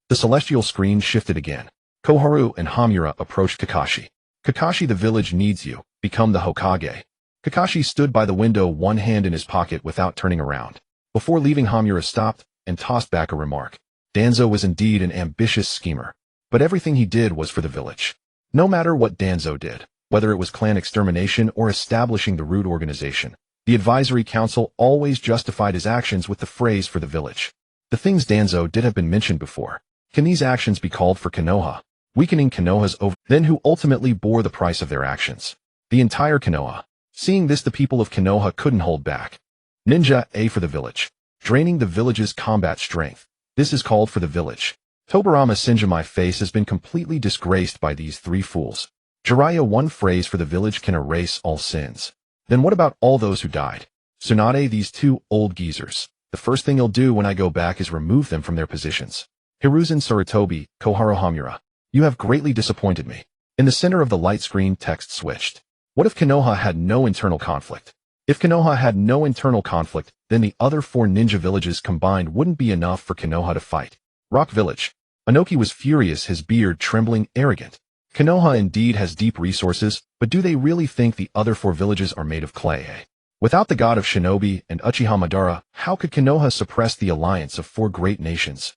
The celestial screen shifted again. Koharu and Hamura approached Kakashi. Kakashi, the village needs you. Become the Hokage. Kakashi stood by the window, one hand in his pocket without turning around. Before leaving, Hamura stopped, and tossed back a remark. Danzo was indeed an ambitious schemer. But everything he did was for the village. No matter what Danzo did, whether it was clan extermination or establishing the root organization, the advisory council always justified his actions with the phrase for the village. The things Danzo did have been mentioned before. Can these actions be called for Konoha? Weakening Konoha's then who ultimately bore the price of their actions? The entire Konoha. Seeing this, the people of Konoha couldn't hold back. Ninja A for the village. Draining the village's combat strength. This is called for the village. Tobirama Senju, my face has been completely disgraced by these three fools. Jiraiya, one phrase for the village can erase all sins. Then what about all those who died? Tsunade, these two old geezers. The first thing he'll do when I go back is remove them from their positions. Hiruzen Sarutobi, Koharu Hamura. You have greatly disappointed me. In the center of the light screen, text switched. What if Konoha had no internal conflict? If Konoha had no internal conflict, then the other four ninja villages combined wouldn't be enough for Konoha to fight. Rock Village. Ōnoki was furious, his beard trembling, arrogant. Konoha indeed has deep resources, but do they really think the other four villages are made of clay? Without the god of shinobi and Uchiha Madara, how could Konoha suppress the alliance of four great nations?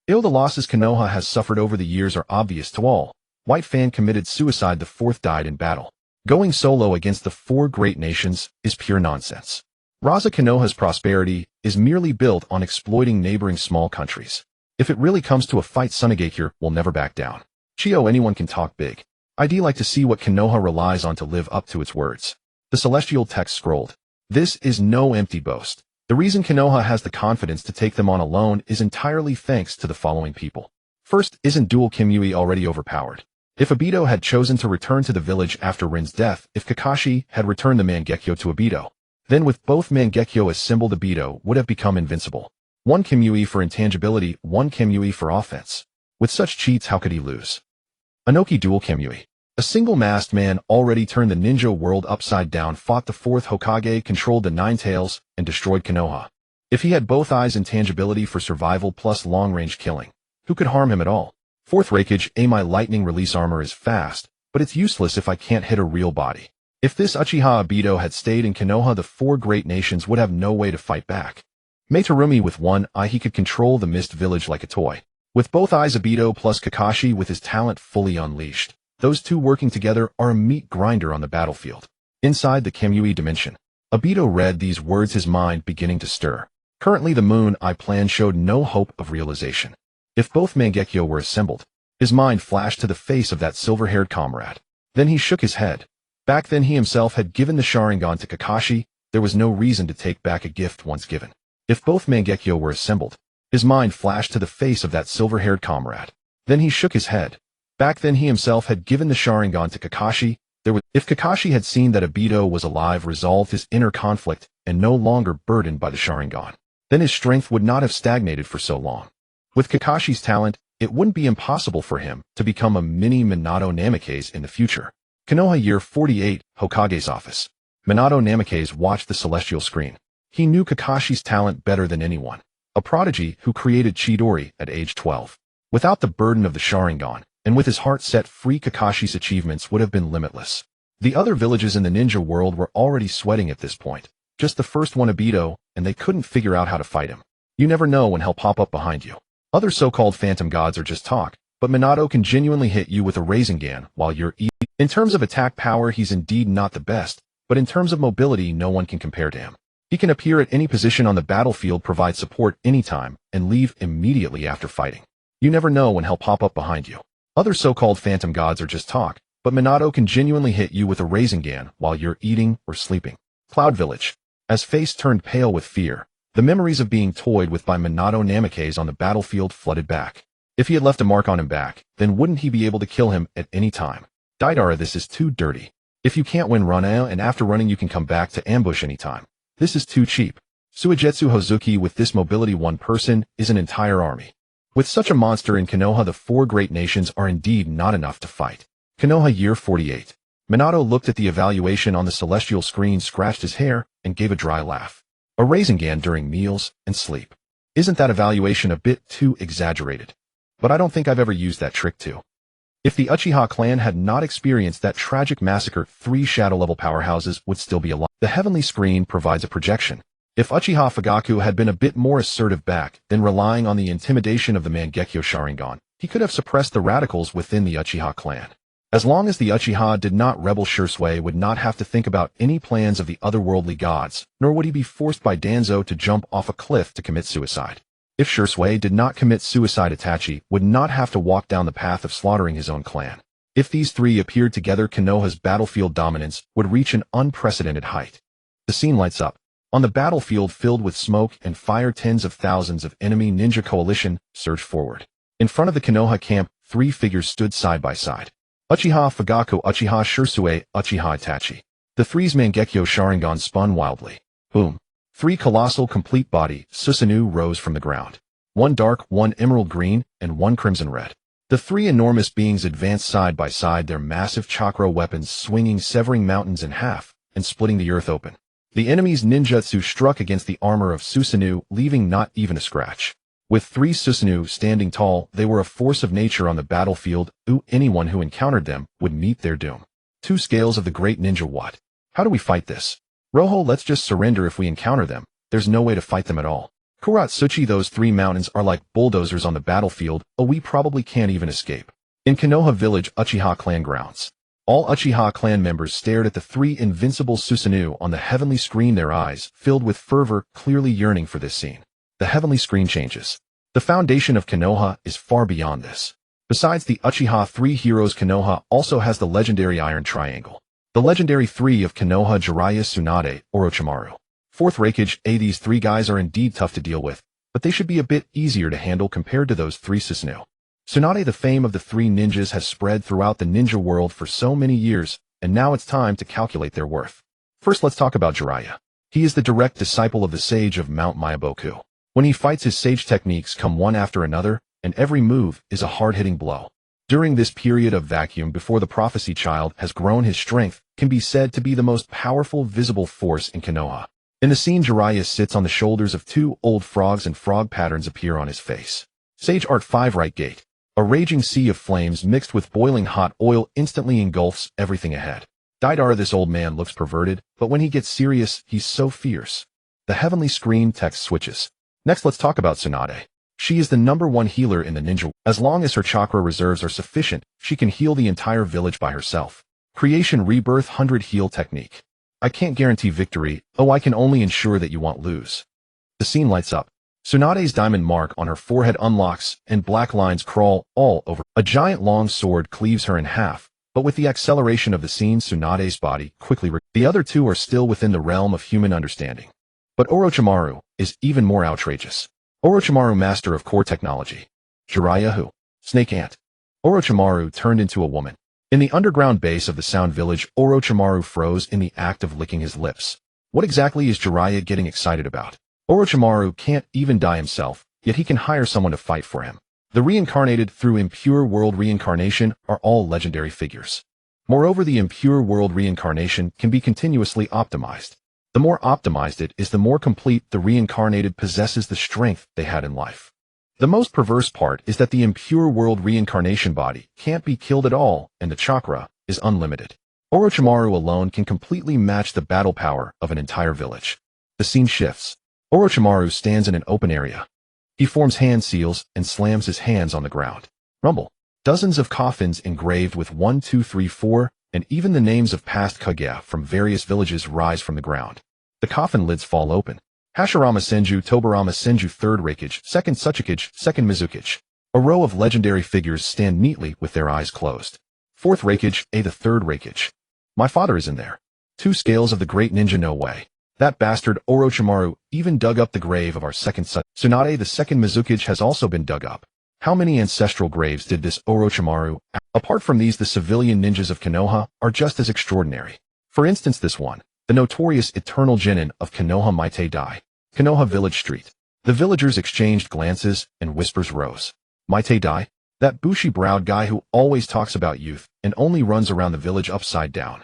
The losses Konoha has suffered over the years are obvious to all. White Fan committed suicide, the fourth died in battle. Going solo against the four great nations is pure nonsense. Raza Konoha's prosperity is merely built on exploiting neighboring small countries. If it really comes to a fight, Tsunade will never back down. Chio, anyone can talk big. I'd like to see what Konoha relies on to live up to its words. The celestial text scrolled. This is no empty boast. The reason Konoha has the confidence to take them on alone is entirely thanks to the following people. First, isn't Dual Kimui already overpowered? If Obito had chosen to return to the village after Rin's death, if Kakashi had returned the Mangekyo to Obito, then with both Mangekyo assembled, Obito would have become invincible. 1 Kimui for intangibility, 1 Kimui for offense. With such cheats, how could he lose? Ōnoki Dual Kimui. A single-masked man already turned the ninja world upside down, fought the 4th Hokage, controlled the Nine Tails, and destroyed Konoha. If he had both eyes, intangibility for survival plus long-range killing, who could harm him at all? 4th Raikage, my lightning release armor is fast, but it's useless if I can't hit a real body. If this Uchiha Obito had stayed in Konoha, the four great nations would have no way to fight back. Mei Terumī, with one eye he could control the mist village like a toy. With both eyes, Obito plus Kakashi with his talent fully unleashed. Those two working together are a meat grinder on the battlefield. Inside the Kimui dimension, Obito read these words, his mind beginning to stir. Currently the Moon Eye plan showed no hope of realization. If both Mangekyo were assembled, his mind flashed to the face of that silver-haired comrade. Then he shook his head. Back then he himself had given the Sharingan to Kakashi. There was no reason to take back a gift once given. If both Mangekyo were assembled, his mind flashed to the face of that silver-haired comrade. Then he shook his head. Back then he himself had given the Sharingan to Kakashi. If Kakashi had seen that Obito was alive, resolved his inner conflict, and no longer burdened by the Sharingan, then his strength would not have stagnated for so long. With Kakashi's talent, it wouldn't be impossible for him to become a mini Minato Namikaze in the future. Konoha Year 48, Hokage's office. Minato Namikaze watched the celestial screen. He knew Kakashi's talent better than anyone. A prodigy who created Chidori at age 12. Without the burden of the Sharingan, and with his heart set free, Kakashi's achievements would have been limitless. The other villages in the ninja world were already sweating at this point. Just the first one, Obito, and they couldn't figure out how to fight him. You never know when he'll pop up behind you. Other so-called phantom gods are just talk, but Minato can genuinely hit you with a Rasengan while you're eating. In terms of attack power, he's indeed not the best, but in terms of mobility, no one can compare to him. He can appear at any position on the battlefield, provide support anytime, and leave immediately after fighting. You never know when he'll pop up behind you. Other so-called phantom gods are just talk, but Minato can genuinely hit you with a Rasengan while you're eating or sleeping. Cloud Village. As face turned pale with fear, the memories of being toyed with by Minato Namikaze on the battlefield flooded back. If he had left a mark on him back, then wouldn't he be able to kill him at any time? Deidara, this is too dirty. If you can't win, run out, and after running you can come back to ambush anytime. This is too cheap. Suigetsu Hozuki, with this mobility, one person is an entire army. With such a monster in Konoha, the four great nations are indeed not enough to fight. Konoha Year 48. Minato looked at the evaluation on the celestial screen, scratched his hair, and gave a dry laugh. A Rasengan during meals and sleep. Isn't that evaluation a bit too exaggerated? But I don't think I've ever used that trick too. If the Uchiha clan had not experienced that tragic massacre, 3 shadow-level powerhouses would still be alive. The heavenly screen provides a projection. If Uchiha Fugaku had been a bit more assertive back then relying on the intimidation of the Mangekyo Sharingan, he could have suppressed the radicals within the Uchiha clan. As long as the Uchiha did not rebel, Shisui would not have to think about any plans of the otherworldly gods, nor would he be forced by Danzo to jump off a cliff to commit suicide. If Shisui did not commit suicide, Itachi would not have to walk down the path of slaughtering his own clan. If these three appeared together, Konoha's battlefield dominance would reach an unprecedented height. The scene lights up. On the battlefield filled with smoke and fire, tens of thousands of enemy ninja coalition surged forward. In front of the Konoha camp, three figures stood side by side. Uchiha Fugaku, Uchiha Shisui, Uchiha Itachi. The three's Mangekyo Sharingan spun wildly. Boom. Three colossal complete body Susanoo rose from the ground. One dark, one emerald green, and one crimson red. The three enormous beings advanced side by side, their massive chakra weapons swinging, severing mountains in half and splitting the earth open. The enemy's ninjutsu struck against the armor of Susanoo, leaving not even a scratch. With three Susanoo standing tall, they were a force of nature on the battlefield. Anyone who encountered them would meet their doom. Two scales of the great ninja. What? How do we fight this? Rojo, let's just surrender if we encounter them. There's no way to fight them at all. Kuratsuchi, those three mountains are like bulldozers on the battlefield. We probably can't even escape. In Konoha village, Uchiha clan grounds. All Uchiha clan members stared at the three invincible Susanoo on the heavenly screen, their eyes filled with fervor, clearly yearning for this scene. The heavenly screen changes. The foundation of Konoha is far beyond this. Besides the Uchiha three heroes, Konoha also has the legendary Iron Triangle. The legendary three of Konoha: Jiraiya, Tsunade, Orochimaru. Fourth Raikage. These three guys are indeed tough to deal with, but they should be a bit easier to handle compared to those three Susanoo. Tsunade, the fame of the three ninjas has spread throughout the ninja world for so many years, and now it's time to calculate their worth. First, let's talk about Jiraiya. He is the direct disciple of the sage of Mount Myaboku. When he fights, his sage techniques come one after another, and every move is a hard-hitting blow. During this period of vacuum before the prophecy child has grown, his strength can be said to be the most powerful visible force in Konoha. In the scene, Jiraiya sits on the shoulders of two old frogs and frog patterns appear on his face. Sage Art 5 Right Gate. A raging sea of flames mixed with boiling hot oil instantly engulfs everything ahead. Daidara, this old man looks perverted, but when he gets serious, he's so fierce. The heavenly screen text switches. Next, let's talk about Tsunade. She is the #1 healer in the ninja. As long as her chakra reserves are sufficient, she can heal the entire village by herself. Creation Rebirth 100 Heal Technique. I can't guarantee victory. I can only ensure that you won't lose. The scene lights up. Tsunade's diamond mark on her forehead unlocks, and black lines crawl all over. A giant long sword cleaves her in half, but with the acceleration of the scene, Tsunade's body quickly the other two are still within the realm of human understanding. But Orochimaru is even more outrageous. Orochimaru, master of core technology. Jiraiya who? Snake Ant. Orochimaru turned into a woman. In the underground base of the Sound Village, Orochimaru froze in the act of licking his lips. What exactly is Jiraiya getting excited about? Orochimaru can't even die himself, yet he can hire someone to fight for him. The reincarnated through Impure World Reincarnation are all legendary figures. Moreover, the Impure World Reincarnation can be continuously optimized. The more optimized it is, the more complete the reincarnated possesses the strength they had in life. The most perverse part is that the Impure World Reincarnation body can't be killed at all, and the chakra is unlimited. Orochimaru alone can completely match the battle power of an entire village. The scene shifts. Orochimaru stands in an open area. He forms hand seals and slams his hands on the ground. Rumble. Dozens of coffins engraved with 1, 2, 3, 4, and even the names of past Kage from various villages rise from the ground. The coffin lids fall open. Hashirama Senju, Tobirama Senju, 3rd Raikage, 2nd Tsuchikage, 2nd Mizukage. A row of legendary figures stand neatly with their eyes closed. 4th Raikage, the 3rd Raikage. My father is in there. 2 scales of the great ninja. No way. That bastard Orochimaru even dug up the grave of our 2nd Tsunade. The 2nd Mizukage has also been dug up. How many ancestral graves did this Orochimaru? Apart from these, the civilian ninjas of Konoha are just as extraordinary. For instance, this one, the notorious Eternal Genin of Konoha, Mei Dai. Konoha Village Street. The villagers exchanged glances and whispers rose. Mei Dai? That bushy-browed guy who always talks about youth and only runs around the village upside down.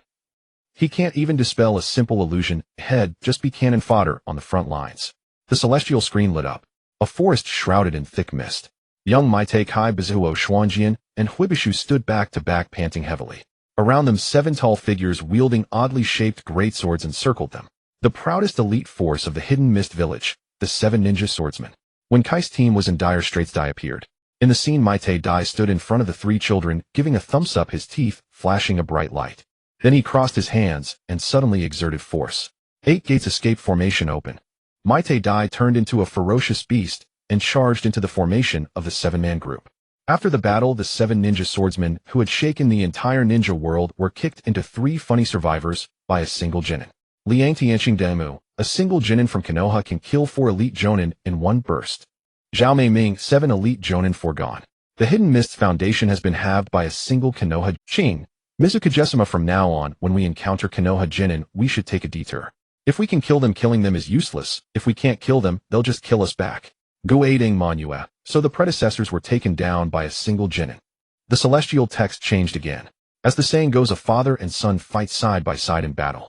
He can't even dispel a simple illusion. Head just be cannon fodder on the front lines. The celestial screen lit up. A forest shrouded in thick mist. Young Mei Kai, Bizuo, Xuanjian, and Huibishu stood back to back, panting heavily. Around them, 7 tall figures wielding oddly shaped greatswords encircled them. the proudest elite force of the Hidden Mist Village, the 7 ninja swordsmen. When Kai's team was in dire straits, Dai appeared. In the scene, Mei Dai stood in front of the 3 children, giving a thumbs up, his teeth flashing a bright light. Then he crossed his hands and suddenly exerted force. 8 gates escape formation open. Mei Dai turned into a ferocious beast and charged into the formation of the 7-man group. After the battle, the 7 ninja swordsmen who had shaken the entire ninja world were kicked into 3 funny survivors by a single genin. Liang Tianxing Demu, a single genin from Konoha, can kill 4 elite jonin in one burst. Zhao Mei Ming, 7 elite jonin foregone. The Hidden Mist's foundation has been halved by a single Konoha Chin. Mizukagesima, from now on, when we encounter Konoha genin, we should take a detour. If we can kill them, killing them is useless. If we can't kill them, they'll just kill us back. Guading Manua. So the predecessors were taken down by a single genin. The celestial text changed again. As the saying goes, a father and son fight side by side in battle.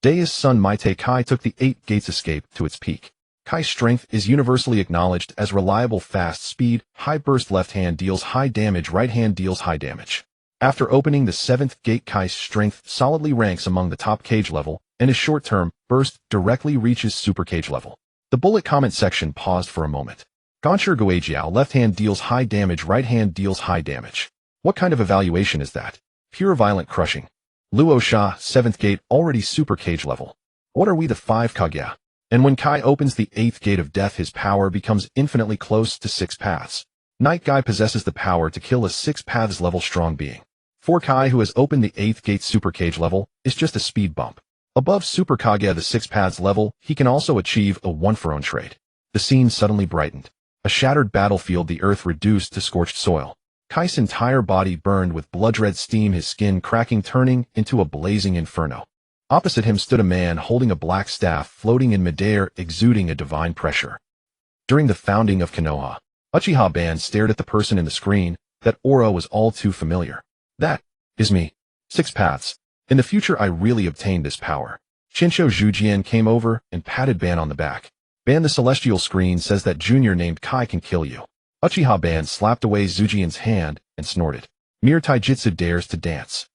Dai's son Mei Kai took the 8 gates escape to its peak. Kai's strength is universally acknowledged as reliable, fast speed, high burst. Left hand deals high damage, right hand deals high damage. After opening the 7th gate, Kai's strength solidly ranks among the top cage level, and his short-term burst directly reaches super cage level. The bullet comment section paused for a moment. Gonshir Guijiao, left hand deals high damage, right hand deals high damage. What kind of evaluation is that? Pure violent crushing. Luo Sha, 7th gate, already super cage level. What are we, the 5 Kage? And when Kai opens the 8th gate of death, his power becomes infinitely close to 6 paths. Night Guy possesses the power to kill a 6 paths level strong being. For Kai, who has opened the 8th gate super cage level, is just a speed bump. Above Super Kage, the 6 paths level, he can also achieve a 1-for-1 trade. The scene suddenly brightened. A shattered battlefield, the earth reduced to scorched soil. Kai's entire body burned with blood-red steam, his skin cracking, turning into a blazing inferno. Opposite him stood a man holding a black staff, floating in midair, exuding a divine pressure. During the founding of Konoha, Uchiha Band stared at the person in the screen. That aura was all too familiar. That is me. 6 paths. In the future, I really obtained this power. Shinsho Zhujian came over and patted Ban on the back. Ban, the celestial screen says that junior named Kai can kill you. Uchiha Ban slapped away Zhujian's hand and snorted. Mere taijutsu dares to dance.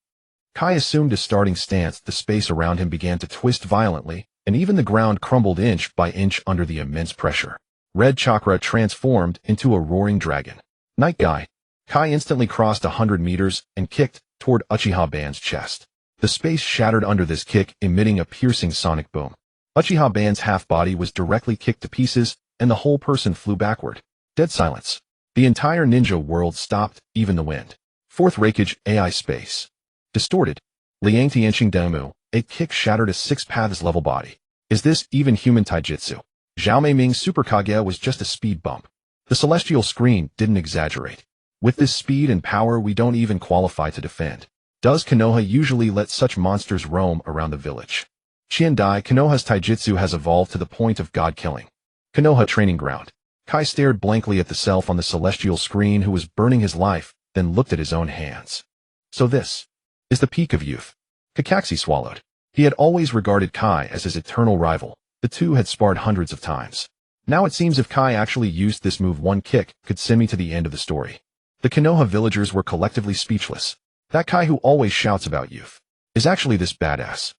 Kai assumed his starting stance. The space around him began to twist violently, and even the ground crumbled inch by inch under the immense pressure. Red chakra transformed into a roaring dragon. Night Guy. Kai instantly crossed 100 meters and kicked toward Uchiha Ban's chest. The space shattered under this kick, emitting a piercing sonic boom. Uchiha Ban's half-body was directly kicked to pieces, and the whole person flew backward. Dead silence. The entire ninja world stopped, even the wind. 4th Reikage, AI space. Distorted. Liang Tianxing Demu, a kick shattered a 6 paths level body. Is this even human taijutsu? Zhao Mei Ming's Super Kage was just a speed bump. The celestial screen didn't exaggerate. With this speed and power, we don't even qualify to defend. Does Konoha usually let such monsters roam around the village? Dai, Konoha's taijutsu has evolved to the point of god-killing. Konoha training ground. Kai stared blankly at the self on the celestial screen who was burning his life, then looked at his own hands. So this is the peak of youth. Kakashi swallowed. He had always regarded Kai as his eternal rival. The two had sparred hundreds of times. Now it seems if Kai actually used this move, one kick could send me to the end of the story. The Konoha villagers were collectively speechless. That Kai who always shouts about youth is actually this badass.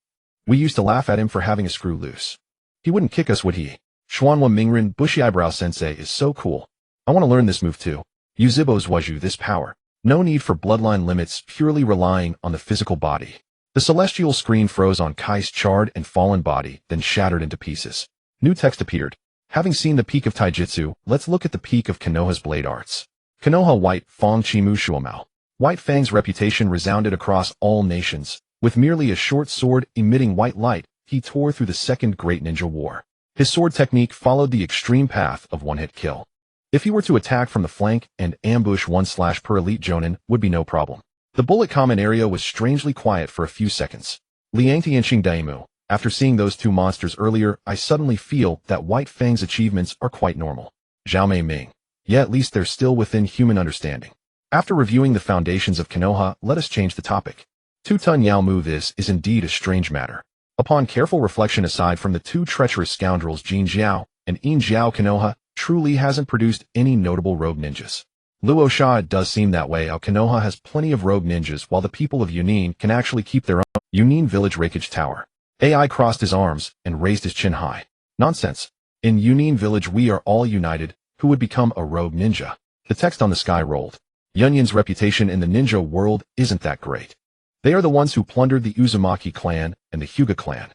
We used to laugh at him for having a screw loose. He wouldn't kick us, would he? Xuanhua Mingren, bushy eyebrow sensei is so cool. I want to learn this move too. Yuzibo's Waju, this power. No need for bloodline limits, purely relying on the physical body. The celestial screen froze on Kai's charred and fallen body, then shattered into pieces. New text appeared. Having seen the peak of taijutsu, let's look at the peak of Konoha's blade arts. Konoha White Fang Chimu Shuomao. White Fang's reputation resounded across all nations. With merely a short sword emitting white light, he tore through the Second Great Ninja War. His sword technique followed the extreme path of one-hit kill. If he were to attack from the flank and ambush 1/ per elite jonin, would be no problem. The bullet comment area was strangely quiet for a few seconds. Liang Tianxing Daimu. After seeing those two monsters earlier, I suddenly feel that White Fang's achievements are quite normal. Zhao Mei Ming. Yeah, at least they're still within human understanding. After reviewing the foundations of Konoha, let us change the topic. Two-ton Yao Mu, this is indeed a strange matter. Upon careful reflection, aside from the two treacherous scoundrels Jin Jiao and Yin Jiao, Konoha truly hasn't produced any notable rogue ninjas. Luo Sha, it does seem that way. Konoha has plenty of rogue ninjas, while the people of Yunin can actually keep their own. Yunin Village Reikage Tower. AI crossed his arms and raised his chin high. Nonsense. In Yunin Village we are all united. Who would become a rogue ninja? The text on the sky rolled. Yunyin's reputation in the ninja world isn't that great. They are the ones who plundered the Uzumaki clan and the Hyuga clan.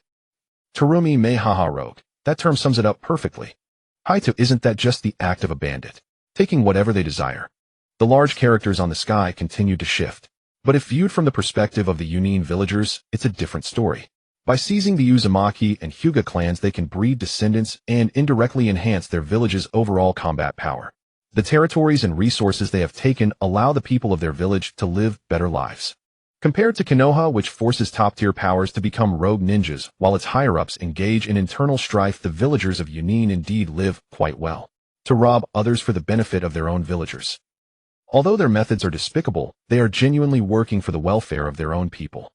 Terumi Mei haha rogue. That term sums it up perfectly. Haito, isn't that just the act of a bandit, taking whatever they desire? The large characters on the sky continued to shift. But if viewed from the perspective of the Yunin villagers, it's a different story. By seizing the Uzumaki and Hyuga clans they can breed descendants and indirectly enhance their village's overall combat power. The territories and resources they have taken allow the people of their village to live better lives. Compared to Konoha, which forces top-tier powers to become rogue ninjas while its higher-ups engage in internal strife, the villagers of Yunin indeed live quite well. To rob others for the benefit of their own villagers. Although their methods are despicable, they are genuinely working for the welfare of their own people.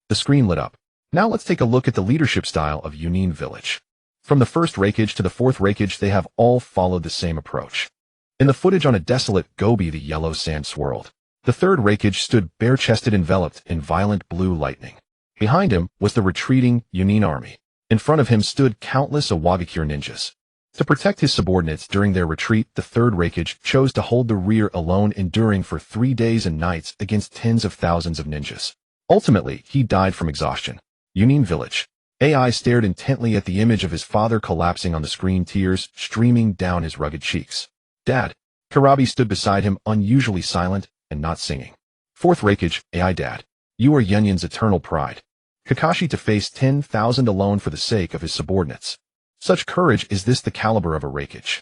The screen lit up. Now let's take a look at the leadership style of Yunin Village. From the first Raikage to the fourth Raikage, they have all followed the same approach. In the footage on a desolate Gobi, the yellow sand swirled. The third Raikage stood bare-chested, enveloped in violent blue lightning. Behind him was the retreating Yunin army. In front of him stood countless Awagakure ninjas. To protect his subordinates during their retreat, the third Raikage chose to hold the rear alone, enduring for 3 days and nights against tens of thousands of ninjas. Ultimately, he died from exhaustion. Yunin Village. AI stared intently at the image of his father collapsing on the screen, tears streaming down his rugged cheeks. Dad. Karabi stood beside him, unusually silent and not singing. Fourth Raikage, AI Dad. You are Yunin's eternal pride. Kakashi to face 10,000 alone for the sake of his subordinates. Such courage. Is this the caliber of a Raikage?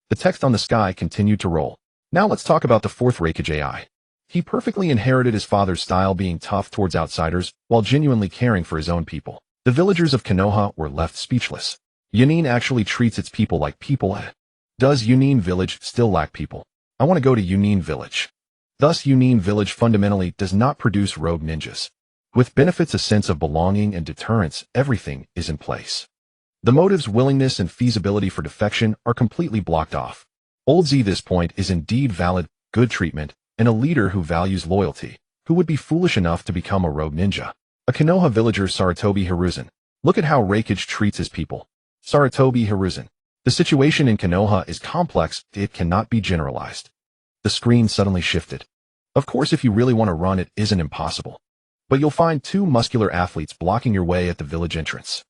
The text on the sky continued to roll. Now let's talk about the fourth Raikage AI. He perfectly inherited his father's style, being tough towards outsiders while genuinely caring for his own people. The villagers of Konoha were left speechless. Yunin actually treats its people like people. Does Yunin Village still lack people? I want to go to Yunin Village. Thus, Yunin Village fundamentally does not produce rogue ninjas. With benefits, a sense of belonging and deterrence, everything is in place. The motives, willingness, and feasibility for defection are completely blocked off. Old Z, this point is indeed valid, good treatment, and a leader who values loyalty. Who would be foolish enough to become a rogue ninja? A Konoha villager, Sarutobi Hiruzen. Look at how Raikage treats his people. Sarutobi Hiruzen. The situation in Konoha is complex, it cannot be generalized. The screen suddenly shifted. Of course, if you really want to run, it isn't impossible. But you'll find 2 muscular athletes blocking your way at the village entrance.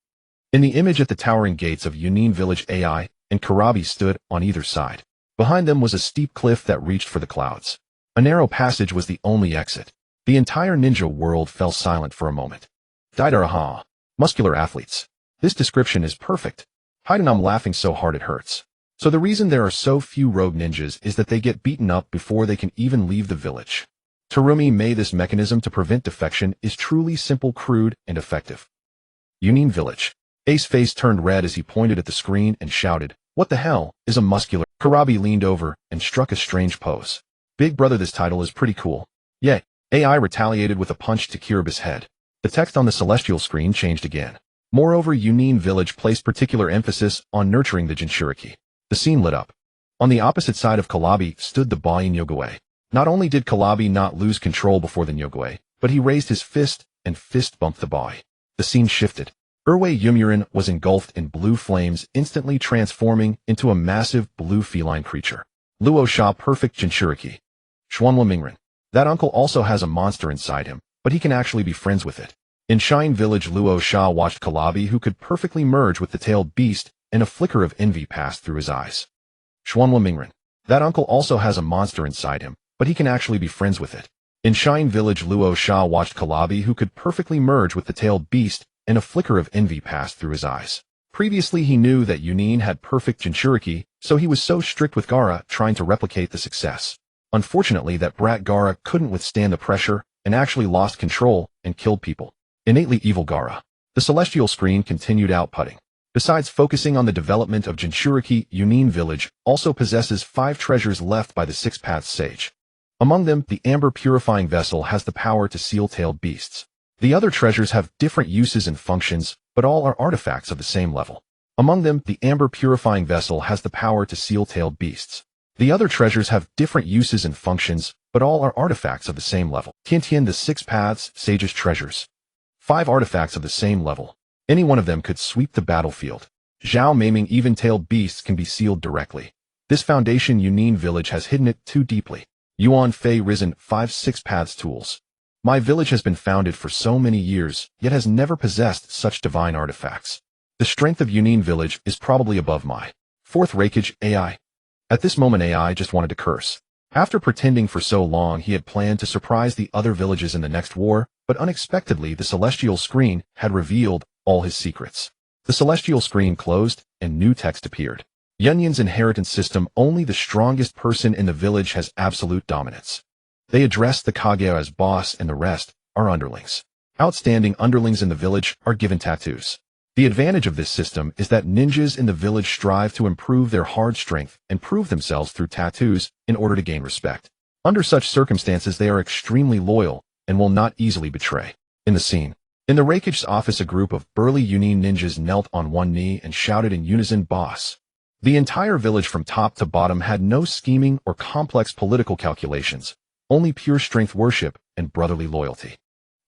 In the image at the towering gates of Yunin Village, AI and Karabi stood on either side. Behind them was a steep cliff that reached for the clouds. A narrow passage was the only exit. The entire ninja world fell silent for a moment. Daidaraha. Muscular athletes. This description is perfect. I'm laughing so hard it hurts. So the reason there are so few rogue ninjas is that they get beaten up before they can even leave the village. Terumi Mei, this mechanism to prevent defection is truly simple, crude, and effective. Yunin Village. Ace's face turned red as he pointed at the screen and shouted, "What the hell is a muscular?" Karabi leaned over and struck a strange pose. "Big brother, this title is pretty cool." "Yay." AI retaliated with a punch to Kiraba's head. The text on the celestial screen changed again. Moreover, Yunin Village placed particular emphasis on nurturing the Jinchuriki. The scene lit up. On the opposite side of Kalabi stood the Bai Nyogue. Not only did Kalabi not lose control before the Nyogue, but he raised his fist and fist bumped the Bai. The scene shifted. Urwei Yumurin was engulfed in blue flames, instantly transforming into a massive blue feline creature. Luo Sha, perfect Jinchuriki. Xuanhua Mingren. That uncle also has a monster inside him, but he can actually be friends with it. In Shine Village, Luo Sha watched Kalabi, who could perfectly merge with the tailed beast, and a flicker of envy passed through his eyes. Xuanhua Mingren. That uncle also has a monster inside him, but he can actually be friends with it. In Shine Village, Luo Sha watched Kalabi, who could perfectly merge with the tailed beast, and a flicker of envy passed through his eyes. Previously he knew that Yunin had perfect Jinchuriki, so he was so strict with Gaara, trying to replicate the success. Unfortunately, that brat Gaara couldn't withstand the pressure, and actually lost control, and killed people. Innately evil Gaara. The celestial screen continued outputting. Besides focusing on the development of Jinchuriki, Yunin Village also possesses 5 treasures left by the 6 Paths Sage. Among them, the Amber Purifying Vessel has the power to seal tailed beasts. The other treasures have different uses and functions, but all are artifacts of the same level. Among them, the Amber Purifying Vessel has the power to seal tailed beasts. The other treasures have different uses and functions, but all are artifacts of the same level. Tiantian, the 6 Paths Sage's treasures. 5 artifacts of the same level. Any one of them could sweep the battlefield. Jiahao maiming even-tailed beasts can be sealed directly. This foundation Yunin village has hidden it too deeply. Yuan Fei Risen 5-6 Paths Tools. My village has been founded for so many years, yet has never possessed such divine artifacts. The strength of Yunin village is probably above my fourth Reikage AI. At this moment AI just wanted to curse. After pretending for so long he had planned to surprise the other villages in the next war, but unexpectedly the celestial screen had revealed all his secrets. The celestial screen closed, and new text appeared. Yunyin's inheritance system, only the strongest person in the village has absolute dominance. They address the Kageo as boss and the rest are underlings. Outstanding underlings in the village are given tattoos. The advantage of this system is that ninjas in the village strive to improve their hard strength and prove themselves through tattoos in order to gain respect. Under such circumstances they are extremely loyal and will not easily betray. In the scene. In the Reikage's office a group of burly Yunin ninjas knelt on one knee and shouted in unison, "Boss." The entire village from top to bottom had no scheming or complex political calculations, only pure strength worship and brotherly loyalty.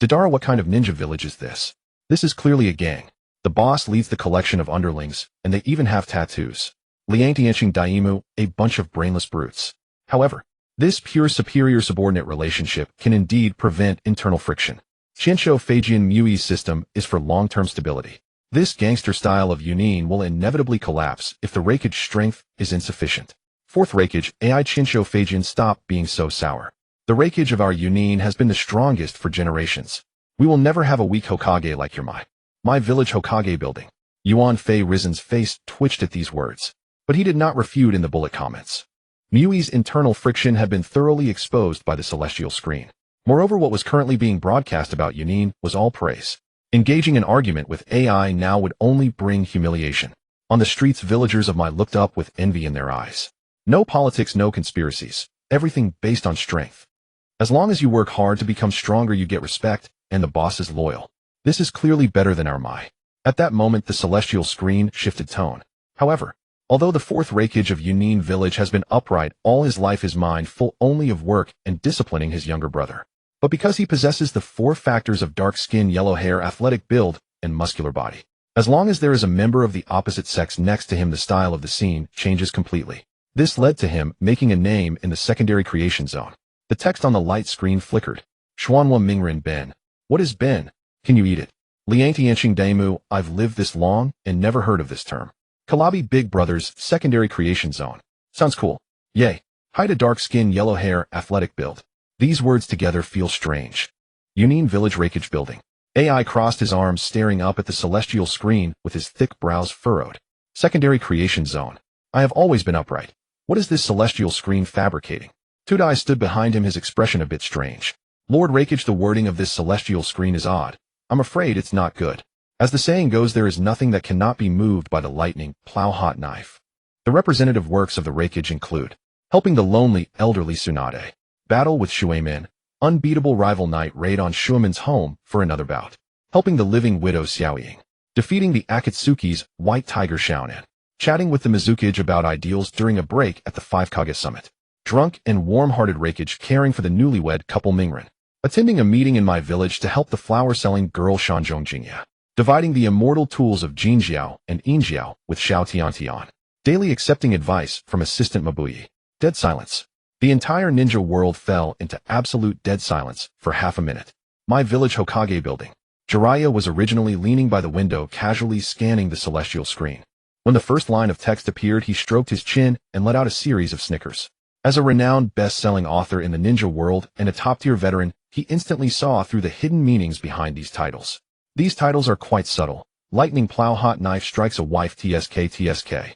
Dadara, what kind of ninja village is this? This is clearly a gang. The boss leads the collection of underlings, and they even have tattoos. Liangtianxing Daimu, a bunch of brainless brutes. However, this pure superior-subordinate relationship can indeed prevent internal friction. Qianshou Feijian Mui's system is for long-term stability. This gangster style of Yunin will inevitably collapse if the Reikage strength is insufficient. Fourth Reikage, AI Qianshou Feijian, stop being so sour. The Reikage of our Yunin has been the strongest for generations. We will never have a weak Hokage like your my village Hokage building. Yuan Fei Risen's face twitched at these words, but he did not refute in the bullet comments. Mui's internal friction had been thoroughly exposed by the celestial screen. Moreover, what was currently being broadcast about Yunin was all praise. Engaging in argument with AI now would only bring humiliation. On the streets villagers of my looked up with envy in their eyes. No politics, no conspiracies. Everything based on strength. As long as you work hard to become stronger you get respect, and the boss is loyal. This is clearly better than our Mai. At that moment the celestial screen shifted tone. However, although the fourth Reikage of Yunin village has been upright all his life, his mind full only of work and disciplining his younger brother. But because he possesses the four factors of dark skin, yellow hair, athletic build, and muscular body. As long as there is a member of the opposite sex next to him the style of the scene changes completely. This led to him making a name in the secondary creation zone. The text on the light screen flickered. Xuanhua Mingren Ben. What is Ben? Can you eat it? Liangtianxing Daimu, I've lived this long and never heard of this term. Kalabi Big Brother's secondary creation zone. Sounds cool. Yay. Height, a dark skin, yellow hair, athletic build. These words together feel strange. Yunin Village Reikage Building. AI crossed his arms staring up at the celestial screen with his thick brows furrowed. Secondary creation zone. I have always been upright. What is this celestial screen fabricating? Tudai stood behind him, his expression a bit strange. Lord Reikage, the wording of this celestial screen is odd. I'm afraid it's not good. As the saying goes, there is nothing that cannot be moved by the lightning, plow-hot knife. The representative works of the Reikage include helping the lonely, elderly Tsunade. Battle with Shuemin, unbeatable rival knight raid on Shuemin's home for another bout. Helping the living widow Xiaoying. Defeating the Akatsuki's white tiger Xiaonan. Chatting with the Mizukage about ideals during a break at the 5 Kage summit. Drunk and warm-hearted Reikage caring for the newlywed couple Mingren. Attending a meeting in my village to help the flower-selling girl Shanzhong Jingya. Dividing the immortal tools of Jinjiao and Injiao with Xiao Tiantian. Daily accepting advice from assistant Mabuyi. Dead silence. The entire ninja world fell into absolute dead silence for half a minute. My village Hokage building. Jiraiya was originally leaning by the window casually scanning the celestial screen. When the first line of text appeared he stroked his chin and let out a series of snickers. As a renowned best-selling author in the ninja world and a top-tier veteran, he instantly saw through the hidden meanings behind these titles. These titles are quite subtle. Lightning plow, hot knife strikes a wife, TSK.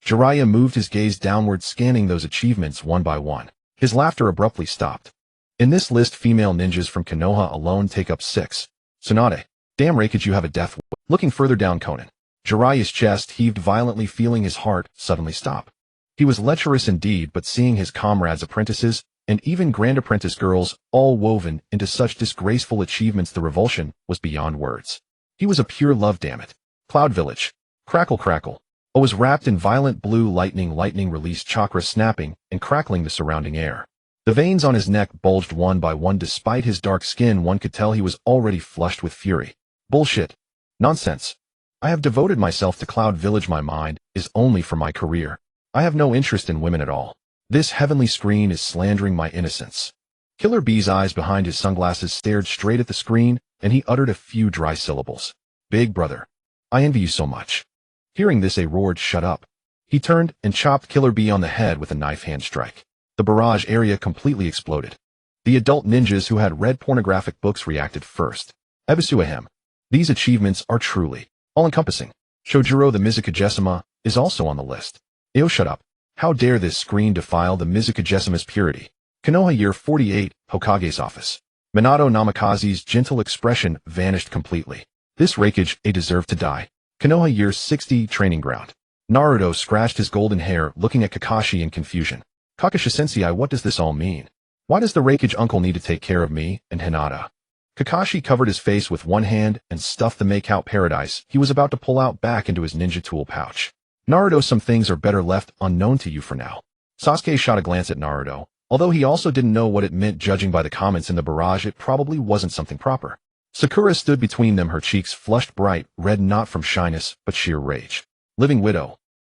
Jiraiya moved his gaze downward, scanning those achievements one by one. His laughter abruptly stopped. In this list, female ninjas from Konoha alone take up 6. Tsunade. Damn Reikage, you have a death wish. Looking further down Conan. Jiraiya's chest heaved violently, feeling his heart suddenly stop. He was lecherous indeed, but seeing his comrades' apprentices, and even grand apprentice girls, all woven into such disgraceful achievements, the revulsion was beyond words. He was a pure love, damn it. Cloud Village. Crackle crackle. O was wrapped in violent blue lightning released chakra snapping and crackling the surrounding air. The veins on his neck bulged one by one. Despite his dark skin, one could tell he was already flushed with fury. Bullshit. Nonsense. I have devoted myself to Cloud Village. My mind is only for my career. I have no interest in women at all. This heavenly screen is slandering my innocence. Killer Bee's eyes behind his sunglasses stared straight at the screen, and he uttered a few dry syllables. Big brother, I envy you so much. Hearing this, A roared, shut up. He turned and chopped Killer Bee on the head with a knife hand strike. The barrage area completely exploded. The adult ninjas who had read pornographic books reacted first. Ebisu ahem. These achievements are truly all-encompassing. Shojuro the Mizukage is also on the list. Ayo, shut up. How dare this screen defile the Mizukage purity? Konoha Year 48, Hokage's office. Minato Namikaze's gentle expression vanished completely. This rakeage, A deserved to die. Konoha Year 60, training ground. Naruto scratched his golden hair, looking at Kakashi in confusion. Kakashi-sensei, what does this all mean? Why does the rakeage uncle need to take care of me and Hinata? Kakashi covered his face with one hand and stuffed the make-out paradise he was about to pull out back into his ninja tool pouch. Naruto, some things are better left unknown to you for now. Sasuke shot a glance at Naruto. Although he also didn't know what it meant, judging by the comments in the barrage, it probably wasn't something proper. Sakura stood between them, her cheeks flushed bright red, not from shyness, but sheer rage. Living widow.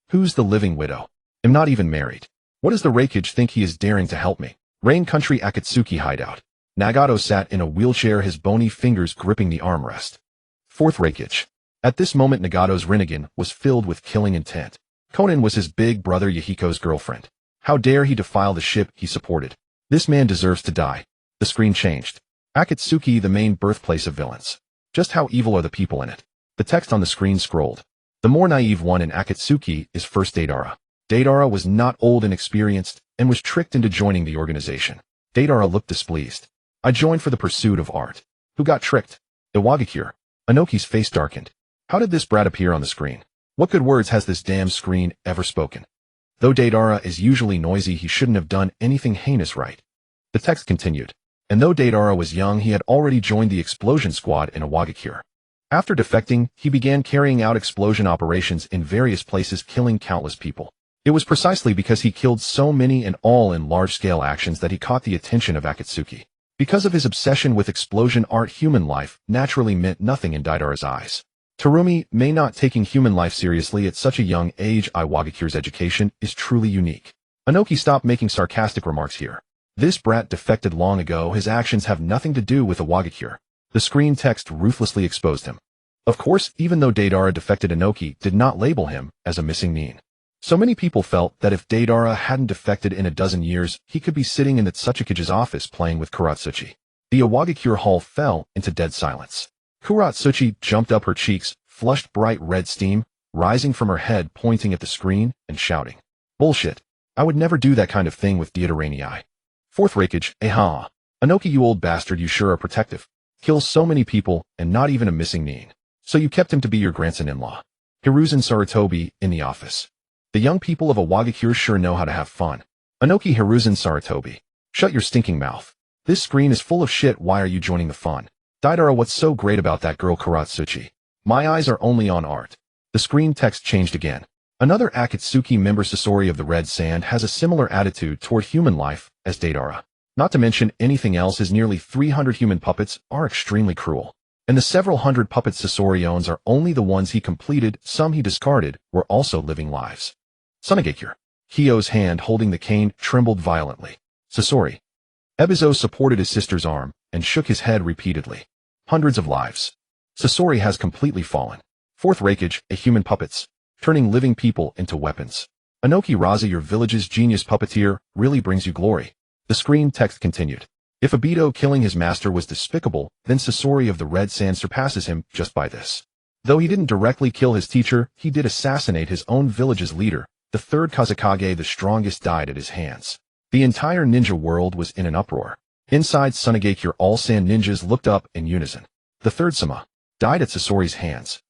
Who's the living widow? I'm not even married. What does the rakeage think he is daring to help me? Rain Country Akatsuki hideout. Nagato sat in a wheelchair, his bony fingers gripping the armrest. Fourth rakeage. At this moment, Nagato's Rinnegan was filled with killing intent. Konan was his big brother Yahiko's girlfriend. How dare he defile the ship he supported? This man deserves to die. The screen changed. Akatsuki, the main birthplace of villains. Just how evil are the people in it? The text on the screen scrolled. The more naive one in Akatsuki is first Deidara. Deidara was not old and experienced, and was tricked into joining the organization. Deidara looked displeased. I joined for the pursuit of art. Who got tricked? Iwagakure. Ōnoki's face darkened. How did this brat appear on the screen? What good words has this damn screen ever spoken? Though Deidara is usually noisy, he shouldn't have done anything heinous, right? The text continued. And though Deidara was young, he had already joined the explosion squad in Iwagakure. After defecting, he began carrying out explosion operations in various places, killing countless people. It was precisely because he killed so many and all in large-scale actions that he caught the attention of Akatsuki. Because of his obsession with explosion art, human life naturally meant nothing in Deidara's eyes. Terumī may not taking human life seriously at such a young age. Iwagakure's education is truly unique. Ōnoki, stop making sarcastic remarks here. This brat defected long ago. His actions have nothing to do with Iwagakure. The screen text ruthlessly exposed him. Of course, even though Deidara defected, Ōnoki did not label him as a missing nin. So many people felt that if Deidara hadn't defected in a dozen years, he could be sitting in Tsuchikage's office playing with Kuratsuchi. The Iwagakure hall fell into dead silence. Kuratsuchi jumped up, her cheeks flushed bright red, steam rising from her head, pointing at the screen and shouting. Bullshit. I would never do that kind of thing with Dieteranii. Fourth rakeage, aha. Ōnoki, you old bastard, you sure are protective. Kills so many people and not even a missing nin. So you kept him to be your grandson-in-law. Hiruzen Sarutobi in the office. The young people of Iwagakure sure know how to have fun. Ōnoki, Hiruzen Sarutobi. Shut your stinking mouth. This screen is full of shit. Why are you joining the fun? Deidara, what's so great about that girl Kuratsuchi? My eyes are only on art. The screen text changed again. Another Akatsuki member, Sasori of the Red Sand, has a similar attitude toward human life as Deidara. Not to mention anything else, his nearly 300 human puppets are extremely cruel. And the several hundred puppets Sasori owns are only the ones he completed. Some he discarded were also living lives. Sunagakure. Hyo's hand holding the cane trembled violently. Sasori. Ebizo supported his sister's arm and shook his head repeatedly. Hundreds of lives. Sasori has completely fallen. Fourth rakeage, a human puppets, turning living people into weapons. Ōnoki Raza, your village's genius puppeteer, really brings you glory. The screen text continued. If Obito killing his master was despicable, then Sasori of the Red Sand surpasses him just by this. Though he didn't directly kill his teacher, he did assassinate his own village's leader. The third Kazekage, the strongest, died at his hands. The entire ninja world was in an uproar. Inside Sunagakure, all sand ninjas looked up in unison. The third Sama died at Sasori's hands.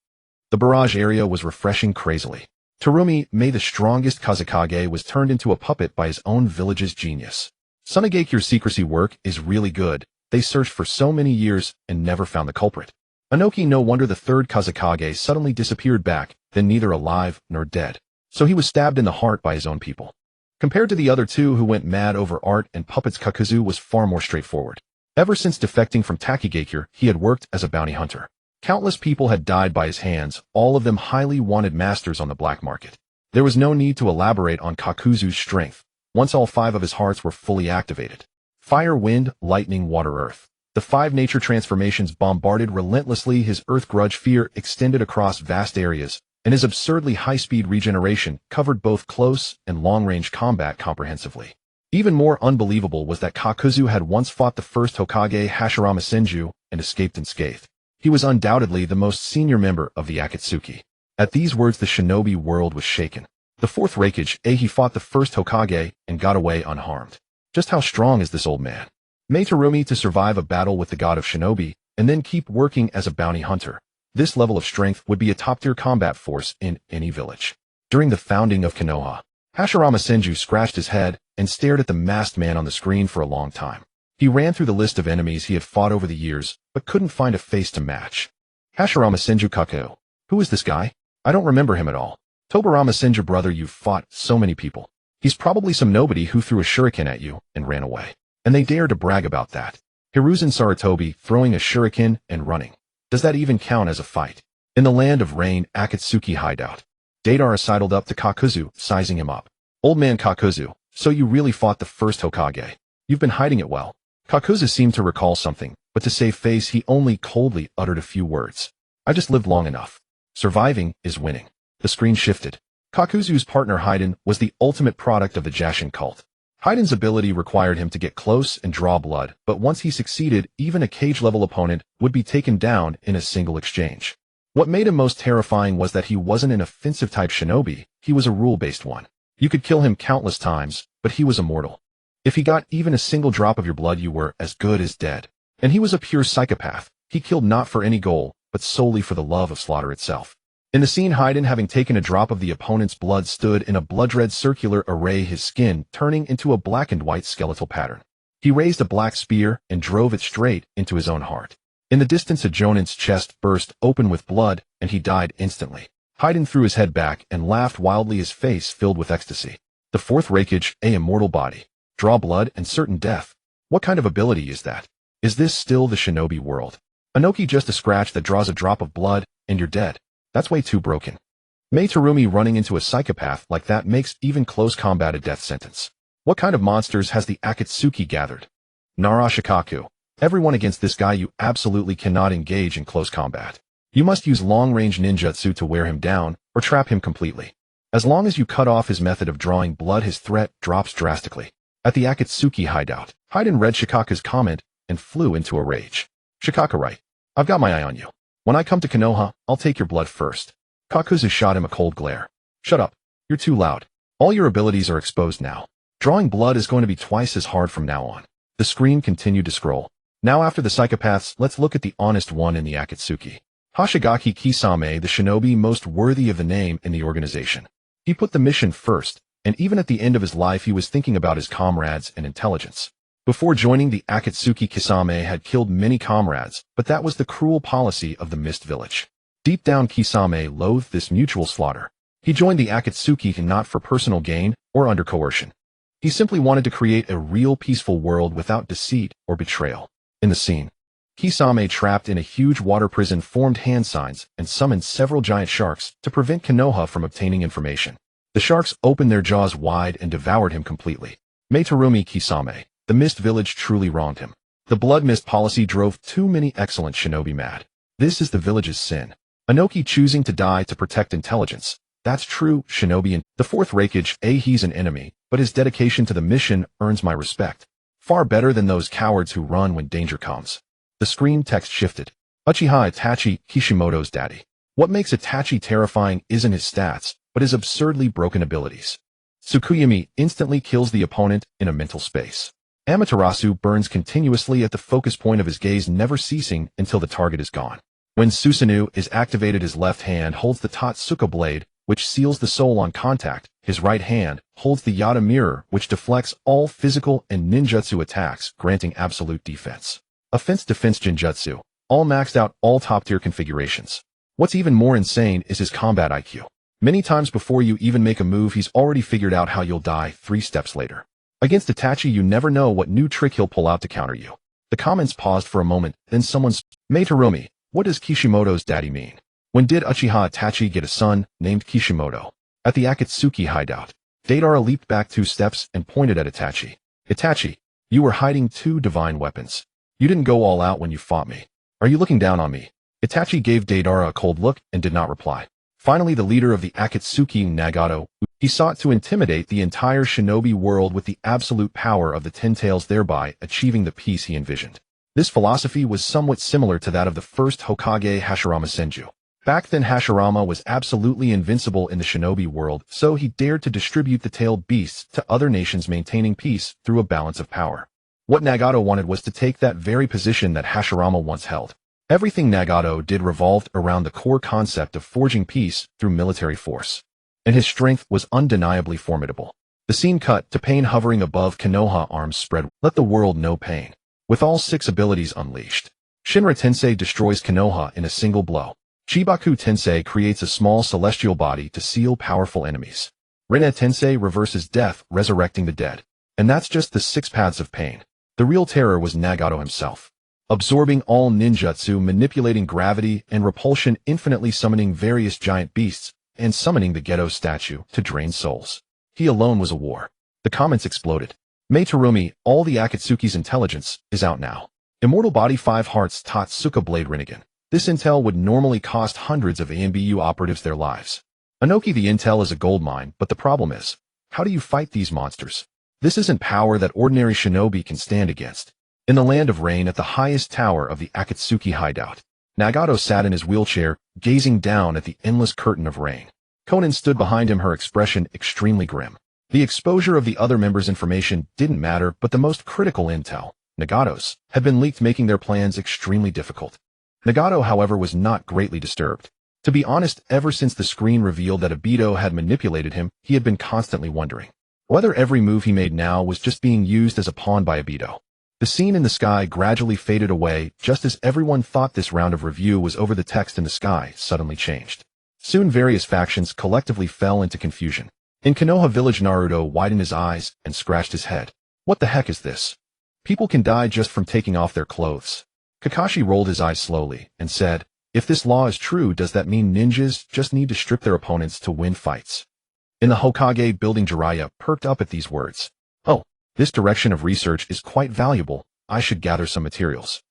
The barrage area was refreshing crazily. Terumī, Mei, the strongest Kazekage, was turned into a puppet by his own village's genius. Sunagakure's secrecy work is really good. They searched for so many years and never found the culprit. Ōnoki, no wonder the third Kazekage suddenly disappeared back, then neither alive nor dead. So he was stabbed in the heart by his own people. Compared to the other two who went mad over art and puppets, Kakuzu was far more straightforward. Ever since defecting from Takigakure, he had worked as a bounty hunter. Countless people had died by his hands, all of them highly wanted masters on the black market. There was no need to elaborate on Kakuzu's strength, once all 5 of his hearts were fully activated. Fire, wind, lightning, water, earth. The 5 nature transformations bombarded relentlessly. His earth grudge fear extended across vast areas, and his absurdly high-speed regeneration covered both close and long-range combat comprehensively. Even more unbelievable was that Kakuzu had once fought the first Hokage Hashirama Senju and escaped unscathed. He was undoubtedly the most senior member of the Akatsuki. At these words the shinobi world was shaken. The 4th Raikage, he fought the first Hokage and got away unharmed. Just how strong is this old man? Mei Terumī to survive a battle with the god of shinobi and then keep working as a bounty hunter. This level of strength would be a top-tier combat force in any village. During the founding of Konoha, Hashirama Senju scratched his head and stared at the masked man on the screen for a long time. He ran through the list of enemies he had fought over the years, but couldn't find a face to match. Hashirama Senju Kaku. Who is this guy? I don't remember him at all. Tobirama Senju brother, you've fought so many people. He's probably some nobody who threw a shuriken at you and ran away. And they dare to brag about that. Hiruzen Sarutobi throwing a shuriken and running. Does that even count as a fight? In the land of rain, Akatsuki hideout. Deidara sidled up to Kakuzu, sizing him up. Old man Kakuzu, so you really fought the first Hokage. You've been hiding it well. Kakuzu seemed to recall something, but to save face he only coldly uttered a few words. I just lived long enough. Surviving is winning. The screen shifted. Kakuzu's partner Haiden was the ultimate product of the Jashin cult. Haiden's ability required him to get close and draw blood, but once he succeeded, even a cage-level opponent would be taken down in a single exchange. What made him most terrifying was that he wasn't an offensive-type shinobi, he was a rule-based one. You could kill him countless times, but he was immortal. If he got even a single drop of your blood, you were as good as dead. And he was a pure psychopath. He killed not for any goal, but solely for the love of slaughter itself. In the scene, Haiden, having taken a drop of the opponent's blood, stood in a blood-red circular array, his skin turning into a black and white skeletal pattern. He raised a black spear and drove it straight into his own heart. In the distance, a Jonin's chest burst open with blood, and he died instantly. Haiden threw his head back and laughed wildly, his face filled with ecstasy. The 4th Raikage, a immortal body. Draw blood and certain death. What kind of ability is that? Is this still the shinobi world? Ōnoki, just a scratch that draws a drop of blood, and you're dead. That's way too broken. Mei Terumī running into a psychopath like that makes even close combat a death sentence. What kind of monsters has the Akatsuki gathered? Narashikaku. Everyone against this guy, you absolutely cannot engage in close combat. You must use long-range ninjutsu to wear him down, or trap him completely. As long as you cut off his method of drawing blood, his threat drops drastically. At the Akatsuki hideout, Haiden read Shikaku's comment and flew into a rage. Shikaku, right. I've got my eye on you. When I come to Konoha, I'll take your blood first. Kakuzu shot him a cold glare. Shut up. You're too loud. All your abilities are exposed now. Drawing blood is going to be twice as hard from now on. The screen continued to scroll. Now, after the psychopaths, let's look at the honest one in the Akatsuki. Hoshigaki Kisame, the shinobi most worthy of the name in the organization. He put the mission first, and even at the end of his life he was thinking about his comrades and intelligence. Before joining the Akatsuki, Kisame had killed many comrades, but that was the cruel policy of the Mist Village. Deep down, Kisame loathed this mutual slaughter. He joined the Akatsuki not for personal gain or under coercion. He simply wanted to create a real peaceful world without deceit or betrayal. In the scene, Kisame, trapped in a huge water prison, formed hand signs and summoned several giant sharks to prevent Konoha from obtaining information. The sharks opened their jaws wide and devoured him completely. Mei Terumī, Kisame. The Mist Village truly wronged him. The Blood Mist policy drove too many excellent shinobi mad. This is the village's sin. Ōnoki choosing to die to protect intelligence. That's true shinobi. In the 4th Raikage, he's an enemy, but his dedication to the mission earns my respect. Far better than those cowards who run when danger comes. The screen text shifted. Uchiha Itachi, Kishimoto's daddy. What makes Itachi terrifying isn't his stats, but his absurdly broken abilities. Tsukuyami instantly kills the opponent in a mental space. Amaterasu burns continuously at the focus point of his gaze, never ceasing until the target is gone. When Susanoo is activated, his left hand holds the Tatsuka blade, which seals the soul on contact. His right hand holds the Yata mirror, which deflects all physical and ninjutsu attacks, granting absolute defense. Offense-defense genjutsu, all maxed out, all top-tier configurations. What's even more insane is his combat IQ. Many times before you even make a move, he's already figured out how you'll die 3 steps later. Against Itachi, you never know what new trick he'll pull out to counter you. The comments paused for a moment, then someone's Mei Terumī. What does Kishimoto's daddy mean? When did Uchiha Itachi get a son named Kishimoto? At the Akatsuki hideout, Deidara leaped back 2 steps and pointed at Itachi. Itachi, you were hiding 2 divine weapons. You didn't go all out when you fought me. Are you looking down on me? Itachi gave Deidara a cold look and did not reply. Finally, the leader of the Akatsuki, Nagato, he sought to intimidate the entire shinobi world with the absolute power of the 10 tails, thereby achieving the peace he envisioned. This philosophy was somewhat similar to that of the first Hokage Hashirama Senju. Back then, Hashirama was absolutely invincible in the shinobi world, so he dared to distribute the tailed beasts to other nations, maintaining peace through a balance of power. What Nagato wanted was to take that very position that Hashirama once held. Everything Nagato did revolved around the core concept of forging peace through military force. And his strength was undeniably formidable. The scene cut to Pain hovering above Konoha, arms spread. Let the world know Pain. With all 6 abilities unleashed, Shinra Tensei destroys Konoha in a single blow. Chibaku Tensei creates a small celestial body to seal powerful enemies. Rinne Tensei reverses death, resurrecting the dead. And that's just the 6 paths of Pain. The real terror was Nagato himself. Absorbing all ninjutsu, manipulating gravity and repulsion, infinitely summoning various giant beasts, and summoning the Gedo statue to drain souls. He alone was a war. The comments exploded. Mei Terumī, all the Akatsuki's intelligence, is out now. Immortal Body 5 Hearts Totsuka Blade Rinnegan. This intel would normally cost hundreds of AMBU operatives their lives. Ōnoki, the intel is a goldmine, but the problem is, how do you fight these monsters? This isn't power that ordinary shinobi can stand against. In the Land of Rain, at the highest tower of the Akatsuki hideout, Nagato sat in his wheelchair, gazing down at the endless curtain of rain. Konan stood behind him, her expression extremely grim. The exposure of the other members' information didn't matter, but the most critical intel, Nagato's, had been leaked, making their plans extremely difficult. Nagato, however, was not greatly disturbed. To be honest, ever since the screen revealed that Obito had manipulated him, he had been constantly wondering whether every move he made now was just being used as a pawn by Obito. The scene in the sky gradually faded away. Just as everyone thought this round of review was over, the text in the sky suddenly changed. Soon various factions collectively fell into confusion. In Konoha village, Naruto widened his eyes and scratched his head. What the heck is this? People can die just from taking off their clothes. Kakashi rolled his eyes slowly and said, if this law is true, does that mean ninjas just need to strip their opponents to win fights? In the Hokage building, Jiraiya perked up at these words. Oh, this direction of research is quite valuable. I should gather some materials.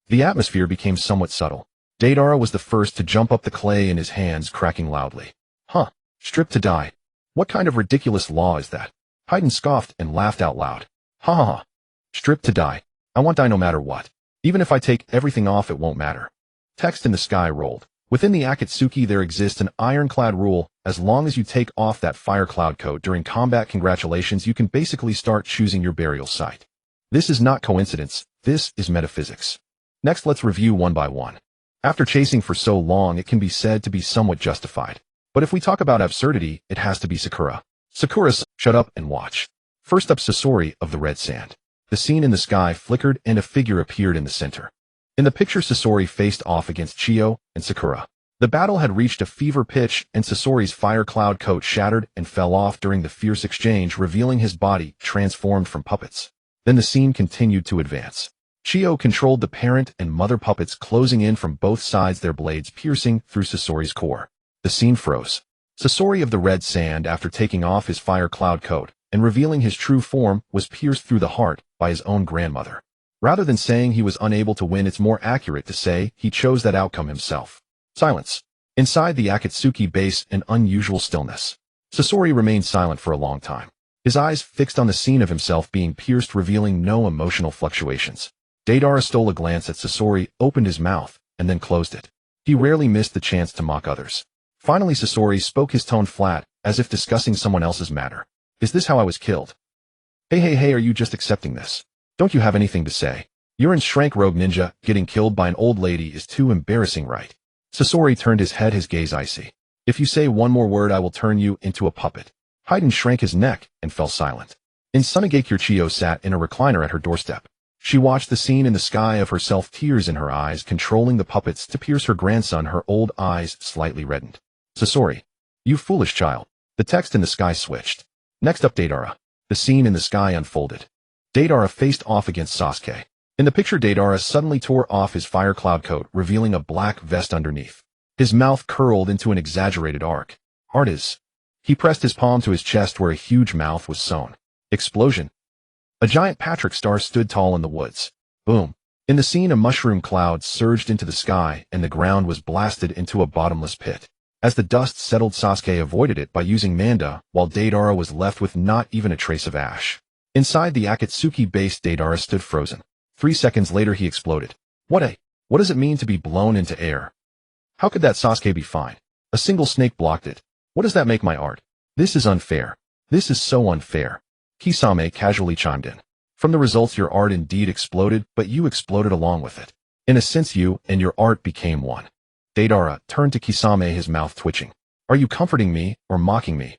The atmosphere became somewhat subtle. Deidara was the first to jump up, the clay in his hands cracking loudly. Huh, stripped to die. What kind of ridiculous law is that? Haiden scoffed and laughed out loud. Ha ha ha. Stripped to die. I want die no matter what. Even if I take everything off, it won't matter. Text in the sky rolled. Within the Akatsuki there exists an ironclad rule. As long as you take off that fire cloud coat during combat, congratulations, you can basically start choosing your burial site. This is not coincidence, this is metaphysics. Next, let's review one by one. After chasing for so long, it can be said to be somewhat justified. But if we talk about absurdity, it has to be Sakura. Sakura's, shut up and watch. First up, Sasori of the Red Sand. The scene in the sky flickered and a figure appeared in the center. In the picture, Sasori faced off against Chiyo and Sakura. The battle had reached a fever pitch, and Sasori's fire cloud coat shattered and fell off during the fierce exchange, revealing his body transformed from puppets. Then the scene continued to advance. Chiyo controlled the parent and mother puppets, closing in from both sides, their blades piercing through Sasori's core. The scene froze. Sasori of the Red Sand, after taking off his fire cloud coat and revealing his true form, was pierced through the heart by his own grandmother. Rather than saying he was unable to win, it's more accurate to say he chose that outcome himself. Silence. Inside the Akatsuki base, an unusual stillness. Sasori remained silent for a long time, his eyes fixed on the scene of himself being pierced, revealing no emotional fluctuations. Deidara stole a glance at Sasori, opened his mouth, and then closed it. He rarely missed the chance to mock others. Finally, Sasori spoke, his tone flat, as if discussing someone else's matter. Is this how I was killed? Hey, are you just accepting this? Don't you have anything to say? You're in Shrank Rogue Ninja, getting killed by an old lady is too embarrassing, right? Sasori turned his head, his gaze icy. If you say one more word, I will turn you into a puppet. Haiden shrank his neck and fell silent. In Sunagakure, Chiyo sat in a recliner at her doorstep. She watched the scene in the sky of herself, tears in her eyes, controlling the puppets to pierce her grandson. Her old eyes slightly reddened. Sasori, you foolish child. The text in the sky switched. Next up, Deidara. The scene in the sky unfolded. Deidara faced off against Sasuke. In the picture, Deidara suddenly tore off his fire cloud coat, revealing a black vest underneath. His mouth curled into an exaggerated arc. Artis. He pressed his palm to his chest where a huge mouth was sewn. Explosion. A giant Patrick star stood tall in the woods. Boom. In the scene, a mushroom cloud surged into the sky and the ground was blasted into a bottomless pit. As the dust settled, Sasuke avoided it by using Manda, while Deidara was left with not even a trace of ash. Inside the Akatsuki base, Deidara stood frozen. 3 seconds later, he exploded. What does it mean to be blown into air? How could that Sasuke be fine? A single snake blocked it. What does that make my art? This is unfair. This is so unfair. Kisame casually chimed in. From the results, your art indeed exploded, but you exploded along with it. In a sense, you and your art became one. Deidara turned to Kisame, his mouth twitching. Are you comforting me or mocking me?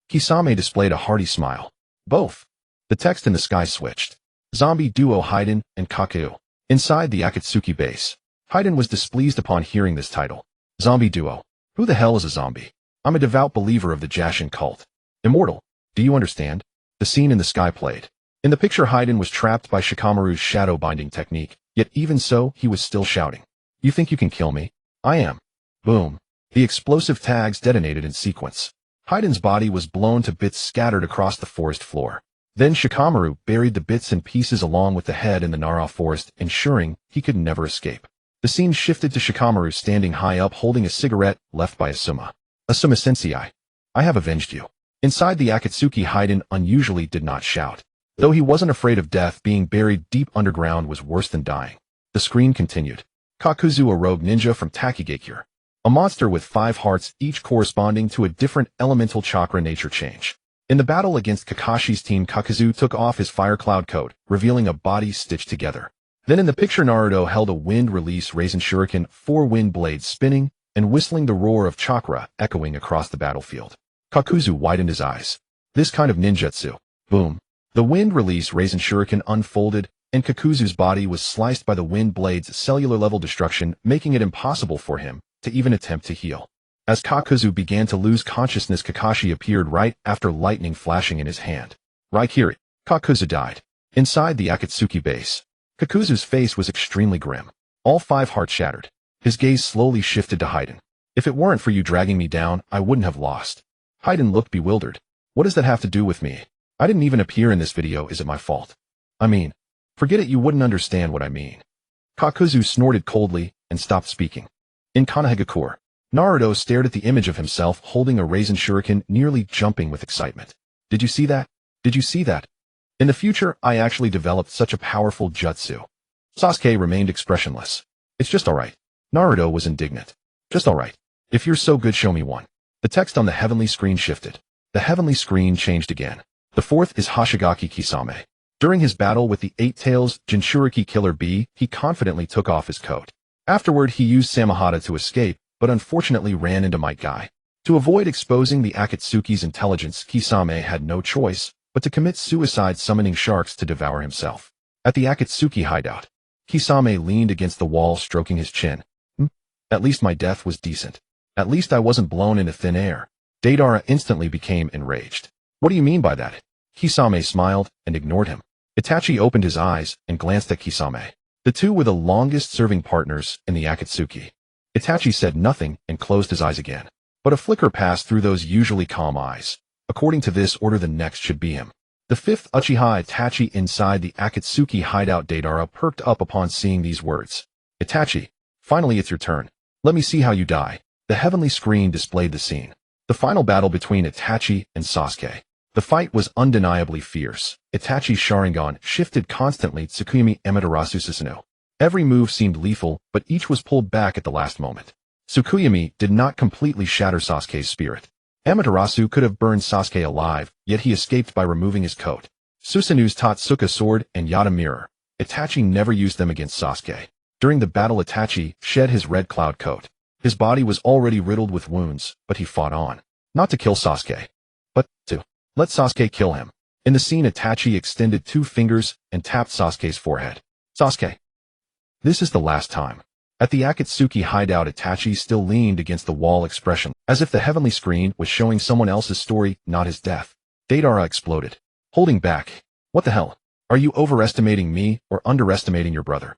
Kisame displayed a hearty smile. Both. The text in the sky switched. Zombie duo Haiden and Kaku. Inside the Akatsuki base. Haiden was displeased upon hearing this title. Zombie duo. Who the hell is a zombie? I'm a devout believer of the Jashin cult. Immortal. Do you understand? The scene in the sky played. In the picture, Haiden was trapped by Shikamaru's shadow binding technique, yet even so, he was still shouting. You think you can kill me? I am. Boom. The explosive tags detonated in sequence. Haiden's body was blown to bits scattered across the forest floor. Then Shikamaru buried the bits and pieces along with the head in the Nara forest, ensuring he could never escape. The scene shifted to Shikamaru standing high up holding a cigarette left by Asuma. Asuma sensei, I have avenged you. Inside the Akatsuki, Haiden unusually did not shout. Though he wasn't afraid of death, being buried deep underground was worse than dying. The screen continued. Kakuzu, a rogue ninja from Takigakure. A monster with 5 hearts, each corresponding to a different elemental chakra nature change. In the battle against Kakashi's team, Kakuzu took off his fire cloud coat, revealing a body stitched together. Then in the picture, Naruto held a wind release Raisin Shuriken, 4 wind blades spinning, and whistling, the roar of chakra echoing across the battlefield. Kakuzu widened his eyes. This kind of ninjutsu. Boom. The wind release Raisin Shuriken unfolded, and Kakuzu's body was sliced by the wind blade's cellular level destruction, making it impossible for him to even attempt to heal. As Kakuzu began to lose consciousness, Kakashi appeared right after, lightning flashing in his hand. Right here, Kakuzu died. Inside the Akatsuki base, Kakuzu's face was extremely grim. All 5 hearts shattered. His gaze slowly shifted to Haiden. If it weren't for you dragging me down, I wouldn't have lost. Haiden looked bewildered. What does that have to do with me? I didn't even appear in this video. Is it my fault? I mean, forget it, you wouldn't understand what I mean. Kakuzu snorted coldly and stopped speaking. In Konoha, Naruto stared at the image of himself holding a Raisin Shuriken, nearly jumping with excitement. Did you see that? Did you see that? In the future, I actually developed such a powerful jutsu. Sasuke remained expressionless. It's just alright. Naruto was indignant. Just alright. If you're so good, show me one. The text on the heavenly screen shifted. The heavenly screen changed again. The 4th is Hoshigaki Kisame. During his battle with the 8-Tails Jinchuriki Killer Bee, he confidently took off his coat. Afterward, he used Samehada to escape, but unfortunately ran into Might Guy. To avoid exposing the Akatsuki's intelligence, Kisame had no choice but to commit suicide, summoning sharks to devour himself. At the Akatsuki hideout, Kisame leaned against the wall, stroking his chin. At least my death was decent. At least I wasn't blown into thin air. Deidara instantly became enraged. What do you mean by that? Kisame smiled and ignored him. Itachi opened his eyes and glanced at Kisame. The two were the longest-serving partners in the Akatsuki. Itachi said nothing and closed his eyes again. But a flicker passed through those usually calm eyes. According to this order, the next should be him. The 5th Uchiha Itachi inside the Akatsuki hideout. Deidara perked up upon seeing these words. Itachi, finally it's your turn. Let me see how you die. The heavenly screen displayed the scene. The final battle between Itachi and Sasuke. The fight was undeniably fierce. Itachi's Sharingan shifted constantly. Tsukuyami Amaterasu Susanoo. Every move seemed lethal, but each was pulled back at the last moment. Tsukuyami did not completely shatter Sasuke's spirit. Amaterasu could have burned Sasuke alive, yet he escaped by removing his coat. Susanoo's Totsuka sword and Yata mirror. Itachi never used them against Sasuke. During the battle, Itachi shed his red cloud coat. His body was already riddled with wounds, but he fought on. Not to kill Sasuke, but to let Sasuke kill him. In the scene, Itachi extended 2 fingers and tapped Sasuke's forehead. Sasuke. This is the last time. At the Akatsuki hideout, Itachi still leaned against the wall, expression as if the heavenly screen was showing someone else's story, not his death. Deidara exploded. Holding back. What the hell? Are you overestimating me or underestimating your brother?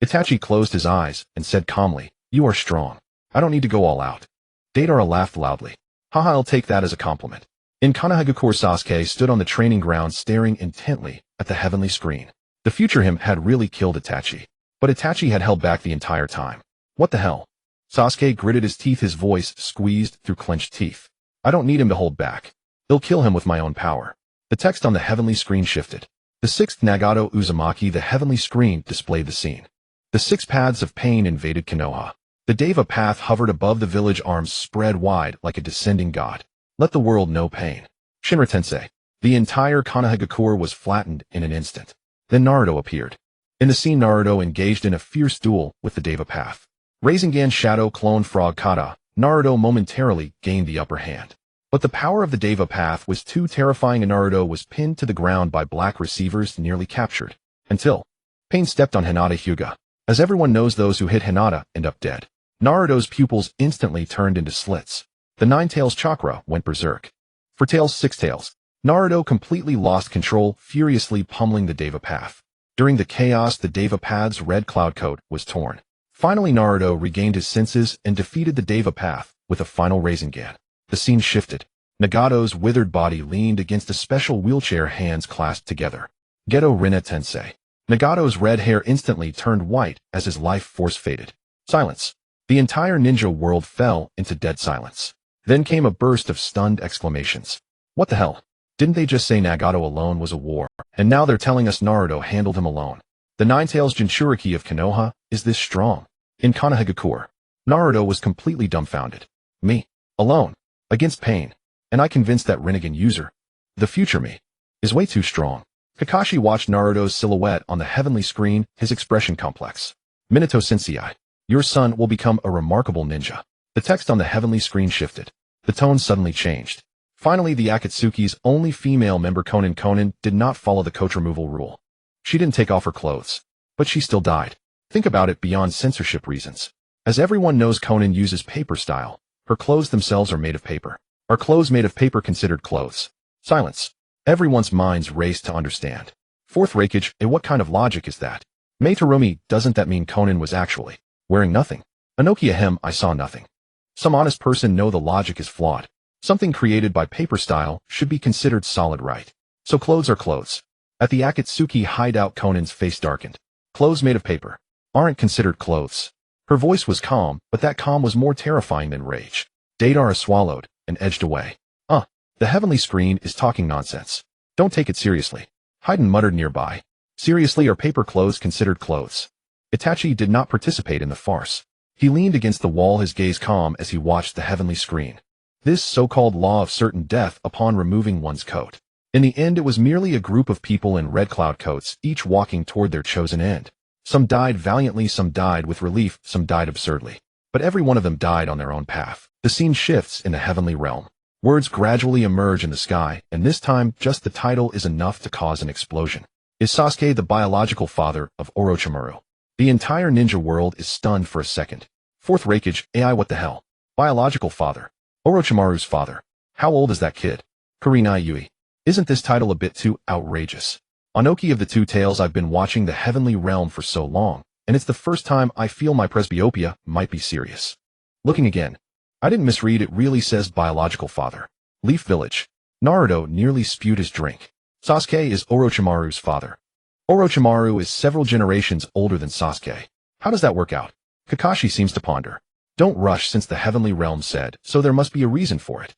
Itachi closed his eyes and said calmly, you are strong. I don't need to go all out. Deidara laughed loudly. Haha, I'll take that as a compliment. In Konohagakure, Sasuke stood on the training ground staring intently at the heavenly screen. The future him had really killed Itachi. But Itachi had held back the entire time. What the hell? Sasuke gritted his teeth, his voice squeezed through clenched teeth. I don't need him to hold back. I'll kill him with my own power. The text on the heavenly screen shifted. The sixth Nagato Uzumaki, the heavenly screen, displayed the scene. The six paths of pain invaded Konoha. The Deva path hovered above the village, arms spread wide like a descending god. Let the world know pain. Shinra Tensei. The entire Konohagakure was flattened in an instant. Then Naruto appeared. In the scene, Naruto engaged in a fierce duel with the Deva path. Rasengan Shadow Clone Frog Kata, Naruto momentarily gained the upper hand. But the power of the Deva path was too terrifying, and Naruto was pinned to the ground by black receivers, nearly captured. Until Pain stepped on Hinata Hyuga. As everyone knows, those who hit Hinata end up dead. Naruto's pupils instantly turned into slits. The Nine Tails chakra went berserk. For Tails Six Tails, Naruto completely lost control, furiously pummeling the Deva path. During the chaos, the Deva path's red cloud coat was torn. Finally, Naruto regained his senses and defeated the Deva path with a final Rasengan. The scene shifted. Nagato's withered body leaned against a special wheelchair, hands clasped together. Geto Rinna Tensei. Nagato's red hair instantly turned white as his life force faded. Silence. The entire ninja world fell into dead silence. Then came a burst of stunned exclamations. What the hell? Didn't they just say Nagato alone was a war? And now they're telling us Naruto handled him alone. The Nine-Tails Jinchuriki of Konoha is this strong. In Konohagakure, Naruto was completely dumbfounded. Me? Alone? Against pain? And I convinced that Rinnegan user? The future me is way too strong. Kakashi watched Naruto's silhouette on the heavenly screen, his expression complex. Minato Sensei, your son will become a remarkable ninja. The text on the heavenly screen shifted. The tone suddenly changed. Finally, the Akatsuki's only female member, Konan, did not follow the coat removal rule. She didn't take off her clothes. But she still died. Think about it beyond censorship reasons. As everyone knows, Konan uses paper style. Her clothes themselves are made of paper. Are clothes made of paper considered clothes? Silence. Everyone's minds raced to understand. Fourth Raikage, what kind of logic is that? Mei Terumī, doesn't that mean Konan was actually wearing nothing? Ōnoki, ahem, I saw nothing. Some honest person know the logic is flawed. Something created by paper style should be considered solid, right? So clothes are clothes. At the Akatsuki hideout, Konan's face darkened. Clothes made of paper aren't considered clothes. Her voice was calm, but that calm was more terrifying than rage. Deidara swallowed and edged away. The heavenly screen is talking nonsense. Don't take it seriously. Haiden muttered nearby. Seriously, are paper clothes considered clothes? Itachi did not participate in the farce. He leaned against the wall, his gaze calm as he watched the heavenly screen. This so-called law of certain death upon removing one's coat. In the end, it was merely a group of people in red cloud coats, each walking toward their chosen end. Some died valiantly, some died with relief, some died absurdly. But every one of them died on their own path. The scene shifts in the heavenly realm. Words gradually emerge in the sky, and this time, just the title is enough to cause an explosion. Is Sasuke the biological father of Orochimaru? The entire ninja world is stunned for a second. Fourth Raikage, what the hell? Biological father. Orochimaru's father. How old is that kid? Kurenai Yui. Isn't this title a bit too outrageous? Ōnoki of the Two Tails, I've been watching the heavenly realm for so long, and it's the first time I feel my presbyopia might be serious. Looking again. I didn't misread, it really says biological father. Leaf Village. Naruto nearly spewed his drink. Sasuke is Orochimaru's father. Orochimaru is several generations older than Sasuke. How does that work out? Kakashi seems to ponder. Don't rush, since the heavenly realm said, so there must be a reason for it.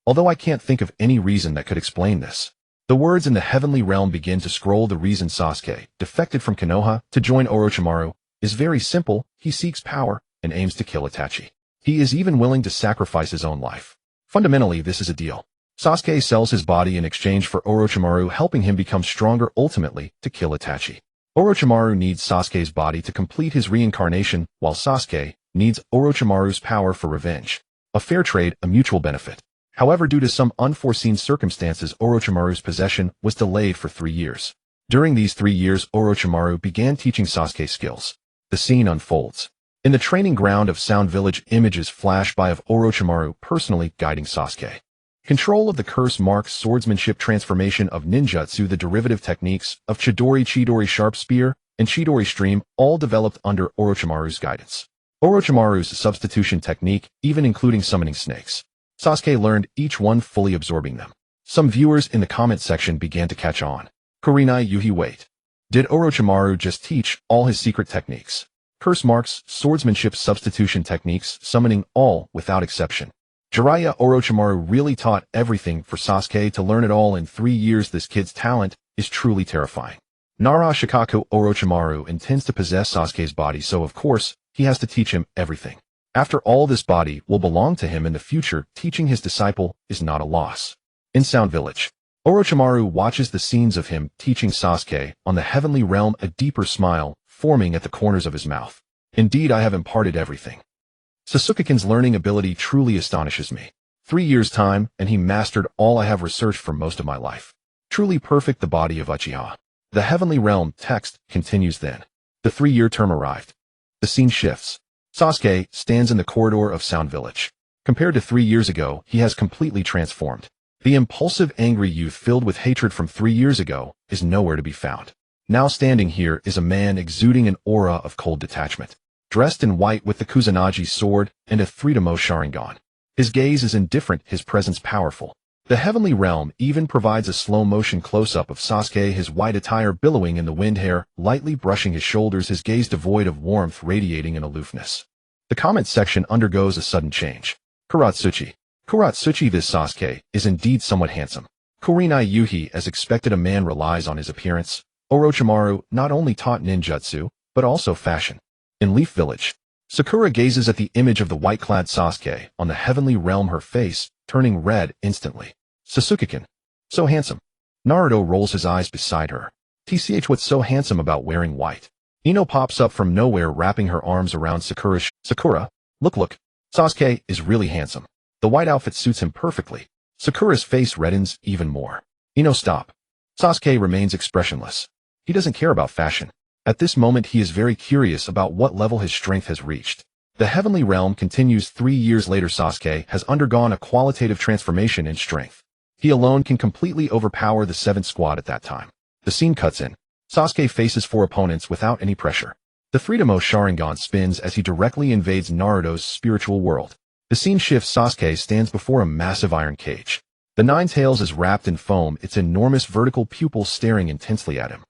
Although I can't think of any reason that could explain this. The words in the heavenly realm begin to scroll. The reason Sasuke defected from Konoha to join Orochimaru is very simple. He seeks power and aims to kill Itachi. He is even willing to sacrifice his own life. Fundamentally, this is a deal. Sasuke sells his body in exchange for Orochimaru helping him become stronger, ultimately to kill Itachi. Orochimaru needs Sasuke's body to complete his reincarnation, while Sasuke needs Orochimaru's power for revenge. A fair trade, a mutual benefit. However, due to some unforeseen circumstances, Orochimaru's possession was delayed for 3 years. During these 3 years, Orochimaru began teaching Sasuke skills. The scene unfolds. In the training ground of Sound Village, images flash by of Orochimaru personally guiding Sasuke. Control of the curse marks swordsmanship transformation of ninjutsu. The derivative techniques of Chidori Sharp Spear and Chidori Stream all developed under Orochimaru's guidance. Orochimaru's substitution technique, even including summoning snakes. Sasuke learned each one, fully absorbing them. Some viewers in the comment section began to catch on. Kurenai Yuhi, wait. Did Orochimaru just teach all his secret techniques? Curse marks, swordsmanship substitution techniques, summoning, all without exception. Jiraiya, Orochimaru really taught everything for Sasuke to learn it all in 3 years. This kid's talent is truly terrifying. Nara Shikaku, Orochimaru intends to possess Sasuke's body, so of course, he has to teach him everything. After all, this body will belong to him in the future. Teaching his disciple is not a loss. In Sound Village, Orochimaru watches the scenes of him teaching Sasuke on the heavenly realm, a deeper smile forming at the corners of his mouth. Indeed, I have imparted everything. Sasukekin's learning ability truly astonishes me. 3 years' time, and he mastered all I have researched for most of my life. Truly perfect, the body of Uchiha. The heavenly realm text continues then. The 3-year term arrived. The scene shifts. Sasuke stands in the corridor of Sound Village. Compared to 3 years ago, he has completely transformed. The impulsive, angry youth filled with hatred from 3 years ago is nowhere to be found. Now standing here is a man exuding an aura of cold detachment. Dressed in white with the Kusanagi sword and a 3-tomo Sharingan. His gaze is indifferent, his presence powerful. The heavenly realm even provides a slow-motion close-up of Sasuke, his white attire billowing in the wind, hair lightly brushing his shoulders, his gaze devoid of warmth, radiating an aloofness. The comment section undergoes a sudden change. Kuratsuchi. Kuratsuchi, this Sasuke is indeed somewhat handsome. Kurenai Yuhi, as expected, a man relies on his appearance. Orochimaru not only taught ninjutsu, but also fashion. In Leaf Village, Sakura gazes at the image of the white-clad Sasuke on the heavenly realm, her face turning red instantly. Sasuke-kin. So handsome. Naruto rolls his eyes beside her. TCH, what's so handsome about wearing white? Ino pops up from nowhere, wrapping her arms around Sakura. Sakura, look. Sasuke is really handsome. The white outfit suits him perfectly. Sakura's face reddens even more. Ino, stop. Sasuke remains expressionless. He doesn't care about fashion. At this moment, he is very curious about what level his strength has reached. The heavenly realm continues. 3 years later, Sasuke has undergone a qualitative transformation in strength. He alone can completely overpower the 7th squad at that time. The scene cuts in. Sasuke faces 4 opponents without any pressure. The 3-tomo Sharingan spins as he directly invades Naruto's spiritual world. The scene shifts. Sasuke stands before a massive iron cage. The 9 tails is wrapped in foam, its enormous vertical pupils staring intensely at him.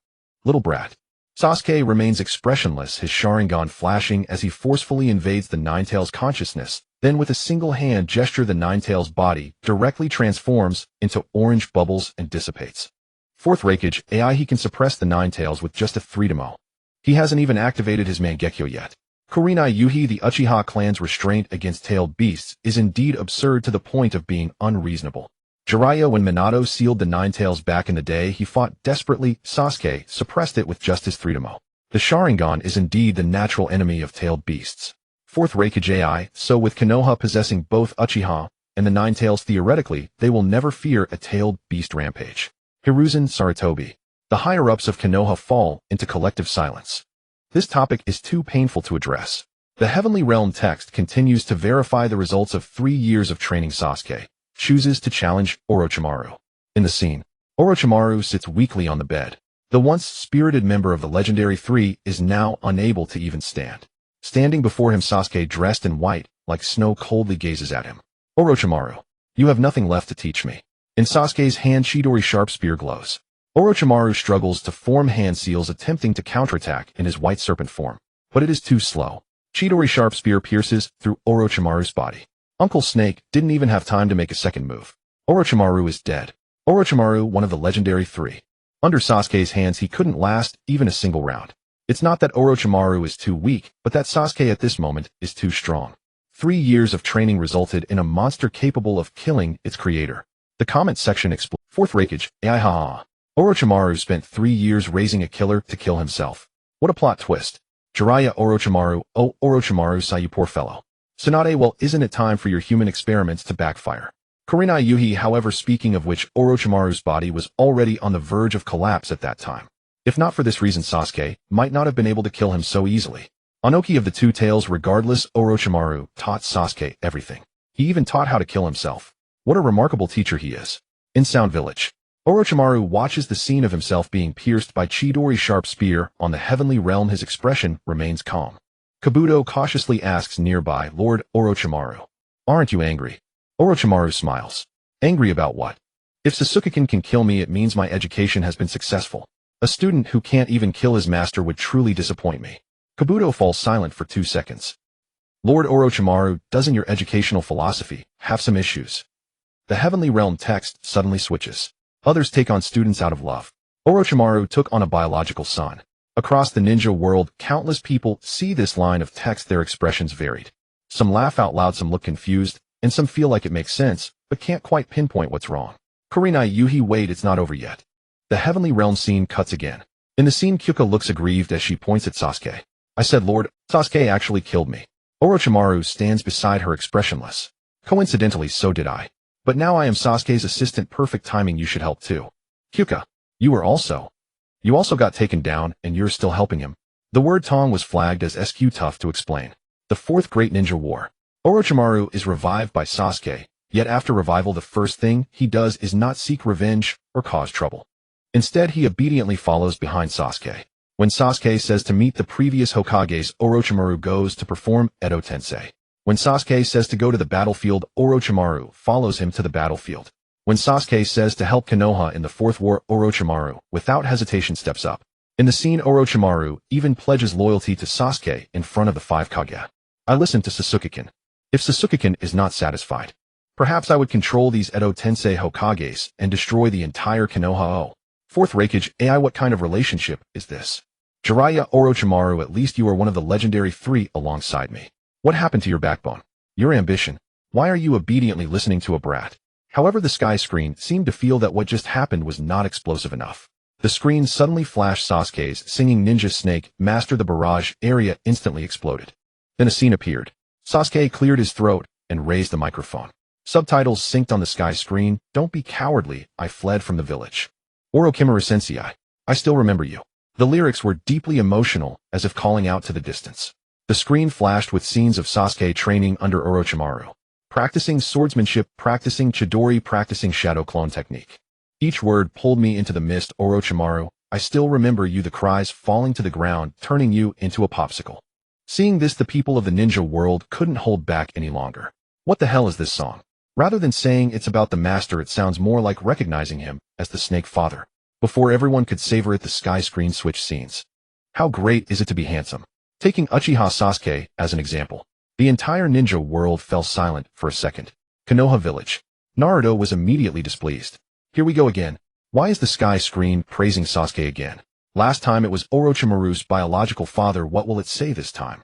Little brat. Sasuke remains expressionless, his Sharingan flashing as he forcefully invades the 9 tails consciousness. Then with a single hand gesture, the 9 tails body directly transforms into orange bubbles and dissipates. 4th Raikage AI, he can suppress the 9 tails with just a 3-tomo. He hasn't even activated his Mangekyo yet. Kurenai Yuhi, the Uchiha clan's restraint against tailed beasts is indeed absurd to the point of being unreasonable. Jiraiya, when Minato sealed the 9 tails back in the day, he fought desperately. Sasuke suppressed it with just his 3-tomo. The Sharingan is indeed the natural enemy of tailed beasts. 4th Raikage AI, so with Konoha possessing both Uchiha and the 9 tails, theoretically, they will never fear a tailed beast rampage. Hiruzen Sarutobi. The higher-ups of Konoha fall into collective silence. This topic is too painful to address. The Heavenly Realm text continues to verify the results of 3 years of training. Sasuke chooses to challenge Orochimaru. In the scene, Orochimaru sits weakly on the bed. The once spirited member of the legendary 3 is now unable to even stand. Standing before him, Sasuke, dressed in white, like snow, coldly gazes at him. Orochimaru, you have nothing left to teach me. In Sasuke's hand, Chidori Sharp Spear glows. Orochimaru struggles to form hand seals, attempting to counterattack in his white serpent form. But it is too slow. Chidori Sharp Spear pierces through Orochimaru's body. Uncle Snake didn't even have time to make a second move. Orochimaru is dead. Orochimaru, one of the legendary 3. Under Sasuke's hands, he couldn't last even a single round. It's not that Orochimaru is too weak, but that Sasuke at this moment is too strong. 3 years of training resulted in a monster capable of killing its creator. The comment section explodes. 4th Raikage, AI. Orochimaru spent 3 years raising a killer to kill himself. What a plot twist. Jiraiya, Orochimaru, oh Orochimaru, sigh, you poor fellow. Tsunade, well, isn't it time for your human experiments to backfire? Kurenai Yuhi, however, speaking of which, Orochimaru's body was already on the verge of collapse at that time. If not for this reason, Sasuke might not have been able to kill him so easily. Ōnoki of the 2 tails, regardless, Orochimaru taught Sasuke everything. He even taught how to kill himself. What a remarkable teacher he is. In Sound Village, Orochimaru watches the scene of himself being pierced by Chidori's sharp spear on the heavenly realm. His expression remains calm. Kabuto cautiously asks nearby, Lord Orochimaru, aren't you angry? Orochimaru smiles. Angry about what? If Sasuke can kill me, it means my education has been successful. A student who can't even kill his master would truly disappoint me. Kabuto falls silent for 2 seconds. Lord Orochimaru, doesn't your educational philosophy have some issues? The heavenly realm text suddenly switches. Others take on students out of love. Orochimaru took on a biological son. Across the ninja world, countless people see this line of text. Their expressions varied. Some laugh out loud, some look confused, and some feel like it makes sense, but can't quite pinpoint what's wrong. Kurenai Yuhi, wait, it's not over yet. The heavenly realm scene cuts again. In the scene, Kyuka looks aggrieved as she points at Sasuke. I said, Lord, Sasuke actually killed me. Orochimaru stands beside her expressionless. Coincidentally, so did I. But now I am Sasuke's assistant. Perfect timing, you should help too. Kyuka, you also got taken down, and you're still helping him. The word Tong was flagged as SQ tough to explain. The Fourth Great Ninja War. Orochimaru is revived by Sasuke, yet after revival the first thing he does is not seek revenge or cause trouble. Instead, he obediently follows behind Sasuke. When Sasuke says to meet the previous Hokages, Orochimaru goes to perform Edo Tensei. When Sasuke says to go to the battlefield, Orochimaru follows him to the battlefield. When Sasuke says to help Konoha in the Fourth War, Orochimaru, without hesitation, steps up. In the scene, Orochimaru even pledges loyalty to Sasuke in front of the 5 Kage. I listened to Sasuke-kun. If Sasuke-kun is not satisfied, perhaps I would control these Edo Tensei Hokages and destroy the entire Konoha. Fourth Raikage, AI, what kind of relationship is this? Jiraiya, Orochimaru, at least you are one of the legendary 3 alongside me. What happened to your backbone? Your ambition? Why are you obediently listening to a brat? However, the sky screen seemed to feel that what just happened was not explosive enough. The screen suddenly flashed Sasuke's singing Ninja Snake, Master the Barrage area instantly exploded. Then a scene appeared. Sasuke cleared his throat and raised the microphone. Subtitles synced on the sky screen. Don't be cowardly, I fled from the village. Orochimaru Sensei, I still remember you. The lyrics were deeply emotional, as if calling out to the distance. The screen flashed with scenes of Sasuke training under Orochimaru. Practicing swordsmanship, practicing Chidori, practicing shadow clone technique. Each word pulled me into the mist. Orochimaru, I still remember you, the cries falling to the ground, turning you into a popsicle. Seeing this, the people of the ninja world couldn't hold back any longer. What the hell is this song? Rather than saying it's about the master, it sounds more like recognizing him as the Snake Father. Before everyone could savor it, the sky screen switched scenes. How great is it to be handsome? Taking Uchiha Sasuke as an example. The entire ninja world fell silent for a second. Konoha Village. Naruto was immediately displeased. Here we go again. Why is the sky screen praising Sasuke again? Last time it was Orochimaru's biological father. What will it say this time?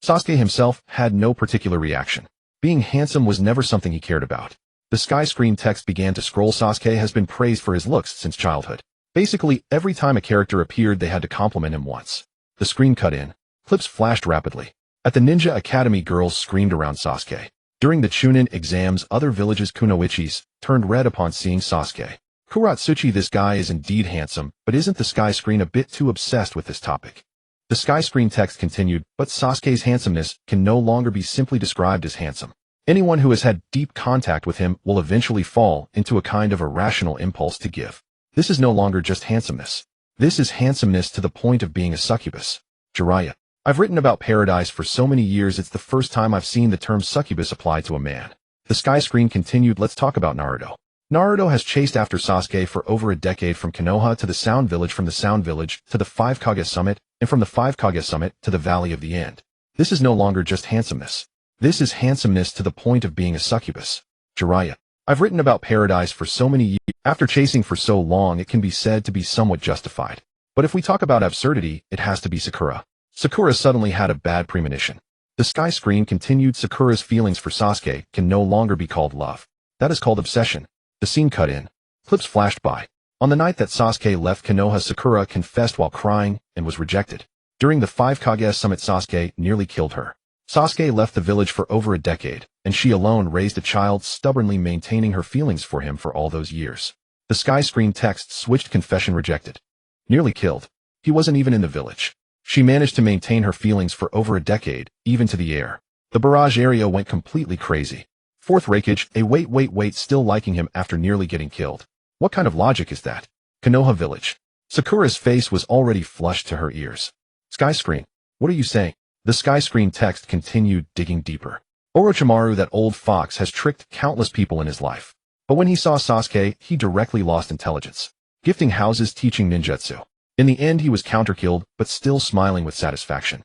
Sasuke himself had no particular reaction. Being handsome was never something he cared about. The sky screen text began to scroll. Sasuke has been praised for his looks since childhood. Basically, every time a character appeared, they had to compliment him once. The screen cut in. Clips flashed rapidly. At the Ninja Academy, girls screamed around Sasuke. During the Chunin exams, other villages' kunoichis turned red upon seeing Sasuke. Kuratsuchi, this guy is indeed handsome, but isn't the sky screen a bit too obsessed with this topic? The sky screen text continued, but Sasuke's handsomeness can no longer be simply described as handsome. Anyone who has had deep contact with him will eventually fall into a kind of irrational impulse to give. This is no longer just handsomeness. This is handsomeness to the point of being a succubus. Jiraiya. I've written about paradise for so many years, it's the first time I've seen the term succubus applied to a man. The sky screen continued. Let's talk about Naruto. Naruto has chased after Sasuke for over a decade, from Konoha to the Sound Village, from the Sound Village to the 5 Kage Summit, and from the 5 Kage Summit to the Valley of the End. This is no longer just handsomeness. This is handsomeness to the point of being a succubus. Jiraiya. I've written about paradise for so many years. After chasing for so long, it can be said to be somewhat justified. But if we talk about absurdity, it has to be Sakura. Sakura suddenly had a bad premonition. The sky screen continued. Sakura's feelings for Sasuke can no longer be called love. That is called obsession. The scene cut in. Clips flashed by. On the night that Sasuke left Konoha, Sakura confessed while crying and was rejected. During the 5 Kage Summit, Sasuke nearly killed her. Sasuke left the village for over a decade, and she alone raised a child, stubbornly maintaining her feelings for him for all those years. The sky screen text switched. Confession rejected. Nearly killed. He wasn't even in the village. She managed to maintain her feelings for over a decade, even to the air. The barrage area went completely crazy. Fourth Raikage, wait, still liking him after nearly getting killed. What kind of logic is that? Konoha village. Sakura's face was already flushed to her ears. Sky screen. What are you saying? The sky screen text continued digging deeper. Orochimaru, that old fox, has tricked countless people in his life. But when he saw Sasuke, he directly lost intelligence. Gifting houses, teaching ninjutsu. In the end, he was counterkilled, but still smiling with satisfaction.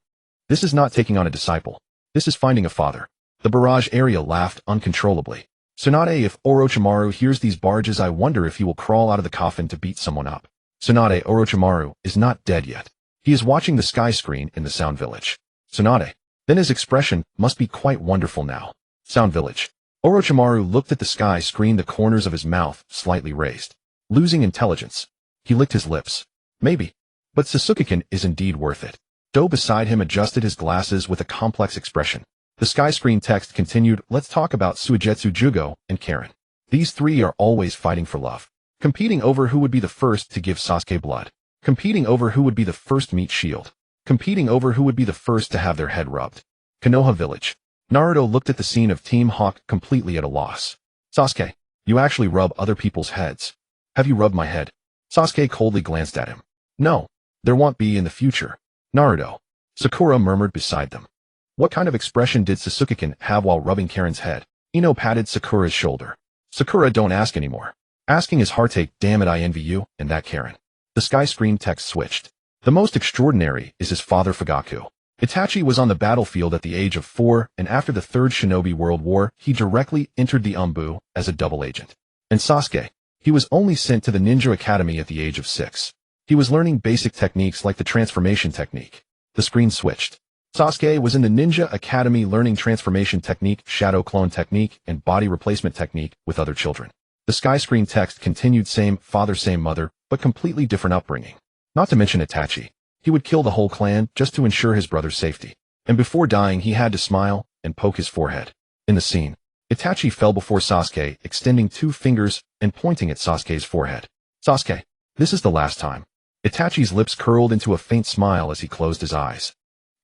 This is not taking on a disciple. This is finding a father. The barrage area laughed uncontrollably. Tsunade, if Orochimaru hears these barges, I wonder if he will crawl out of the coffin to beat someone up. Tsunade, Orochimaru is not dead yet. He is watching the sky screen in the Sound Village. Tsunade. Then his expression must be quite wonderful now. Sound Village. Orochimaru looked at the sky screen, the corners of his mouth slightly raised. Losing intelligence. He licked his lips. Maybe. But Sasuke-kun is indeed worth it. Do beside him adjusted his glasses with a complex expression. The sky screen text continued, let's talk about Suigetsu Jugo and Karen. These three are always fighting for love. Competing over who would be the first to give Sasuke blood. Competing over who would be the first meet Shield. Competing over who would be the first to have their head rubbed. Konoha village. Naruto looked at the scene of Team Hawk completely at a loss. Sasuke, you actually rub other people's heads. Have you rubbed my head? Sasuke coldly glanced at him. No. There won't be in the future. Naruto. Sakura murmured beside them. What kind of expression did Sasuke-kun have while rubbing Karen's head? Ino patted Sakura's shoulder. Sakura, don't ask anymore. Asking is heartache, damn it, I envy you, and that Karen. The sky screen text switched. The most extraordinary is his father Fugaku. Itachi was on the battlefield at the age of 4, and after the Third Shinobi World War, he directly entered the Umbu as a double agent. And Sasuke, he was only sent to the Ninja Academy at the age of 6. He was learning basic techniques like the transformation technique. The screen switched. Sasuke was in the Ninja Academy learning transformation technique, shadow clone technique, and body replacement technique with other children. The sky screen text continued, same father, same mother, but completely different upbringing. Not to mention Itachi. He would kill the whole clan just to ensure his brother's safety. And before dying, he had to smile and poke his forehead. In the scene, Itachi fell before Sasuke, extending 2 fingers and pointing at Sasuke's forehead. Sasuke, this is the last time. Itachi's lips curled into a faint smile as he closed his eyes.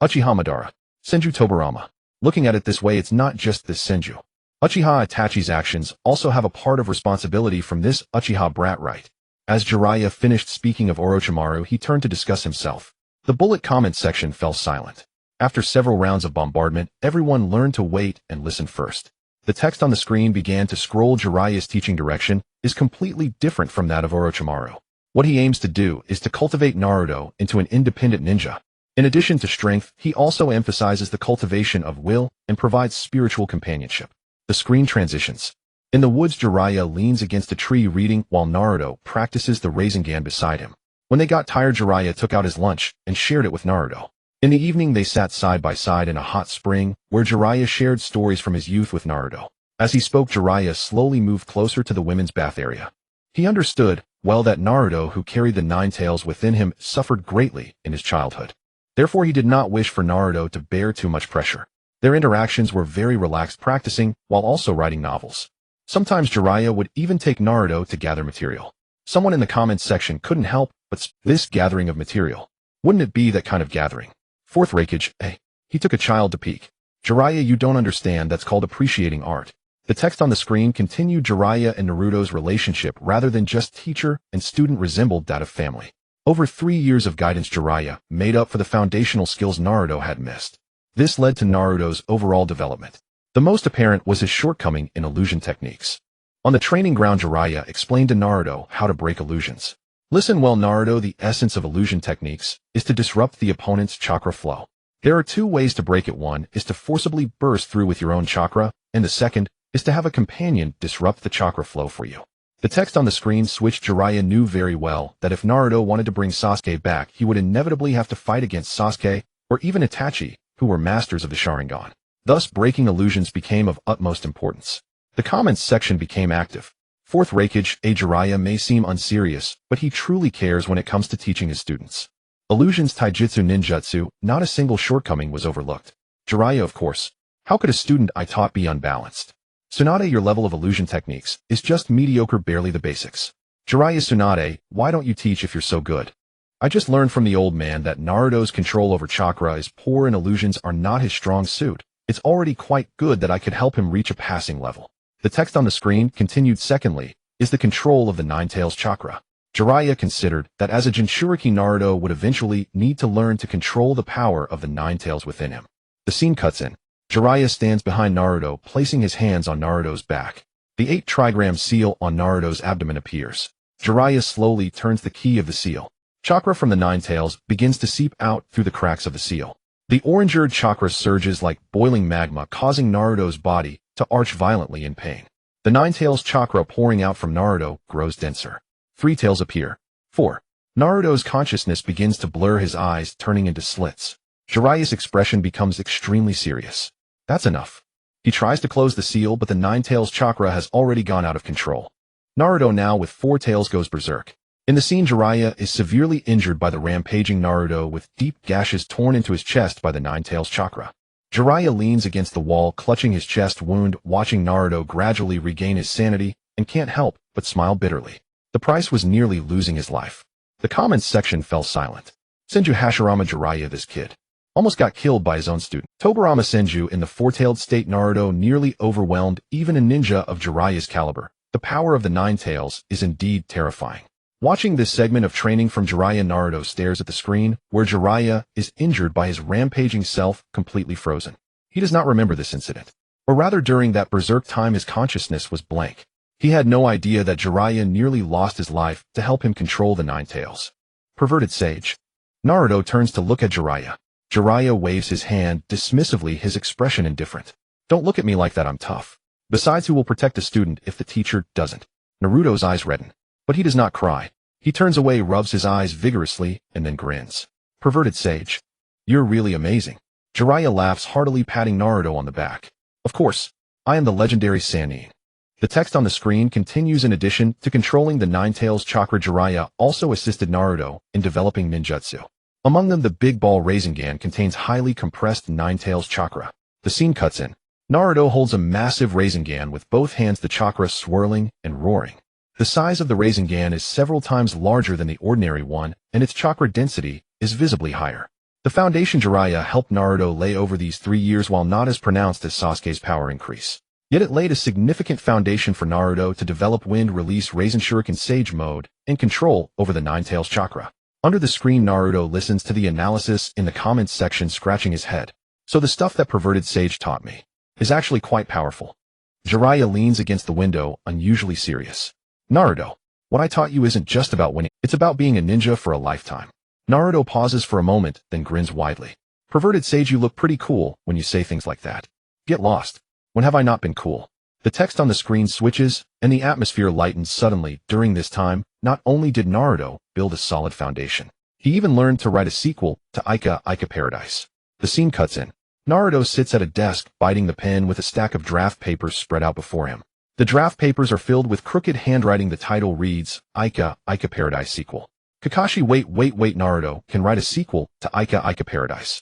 Uchiha Madara. Senju Tobirama. Looking at it this way, it's not just this Senju. Uchiha Itachi's actions also have a part of responsibility from this Uchiha brat, right? As Jiraiya finished speaking of Orochimaru, he turned to discuss himself. The bullet comment section fell silent. After several rounds of bombardment, everyone learned to wait and listen first. The text on the screen began to scroll. Jiraiya's teaching direction is completely different from that of Orochimaru. What he aims to do is to cultivate Naruto into an independent ninja. In addition to strength, he also emphasizes the cultivation of will and provides spiritual companionship. The screen transitions. In the woods, Jiraiya leans against a tree reading while Naruto practices the Rasengan beside him. When they got tired, Jiraiya took out his lunch and shared it with Naruto. In the evening, they sat side by side in a hot spring, where Jiraiya shared stories from his youth with Naruto. As he spoke, Jiraiya slowly moved closer to the women's bath area. He understood, well, that Naruto, who carried the 9 tails within him, suffered greatly in his childhood. Therefore, he did not wish for Naruto to bear too much pressure. Their interactions were very relaxed, practicing while also writing novels. Sometimes Jiraiya would even take Naruto to gather material. Someone in the comments section couldn't help but this gathering of material. Wouldn't it be that kind of gathering? Fourth Raikage, he took a child to peek. Jiraiya, you don't understand, that's called appreciating art. The text on the screen continued. Jiraiya and Naruto's relationship, rather than just teacher and student, resembled that of family. Over 3 years of guidance, Jiraiya made up for the foundational skills Naruto had missed. This led to Naruto's overall development. The most apparent was his shortcoming in illusion techniques. On the training ground, Jiraiya explained to Naruto how to break illusions. Listen well, Naruto, the essence of illusion techniques is to disrupt the opponent's chakra flow. There are 2 ways to break it. One is to forcibly burst through with your own chakra, and the second is to have a companion disrupt the chakra flow for you. The text on the screen switched. Jiraiya knew very well that if Naruto wanted to bring Sasuke back, he would inevitably have to fight against Sasuke or even Itachi, who were masters of the Sharingan. Thus, breaking illusions became of utmost importance. The comments section became active. Fourth Raikage, Jiraiya may seem unserious, but he truly cares when it comes to teaching his students. Illusions, taijutsu, ninjutsu, not a single shortcoming was overlooked. Jiraiya, of course. How could a student I taught be unbalanced? Tsunade, your level of illusion techniques is just mediocre, barely the basics. Jiraiya, Tsunade, why don't you teach if you're so good? I just learned from the old man that Naruto's control over chakra is poor and illusions are not his strong suit. It's already quite good that I could help him reach a passing level. The text on the screen continued. Secondly, is the control of the Nine-Tails chakra. Jiraiya considered that as a Jinchuriki, Naruto would eventually need to learn to control the power of the Nine-Tails within him. The scene cuts in. Jiraiya stands behind Naruto, placing his hands on Naruto's back. The 8 trigram seal on Naruto's abdomen appears. Jiraiya slowly turns the key of the seal. Chakra from the Nine-Tails begins to seep out through the cracks of the seal. The orange-eyed chakra surges like boiling magma, causing Naruto's body to arch violently in pain. The Nine-Tails chakra pouring out from Naruto grows denser. 3 tails appear. 4. Naruto's consciousness begins to blur, his eyes turning into slits. Jiraiya's expression becomes extremely serious. That's enough. He tries to close the seal, but the Nine-Tails chakra has already gone out of control. Naruto, now with 4 tails, goes berserk. In the scene, Jiraiya is severely injured by the rampaging Naruto, with deep gashes torn into his chest by the Nine-Tails chakra. Jiraiya leans against the wall, clutching his chest wound, watching Naruto gradually regain his sanity, and can't help but smile bitterly. The price was nearly losing his life. The comments section fell silent. Senju Hashirama: Jiraiya, this kid almost got killed by his own student. Tobirama Senju: in the four-tailed state, Naruto nearly overwhelmed even a ninja of Jiraiya's caliber. The power of the Nine Tails is indeed terrifying. Watching this segment of training from Jiraiya, Naruto stares at the screen, where Jiraiya is injured by his rampaging self, completely frozen. He does not remember this incident. Or rather, during that berserk time, his consciousness was blank. He had no idea that Jiraiya nearly lost his life to help him control the Nine Tails. Perverted sage. Naruto turns to look at Jiraiya. Jiraiya waves his hand dismissively, his expression indifferent. Don't look at me like that, I'm tough. Besides, who will protect a student if the teacher doesn't? Naruto's eyes redden. But he does not cry. He turns away, rubs his eyes vigorously, and then grins. Perverted sage. You're really amazing. Jiraiya laughs heartily, patting Naruto on the back. Of course, I am the legendary Sannin. The text on the screen continues. In addition to controlling the Nine Tails chakra, Jiraiya also assisted Naruto in developing ninjutsu. Among them, the Big Ball Rasengan contains highly compressed Nine Tails chakra. The scene cuts in. Naruto holds a massive Rasengan with both hands, the chakra swirling and roaring. The size of the Rasengan is several times larger than the ordinary one, and its chakra density is visibly higher. The foundation Jiraiya helped Naruto lay over these 3 years, while not as pronounced as Sasuke's power increase. Yet it laid a significant foundation for Naruto to develop wind-release Rasen Shuriken Sage mode and control over the Nine Tails chakra. Under the screen, Naruto listens to the analysis in the comments section, scratching his head. So the stuff that perverted sage taught me is actually quite powerful. Jiraiya leans against the window, unusually serious. Naruto, what I taught you isn't just about winning, it's about being a ninja for a lifetime. Naruto pauses for a moment, then grins widely. Perverted sage, you look pretty cool when you say things like that. Get lost. When have I not been cool? The text on the screen switches, and the atmosphere lightens suddenly. During this time, not only did Naruto build a solid foundation, he even learned to write a sequel to Ika Paradise. The scene cuts in. Naruto sits at a desk, biting the pen with a stack of draft papers spread out before him. The draft papers are filled with crooked handwriting. The title reads, Ika Paradise Sequel. Kakashi, wait, Naruto can write a sequel to Ika Paradise.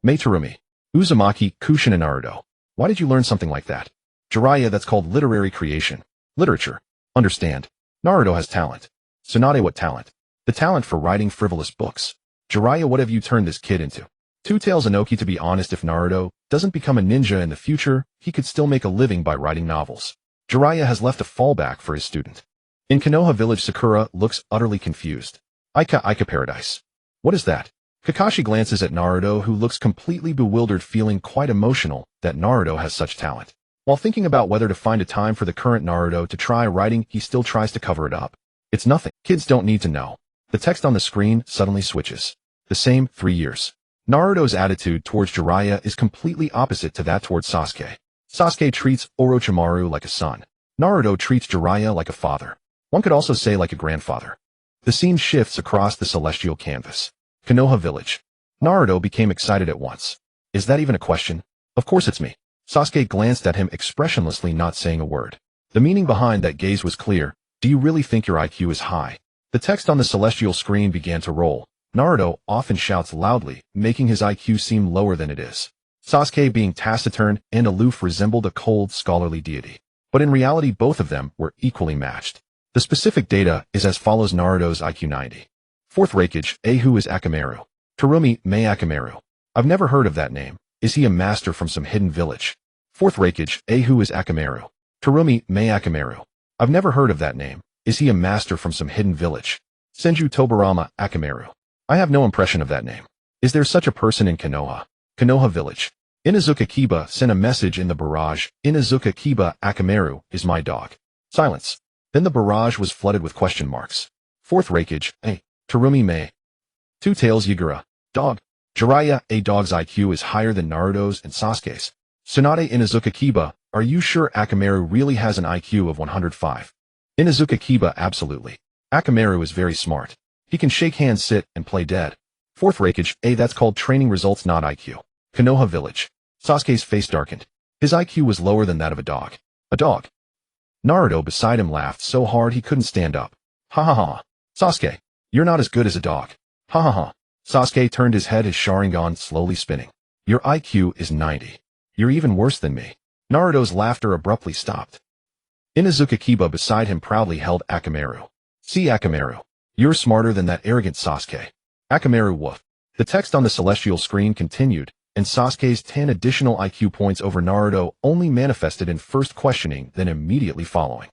Mei Terumī. Uzumaki, Kushina. Naruto, why did you learn something like that? Jiraiya, that's called literary creation. Literature. Understand. Naruto has talent. Tsunade, what talent? The talent for writing frivolous books. Jiraiya, what have you turned this kid into? Two Tails Ōnoki, to be honest, if Naruto doesn't become a ninja in the future, he could still make a living by writing novels. Jiraiya has left a fallback for his student. In Konoha village, Sakura looks utterly confused. Ika Paradise. What is that? Kakashi glances at Naruto, who looks completely bewildered, feeling quite emotional that Naruto has such talent. While thinking about whether to find a time for the current Naruto to try writing, he still tries to cover it up. It's nothing. Kids don't need to know. The text on the screen suddenly switches. The same 3 years. Naruto's attitude towards Jiraiya is completely opposite to that towards Sasuke. Sasuke treats Orochimaru like a son. Naruto treats Jiraiya like a father. One could also say like a grandfather. The scene shifts across the celestial canvas. Konoha village. Naruto became excited at once. Is that even a question? Of course it's me. Sasuke glanced at him expressionlessly, not saying a word. The meaning behind that gaze was clear. Do you really think your IQ is high? The text on the celestial screen began to roll. Naruto often shouts loudly, making his IQ seem lower than it is. Sasuke, being taciturn and aloof, resembled a cold, scholarly deity. But in reality, both of them were equally matched. The specific data is as follows: Naruto's IQ 90. Fourth Raikage, who is Akamaru? Terumi, Mei Akamaru. I've never heard of that name. Is he a master from some hidden village? Fourth Raikage, who is Akamaru? Terumī, Mei Akamaru. I've never heard of that name. Is he a master from some hidden village? Senju Tobirama Akamaru. I have no impression of that name. Is there such a person in Konoha? Konoha village. Inuzuka Kiba sent a message in the barrage. Inuzuka Kiba Akamaru is my dog. Silence. Then the barrage was flooded with question marks. Fourth Raikage, Terumī Mei. Two Tails Yagura. Dog. Jiraiya, a dog's IQ is higher than Naruto's and Sasuke's. Tsunade Inuzuka Kiba, are you sure Akamaru really has an IQ of 105? Inuzuka Kiba, absolutely. Akamaru is very smart. He can shake hands, sit, and play dead. Fourth Raikage, that's called training results, not IQ. Konoha village. Sasuke's face darkened. His IQ was lower than that of a dog. A dog. Naruto beside him laughed so hard he couldn't stand up. Ha ha ha. Sasuke, you're not as good as a dog. Ha ha ha. Sasuke turned his head, his Sharingan slowly spinning. Your IQ is 90. You're even worse than me. Naruto's laughter abruptly stopped. Inuzuka Kiba beside him proudly held Akamaru. See Akamaru. You're smarter than that arrogant Sasuke. Akamaru woof. The text on the celestial screen continued, and Sasuke's 10 additional IQ points over Naruto only manifested in first questioning, then immediately following.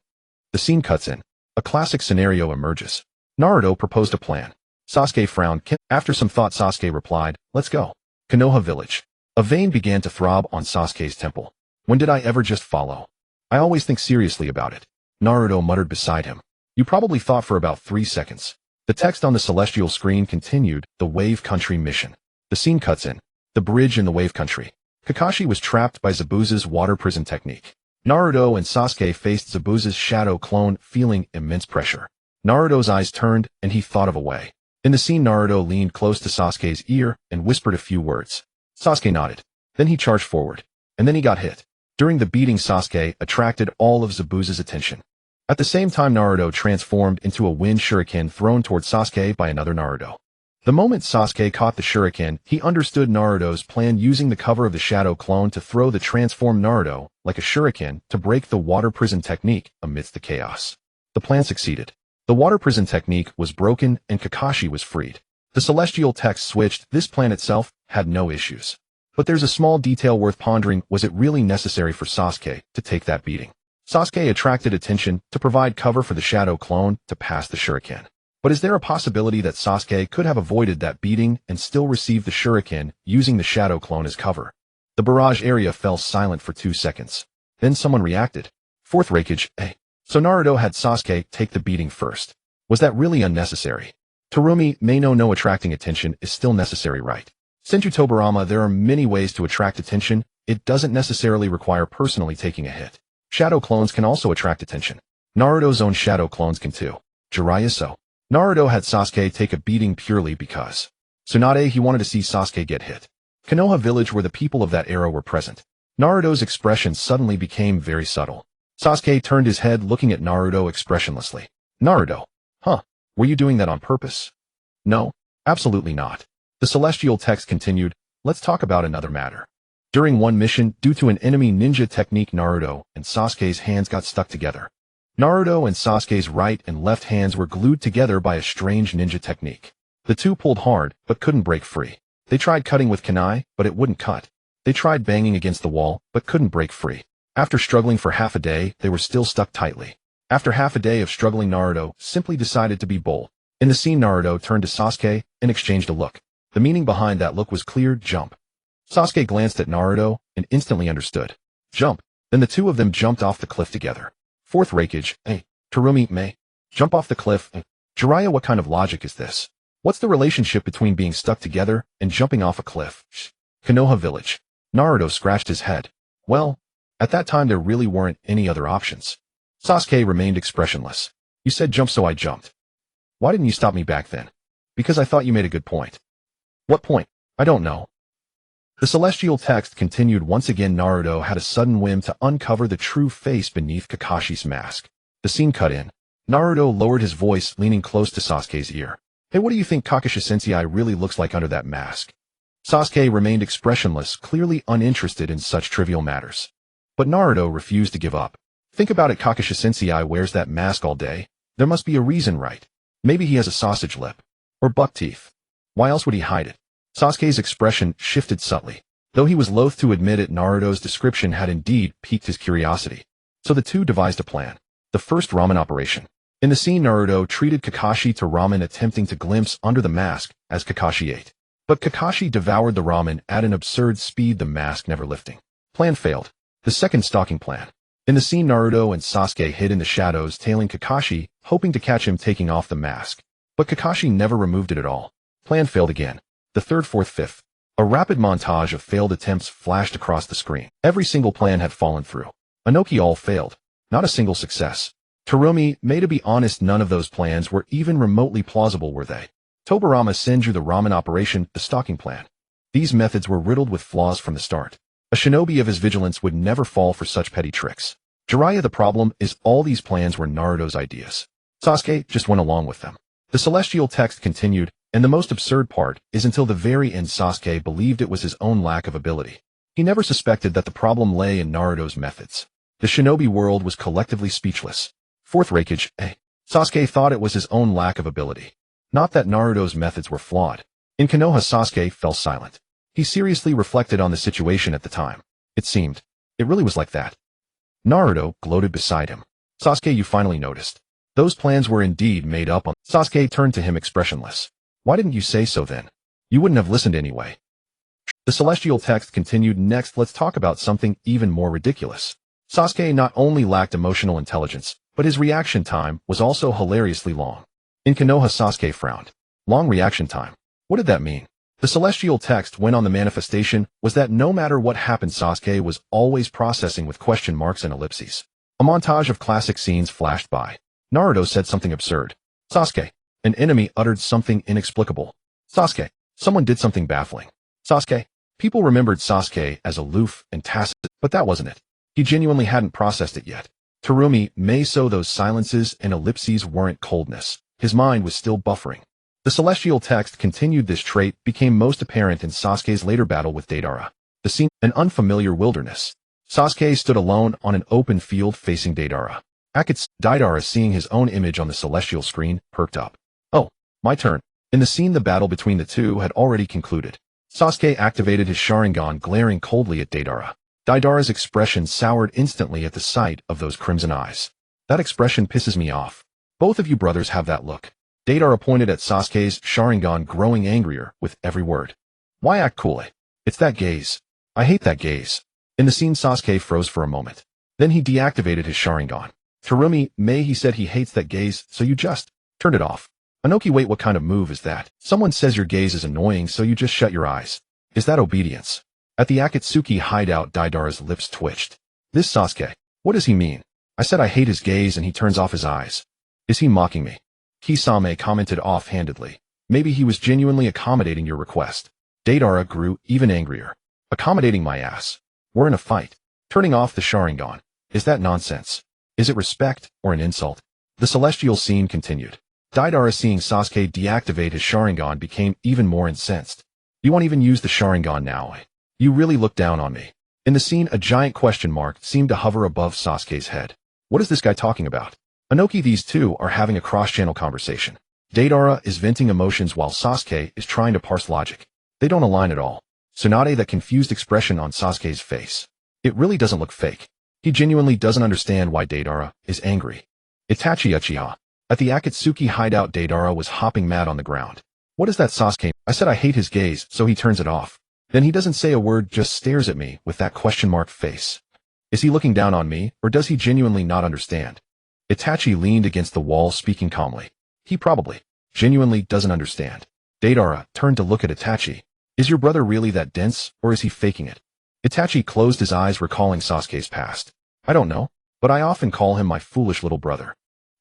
The scene cuts in. A classic scenario emerges. Naruto proposed a plan. Sasuke frowned. After some thought, Sasuke replied, let's go. Konoha village. A vein began to throb on Sasuke's temple. When did I ever just follow? I always think seriously about it. Naruto muttered beside him. You probably thought for about 3 seconds. The text on the celestial screen continued, the Wave Country mission. The scene cuts in. The bridge in the Wave Country. Kakashi was trapped by Zabuza's water prison technique. Naruto and Sasuke faced Zabuza's shadow clone, feeling immense pressure. Naruto's eyes turned, and he thought of a way. In the scene, Naruto leaned close to Sasuke's ear and whispered a few words. Sasuke nodded. Then he charged forward. And then he got hit. During the beating, Sasuke attracted all of Zabuza's attention. At the same time, Naruto transformed into a wind shuriken thrown toward Sasuke by another Naruto. The moment Sasuke caught the shuriken, he understood Naruto's plan, using the cover of the shadow clone to throw the transformed Naruto, like a shuriken, to break the water prison technique amidst the chaos. The plan succeeded. The water prison technique was broken and Kakashi was freed. The celestial text switched. This plan itself had no issues. But there's a small detail worth pondering. Was it really necessary for Sasuke to take that beating? Sasuke attracted attention to provide cover for the shadow clone to pass the shuriken. But is there a possibility that Sasuke could have avoided that beating and still received the shuriken using the shadow clone as cover? The barrage area fell silent for 2 seconds. Then someone reacted. Fourth Raikage, So Naruto had Sasuke take the beating first. Was that really unnecessary? Terumī may know no attracting attention is still necessary, right? Senju Tobirama, there are many ways to attract attention. It doesn't necessarily require personally taking a hit. Shadow clones can also attract attention. Naruto's own shadow clones can too. Jiraiya so. Naruto had Sasuke take a beating purely because. Tsunade, he wanted to see Sasuke get hit. Konoha village, where the people of that era were present. Naruto's expression suddenly became very subtle. Sasuke turned his head, looking at Naruto expressionlessly. Naruto. Were you doing that on purpose? No, absolutely not. The celestial text continued, let's talk about another matter. During one mission, due to an enemy ninja technique, Naruto and Sasuke's hands got stuck together. Naruto and Sasuke's right and left hands were glued together by a strange ninja technique. The two pulled hard, but couldn't break free. They tried cutting with kunai, but it wouldn't cut. They tried banging against the wall, but couldn't break free. After struggling for half a day, they were still stuck tightly. After half a day of struggling, Naruto simply decided to be bold. In the scene, Naruto turned to Sasuke and exchanged a look. The meaning behind that look was clear: jump. Sasuke glanced at Naruto and instantly understood. Jump. Then the two of them jumped off the cliff together. Fourth Raikage, Terumī Mei. Jump off the cliff. Jiraiya, what kind of logic is this? What's the relationship between being stuck together and jumping off a cliff? Konoha village. Naruto scratched his head. Well, at that time there really weren't any other options. Sasuke remained expressionless. You said jump, so I jumped. Why didn't you stop me back then? Because I thought you made a good point. What point? I don't know. The celestial text continued. Once again, Naruto had a sudden whim to uncover the true face beneath Kakashi's mask. The scene cut in. Naruto lowered his voice, leaning close to Sasuke's ear. Hey, what do you think Kakashi-sensei really looks like under that mask? Sasuke remained expressionless, clearly uninterested in such trivial matters. But Naruto refused to give up. Think about it, Kakashi-sensei wears that mask all day. There must be a reason, right? Maybe he has a sausage lip. Or buck teeth. Why else would he hide it? Sasuke's expression shifted subtly. Though he was loath to admit it, Naruto's description had indeed piqued his curiosity. So the two devised a plan. The first ramen operation. In the scene, Naruto treated Kakashi to ramen, attempting to glimpse under the mask as Kakashi ate. But Kakashi devoured the ramen at an absurd speed, the mask never lifting. Plan failed. The second stalking plan. In the scene, Naruto and Sasuke hid in the shadows, tailing Kakashi, hoping to catch him taking off the mask. But Kakashi never removed it at all. Plan failed again. The third, fourth, fifth. A rapid montage of failed attempts flashed across the screen. Every single plan had fallen through. Ōnoki all failed. Not a single success. Terumī, Mei, to be honest, none of those plans were even remotely plausible, were they? Tobirama Senju, the ramen operation, the stalking plan. These methods were riddled with flaws from the start. A shinobi of his vigilance would never fall for such petty tricks. Jiraiya, the problem is all these plans were Naruto's ideas. Sasuke just went along with them. The celestial text continued, and the most absurd part is until the very end Sasuke believed it was his own lack of ability. He never suspected that the problem lay in Naruto's methods. The shinobi world was collectively speechless. Fourth Raikage, Sasuke thought it was his own lack of ability. Not that Naruto's methods were flawed. In Konoha, Sasuke fell silent. He seriously reflected on the situation at the time. It seemed. It really was like that. Naruto gloated beside him. Sasuke, you finally noticed. Those plans were indeed made up on. Sasuke turned to him expressionless. Why didn't you say so then? You wouldn't have listened anyway. The celestial text continued. Next, let's talk about something even more ridiculous. Sasuke not only lacked emotional intelligence, but his reaction time was also hilariously long. In Konoha, Sasuke frowned. Long reaction time. What did that mean? The celestial text went on. The manifestation was that no matter what happened, Sasuke was always processing with question marks and ellipses. A montage of classic scenes flashed by. Naruto said something absurd. Sasuke. An enemy uttered something inexplicable. Sasuke. Someone did something baffling. Sasuke. People remembered Sasuke as aloof and tacit, but that wasn't it. He genuinely hadn't processed it yet. Terumī, Mei, so those silences and ellipses weren't coldness. His mind was still buffering. The celestial text continued. This trait became most apparent in Sasuke's later battle with Deidara. The scene, an unfamiliar wilderness. Sasuke stood alone on an open field facing Deidara. Deidara, seeing his own image on the celestial screen, perked up. Oh, my turn. In the scene, the battle between the two had already concluded. Sasuke activated his Sharingan, glaring coldly at Deidara. Deidara's expression soured instantly at the sight of those crimson eyes. That expression pisses me off. Both of you brothers have that look. Deidara pointed at Sasuke's Sharingan, growing angrier with every word. Why act cool? It's that gaze. I hate that gaze. In the scene, Sasuke froze for a moment. Then he deactivated his Sharingan. Terumī, Mei, he said he hates that gaze, so you just turned it off. Ōnoki, wait, what kind of move is that? Someone says your gaze is annoying, so you just shut your eyes. Is that obedience? At the Akatsuki hideout, Deidara's lips twitched. This Sasuke. What does he mean? I said I hate his gaze and he turns off his eyes. Is he mocking me? Kisame commented offhandedly. Maybe he was genuinely accommodating your request. Deidara grew even angrier. Accommodating my ass. We're in a fight. Turning off the Sharingan. Is that nonsense? Is it respect or an insult? The celestial scene continued. Deidara, seeing Sasuke deactivate his Sharingan, became even more incensed. You won't even use the Sharingan now. You really look down on me. In the scene, a giant question mark seemed to hover above Sasuke's head. What is this guy talking about? Ōnoki, these two are having a cross-channel conversation. Deidara is venting emotions while Sasuke is trying to parse logic. They don't align at all. Tsunade, that confused expression on Sasuke's face. It really doesn't look fake. He genuinely doesn't understand why Deidara is angry. Itachi Uchiha. At the Akatsuki hideout, Deidara was hopping mad on the ground. What is that, Sasuke? I said I hate his gaze, so he turns it off. Then he doesn't say a word, just stares at me with that question mark face. Is he looking down on me, or does he genuinely not understand? Itachi leaned against the wall, speaking calmly. He probably genuinely doesn't understand. Deidara turned to look at Itachi. Is your brother really that dense, or is he faking it? Itachi closed his eyes, recalling Sasuke's past. I don't know, but I often call him my foolish little brother.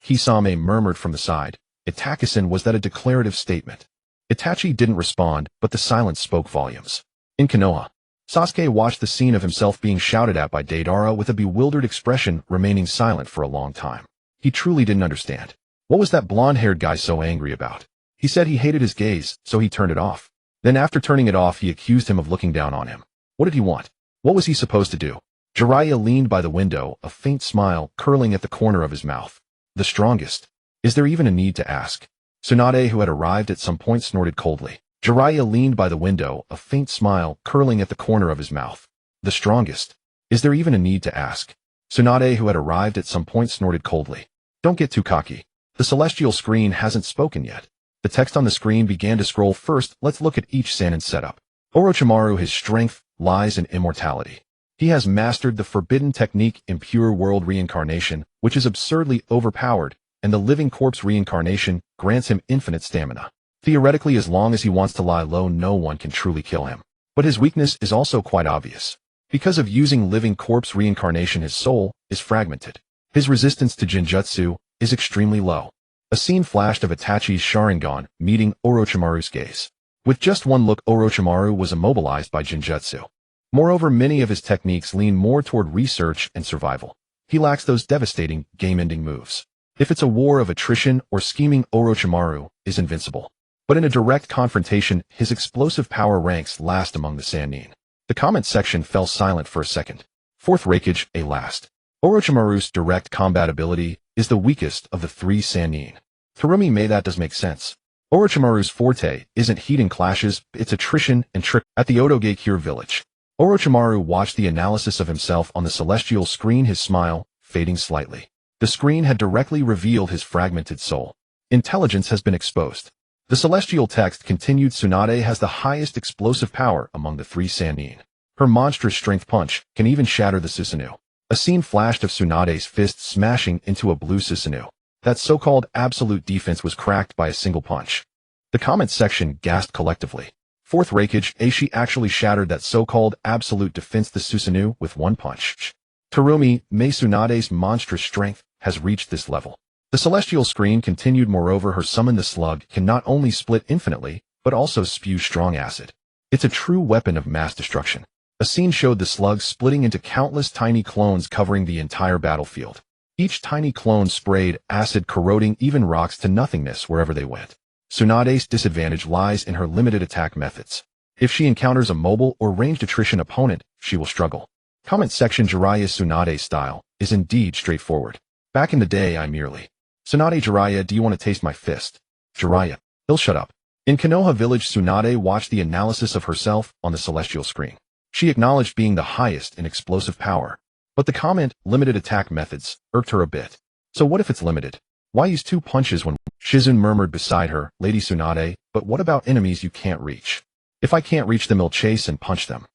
Kisame murmured from the side. Itachi-san, was that a declarative statement? Itachi didn't respond, but the silence spoke volumes. In Konoha, Sasuke watched the scene of himself being shouted at by Deidara with a bewildered expression, remaining silent for a long time. He truly didn't understand. What was that blonde-haired guy so angry about? He said he hated his gaze, so he turned it off. Then after turning it off, he accused him of looking down on him. What did he want? What was he supposed to do? Jiraiya leaned by the window, a faint smile curling at the corner of his mouth. The strongest. Is there even a need to ask? Tsunade, who had arrived at some point, snorted coldly. Jiraiya leaned by the window, a faint smile curling at the corner of his mouth. The strongest. Is there even a need to ask? Tsunade, who had arrived at some point, snorted coldly. Don't get too cocky. The celestial screen hasn't spoken yet. The text on the screen began to scroll. First, let's look at each Sannin setup. Orochimaru, his strength lies in immortality. He has mastered the forbidden technique Impure World Reincarnation, which is absurdly overpowered, and the Living Corpse Reincarnation grants him infinite stamina. Theoretically, as long as he wants to lie low, no one can truly kill him. But his weakness is also quite obvious. Because of using Living Corpse Reincarnation, his soul is fragmented. His resistance to Jinjutsu is extremely low. A scene flashed of Itachi's Sharingan meeting Orochimaru's gaze. With just one look, Orochimaru was immobilized by Jinjutsu. Moreover, many of his techniques lean more toward research and survival. He lacks those devastating, game-ending moves. If it's a war of attrition or scheming, Orochimaru is invincible. But in a direct confrontation, his explosive power ranks last among the Sannin. The comment section fell silent for a second. Fourth Raikage, a last. Orochimaru's direct combat ability is the weakest of the three Sannin. Terumi Mei, that does make sense. Orochimaru's forte isn't heating clashes, it's attrition and trick. At the Odogakure village, Orochimaru watched the analysis of himself on the celestial screen, his smile fading slightly. The screen had directly revealed his fragmented soul. Intelligence has been exposed. The celestial text continued. Tsunade has the highest explosive power among the three Sannin. Her monstrous strength punch can even shatter the Susanoo. A scene flashed of Tsunade's fist smashing into a blue Susanoo. That so-called absolute defense was cracked by a single punch. The comment section gasped collectively. Fourth Raikage, she actually shattered that so-called absolute defense, the Susanoo, with one punch. Terumi Mei, Tsunade's monstrous strength has reached this level. The celestial screen continued. Moreover, her summon, the slug, can not only split infinitely, but also spew strong acid. It's a true weapon of mass destruction. A scene showed the slug splitting into countless tiny clones covering the entire battlefield. Each tiny clone sprayed acid, corroding even rocks to nothingness wherever they went. Tsunade's disadvantage lies in her limited attack methods. If she encounters a mobile or ranged attrition opponent, she will struggle. Comment section. Jiraiya Tsunade's style is indeed straightforward. Back in the day, I merely. Tsunade, Jiraiya, do you want to taste my fist? Jiraiya, he'll shut up. In Konoha village, Tsunade watched the analysis of herself on the celestial screen. She acknowledged being the highest in explosive power. But the comment, limited attack methods, irked her a bit. So what if it's limited? Why use two punches when... Shizune murmured beside her, Lady Tsunade, but what about enemies you can't reach? If I can't reach them, I'll chase and punch them.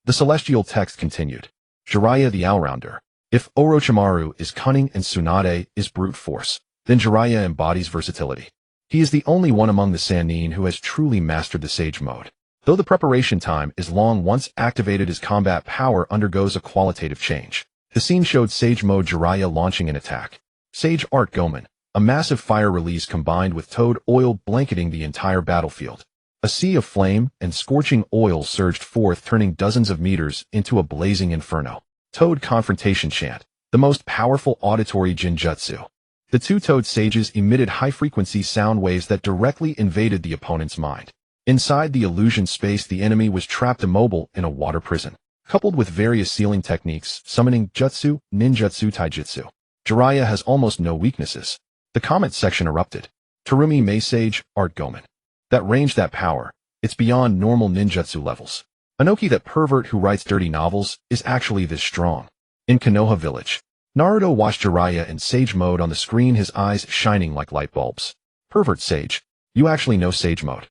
The celestial text continued. Jiraiya the all-rounder. If Orochimaru is cunning and Tsunade is brute force, then Jiraiya embodies versatility. He is the only one among the Sannin who has truly mastered the Sage Mode. Though the preparation time is long, once activated, his combat power undergoes a qualitative change. The scene showed Sage Mode Jiraiya launching an attack. Sage Art Gomen, a massive fire release combined with toad oil blanketing the entire battlefield. A sea of flame and scorching oil surged forth, turning dozens of meters into a blazing inferno. Toad Confrontation Chant, the most powerful auditory Jinjutsu. The two Toad sages emitted high-frequency sound waves that directly invaded the opponent's mind. Inside the illusion space, the enemy was trapped immobile in a water prison. Coupled with various sealing techniques, summoning jutsu, ninjutsu, taijutsu, Jiraiya has almost no weaknesses. The comment section erupted. Terumi Mei, Sage Art Gomen. That range, that power, it's beyond normal ninjutsu levels. Ōnoki, that pervert who writes dirty novels, is actually this strong. In Konoha village, Naruto watched Jiraiya in Sage Mode on the screen, his eyes shining like light bulbs. Pervert Sage, you actually know Sage Mode.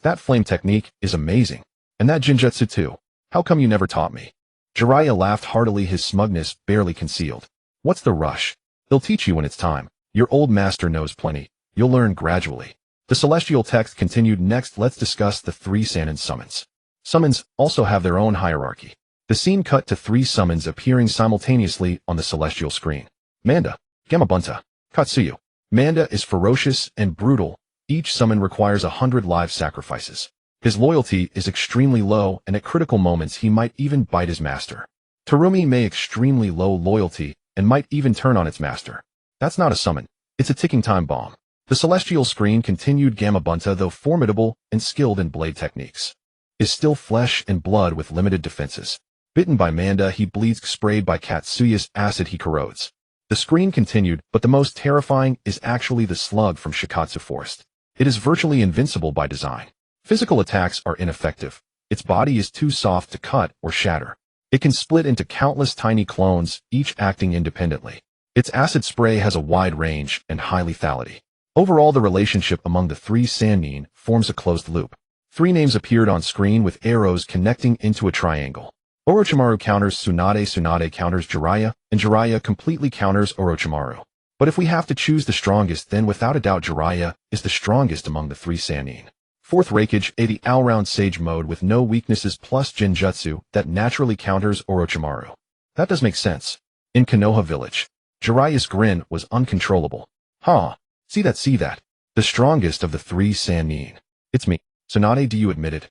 That flame technique is amazing. And that Jinjutsu too. How come you never taught me? Jiraiya laughed heartily, his smugness barely concealed. What's the rush? He'll teach you when it's time. Your old master knows plenty. You'll learn gradually. The celestial text continued. Next, let's discuss the three Sannin summons. Summons also have their own hierarchy. The scene cut to three summons appearing simultaneously on the celestial screen. Manda, Gamabunta, Katsuyu. Manda is ferocious and brutal. Each summon requires 100 live sacrifices. His loyalty is extremely low, and at critical moments he might even bite his master. Terumi Mei, extremely low loyalty, and might even turn on its master. That's not a summon. It's a ticking time bomb. The celestial screen continued. Gamabunta, though formidable and skilled in blade techniques, is still flesh and blood with limited defenses. Bitten by Manda, he bleeds. Sprayed by Katsuyu's acid, he corrodes. The screen continued, but the most terrifying is actually the slug from Shikatsu Forest. It is virtually invincible by design. Physical attacks are ineffective. Its body is too soft to cut or shatter. It can split into countless tiny clones, each acting independently. Its acid spray has a wide range and high lethality. Overall, the relationship among the three Sannin forms a closed loop. Three names appeared on screen with arrows connecting into a triangle. Orochimaru counters Tsunade, Tsunade counters Jiraiya, and Jiraiya completely counters Orochimaru. But if we have to choose the strongest, then without a doubt Jiraiya is the strongest among the three Sannin. Fourth Raikage, the all-round sage mode with no weaknesses plus Genjutsu that naturally counters Orochimaru. That does make sense. In Konoha village, Jiraiya's grin was uncontrollable. Huh. See that. The strongest of the three Sannin. It's me. Tsunade, do you admit it?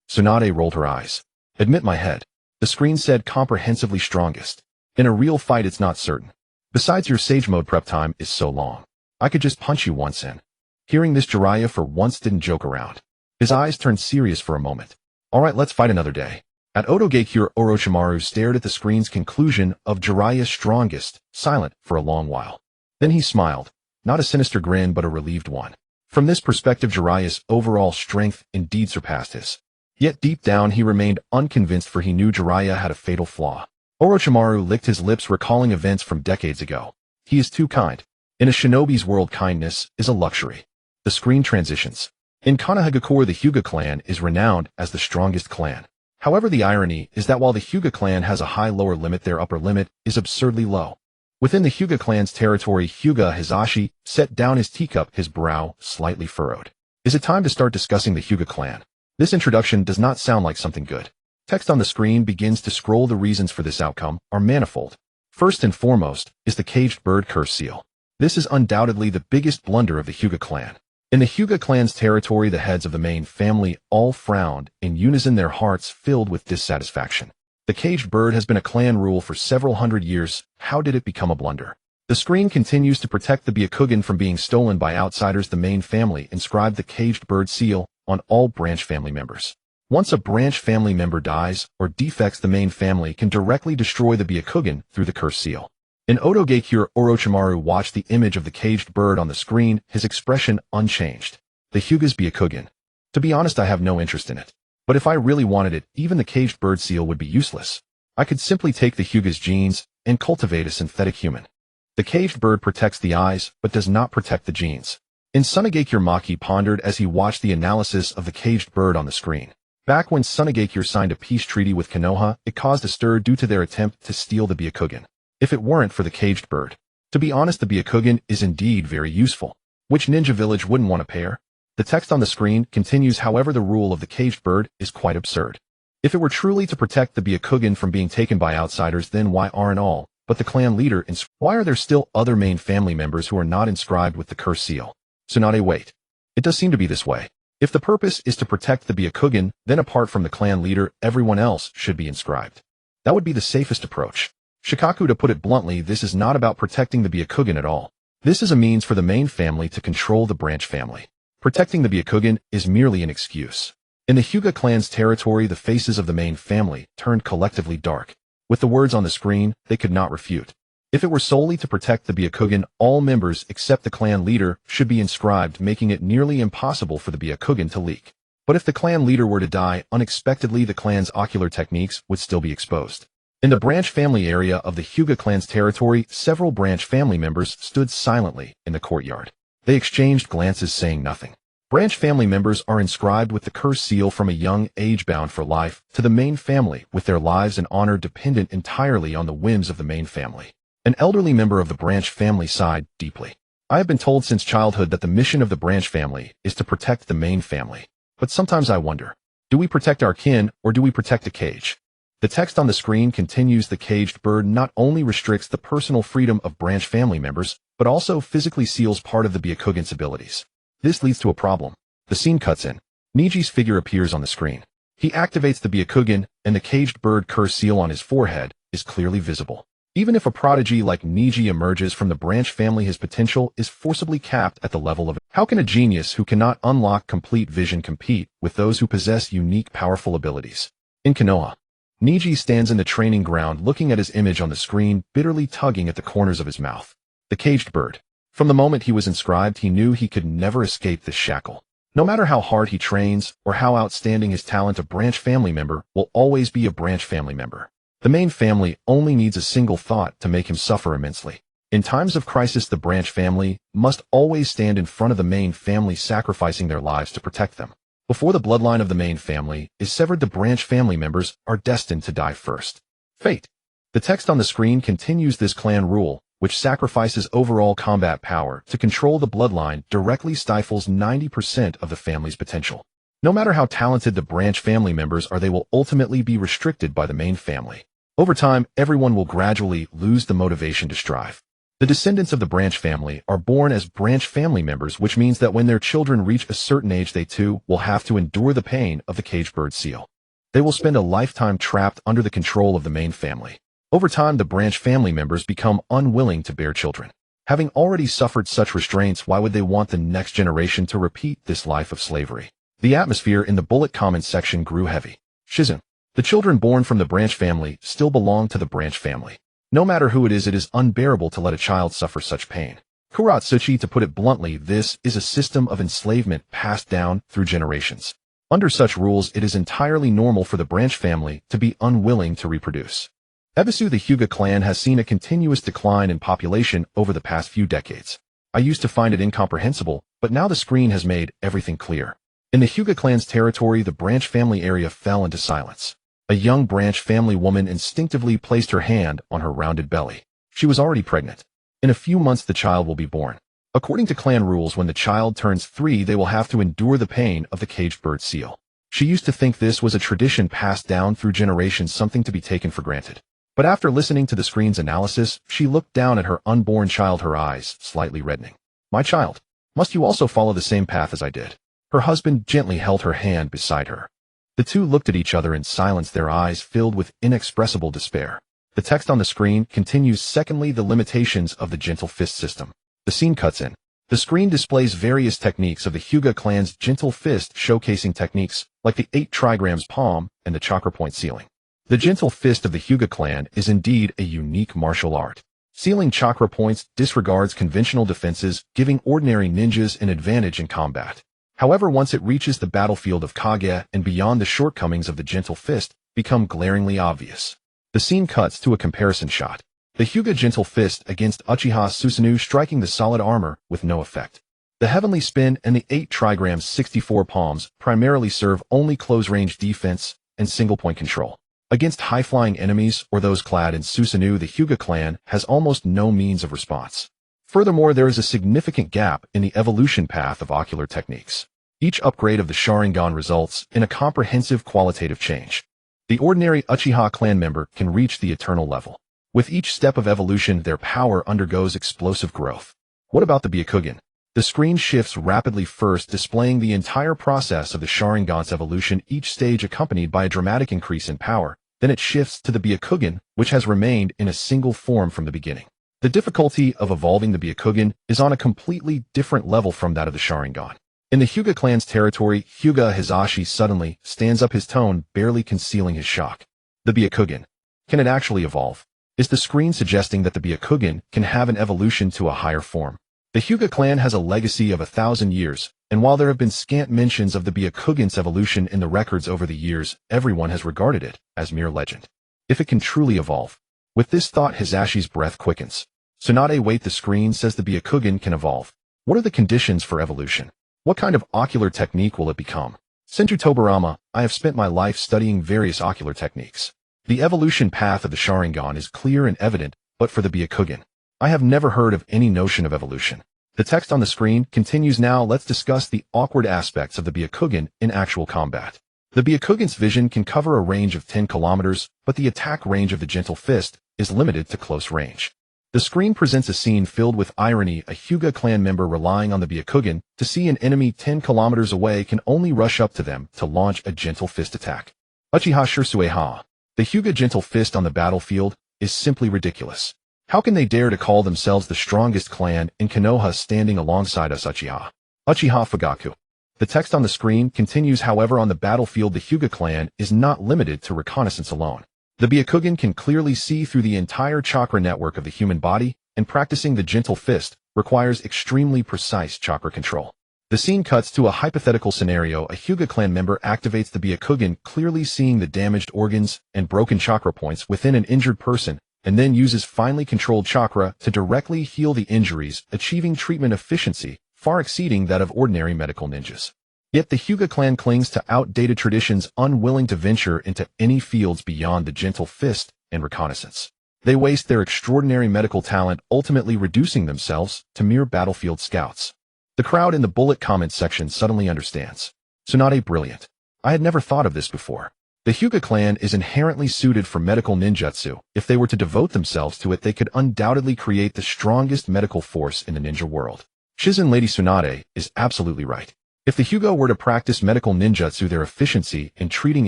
Tsunade rolled her eyes. Admit my head. The screen said comprehensively strongest. In a real fight it's not certain. Besides, your sage mode prep time is so long. I could just punch you once in. Hearing this, Jiraiya for once didn't joke around. His eyes turned serious for a moment. Alright, let's fight another day. At Otogakure, Orochimaru stared at the screen's conclusion of Jiraiya's strongest, silent for a long while. Then he smiled. Not a sinister grin but a relieved one. From this perspective, Jiraiya's overall strength indeed surpassed his. Yet deep down he remained unconvinced, for he knew Jiraiya had a fatal flaw. Orochimaru licked his lips, recalling events from decades ago. He is too kind. In a shinobi's world, kindness is a luxury. The screen transitions. In Konoha, the Hyuga clan is renowned as the strongest clan. However, the irony is that while the Hyuga clan has a high lower limit, their upper limit is absurdly low. Within the Hyuga clan's territory, Hyuga Hizashi set down his teacup, his brow slightly furrowed. Is it time to start discussing the Hyuga clan? This introduction does not sound like something good. Text on the screen begins to scroll. The reasons for this outcome are manifold. First and foremost is the caged bird curse seal. This is undoubtedly the biggest blunder of the Hyuga clan. In the Hyuga clan's territory, the heads of the main family all frowned in unison, their hearts filled with dissatisfaction. The caged bird has been a clan rule for several hundred years. How did it become a blunder? The screen continues to protect the Byakugan from being stolen by outsiders. The main family inscribed the caged bird seal on all branch family members. Once a branch family member dies or defects, the main family can directly destroy the Byakugan through the curse seal. In Otogakure, Orochimaru watched the image of the caged bird on the screen, his expression unchanged. The Hyuga's Byakugan. To be honest, I have no interest in it. But if I really wanted it, even the caged bird seal would be useless. I could simply take the Hyuga's genes and cultivate a synthetic human. The caged bird protects the eyes, but does not protect the genes. In Sunagakure, Maki pondered as he watched the analysis of the caged bird on the screen. Back when Sunagakure signed a peace treaty with Konoha, it caused a stir due to their attempt to steal the Byakugan. If it weren't for the caged bird. To be honest, the Byakugan is indeed very useful. Which ninja village wouldn't want a pair? The text on the screen continues. However, the rule of the caged bird is quite absurd. If it were truly to protect the Byakugan from being taken by outsiders, then why aren't all but the clan leader why are there still other main family members who are not inscribed with the curse seal? Tsunade, wait. It does seem to be this way. If the purpose is to protect the Byakugan, then apart from the clan leader, everyone else should be inscribed. That would be the safest approach. Shikaku, to put it bluntly, this is not about protecting the Byakugan at all. This is a means for the main family to control the branch family. Protecting the Byakugan is merely an excuse. In the Hyuga clan's territory, the faces of the main family turned collectively dark. With the words on the screen, they could not refute. If it were solely to protect the Byakugan, all members except the clan leader should be inscribed, making it nearly impossible for the Byakugan to leak. But if the clan leader were to die unexpectedly, the clan's ocular techniques would still be exposed. In the branch family area of the Hyuga clan's territory, several branch family members stood silently in the courtyard. They exchanged glances, saying nothing. Branch family members are inscribed with the curse seal from a young age, bound for life to the main family, with their lives and honor dependent entirely on the whims of the main family. An elderly member of the branch family sighed deeply. I have been told since childhood that the mission of the branch family is to protect the main family. But sometimes I wonder, do we protect our kin or do we protect a cage? The text on the screen continues. The caged bird not only restricts the personal freedom of branch family members, but also physically seals part of the Byakugan's abilities. This leads to a problem. The scene cuts in. Niji's figure appears on the screen. He activates the Byakugan, and the caged bird curse seal on his forehead is clearly visible. Even if a prodigy like Niji emerges from the branch family, his potential is forcibly capped at the level of. How can a genius who cannot unlock complete vision compete with those who possess unique, powerful abilities? In Konoha, Niji stands in the training ground looking at his image on the screen, bitterly tugging at the corners of his mouth. The caged bird. From the moment he was inscribed, he knew he could never escape this shackle. No matter how hard he trains or how outstanding his talent, a branch family member will always be a branch family member. The main family only needs a single thought to make him suffer immensely. In times of crisis, the branch family must always stand in front of the main family, sacrificing their lives to protect them. Before the bloodline of the main family is severed, the branch family members are destined to die first. Fate. The text on the screen continues this clan rule, which sacrifices overall combat power to control the bloodline, directly stifles 90% of the family's potential. No matter how talented the branch family members are, they will ultimately be restricted by the main family. Over time, everyone will gradually lose the motivation to strive. The descendants of the branch family are born as branch family members, which means that when their children reach a certain age, they too will have to endure the pain of the caged bird seal. They will spend a lifetime trapped under the control of the main family. Over time, the branch family members become unwilling to bear children. Having already suffered such restraints, why would they want the next generation to repeat this life of slavery? The atmosphere in the bullet comment section grew heavy. Shizun. The children born from the branch family still belong to the branch family. No matter who it is unbearable to let a child suffer such pain. Kuratsuchi, to put it bluntly, this is a system of enslavement passed down through generations. Under such rules, it is entirely normal for the branch family to be unwilling to reproduce. Ebisu, the Hyuga clan, has seen a continuous decline in population over the past few decades. I used to find it incomprehensible, but now the screen has made everything clear. In the Hyuga clan's territory, the branch family area fell into silence. A young branch family woman instinctively placed her hand on her rounded belly. She was already pregnant. In a few months, the child will be born. According to clan rules, when the child turns 3, they will have to endure the pain of the caged bird seal. She used to think this was a tradition passed down through generations, something to be taken for granted. But after listening to the screen's analysis, she looked down at her unborn child, her eyes slightly reddening. My child, must you also follow the same path as I did? Her husband gently held her hand beside her. The two looked at each other in silence, their eyes filled with inexpressible despair. The text on the screen continues. Secondly, the limitations of the gentle fist system. The scene cuts in. The screen displays various techniques of the Hyuga clan's gentle fist, showcasing techniques like the 8 trigrams palm and the chakra point sealing. The gentle fist of the Hyuga clan is indeed a unique martial art. Sealing chakra points disregards conventional defenses, giving ordinary ninjas an advantage in combat. However, once it reaches the battlefield of Kage and beyond, the shortcomings of the gentle fist become glaringly obvious. The scene cuts to a comparison shot. The Hyuga gentle fist against Uchiha Susanoo, striking the solid armor with no effect. The heavenly spin and the 8 trigrams 64 palms primarily serve only close-range defense and single-point control. Against high-flying enemies or those clad in Susanoo, the Hyuga clan has almost no means of response. Furthermore, there is a significant gap in the evolution path of ocular techniques. Each upgrade of the Sharingan results in a comprehensive qualitative change. The ordinary Uchiha clan member can reach the eternal level. With each step of evolution, their power undergoes explosive growth. What about the Byakugan? The screen shifts rapidly, first displaying the entire process of the Sharingan's evolution, each stage accompanied by a dramatic increase in power. Then it shifts to the Byakugan, which has remained in a single form from the beginning. The difficulty of evolving the Byakugan is on a completely different level from that of the Sharingan. In the Hyuga clan's territory, Hyuga Hisashi suddenly stands up, his tone barely concealing his shock. The Byakugan. Can it actually evolve? Is the screen suggesting that the Byakugan can have an evolution to a higher form? The Hyuga clan has a legacy of 1,000 years, and while there have been scant mentions of the Byakugan's evolution in the records over the years, everyone has regarded it as mere legend. If it can truly evolve. With this thought, Hisashi's breath quickens. Tsunade, wait, the screen says the Byakugan can evolve. What are the conditions for evolution? What kind of ocular technique will it become? Senju Tobirama, I have spent my life studying various ocular techniques. The evolution path of the Sharingan is clear and evident, but for the Byakugan, I have never heard of any notion of evolution. The text on the screen continues. Now let's discuss the awkward aspects of the Byakugan in actual combat. The Byakugan's vision can cover a range of 10 kilometers, but the attack range of the gentle fist is limited to close range. The screen presents a scene filled with irony. A Hyuga clan member relying on the Byakugan to see an enemy 10 kilometers away can only rush up to them to launch a gentle fist attack. Uchiha Shirsueha. The Hyuga gentle fist on the battlefield is simply ridiculous. How can they dare to call themselves the strongest clan in Konoha, standing alongside us, Uchiha? Uchiha Fugaku. The text on the screen continues. However, on the battlefield, the Hyuga clan is not limited to reconnaissance alone. The Byakugan can clearly see through the entire chakra network of the human body, and practicing the gentle fist requires extremely precise chakra control. The scene cuts to a hypothetical scenario. A Hyuga clan member activates the Byakugan, clearly seeing the damaged organs and broken chakra points within an injured person, and then uses finely controlled chakra to directly heal the injuries, achieving treatment efficiency far exceeding that of ordinary medical ninjas. Yet the Hyuga clan clings to outdated traditions, unwilling to venture into any fields beyond the gentle fist and reconnaissance. They waste their extraordinary medical talent, ultimately reducing themselves to mere battlefield scouts. The crowd in the bullet comment section suddenly understands. Tsunade, brilliant. I had never thought of this before. The Hyuga clan is inherently suited for medical ninjutsu. If they were to devote themselves to it, they could undoubtedly create the strongest medical force in the ninja world. Shizen Lady Tsunade is absolutely right. If the Hyuga were to practice medical ninjutsu, their efficiency in treating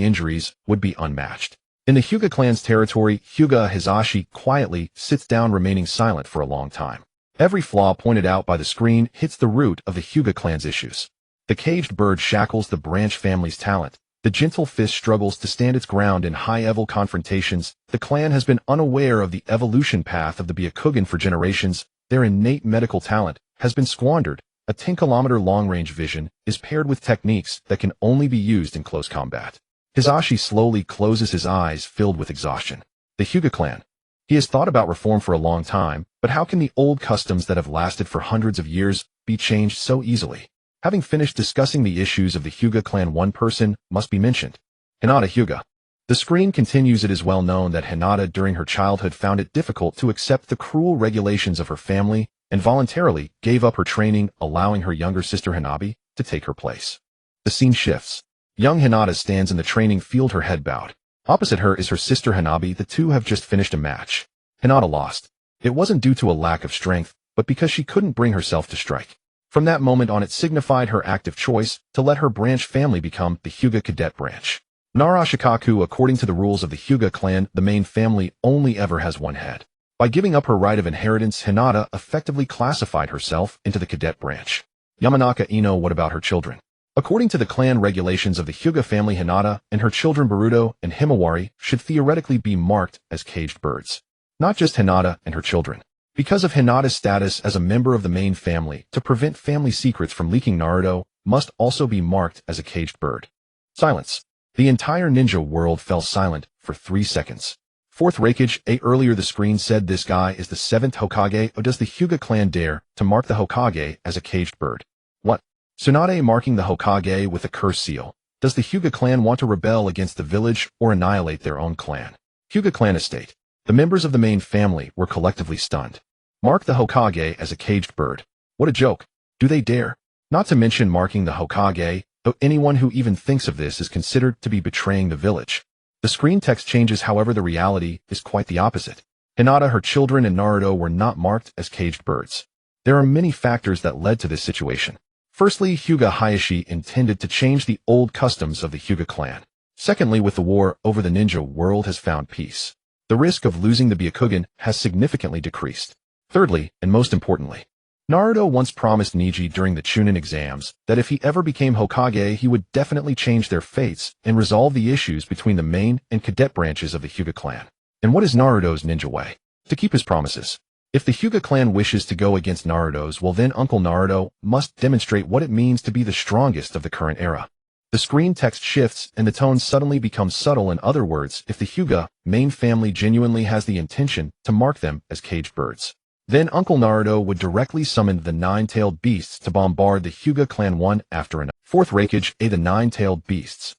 injuries would be unmatched. In the Hyuga clan's territory, Hyuga Hizashi quietly sits down, remaining silent for a long time. Every flaw pointed out by the screen hits the root of the Hyuga clan's issues. The caged bird shackles the branch family's talent. The gentle fist struggles to stand its ground in high-level confrontations. The clan has been unaware of the evolution path of the Byakugan for generations. Their innate medical talent has been squandered. A 10-kilometer long-range vision is paired with techniques that can only be used in close combat. Hizashi slowly closes his eyes, filled with exhaustion. The Hyuga clan. He has thought about reform for a long time, but how can the old customs that have lasted for hundreds of years be changed so easily? Having finished discussing the issues of the Hyuga clan, one person must be mentioned. Hinata Hyuga. The screen continues. It is well known that Hinata during her childhood found it difficult to accept the cruel regulations of her family and voluntarily gave up her training, allowing her younger sister Hanabi to take her place. The scene shifts. Young Hinata stands in the training field, her head bowed. Opposite her is her sister Hanabi. The two have just finished a match. Hinata lost. It wasn't due to a lack of strength, but because she couldn't bring herself to strike. From that moment on, it signified her active choice to let her branch family become the Hyuga cadet branch. Narashikaku, according to the rules of the Hyuga clan, the main family only ever has one head. By giving up her right of inheritance, Hinata effectively classified herself into the cadet branch. Yamanaka Ino. What about her children? According to the clan regulations of the Hyuga family, Hinata and her children Baruto and Himawari should theoretically be marked as caged birds. Not just Hinata and her children. Because of Hinata's status as a member of the main family, to prevent family secrets from leaking, Naruto must also be marked as a caged bird. Silence. The entire ninja world fell silent for 3 seconds. Fourth Reikage. Earlier the screen said this guy is the 7th Hokage. Or does the Hyuga clan dare to mark the Hokage as a caged bird? What? Tsunade marking the Hokage with a curse seal. Does the Hyuga clan want to rebel against the village or annihilate their own clan? Hyuga clan estate. The members of the main family were collectively stunned. Mark the Hokage as a caged bird. What a joke. Do they dare? Not to mention marking the Hokage, though anyone who even thinks of this is considered to be betraying the village. The screen text changes, however the reality is quite the opposite. Hinata, her children, and Naruto were not marked as caged birds. There are many factors that led to this situation. Firstly, Hyuga Hayashi intended to change the old customs of the Hyuga clan. Secondly, with the war over the ninja world has found peace. The risk of losing the Byakugan has significantly decreased. Thirdly, and most importantly, Naruto once promised Neji during the Chunin exams that if he ever became Hokage, he would definitely change their fates and resolve the issues between the main and cadet branches of the Hyuga clan. And what is Naruto's ninja way? To keep his promises. If the Hyuga clan wishes to go against Naruto's, well then Uncle Naruto must demonstrate what it means to be the strongest of the current era. The screen text shifts and the tone suddenly becomes subtle. In other words, if the Hyuga main family genuinely has the intention to mark them as caged birds, then Uncle Naruto would directly summon the 9-tailed beasts to bombard the Hyuga clan one after another. Fourth Reikage. The 9-tailed beasts.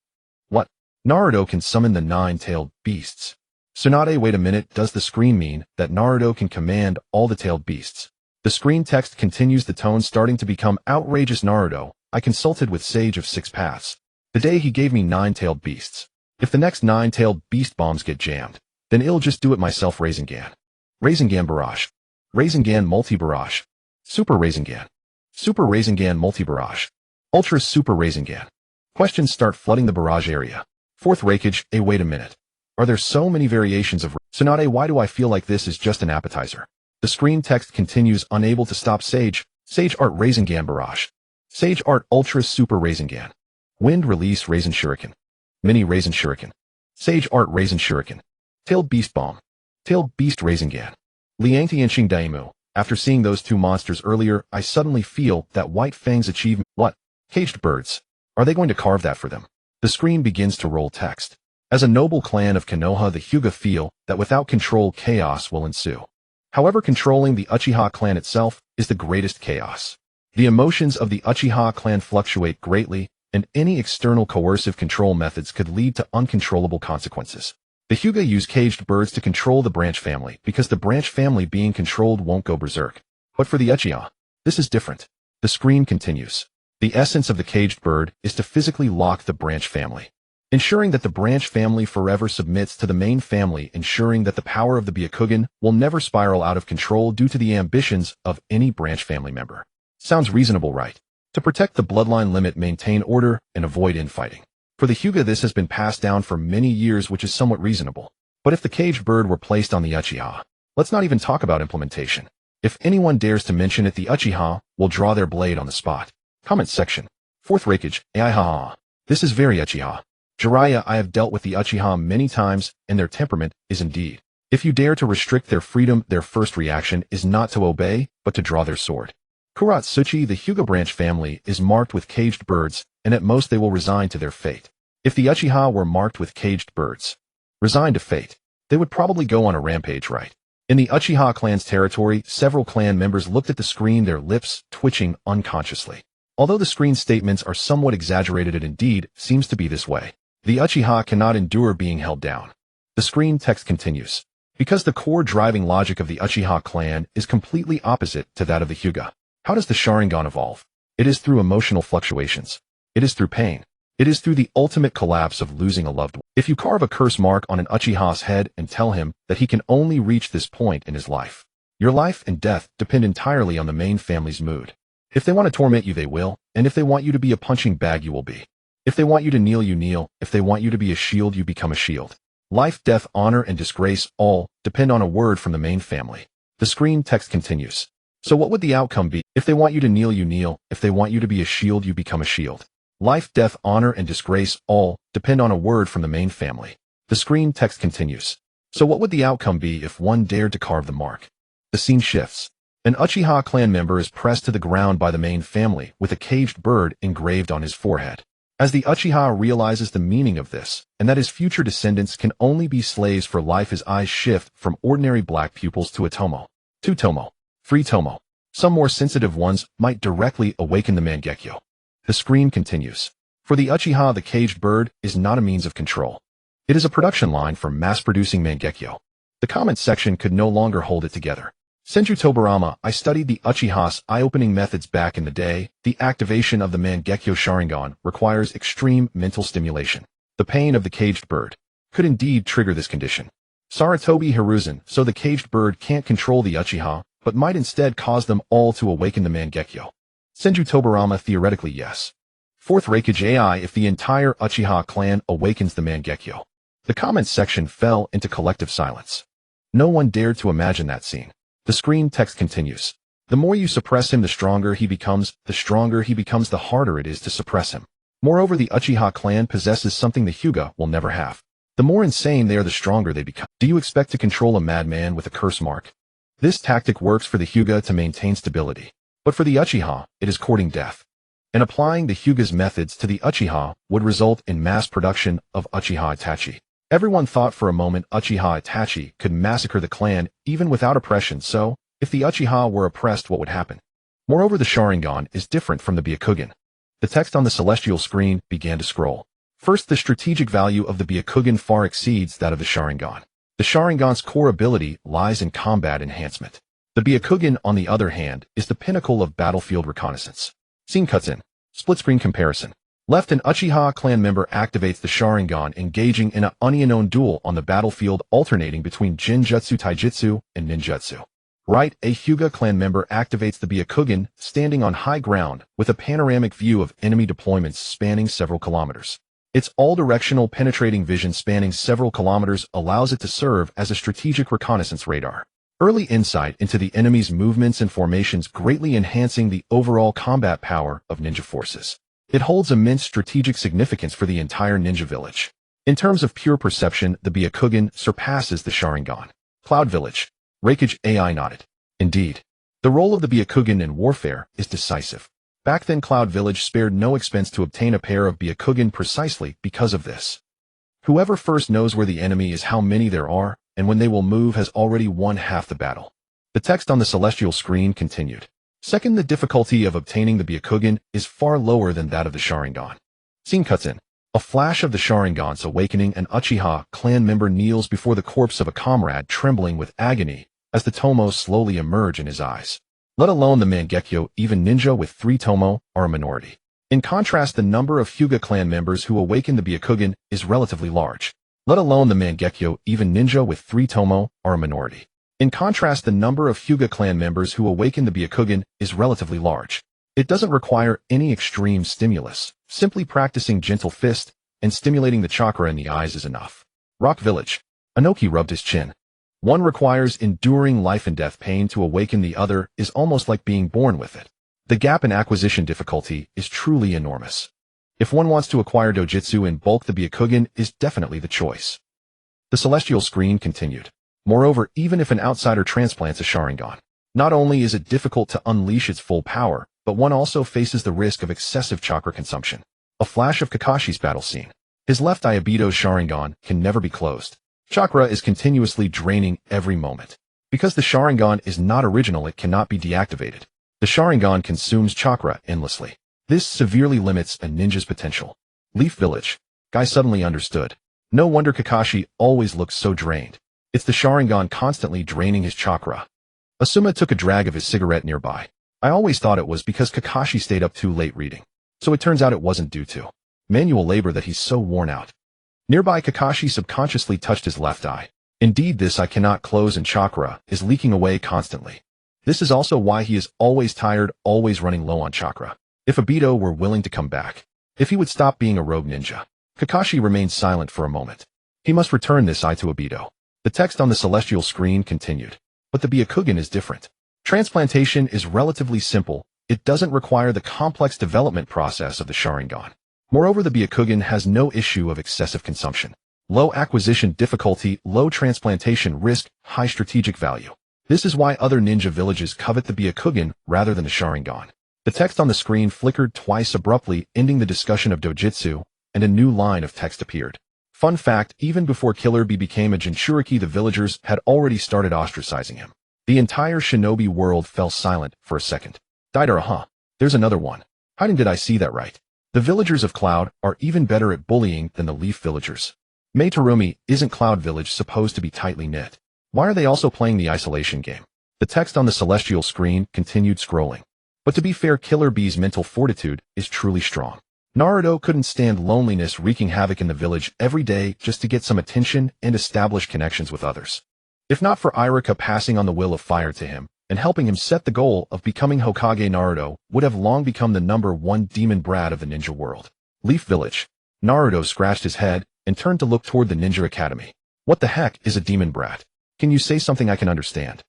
What? Naruto can summon the 9-tailed beasts. Tsunade, wait a minute, does the screen mean that Naruto can command all the tailed beasts? The screen text continues, the tone starting to become outrageous. Naruto, I consulted with Sage of Six Paths. The day he gave me 9-tailed beasts. If the next 9-tailed beast bombs get jammed, then I'll just do it myself. Rasengan. Rasengan Barrage. Rasengan Multi-Barrage. Super Rasengan. Super Rasengan Multi-Barrage. Ultra Super Rasengan. Questions start flooding the barrage area. Fourth Reikage. Wait a minute. Are there so many variations of Tsunade? Why do I feel like this is just an appetizer? The screen text continues, unable to stop. Sage Art Rasengan Barrage. Sage Art Ultra Super Rasengan. Wind Release Rasen Shuriken. Mini Rasen Shuriken. Sage Art Rasen Shuriken. Tailed Beast Bomb. Tailed Beast Rasengan. Liangtianxing Daimu. After seeing those two monsters earlier, I suddenly feel that White Fang's achievement. What? Caged birds. Are they going to carve that for them? The screen begins to roll text. As a noble clan of Konoha, the Hyuga feel that without control, chaos will ensue. However, controlling the Uchiha clan itself is the greatest chaos. The emotions of the Uchiha clan fluctuate greatly, and any external coercive control methods could lead to uncontrollable consequences. The Hyuga use caged birds to control the branch family because the branch family being controlled won't go berserk. But for the Uchiha, this is different. The screen continues. The essence of the caged bird is to physically lock the branch family, ensuring that the branch family forever submits to the main family, ensuring that the power of the Byakugan will never spiral out of control due to the ambitions of any branch family member. Sounds reasonable, right? To protect the bloodline limit, maintain order, and avoid infighting. For the Hyuga, this has been passed down for many years, which is somewhat reasonable. But if the caged bird were placed on the Uchiha, let's not even talk about implementation. If anyone dares to mention it, the Uchiha will draw their blade on the spot. Comment section. Fourth Reikage, Aihaha. This is very Uchiha. Jiraiya, I have dealt with the Uchiha many times, and their temperament is indeed. If you dare to restrict their freedom, their first reaction is not to obey, but to draw their sword. Kuratsuchi, the Hyuga branch family, is marked with caged birds, and at most they will resign to their fate. If the Uchiha were marked with caged birds, resigned to fate, they would probably go on a rampage, right? In the Uchiha clan's territory, several clan members looked at the screen, their lips twitching unconsciously. Although the screen statements are somewhat exaggerated, it indeed seems to be this way. The Uchiha cannot endure being held down. The screen text continues. Because the core driving logic of the Uchiha clan is completely opposite to that of the Hyuga. How does the Sharingan evolve? It is through emotional fluctuations. It is through pain. It is through the ultimate collapse of losing a loved one. If you carve a curse mark on an Uchiha's head and tell him that he can only reach this point in his life, your life and death depend entirely on the main family's mood. If they want to torment you, they will, and if they want you to be a punching bag, you will be. If they want you to kneel, you kneel. If they want you to be a shield, you become a shield. Life, death, honor, and disgrace all depend on a word from the main family. The screen text continues. So what would the outcome be? If they want you to kneel, you kneel. If they want you to be a shield, you become a shield. Life, death, honor, and disgrace all depend on a word from the main family. The screen text continues. So what would the outcome be if one dared to carve the mark? The scene shifts. An Uchiha clan member is pressed to the ground by the main family with a caged bird engraved on his forehead. As the Uchiha realizes the meaning of this, and that his future descendants can only be slaves for life, his eyes shift from ordinary black pupils to a tomo, 2 tomo, 3 tomo. Some more sensitive ones might directly awaken the Mangekyo. The screen continues. For the Uchiha, the caged bird is not a means of control. It is a production line for mass-producing Mangekyo. The comment section could no longer hold it together. Senju Tobirama, I studied the Uchiha's eye-opening methods back in the day. The activation of the Mangekyo Sharingan requires extreme mental stimulation. The pain of the caged bird could indeed trigger this condition. Saratobi Hiruzen, so the caged bird can't control the Uchiha, but might instead cause them all to awaken the Mangekyo. Senju Tobirama, theoretically yes. Fourth Reikage AI, if the entire Uchiha clan awakens the Mangekyo. The comments section fell into collective silence. No one dared to imagine that scene. The screen text continues. The more you suppress him, the stronger he becomes. The stronger he becomes, the harder it is to suppress him. Moreover, the Uchiha clan possesses something the Hyuga will never have. The more insane they are, the stronger they become. Do you expect to control a madman with a curse mark? This tactic works for the Hyuga to maintain stability. But for the Uchiha, it is courting death. And applying the Hyuga's methods to the Uchiha would result in mass production of Uchiha Itachi. Everyone thought for a moment Uchiha Itachi could massacre the clan even without oppression, so if the Uchiha were oppressed, what would happen? Moreover, the Sharingan is different from the Byakugan. The text on the celestial screen began to scroll. First, the strategic value of the Byakugan far exceeds that of the Sharingan. The Sharingan's core ability lies in combat enhancement. The Byakugan, on the other hand, is the pinnacle of battlefield reconnaissance. Scene cuts in. Split-screen comparison. Left, an Uchiha clan member activates the Sharingan, engaging in a unknown duel on the battlefield, alternating between Jinjutsu Taijutsu and Ninjutsu. Right, a Hyuga clan member activates the Byakugan, standing on high ground, with a panoramic view of enemy deployments spanning several kilometers. Its all-directional penetrating vision spanning several kilometers allows it to serve as a strategic reconnaissance radar. Early insight into the enemy's movements and formations, greatly enhancing the overall combat power of ninja forces. It holds immense strategic significance for the entire ninja village. In terms of pure perception, the Byakugan surpasses the Sharingan. Cloud Village. Reikage AI nodded. Indeed. The role of the Byakugan in warfare is decisive. Back then Cloud Village spared no expense to obtain a pair of Byakugan precisely because of this. Whoever first knows where the enemy is, how many there are, and when they will move has already won half the battle. The text on the celestial screen continued. Second, the difficulty of obtaining the Byakugan is far lower than that of the Sharingan. Scene cuts in. A flash of the Sharingan's awakening, an Uchiha clan member kneels before the corpse of a comrade, trembling with agony as the tomo slowly emerge in his eyes. Let alone the Mangekyo, even ninja with 3 tomo are a minority. In contrast, the number of Hyuga clan members who awaken the Byakugan is relatively large. Let alone the Mangekyo, even ninja with 3 tomo are a minority. In contrast, the number of Hyuga clan members who awaken the Byakugan is relatively large. It doesn't require any extreme stimulus. Simply practicing gentle fist and stimulating the chakra in the eyes is enough. Rock Village. Ōnoki rubbed his chin. One requires enduring life and death pain to awaken, the other is almost like being born with it. The gap in acquisition difficulty is truly enormous. If one wants to acquire dojutsu in bulk, the Byakugan is definitely the choice. The celestial screen continued. Moreover, even if an outsider transplants a Sharingan, not only is it difficult to unleash its full power, but one also faces the risk of excessive chakra consumption. A flash of Kakashi's battle scene. His left eye Ibito's Sharingan can never be closed. Chakra is continuously draining every moment. Because the Sharingan is not original, it cannot be deactivated. The Sharingan consumes chakra endlessly. This severely limits a ninja's potential. Leaf Village. Guy suddenly understood. No wonder Kakashi always looks so drained. It's the Sharingan constantly draining his chakra. Asuma took a drag of his cigarette nearby. I always thought it was because Kakashi stayed up too late reading. So it turns out it wasn't due to manual labor that he's so worn out. Nearby, Kakashi subconsciously touched his left eye. Indeed, this eye cannot close and chakra is leaking away constantly. This is also why he is always tired, always running low on chakra. If Ibito were willing to come back, if he would stop being a rogue ninja. Kakashi remained silent for a moment. He must return this eye to Ibito. The text on the celestial screen continued. But the Byakugan is different. Transplantation is relatively simple. It doesn't require the complex development process of the Sharingan. Moreover, the Byakugan has no issue of excessive consumption. Low acquisition difficulty, low transplantation risk, high strategic value. This is why other ninja villages covet the Byakugan rather than the Sharingan. The text on the screen flickered twice abruptly, ending the discussion of dojutsu, and a new line of text appeared. Fun fact, even before Killer Bee became a Jinchuriki, the villagers had already started ostracizing him. The entire shinobi world fell silent for a second. Deidara, huh? There's another one. Hiding, did I see that right? The villagers of Cloud are even better at bullying than the Leaf villagers. Mei Terumī, isn't Cloud Village supposed to be tightly knit? Why are they also playing the isolation game? The text on the celestial screen continued scrolling. But to be fair, Killer Bee's mental fortitude is truly strong. Naruto couldn't stand loneliness, wreaking havoc in the village every day just to get some attention and establish connections with others. If not for Iruka passing on the will of fire to him and helping him set the goal of becoming Hokage, Naruto would have long become the #1 demon brat of the ninja world. Leaf Village. Naruto scratched his head and turned to look toward the ninja academy. What the heck is a demon brat? Can you say something I can understand?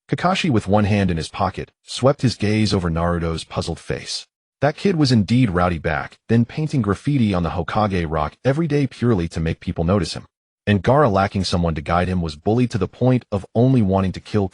Kakashi, with one hand in his pocket, swept his gaze over Naruto's puzzled face. That kid was indeed rowdy back then, painting graffiti on the Hokage rock every day purely to make people notice him. And Gaara, lacking someone to guide him, was bullied to the point of only wanting to kill.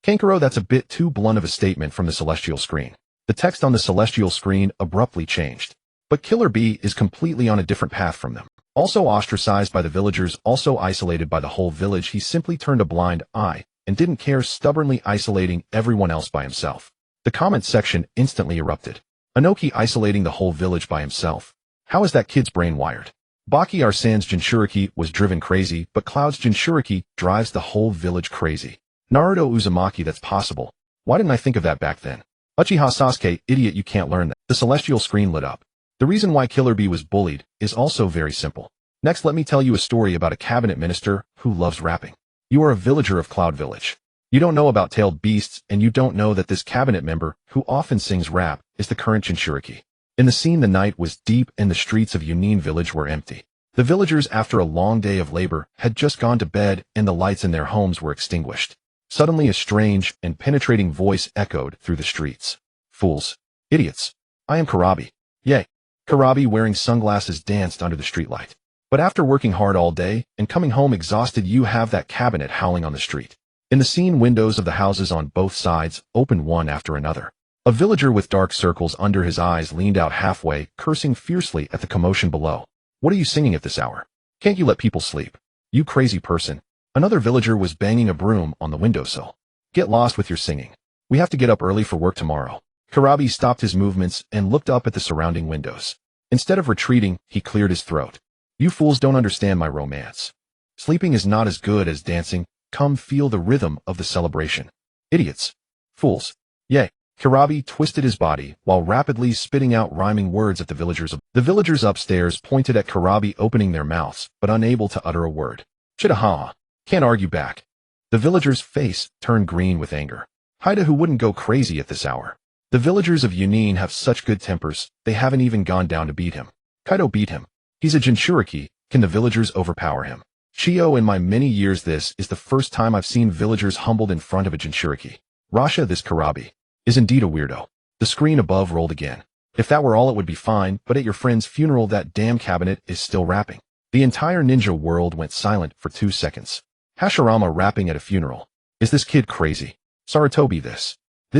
Kankuro, that's a bit too blunt of a statement from the celestial screen. The text on the celestial screen abruptly changed. But Killer Bee is completely on a different path from them. Also ostracized by the villagers, also isolated by the whole village, he simply turned a blind eye and didn't care, stubbornly isolating everyone else by himself. The comment section instantly erupted. Ōnoki isolating the whole village by himself. How is that kid's brain wired? Baki Arsan's Jinchuriki was driven crazy, but Cloud's Jinchuriki drives the whole village crazy. Naruto Uzumaki, that's possible. Why didn't I think of that back then? Uchiha Sasuke, idiot, you can't learn that. The celestial screen lit up. The reason why Killer Bee was bullied is also very simple. Next, let me tell you a story about a cabinet minister who loves rapping. You are a villager of Cloud Village. You don't know about tailed beasts, and you don't know that this cabinet member, who often sings rap, is the current Jinchuriki. In the scene, the night was deep and the streets of Yunin village were empty. The villagers, after a long day of labor, had just gone to bed and the lights in their homes were extinguished. Suddenly a strange and penetrating voice echoed through the streets. Fools. Idiots. I am Karabi. Yay. Karabi, wearing sunglasses, danced under the streetlight. But after working hard all day and coming home exhausted, you have that cabinet howling on the street. In the scene, windows of the houses on both sides opened one after another. A villager with dark circles under his eyes leaned out halfway, cursing fiercely at the commotion below. "What are you singing at this hour? Can't you let people sleep? You crazy person." Another villager was banging a broom on the windowsill. "Get lost with your singing. We have to get up early for work tomorrow." Karabi stopped his movements and looked up at the surrounding windows. Instead of retreating, he cleared his throat. "You fools don't understand my romance. Sleeping is not as good as dancing. Come feel the rhythm of the celebration. Idiots. Fools. Yay." Karabi twisted his body while rapidly spitting out rhyming words at the villagers. The villagers upstairs pointed at Karabi, opening their mouths, but unable to utter a word. "Jiahao. Can't argue back." The villager's face turned green with anger. Haida, who wouldn't go crazy at this hour. The villagers of Yunin have such good tempers, they haven't even gone down to beat him. Kaido beat him. He's a Jinchuriki. Can the villagers overpower him? Shio, in my many years, this is the first time I've seen villagers humbled in front of a Jinchuriki. Rasha, this Karabi is indeed a weirdo. The screen above rolled again. If that were all, it would be fine, but at your friend's funeral, that damn cabinet is still rapping. The entire ninja world went silent for 2 seconds. Hashirama rapping at a funeral. Is this kid crazy? Sarutobi, this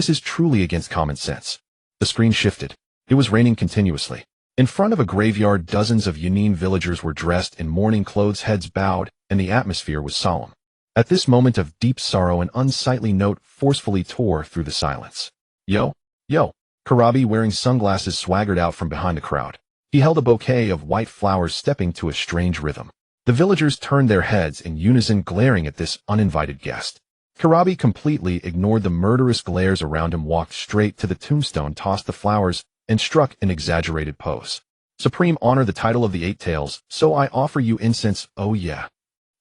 is truly against common sense. The screen shifted. It was raining continuously. In front of a graveyard, dozens of Yunin villagers were dressed in mourning clothes, heads bowed, and the atmosphere was solemn. At this moment of deep sorrow, an unsightly note forcefully tore through the silence. Yo, yo. Karabi, wearing sunglasses, swaggered out from behind the crowd. He held a bouquet of white flowers, stepping to a strange rhythm. The villagers turned their heads in unison, glaring at this uninvited guest. Karabi completely ignored the murderous glares around him, walked straight to the tombstone, tossed the flowers, and struck an exaggerated pose. "Supreme honor, the title of the Eight Tails, so I offer you incense, oh yeah."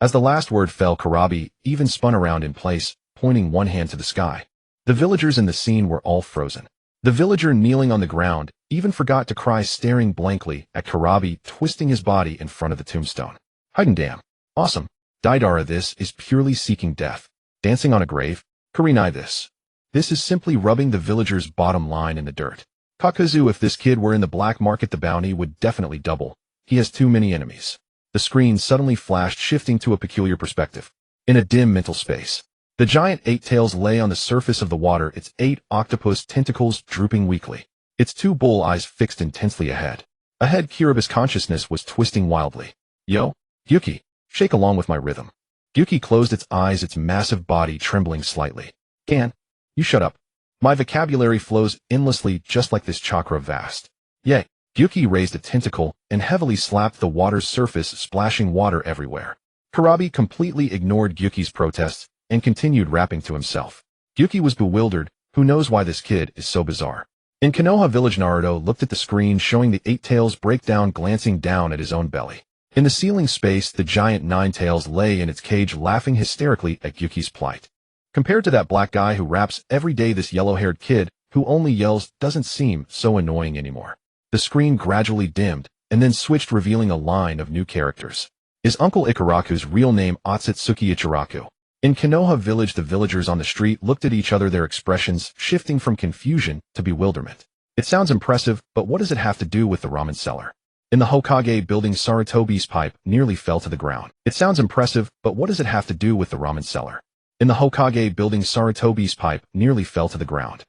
As the last word fell, Karabi even spun around in place, pointing one hand to the sky. The villagers in the scene were all frozen. The villager kneeling on the ground even forgot to cry, staring blankly at Karabi, twisting his body in front of the tombstone. "Heidendam. Awesome. Daidara, this is purely seeking death. Dancing on a grave? Kurinai, this is simply rubbing the villager's bottom line in the dirt. Kakuzu, if this kid were in the black market, the bounty would definitely double. He has too many enemies." The screen suddenly flashed, shifting to a peculiar perspective. In a dim mental space, the giant Eight Tails lay on the surface of the water, its 8 octopus tentacles drooping weakly, its 2 bull eyes fixed intensely ahead. Ahead, Kiraba's consciousness was twisting wildly. "Yo, Yuki, shake along with my rhythm." Yuki closed its eyes, its massive body trembling slightly. "Can you shut up? My vocabulary flows endlessly, just like this chakra vast." "Yay." Yuki raised a tentacle and heavily slapped the water's surface, splashing water everywhere. Karabi completely ignored Yuki's protests and continued rapping to himself. Yuki was bewildered. Who knows why this kid is so bizarre? In Konoha village, Naruto looked at the screen showing the 8 Tails breakdown, glancing down at his own belly. In the ceiling space, the giant 9 Tails lay in its cage, laughing hysterically at Yuki's plight. Compared to that black guy who raps every day, this yellow-haired kid who only yells doesn't seem so annoying anymore. The screen gradually dimmed and then switched, revealing a line of new characters. Is Uncle Ikaraku's real name Otsutsuki Ichiraku? In Konoha village, the villagers on the street looked at each other, their expressions shifting from confusion to bewilderment. "It sounds impressive, but what does it have to do with the ramen cellar?" In the Hokage building, Sarutobi's pipe nearly fell to the ground. "It sounds impressive, but what does it have to do with the ramen cellar?" In the Hokage building, Sarutobi's pipe nearly fell to the ground.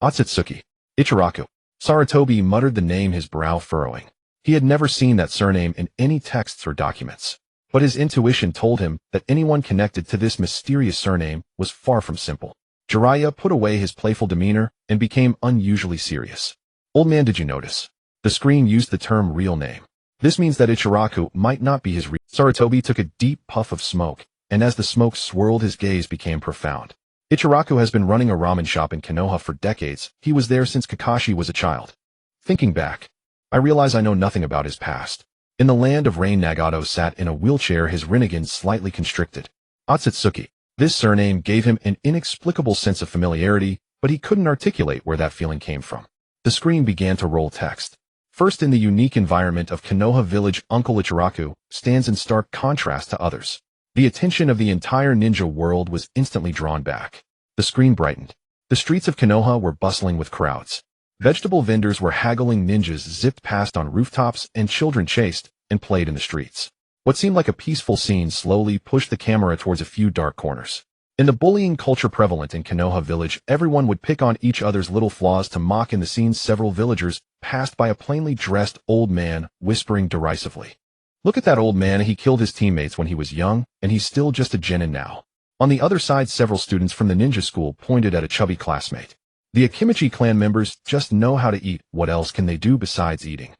"Otsutsuki Ichiraku." Sarutobi muttered the name, his brow furrowing. He had never seen that surname in any texts or documents, but his intuition told him that anyone connected to this mysterious surname was far from simple. Jiraiya put away his playful demeanor and became unusually serious. "Old man, did you notice? The screen used the term real name. This means that Ichiraku might not be his real." Sarutobi took a deep puff of smoke, and as the smoke swirled, his gaze became profound. "Ichiraku has been running a ramen shop in Konoha for decades. He was there since Kakashi was a child. Thinking back, I realize I know nothing about his past." In the land of rain, Nagato sat in a wheelchair, his rinnegan slightly constricted. Otsutsuki. This surname gave him an inexplicable sense of familiarity, but he couldn't articulate where that feeling came from. The screen began to roll text. First, in the unique environment of Konoha village, Uncle Ichiraku stands in stark contrast to others. The attention of the entire ninja world was instantly drawn back. The screen brightened. The streets of Konoha were bustling with crowds. Vegetable vendors were haggling, ninjas zipped past on rooftops, and children chased and played in the streets. What seemed like a peaceful scene slowly pushed the camera towards a few dark corners. In the bullying culture prevalent in Konoha village, everyone would pick on each other's little flaws to mock. In the scene, several villagers passed by a plainly dressed old man, whispering derisively, "Look at that old man, he killed his teammates when he was young, and he's still just a genin now." On the other side, several students from the ninja school pointed at a chubby classmate. The Akimichi clan members just know how to eat. What else can they do besides eating?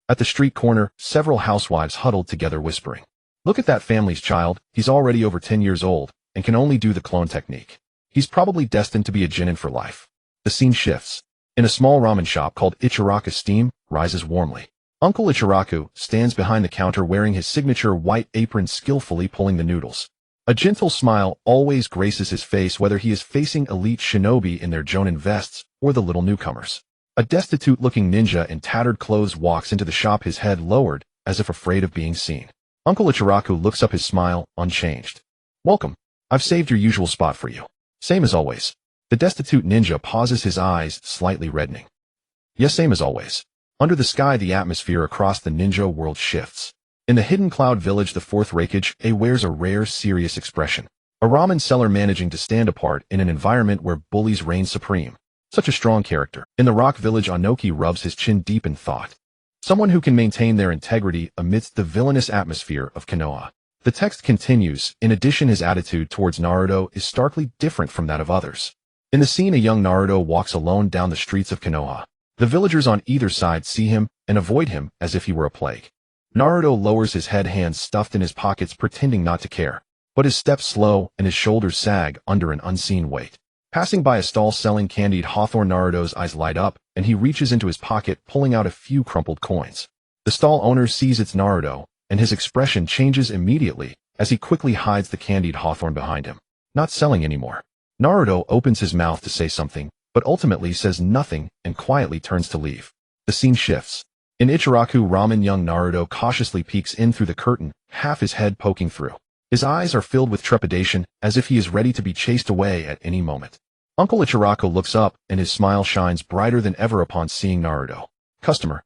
At the street corner, several housewives huddled together whispering, "Look at that family's child, he's already over 10 years old, and can only do the clone technique. He's probably destined to be a genin for life." The scene shifts. In a small ramen shop called Ichiraku, steam rises warmly. Uncle Ichiraku stands behind the counter wearing his signature white apron, skillfully pulling the noodles. A gentle smile always graces his face, whether he is facing elite shinobi in their jonin vests or the little newcomers. A destitute-looking ninja in tattered clothes walks into the shop, his head lowered, as if afraid of being seen. Uncle Ichiraku looks up, his smile unchanged. "Welcome. I've saved your usual spot for you." "Same as always." The destitute ninja pauses, his eyes slightly reddening. "Yes, same as always." Under the sky, the atmosphere across the ninja world shifts. In the hidden cloud village, the fourth Raikage, wears a rare, serious expression. A ramen seller managing to stand apart in an environment where bullies reign supreme. Such a strong character. In the rock village, Ōnoki rubs his chin deep in thought. Someone who can maintain their integrity amidst the villainous atmosphere of Konoha. The text continues. In addition, his attitude towards Naruto is starkly different from that of others. In the scene, a young Naruto walks alone down the streets of Konoha. The villagers on either side see him and avoid him as if he were a plague. Naruto lowers his head, hands stuffed in his pockets, pretending not to care. But his steps slow and his shoulders sag under an unseen weight. Passing by a stall selling candied hawthorn, Naruto's eyes light up, and he reaches into his pocket, pulling out a few crumpled coins. The stall owner sees it's Naruto, and his expression changes immediately as he quickly hides the candied hawthorn behind him. "Not selling anymore." Naruto opens his mouth to say something, but ultimately says nothing and quietly turns to leave. The scene shifts. In Ichiraku ramen, young Naruto cautiously peeks in through the curtain, half his head poking through. His eyes are filled with trepidation, as if he is ready to be chased away at any moment. Uncle Ichiraku looks up, and his smile shines brighter than ever upon seeing Naruto. "Customer."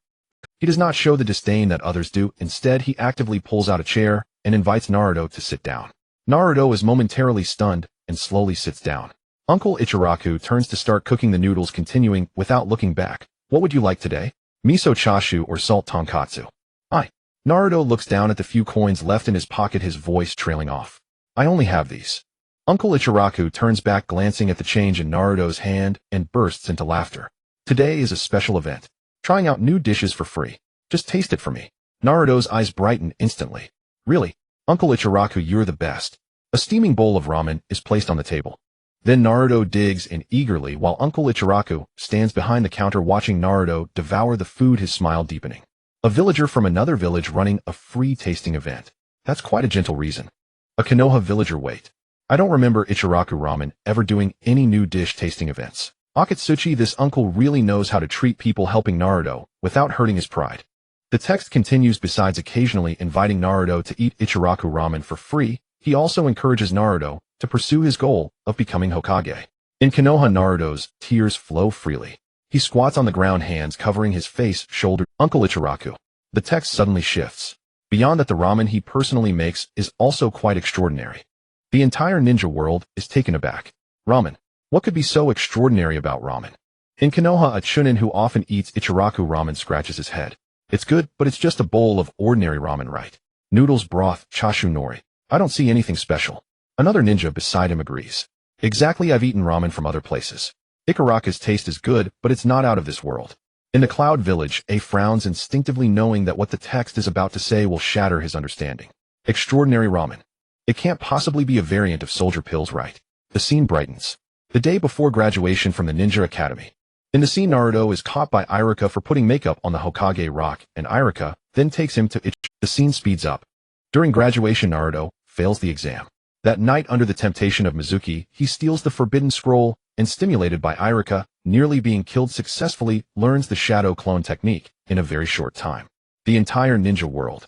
He does not show the disdain that others do. Instead, he actively pulls out a chair and invites Naruto to sit down. Naruto is momentarily stunned and slowly sits down. Uncle Ichiraku turns to start cooking the noodles, continuing without looking back. "What would you like today? Miso chashu or salt tonkatsu?" "I." Naruto looks down at the few coins left in his pocket, his voice trailing off. "I only have these." Uncle Ichiraku turns back, glancing at the change in Naruto's hand, and bursts into laughter. "Today is a special event. Trying out new dishes for free. Just taste it for me." Naruto's eyes brighten instantly. "Really? Uncle Ichiraku, you're the best." A steaming bowl of ramen is placed on the table. Then Naruto digs in eagerly while Uncle Ichiraku stands behind the counter watching Naruto devour the food, his smile deepening. A villager from another village running a free tasting event. That's quite a gentle reason. A Konoha villager, wait. I don't remember Ichiraku ramen ever doing any new dish tasting events. Akatsuchi, this uncle really knows how to treat people, helping Naruto without hurting his pride. The text continues. Besides occasionally inviting Naruto to eat Ichiraku ramen for free, he also encourages Naruto to pursue his goal of becoming Hokage. In Konoha, Naruto's tears flow freely. He squats on the ground, hands covering his face, shoulder. Uncle Ichiraku. The text suddenly shifts. Beyond that, the ramen he personally makes is also quite extraordinary. The entire ninja world is taken aback. Ramen. What could be so extraordinary about ramen? In Konoha, a chunin who often eats Ichiraku ramen scratches his head. It's good, but it's just a bowl of ordinary ramen, right? Noodles, broth, chashu nori. I don't see anything special. Another ninja beside him agrees. Exactly, I've eaten ramen from other places. Ichiraku's taste is good, but it's not out of this world. In the Cloud Village, A frowns instinctively, knowing that what the text is about to say will shatter his understanding. Extraordinary ramen. It can't possibly be a variant of soldier pills, right? The scene brightens. The day before graduation from the Ninja Academy. In the scene, Naruto is caught by Iruka for putting makeup on the Hokage rock, and Iruka then takes him to The scene speeds up. During graduation, Naruto fails the exam. That night, under the temptation of Mizuki, he steals the forbidden scroll, and stimulated by Iruka, nearly being killed successfully, learns the shadow clone technique in a very short time. The entire ninja world.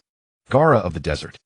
Gaara of the desert.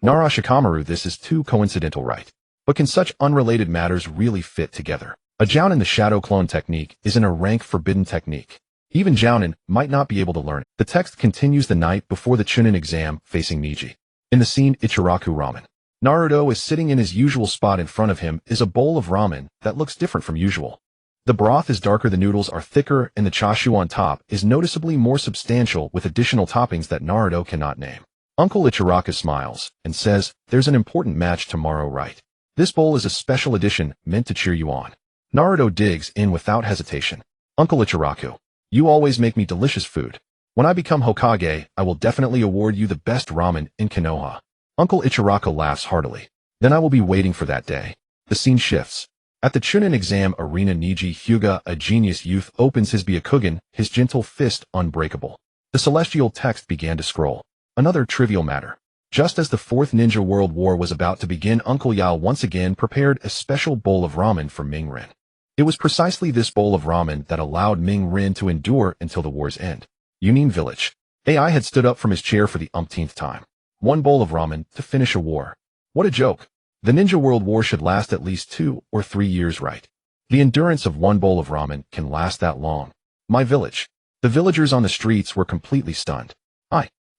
Nara Shikamaru, this is too coincidental, right? But can such unrelated matters really fit together? A Jounin, the shadow clone technique, is a rank forbidden technique. Even Jounin might not be able to learn it. The text continues. The night before the Chunin exam, facing Niji. In the scene, Ichiraku ramen. Naruto is sitting in his usual spot. In front of him is a bowl of ramen that looks different from usual. The broth is darker, the noodles are thicker, and the chashu on top is noticeably more substantial with additional toppings that Naruto cannot name. Uncle Ichiraka smiles and says, "There's an important match tomorrow, right? This bowl is a special edition meant to cheer you on." Naruto digs in without hesitation. "Uncle Ichiraku, you always make me delicious food. When I become Hokage, I will definitely award you the best ramen in Konoha." Uncle Ichiraku laughs heartily. "Then I will be waiting for that day." The scene shifts. At the Chunin exam arena, Niji Hyuga, a genius youth, opens his Byakugan, his gentle fist unbreakable. The celestial text began to scroll. Another trivial matter. Just as the Fourth Ninja World War was about to begin, Uncle Yao once again prepared a special bowl of ramen for Ming Ren. It was precisely this bowl of ramen that allowed Ming Ren to endure until the war's end. Union Village. AI had stood up from his chair for the umpteenth time. One bowl of ramen to finish a war. What a joke. The Ninja World War should last at least 2 or 3 years, right? The endurance of one bowl of ramen can last that long. My village. The villagers on the streets were completely stunned.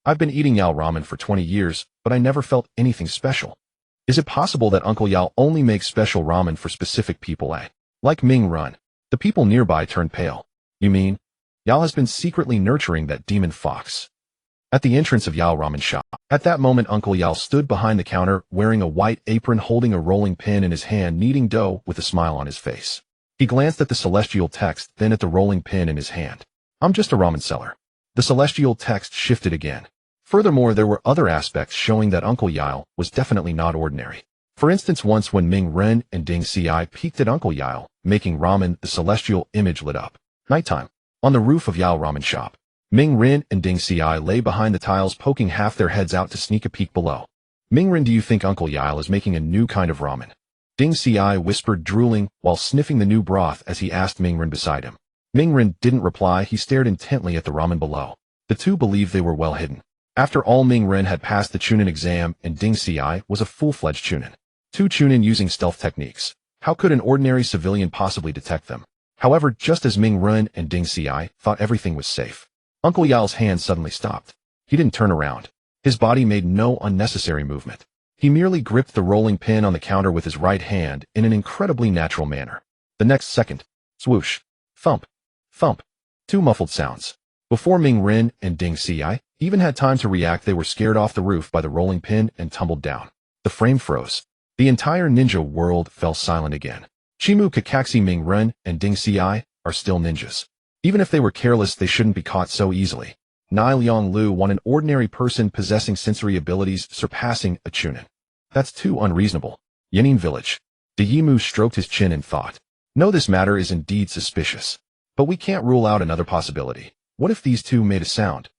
I've been eating Yao ramen for 20 years, but I never felt anything special. Is it possible that Uncle Yao only makes special ramen for specific people, eh? Like Ming Ren. The people nearby turned pale. You mean, Yao has been secretly nurturing that demon fox? At the entrance of Yao Ramen shop. At that moment, Uncle Yao stood behind the counter, wearing a white apron, holding a rolling pin in his hand, kneading dough with a smile on his face. He glanced at the celestial text, then at the rolling pin in his hand. "I'm just a ramen seller." The celestial text shifted again. Furthermore, there were other aspects showing that Uncle Yao was definitely not ordinary. For instance, once when Ming Ren and Ding Xiai peeked at Uncle Yao, making ramen, the celestial image lit up. Nighttime. On the roof of Yao Ramen shop. Ming Ren and Ding Xiai lay behind the tiles, poking half their heads out to sneak a peek below. "Ming Ren, do you think Uncle Yao is making a new kind of ramen?" Ding Xiai whispered, drooling, while sniffing the new broth as he asked Ming Ren beside him. Ming Ren didn't reply. He stared intently at the ramen below. The two believed they were well hidden. After all, Ming Ren had passed the Chunin exam, and Ding Xiai was a full-fledged Chunin. Two Chunin using stealth techniques. How could an ordinary civilian possibly detect them? However, just as Ming Ren and Ding Xiai thought everything was safe, Uncle Yao's hand suddenly stopped. He didn't turn around. His body made no unnecessary movement. He merely gripped the rolling pin on the counter with his right hand in an incredibly natural manner. The next second, swoosh, thump, thump, two muffled sounds. Before Ming Ren and Ding Xiai even had time to react, they were scared off the roof by the rolling pin and tumbled down. The frame froze. The entire ninja world fell silent again. Chimu Kakashi, Ming Ren and Ding Xiai are still ninjas. Even if they were careless, they shouldn't be caught so easily. Nai Liang Lu won an ordinary person possessing sensory abilities surpassing a Chunin. That's too unreasonable. Yenin Village. De Yimu stroked his chin and thought, "No, this matter is indeed suspicious. But we can't rule out another possibility. What if these two made a sound?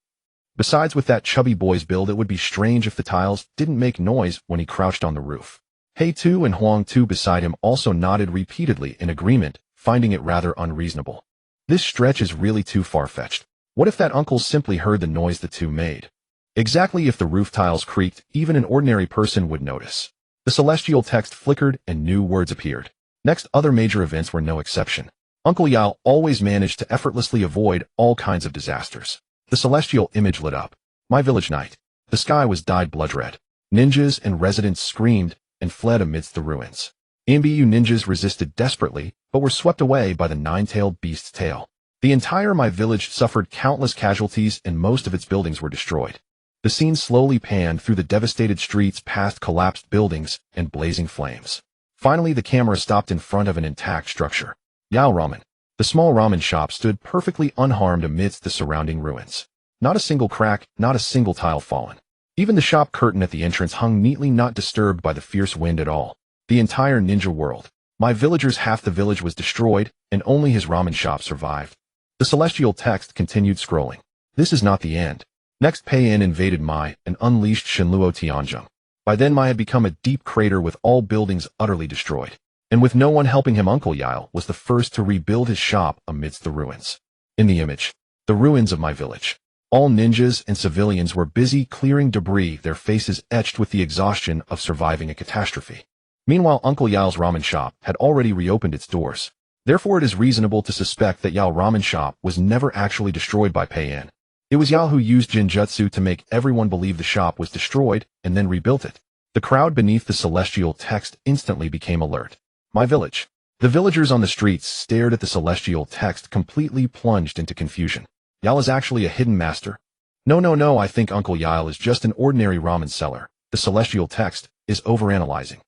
Besides, with that chubby boy's build, it would be strange if the tiles didn't make noise when he crouched on the roof." Hei Tu and Huang Tu beside him also nodded repeatedly in agreement, finding it rather unreasonable. This stretch is really too far-fetched. What if that uncle simply heard the noise the two made? Exactly, if the roof tiles creaked, even an ordinary person would notice. The celestial text flickered and new words appeared. Next, other major events were no exception. Uncle Yao always managed to effortlessly avoid all kinds of disasters. The celestial image lit up. My village night. The sky was dyed blood red. Ninjas and residents screamed and fled amidst the ruins. MBU ninjas resisted desperately, but were swept away by the nine-tailed beast's tail. The entire My Village suffered countless casualties and most of its buildings were destroyed. The scene slowly panned through the devastated streets, past collapsed buildings and blazing flames. Finally, the camera stopped in front of an intact structure. Yao Ramen. The small ramen shop stood perfectly unharmed amidst the surrounding ruins. Not a single crack, not a single tile fallen. Even the shop curtain at the entrance hung neatly, not disturbed by the fierce wind at all. The entire ninja world. My villagers, half the village was destroyed, and only his ramen shop survived. The celestial text continued scrolling. This is not the end. Next, Pei En invaded Mai and unleashed Shenluo Tianzhong. By then, Mai had become a deep crater with all buildings utterly destroyed. And with no one helping him, Uncle Yao was the first to rebuild his shop amidst the ruins. In the image, the ruins of My Village. All ninjas and civilians were busy clearing debris, their faces etched with the exhaustion of surviving a catastrophe. Meanwhile, Uncle Yao's ramen shop had already reopened its doors. Therefore, it is reasonable to suspect that Yao Ramen shop was never actually destroyed by Pei En. It was Yao who used Jinjutsu to make everyone believe the shop was destroyed and then rebuilt it. The crowd beneath the celestial text instantly became alert. My village. The villagers on the streets stared at the celestial text, completely plunged into confusion. Yal is actually a hidden master? No, I think Uncle Yal is just an ordinary ramen seller. The celestial text is overanalyzing.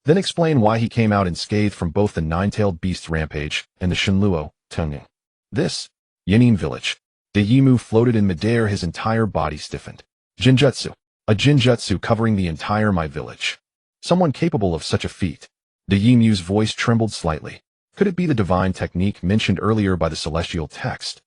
Then explain why he came out unscathed from both the nine-tailed beast's rampage and the Shinluo Tunging. This Yanin village. The Yimu floated in midair, his entire body stiffened. Jinjutsu. A jinjutsu covering the entire my village. Someone capable of such a feat. The Yimu's voice trembled slightly. Could it be the divine technique mentioned earlier by the celestial text?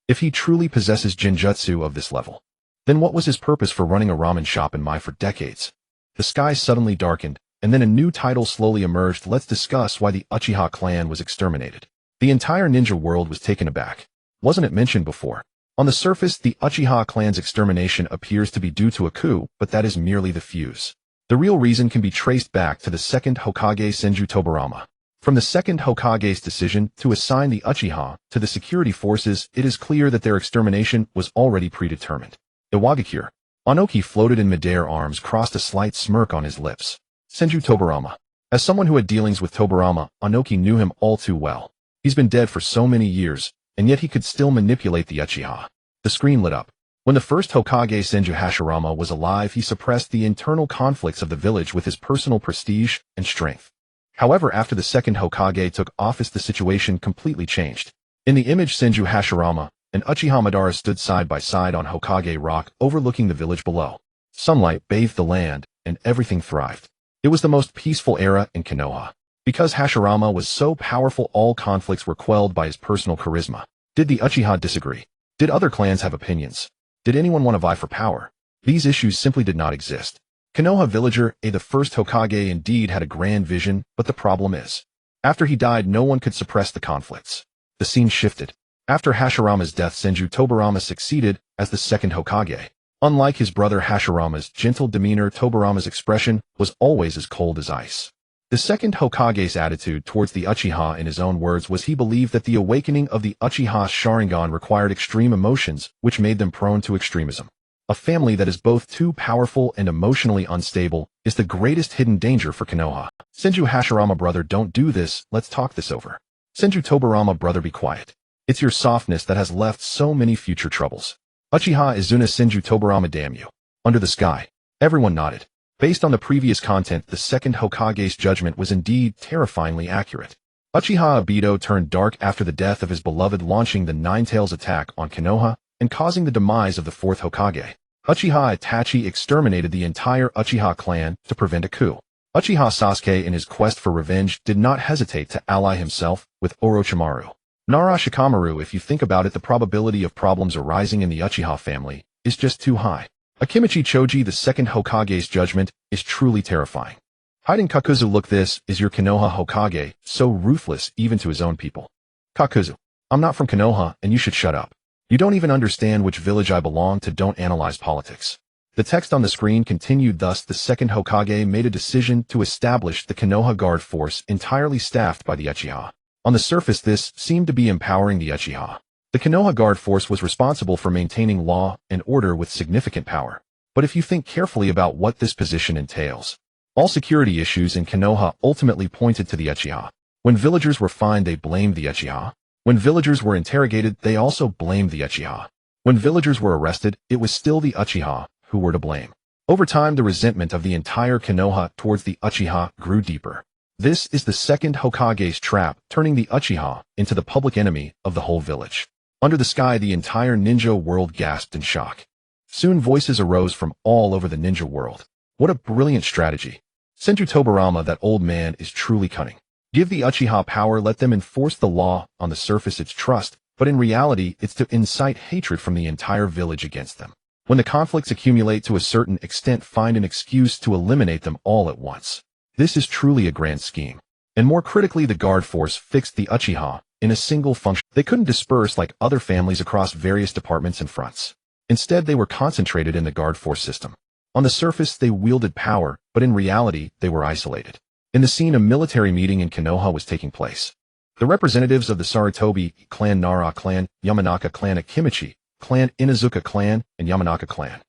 If he truly possesses jinjutsu of this level, then what was his purpose for running a ramen shop in Mai for decades? The sky suddenly darkened, and then a new title slowly emerged. Let's discuss why the Uchiha clan was exterminated. The entire ninja world was taken aback. Wasn't it mentioned before? On the surface, the Uchiha clan's extermination appears to be due to a coup, but that is merely the fuse. The real reason can be traced back to the second Hokage Senju Tobirama. From the second Hokage's decision to assign the Uchiha to the security forces, it is clear that their extermination was already predetermined. Iwagakure. Ōnoki floated in midair, arms crossed, a slight smirk on his lips. Senju Tobirama. As someone who had dealings with Tobirama, Ōnoki knew him all too well. He's been dead for so many years, and yet he could still manipulate the Uchiha. The screen lit up. When the first Hokage Senju Hashirama was alive, he suppressed the internal conflicts of the village with his personal prestige and strength. However, after the second Hokage took office, the situation completely changed. In the image, Senju Hashirama and Uchiha Madara stood side by side on Hokage Rock, overlooking the village below. Sunlight bathed the land, and everything thrived. It was the most peaceful era in Konoha. Because Hashirama was so powerful, all conflicts were quelled by his personal charisma. Did the Uchiha disagree? Did other clans have opinions? Did anyone want to vie for power? These issues simply did not exist. Konoha villager A, the first Hokage, indeed had a grand vision, but the problem is, after he died, no one could suppress the conflicts. The scene shifted. After Hashirama's death, Senju Tobirama succeeded as the second Hokage. Unlike his brother Hashirama's gentle demeanor, Tobirama's expression was always as cold as ice. The second Hokage's attitude towards the Uchiha, in his own words, was he believed that the awakening of the Uchiha Sharingan required extreme emotions, which made them prone to extremism. A family that is both too powerful and emotionally unstable is the greatest hidden danger for Konoha. Senju Hashirama, brother, don't do this, let's talk this over. Senju Tobirama, brother, be quiet. It's your softness that has left so many future troubles. Uchiha Izuna. Senju Tobirama, damn you. Under the sky. Everyone nodded. Based on the previous content, the second Hokage's judgment was indeed terrifyingly accurate. Uchiha Obito turned dark after the death of his beloved, launching the Nine-Tails attack on Konoha and causing the demise of the fourth Hokage. Uchiha Itachi exterminated the entire Uchiha clan to prevent a coup. Uchiha Sasuke, in his quest for revenge, did not hesitate to ally himself with Orochimaru. Nara Shikamaru. If you think about it, the probability of problems arising in the Uchiha family is just too high. Akimichi Choji, the second Hokage's judgment is truly terrifying. Hiding Kakuzu. Look, this is your Konoha Hokage, so ruthless even to his own people. Kakuzu. I'm not from Konoha, and you should shut up. You don't even understand which village I belong to. Don't analyze politics. The text on the screen continued. Thus, the second Hokage made a decision to establish the Konoha Guard Force, entirely staffed by the Uchiha. On the surface, this seemed to be empowering the Uchiha. The Konoha Guard Force was responsible for maintaining law and order with significant power. But if you think carefully about what this position entails, all security issues in Konoha ultimately pointed to the Uchiha. When villagers were fined, they blamed the Uchiha. When villagers were interrogated, they also blamed the Uchiha. When villagers were arrested, it was still the Uchiha who were to blame. Over time, the resentment of the entire Konoha towards the Uchiha grew deeper. This is the second Hokage's trap, turning the Uchiha into the public enemy of the whole village. Under the sky, the entire ninja world gasped in shock. Soon voices arose from all over the ninja world. What a brilliant strategy. Senju Tobirama, that old man, is truly cunning. Give the Uchiha power, let them enforce the law. On the surface, it's trust, but in reality, it's to incite hatred from the entire village against them. When the conflicts accumulate to a certain extent, find an excuse to eliminate them all at once. This is truly a grand scheme. And more critically, the guard force fixed the Uchiha in a single function. They couldn't disperse like other families across various departments and fronts. Instead, they were concentrated in the guard force system. On the surface, they wielded power, but in reality, they were isolated. In the scene, a military meeting in Konoha was taking place. The representatives of the Sarutobi clan, Nara clan, Yamanaka clan, Akimichi clan, Inazuka clan, and Yamanaka clan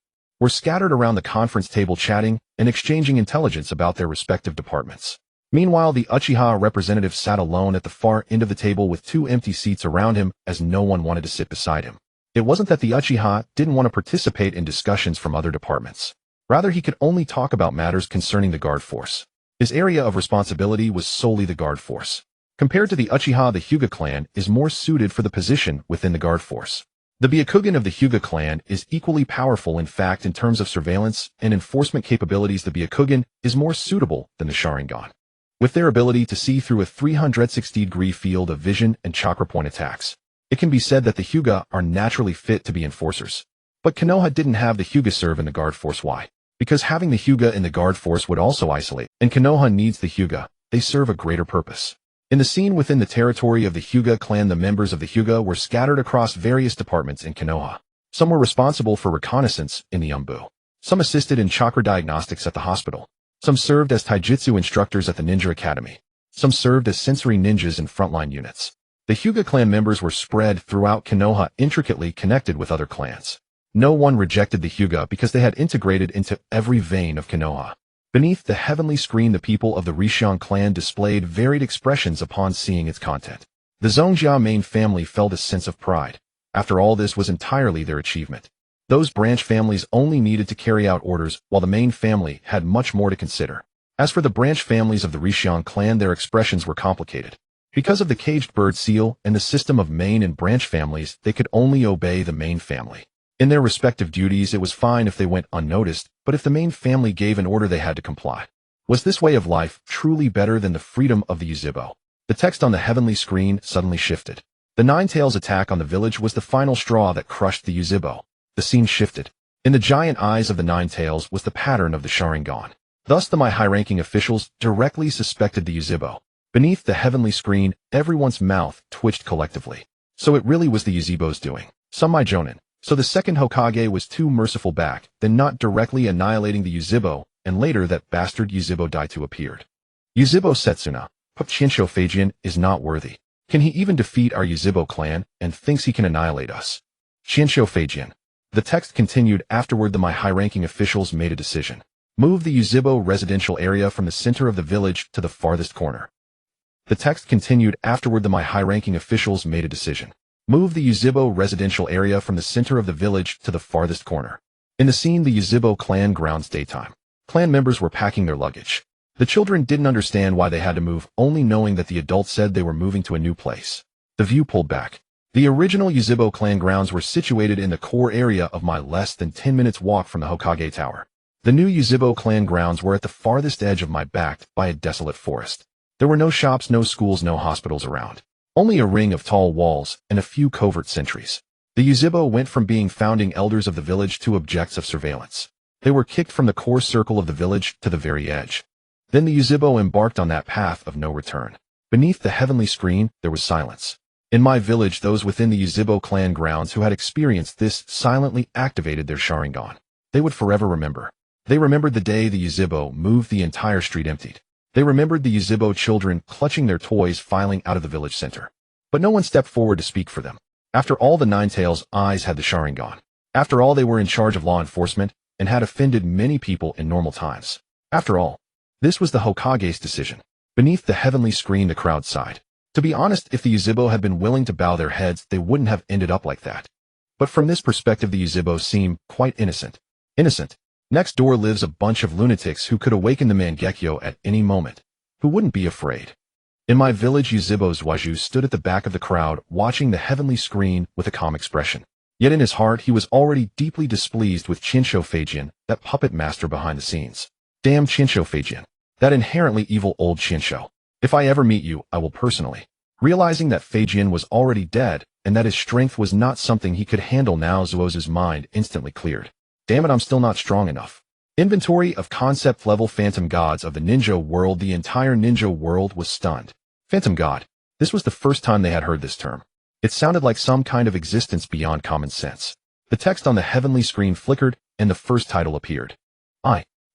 were scattered around the conference table chatting and exchanging intelligence about their respective departments. Meanwhile, the Uchiha representative sat alone at the far end of the table with 2 empty seats around him as no one wanted to sit beside him. It wasn't that the Uchiha didn't want to participate in discussions from other departments. Rather, he could only talk about matters concerning the guard force. His area of responsibility was solely the guard force. Compared to the Uchiha, the Hyuga clan is more suited for the position within the guard force. The Byakugan of the Hyuga clan is equally powerful. In fact, in terms of surveillance and enforcement capabilities, the Byakugan is more suitable than the Sharingan. With their ability to see through a 360-degree field of vision and chakra point attacks, it can be said that the Hyuga are naturally fit to be enforcers. But Konoha didn't have the Hyuga serve in the guard force. Why? Because having the Hyuga in the guard force would also isolate, and Konoha needs the Hyuga. They serve a greater purpose. In the scene within the territory of the Hyuga clan, the members of the Hyuga were scattered across various departments in Konoha. Some were responsible for reconnaissance in the Umbu. Some assisted in chakra diagnostics at the hospital. Some served as taijutsu instructors at the ninja academy. Some served as sensory ninjas in frontline units. The Hyuga clan members were spread throughout Konoha, intricately connected with other clans. No one rejected the Hyuga because they had integrated into every vein of Konoha. Beneath the heavenly screen, the people of the Rishion clan displayed varied expressions upon seeing its content. The Zongjia main family felt a sense of pride. After all, this was entirely their achievement. Those branch families only needed to carry out orders, while the main family had much more to consider. As for the branch families of the Rishion clan, their expressions were complicated. Because of the caged bird seal and the system of main and branch families, they could only obey the main family. In their respective duties, it was fine if they went unnoticed, but if the main family gave an order, they had to comply. Was this way of life truly better than the freedom of the Yuzhibo? The text on the heavenly screen suddenly shifted. The Nine-Tails attack on the village was the final straw that crushed the Yuzhibo. The scene shifted. In the giant eyes of the Nine-Tails was the pattern of the Sharingan. Thus the high-ranking officials directly suspected the Yuzhibo. Beneath the heavenly screen, everyone's mouth twitched collectively. So it really was the Yuzhibo's doing. Some Jonin. So the second Hokage was too merciful back, then not directly annihilating the Yuzhibo, and later that bastard Yuzhibo Daitu appeared. Yuzhibo Setsuna, Pup Chinsho Feijian, is not worthy. Can he even defeat our Yuzhibo clan, and thinks he can annihilate us? Chinsho Feijian. The text continued. Afterward, the high-ranking officials made a decision. Move the Yuzhibo residential area from the center of the village to the farthest corner. The text continued. Afterward, the high-ranking officials made a decision. Move the Yuzhibo residential area from the center of the village to the farthest corner. In the scene, the Yuzhibo clan grounds daytime. Clan members were packing their luggage. The children didn't understand why they had to move, only knowing that the adults said they were moving to a new place. The view pulled back. The original Yuzhibo clan grounds were situated in the core area of my less than 10 minutes walk from the Hokage Tower. The new Yuzhibo clan grounds were at the farthest edge of my backed by a desolate forest. There were no shops, no schools, no hospitals around. Only a ring of tall walls and a few covert sentries. The Yuzhibo went from being founding elders of the village to objects of surveillance. They were kicked from the core circle of the village to the very edge. Then the Yuzhibo embarked on that path of no return. Beneath the heavenly screen, there was silence. In my village, those within the Yuzhibo clan grounds who had experienced this silently activated their Sharingan. They would forever remember. They remembered the day the Yuzhibo moved the entire street emptied. They remembered the Yuzhibo children clutching their toys filing out of the village center. But no one stepped forward to speak for them. After all, the Nine-Tails' eyes had the Sharingan. After all, they were in charge of law enforcement and had offended many people in normal times. After all, this was the Hokage's decision. Beneath the heavenly screen, the crowd sighed. To be honest, if the Yuzhibo had been willing to bow their heads, they wouldn't have ended up like that. But from this perspective, the Yuzhibo seem quite innocent. Innocent. Next door lives a bunch of lunatics who could awaken the Mangekyo at any moment, who wouldn't be afraid. In my village, Yuzhibo's Waju stood at the back of the crowd, watching the heavenly screen with a calm expression. Yet in his heart, he was already deeply displeased with Chinsho Feijian, that puppet master behind the scenes. Damn Chinsho Feijian. That inherently evil old Chinsho. If I ever meet you, I will personally. Realizing that Feijian was already dead, and that his strength was not something he could handle now, Zuozu's mind instantly cleared. Damn it, I'm still not strong enough. Inventory of concept level phantom gods of the ninja world. The entire ninja world was stunned. Phantom god. This was the first time they had heard this term. It sounded like some kind of existence beyond common sense. The text on the heavenly screen flickered, and the first title appeared.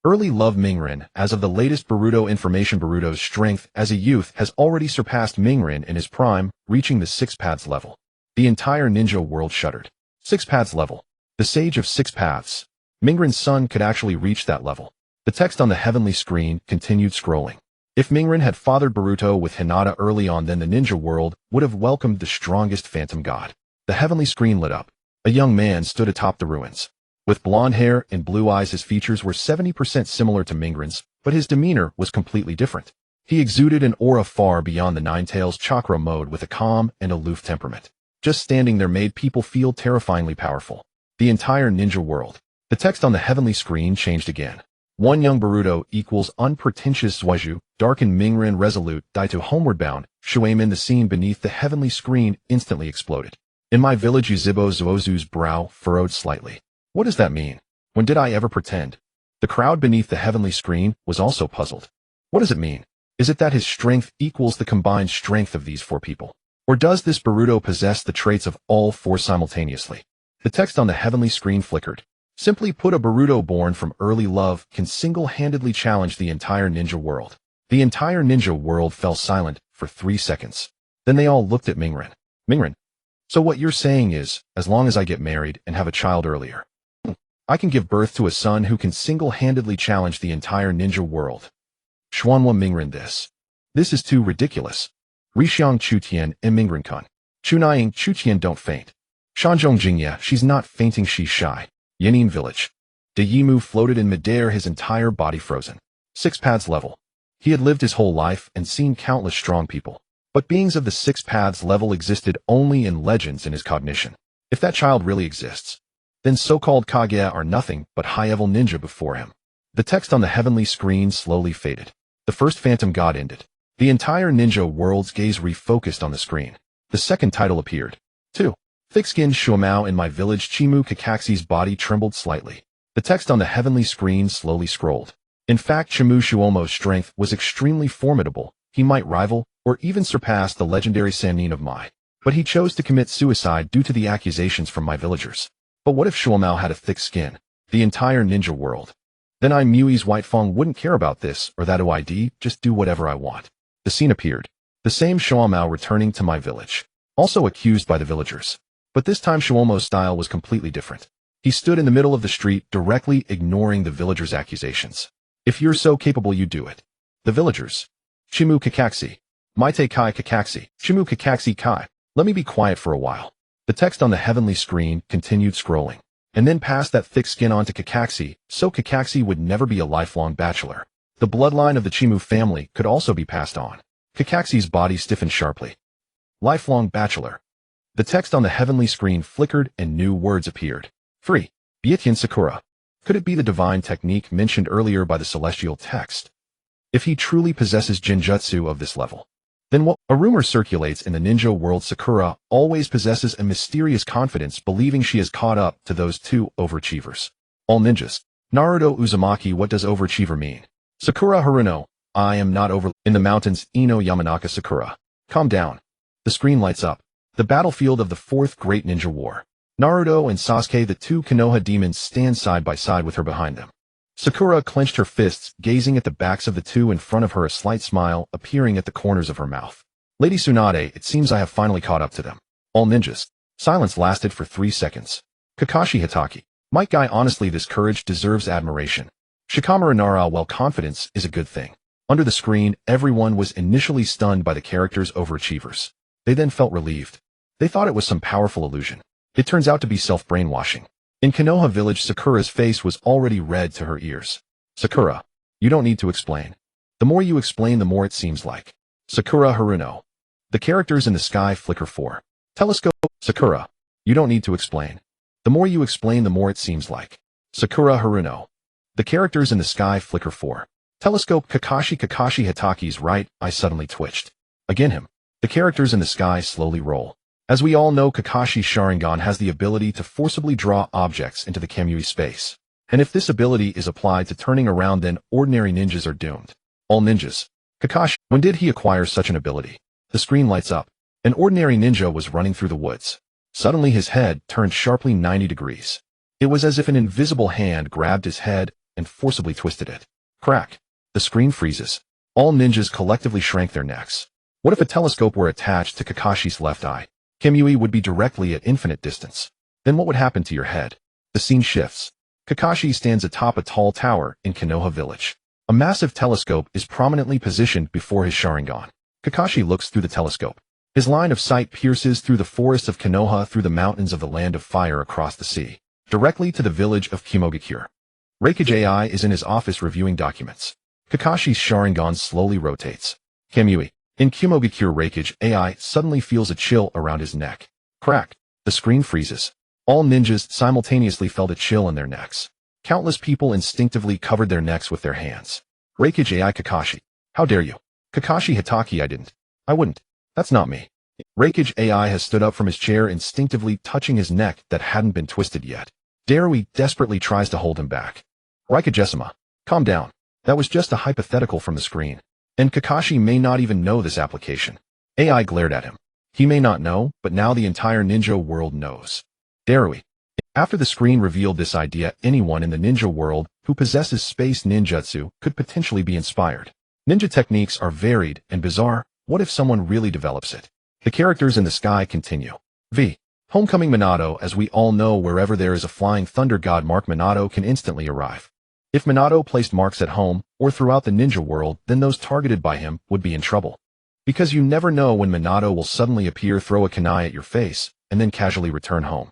Early love Mingren. As of the latest Boruto information, Boruto's strength as a youth has already surpassed Mingren in his prime, reaching the 6 paths level. The entire ninja world shuddered. 6 paths level. The sage of 6 paths. Mingren's son could actually reach that level. The text on the heavenly screen continued scrolling. If Mingren had fathered Boruto with Hinata early on, then the ninja world would have welcomed the strongest phantom god. The heavenly screen lit up. A young man stood atop the ruins. With blonde hair and blue eyes, his features were 70% similar to Mingren's, but his demeanor was completely different. He exuded an aura far beyond the Nine-Tails chakra mode with a calm and aloof temperament. Just standing there made people feel terrifyingly powerful. The entire ninja world. The text on the heavenly screen changed again. One young Boruto equals unpretentious Zuiju, darkened Mingren resolute, Daito homeward bound, Shuemin. The scene beneath the heavenly screen instantly exploded. In my village, Uzibo Zuozu's brow furrowed slightly. What does that mean? When did I ever pretend? The crowd beneath the heavenly screen was also puzzled. What does it mean? Is it that his strength equals the combined strength of these four people? Or does this Boruto possess the traits of all four simultaneously? The text on the heavenly screen flickered. Simply put, a Boruto born from early love can single-handedly challenge the entire ninja world. The entire ninja world fell silent for 3 seconds. Then they all looked at Mingren. Mingren, so what you're saying is, as long as I get married and have a child earlier, I can give birth to a son who can single-handedly challenge the entire ninja world. Xuanhua Mingren, this is too ridiculous. Rixiang Chutian and Mingren-kun. Chunaying Chutian, don't faint. Shanzhong Jingya, she's not fainting, she's shy. Yanin village. De Yimu floated in midair, his entire body frozen. 6 paths level. He had lived his whole life and seen countless strong people. But beings of the 6 paths level existed only in legends in his cognition. If that child really exists, then so-called Kage are nothing but high-level ninja before him. The text on the heavenly screen slowly faded. The first phantom god ended. The entire ninja world's gaze refocused on the screen. The second title appeared. 2. Thick-skinned Shuamao. In my village, Chimu Kakaxi's body trembled slightly. The text on the heavenly screen slowly scrolled. In fact, Chimu Shuomo's strength was extremely formidable. He might rival or even surpass the legendary Sannin of Mai. But he chose to commit suicide due to the accusations from my villagers. But what if Shuamao had a thick skin? The entire ninja world. Then I Mui's Whitefang wouldn't care about this or that OID, just do whatever I want. The scene appeared. The same Shuamao returning to my village. Also accused by the villagers. But this time Shuomo's style was completely different. He stood in the middle of the street, directly ignoring the villagers' accusations. If you're so capable, you do it. The villagers. Chimu Kakaxi. Maite Kai Kakaxi. Chimu Kakaxi Kai. Let me be quiet for a while. The text on the heavenly screen continued scrolling, and then passed that thick skin onto Kakaxi, so Kakaxi would never be a lifelong bachelor. The bloodline of the Chimu family could also be passed on. Kakaxi's body stiffened sharply. Lifelong bachelor. The text on the heavenly screen flickered and new words appeared. Free. Byaetian Sakura. Could it be the divine technique mentioned earlier by the celestial text? If he truly possesses Jinjutsu of this level, then what? A rumor circulates in the ninja world. Sakura always possesses a mysterious confidence, believing she has caught up to those two overachievers. All ninjas. Naruto Uzumaki. What does overachiever mean? Sakura Haruno. I am not over. In the mountains, Ino Yamanaka. Sakura. Calm down. The screen lights up. The battlefield of the fourth great ninja war. Naruto and Sasuke, the two Konoha demons, stand side by side with her behind them. Sakura clenched her fists, gazing at the backs of the two in front of her, a slight smile appearing at the corners of her mouth. Lady Tsunade, it seems I have finally caught up to them. All ninjas. Silence lasted for 3 seconds. Kakashi Hitaki. Might guy, honestly, this courage deserves admiration. Shikamaru Nara. Well, confidence is a good thing. Under the screen, everyone was initially stunned by the character's overachievers. They then felt relieved. They thought it was some powerful illusion. It turns out to be self-brainwashing. In Konoha village, Sakura's face was already red to her ears. Sakura, you don't need to explain. The more you explain, the more it seems like. Sakura Haruno. The characters in the sky flicker 4. Telescope. Sakura, you don't need to explain. The more you explain, the more it seems like. Sakura Haruno. The characters in the sky flicker 4. Telescope. Kakashi Hitaki's right eye suddenly twitched. Again him. The characters in the sky slowly roll. As we all know, Kakashi's Sharingan has the ability to forcibly draw objects into the Kamui space. And if this ability is applied to turning around, then ordinary ninjas are doomed. All ninjas. Kakashi, when did he acquire such an ability? The screen lights up. An ordinary ninja was running through the woods. Suddenly his head turned sharply 90 degrees. It was as if an invisible hand grabbed his head and forcibly twisted it. Crack. The screen freezes. All ninjas collectively shrank their necks. What if a telescope were attached to Kakashi's left eye? Kamui would be directly at infinite distance. Then what would happen to your head? The scene shifts. Kakashi stands atop a tall tower in Konoha village. A massive telescope is prominently positioned before his Sharingan. Kakashi looks through the telescope. His line of sight pierces through the forests of Konoha, through the mountains of the Land of Fire across the sea, directly to the village of Kimogakure. Reikage AI is in his office reviewing documents. Kakashi's Sharingan slowly rotates. Kamui. In Kimogakure, Reikage AI suddenly feels a chill around his neck. Crack. The screen freezes. All ninjas simultaneously felt a chill in their necks. Countless people instinctively covered their necks with their hands. Reikage AI. Kakashi. How dare you? Kakashi Hitaki. I wouldn't. That's not me. Reikage AI has stood up from his chair, instinctively touching his neck that hadn't been twisted yet. Darui desperately tries to hold him back. Raikage-sama, calm down. That was just a hypothetical from the screen. And Kakashi may not even know this application. AI glared at him. He may not know, but now the entire ninja world knows. Darui. After the screen revealed this idea, anyone in the ninja world who possesses space ninjutsu could potentially be inspired. Ninja techniques are varied and bizarre. What if someone really develops it? The characters in the sky continue. V. Homecoming Minato. As we all know, wherever there is a flying thunder god mark, Minato can instantly arrive. If Minato placed marks at home or throughout the ninja world, then those targeted by him would be in trouble. Because you never know when Minato will suddenly appear, throw a kunai at your face, and then casually return home.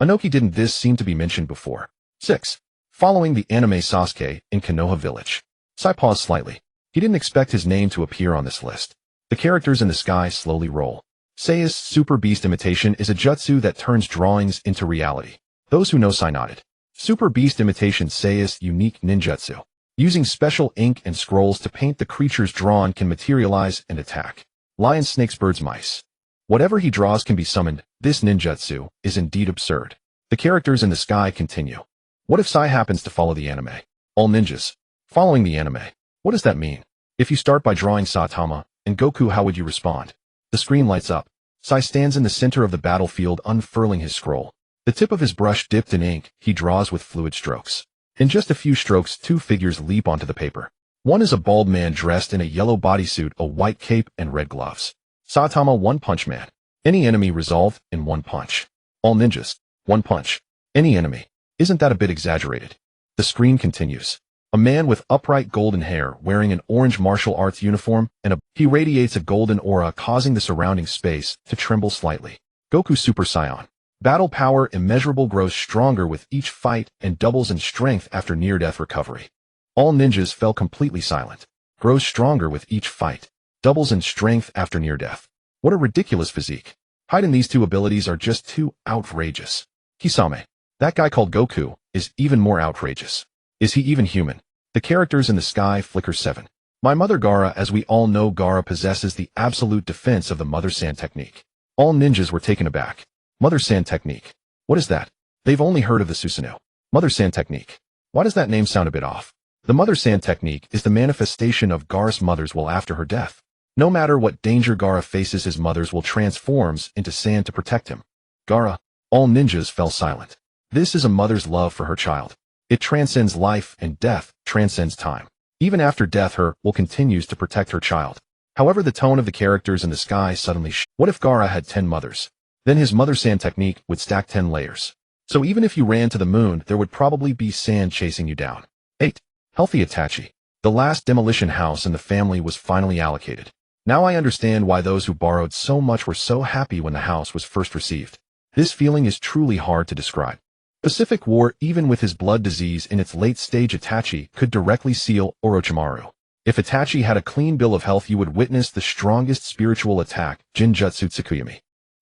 Ōnoki. Didn't this seem to be mentioned before? 6. Following the anime Sasuke in Konoha village. Sai paused slightly. He didn't expect his name to appear on this list. The characters in the sky slowly roll. Sei's Super Beast Imitation is a jutsu that turns drawings into reality. Those who know Sai nodded. Super Beast Imitation. Sei's unique ninjutsu. Using special ink and scrolls to paint, the creatures drawn can materialize and attack. Lions, snakes, birds, mice. Whatever he draws can be summoned. This ninjutsu is indeed absurd. The characters in the sky continue. What if Sai happens to follow the anime? All ninjas. Following the anime. What does that mean? If you start by drawing Saitama and Goku, how would you respond? The screen lights up. Sai stands in the center of the battlefield, unfurling his scroll. The tip of his brush dipped in ink, he draws with fluid strokes. In just a few strokes, two figures leap onto the paper. One is a bald man dressed in a yellow bodysuit, a white cape, and red gloves. Saitama. One Punch Man. Any enemy resolved in one punch. All ninjas. One punch. Any enemy. Isn't that a bit exaggerated? The screen continues. A man with upright golden hair, wearing an orange martial arts uniform, he radiates a golden aura, causing the surrounding space to tremble slightly. Goku Super Saiyan. Battle power immeasurable, grows stronger with each fight and doubles in strength after near-death recovery. All ninjas fell completely silent. Grows stronger with each fight. Doubles in strength after near-death. What a ridiculous physique. Height in these two abilities are just too outrageous. Kisame. That guy called Goku is even more outrageous. Is he even human? The characters in the sky flicker. 7. My Mother Gaara. As we all know, Gaara possesses the absolute defense of the Mother Sand technique. All ninjas were taken aback. Mother Sand technique. What is that? They've only heard of the Susanoo. Mother Sand technique. Why does that name sound a bit off? The Mother Sand technique is the manifestation of Gaara's mother's will after her death. No matter what danger Gaara faces, his mother's will transforms into sand to protect him. Gaara. All ninjas fell silent. This is a mother's love for her child. It transcends life and death, transcends time. Even after death, her will continues to protect her child. However, the tone of the characters in the sky suddenly What if Gaara had 10 mothers? Then his Mother Sand technique would stack 10 layers. So even if you ran to the moon, there would probably be sand chasing you down. 8. Healthy Itachi. The last demolition house in the family was finally allocated. Now I understand why those who borrowed so much were so happy when the house was first received. This feeling is truly hard to describe. Pacific War. Even with his blood disease in its late stage, Itachi could directly seal Orochimaru. If Itachi had a clean bill of health, you would witness the strongest spiritual attack, Jinjutsu Tsukuyami.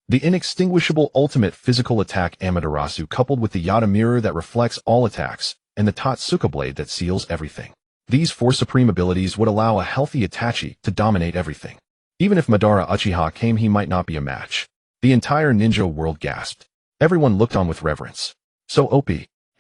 The inextinguishable ultimate physical attack, Amaterasu, coupled with the Yata mirror that reflects all attacks, and the Totsuka blade that seals everything. These 4 supreme abilities would allow a healthy Itachi to dominate everything. Even if Madara Uchiha came, he might not be a match. The entire ninja world gasped. Everyone looked on with reverence. So OP.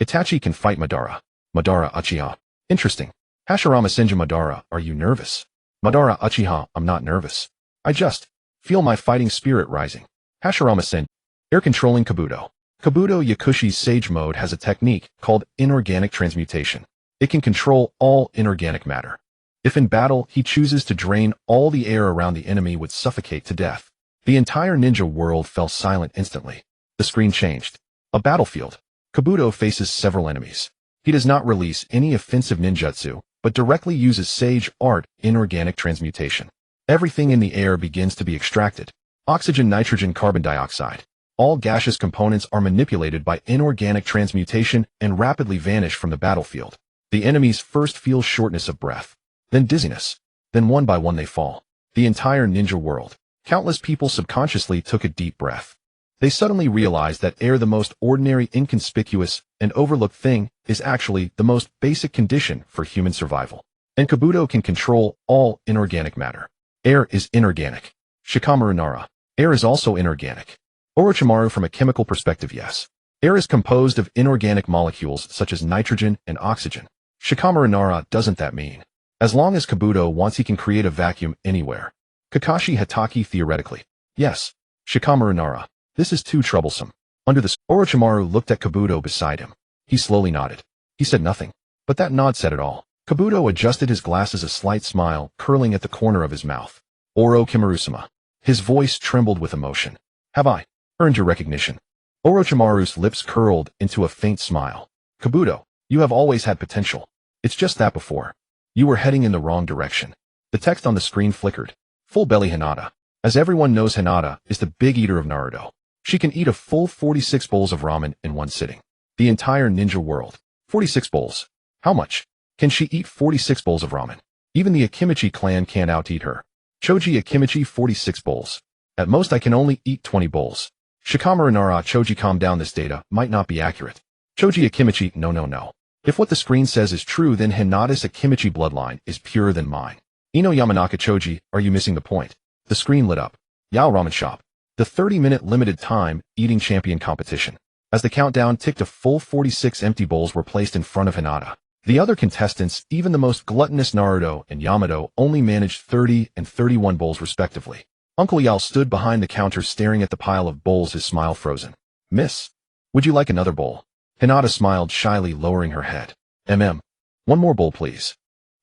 Itachi can fight Madara. Madara Uchiha. Interesting. Hashirama Senju. Madara, are you nervous? Madara Uchiha. I'm not nervous. I just feel my fighting spirit rising. Hashirama Senju. Air controlling Kabuto. Kabuto Yakushi's Sage Mode has a technique called inorganic transmutation. It can control all inorganic matter. If in battle, he chooses to drain all the air around, the enemy would suffocate to death. The entire ninja world fell silent instantly. The screen changed. A battlefield. Kabuto faces several enemies. He does not release any offensive ninjutsu, but directly uses sage art, inorganic transmutation. Everything in the air begins to be extracted. Oxygen, nitrogen, carbon dioxide. All gaseous components are manipulated by inorganic transmutation and rapidly vanish from the battlefield. The enemies first feel shortness of breath, then dizziness, then one by one they fall. The entire ninja world. Countless people subconsciously took a deep breath. They suddenly realized that air, the most ordinary, inconspicuous, and overlooked thing, is actually the most basic condition for human survival. And Kabuto can control all inorganic matter. Air is inorganic. Shikamaru Nara. Air is also inorganic. Orochimaru, from a chemical perspective, yes. Air is composed of inorganic molecules such as nitrogen and oxygen. Shikamaru Nara, doesn't that mean? As long as Kabuto wants, he can create a vacuum anywhere. Kakashi Hatake, theoretically. Yes. Shikamaru Nara. This is too troublesome. Under the Orochimaru looked at Kabuto beside him. He slowly nodded. He said nothing. But that nod said it all. Kabuto adjusted his glasses, a slight smile curling at the corner of his mouth. Orochimaru-sama. His voice trembled with emotion. Have I earned your recognition? Orochimaru's lips curled into a faint smile. Kabuto, you have always had potential. It's just that before you were heading in the wrong direction. The text on the screen flickered. Full belly Hinata. As everyone knows, Hinata is the big eater of Naruto. She can eat a full 46 bowls of ramen in one sitting. The entire ninja world. 46 bowls. How much? Can she eat 46 bowls of ramen? Even the Akimichi clan can't out-eat her. Choji Akimichi, 46 bowls. At most I can only eat 20 bowls. Shikamaru Nara. Choji, calm down, this data might not be accurate. Choji Akimichi, no. If what the screen says is true, then Hinata's Akimichi bloodline is purer than mine. Ino Yamanaka. Choji, are you missing the point? The screen lit up. Yao Ramen Shop. The 30-minute limited time eating champion competition. As the countdown ticked, a full 46 empty bowls were placed in front of Hinata. The other contestants, even the most gluttonous Naruto and Yamato, only managed 30 and 31 bowls respectively. Uncle Yao stood behind the counter staring at the pile of bowls, his smile frozen. Miss, would you like another bowl? Hinata smiled shyly, lowering her head. One more bowl, please.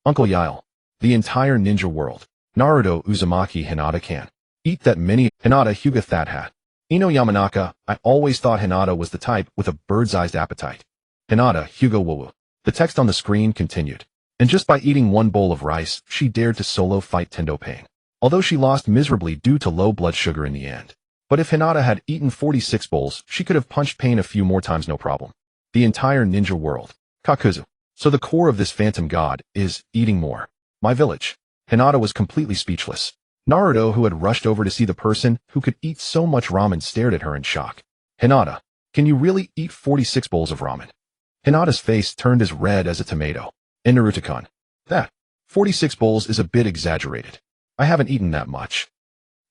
Uncle Yao. The entire ninja world. Naruto Uzumaki. Hinata can eat that many. Hinata Hyuga that hat. Ino Yamanaka. I always thought Hinata was the type with a bird's-eyed appetite. Hinata Hyuga Wowu. The text on the screen continued. And just by eating one bowl of rice, she dared to solo fight Tendo Pain. Although she lost miserably due to low blood sugar in the end. But if Hinata had eaten 46 bowls, she could have punched Pain a few more times, no problem. The entire ninja world. Kakuzu. So the core of this phantom god is eating more. My village. Hinata was completely speechless. Naruto, who had rushed over to see the person who could eat so much ramen, stared at her in shock. Hinata, can you really eat 46 bowls of ramen? Hinata's face turned as red as a tomato. And Naruto-kun. That 46 bowls is a bit exaggerated. I haven't eaten that much.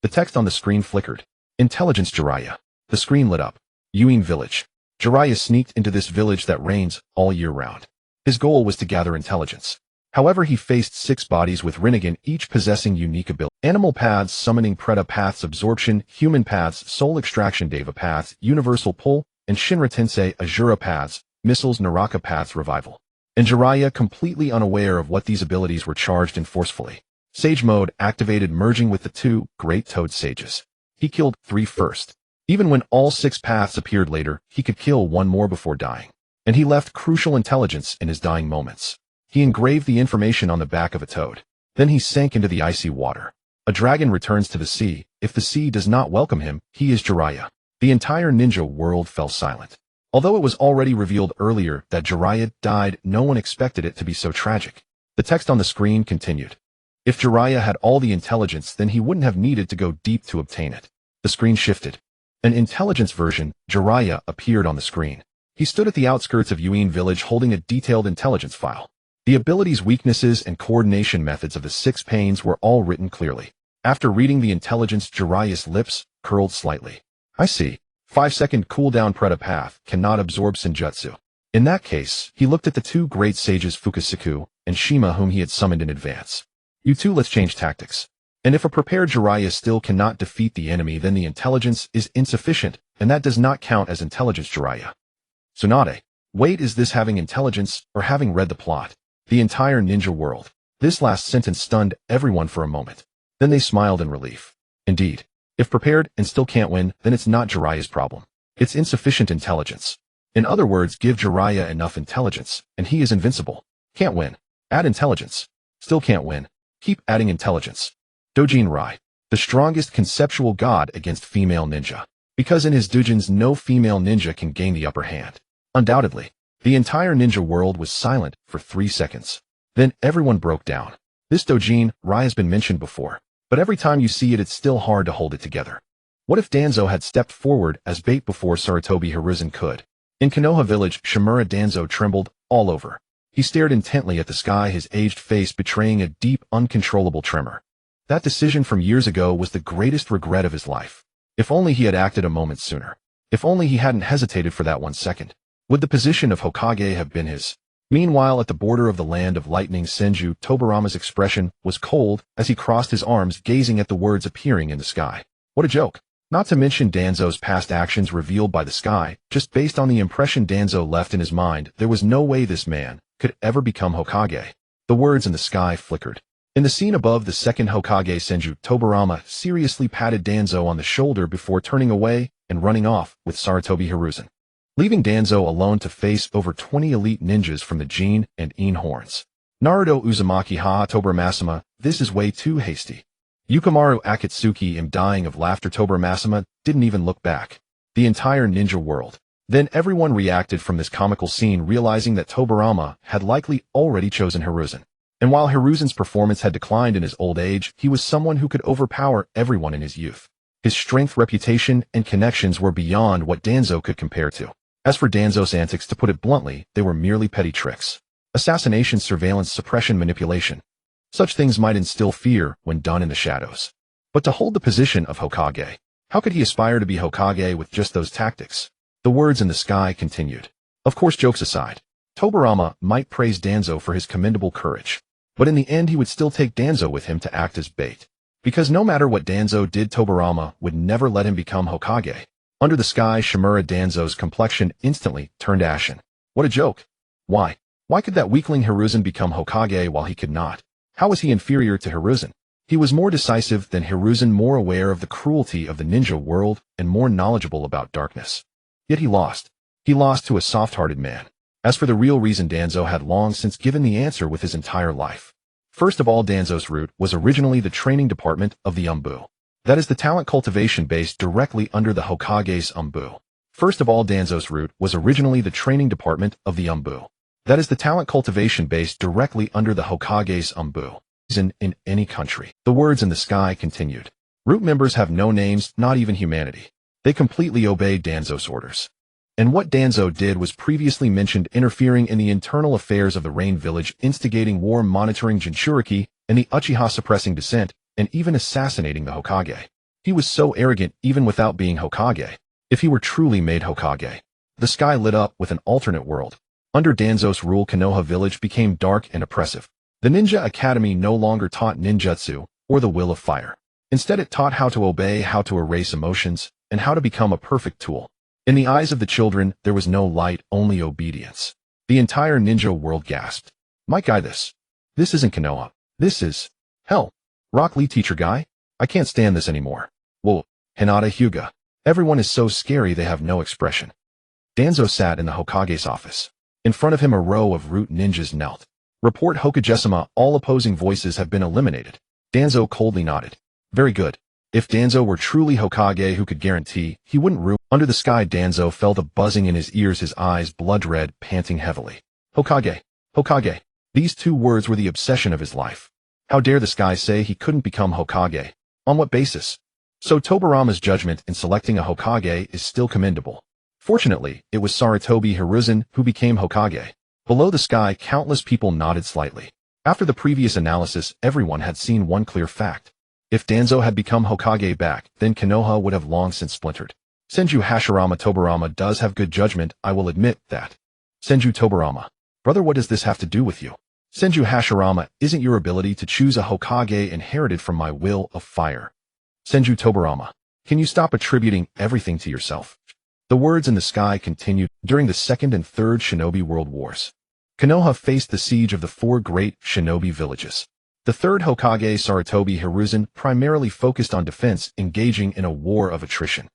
The text on the screen flickered. Intelligence Jiraiya. The screen lit up. Yuin Village. Jiraiya sneaked into this village that rains all year round. His goal was to gather intelligence. However, he faced 6 bodies with Rinnegan, each possessing unique abilities. Animal paths, summoning Preta paths, absorption, human paths, soul extraction, Deva paths, universal pull, and Shinra Tensei, Azura paths, missiles, Naraka paths, revival. And Jiraiya, completely unaware of what these abilities were, charged in forcefully. Sage mode activated, merging with the 2 great toad sages. He killed 3 first. Even when all 6 paths appeared later, he could kill 1 more before dying. And he left crucial intelligence in his dying moments. He engraved the information on the back of a toad. Then he sank into the icy water. A dragon returns to the sea. If the sea does not welcome him, he is Jiraiya. The entire ninja world fell silent. Although it was already revealed earlier that Jiraiya died, no one expected it to be so tragic. The text on the screen continued. If Jiraiya had all the intelligence, then he wouldn't have needed to go deep to obtain it. The screen shifted. An intelligence version, Jiraiya, appeared on the screen. He stood at the outskirts of Yuin Village holding a detailed intelligence file. The abilities, weaknesses, and coordination methods of the 6 pains were all written clearly. After reading the intelligence, Jiraiya's lips curled slightly. I see. 5-second cooldown. Preta path cannot absorb Senjutsu. In that case, he looked at the 2 great sages Fukusiku and Shima, whom he had summoned in advance. You two, let's change tactics. And if a prepared Jiraiya still cannot defeat the enemy, then the intelligence is insufficient, and that does not count as intelligence Jiraiya. Tsunade. Wait, is this having intelligence or having read the plot? The entire ninja world. This last sentence stunned everyone for a moment. Then they smiled in relief. Indeed. If prepared and still can't win, then it's not Jiraiya's problem. It's insufficient intelligence. In other words, give Jiraiya enough intelligence, and he is invincible. Can't win. Add intelligence. Still can't win. Keep adding intelligence. Dojin Rai, the strongest conceptual god against female ninja. Because in his doujins no female ninja can gain the upper hand. Undoubtedly, the entire ninja world was silent for 3 seconds. Then everyone broke down. This Dojin Rai has been mentioned before, but every time you see it, it's still hard to hold it together. What if Danzo had stepped forward as bait before Sarutobi Hiruzen could? In Konoha village, Shimura Danzo trembled all over. He stared intently at the sky, his aged face betraying a deep, uncontrollable tremor. That decision from years ago was the greatest regret of his life. If only he had acted a moment sooner. If only he hadn't hesitated for that 1 second. Would the position of Hokage have been his? Meanwhile, at the border of the land of lightning Senju, Tobirama's expression was cold as he crossed his arms, gazing at the words appearing in the sky. What a joke. Not to mention Danzo's past actions revealed by the sky. Just based on the impression Danzo left in his mind, there was no way this man could ever become Hokage. The words in the sky flickered. In the scene above, the second Hokage Senju, Tobirama seriously patted Danzo on the shoulder before turning away and running off with Sarutobi Hiruzen, leaving Danzo alone to face over 20 elite ninjas from the Jin and In horns. Naruto Uzumaki ha Tobirama, this is way too hasty. Yukimaru Akatsuki, am dying of laughter. Tobirama didn't even look back. The entire ninja world. Then everyone reacted from this comical scene, realizing that Tobirama had likely already chosen Hiruzen. And while Hiruzen's performance had declined in his old age, he was someone who could overpower everyone in his youth. His strength, reputation, and connections were beyond what Danzo could compare to. As for Danzo's antics, to put it bluntly, they were merely petty tricks. Assassination, surveillance, suppression, manipulation. Such things might instill fear when done in the shadows. But to hold the position of Hokage, how could he aspire to be Hokage with just those tactics? The words in the sky continued. Of course, jokes aside, Tobirama might praise Danzo for his commendable courage. But in the end, he would still take Danzo with him to act as bait. Because no matter what Danzo did, Tobirama would never let him become Hokage. Under the sky, Shimura Danzo's complexion instantly turned ashen. What a joke. Why? Why could that weakling Hiruzen become Hokage while he could not? How was he inferior to Hiruzen? He was more decisive than Hiruzen, more aware of the cruelty of the ninja world, and more knowledgeable about darkness. Yet he lost. He lost to a soft-hearted man. As for the real reason, Danzo had long since given the answer with his entire life. First of all, Danzo's root was originally the training department of the Umbu. That is the talent cultivation based directly under the Hokage's Umbu. First of all, Danzo's root was originally the training department of the Umbu. That is the talent cultivation based directly under the Hokage's Umbu. In any country. The words in the sky continued. Root members have no names, not even humanity. They completely obeyed Danzo's orders. And what Danzo did was previously mentioned: interfering in the internal affairs of the Rain Village, instigating war, monitoring Jinchuriki and the Uchiha, suppressing dissent, and even assassinating the Hokage. He was so arrogant even without being Hokage. If he were truly made Hokage. The sky lit up with an alternate world. Under Danzo's rule, Konoha village became dark and oppressive. The Ninja Academy no longer taught ninjutsu or the will of fire. Instead, it taught how to obey, how to erase emotions, and how to become a perfect tool. In the eyes of the children, there was no light, only obedience. The entire ninja world gasped. My guy, this isn't Konoha. This is hell. Rock Lee, teacher guy? I can't stand this anymore. Whoa, Hinata, Hyuga. Everyone is so scary, they have no expression. Danzo sat in the Hokage's office. In front of him, a row of root ninjas knelt. Report Hokage-sama, all opposing voices have been eliminated. Danzo coldly nodded. Very good. If Danzo were truly Hokage, who could guarantee he wouldn't ruin? Under the sky, Danzo felt a buzzing in his ears, his eyes blood red, panting heavily. Hokage. Hokage. These two words were the obsession of his life. How dare the sky say he couldn't become Hokage? On what basis? So Tobirama's judgment in selecting a Hokage is still commendable. Fortunately, it was Sarutobi Hiruzen who became Hokage. Below the sky, countless people nodded slightly. After the previous analysis, everyone had seen one clear fact. If Danzo had become Hokage back, then Konoha would have long since splintered. Senju Hashirama, Tobirama does have good judgment, I will admit that. Senju Tobirama. Brother, what does this have to do with you? Senju Hashirama, isn't your ability to choose a Hokage inherited from my will of fire? Senju Tobirama. Can you stop attributing everything to yourself? The words in the sky continued. During the Second and Third Shinobi World Wars, Konoha faced the siege of the four great shinobi villages. The third Hokage, Sarutobi Hiruzen, primarily focused on defense, engaging in a war of attrition.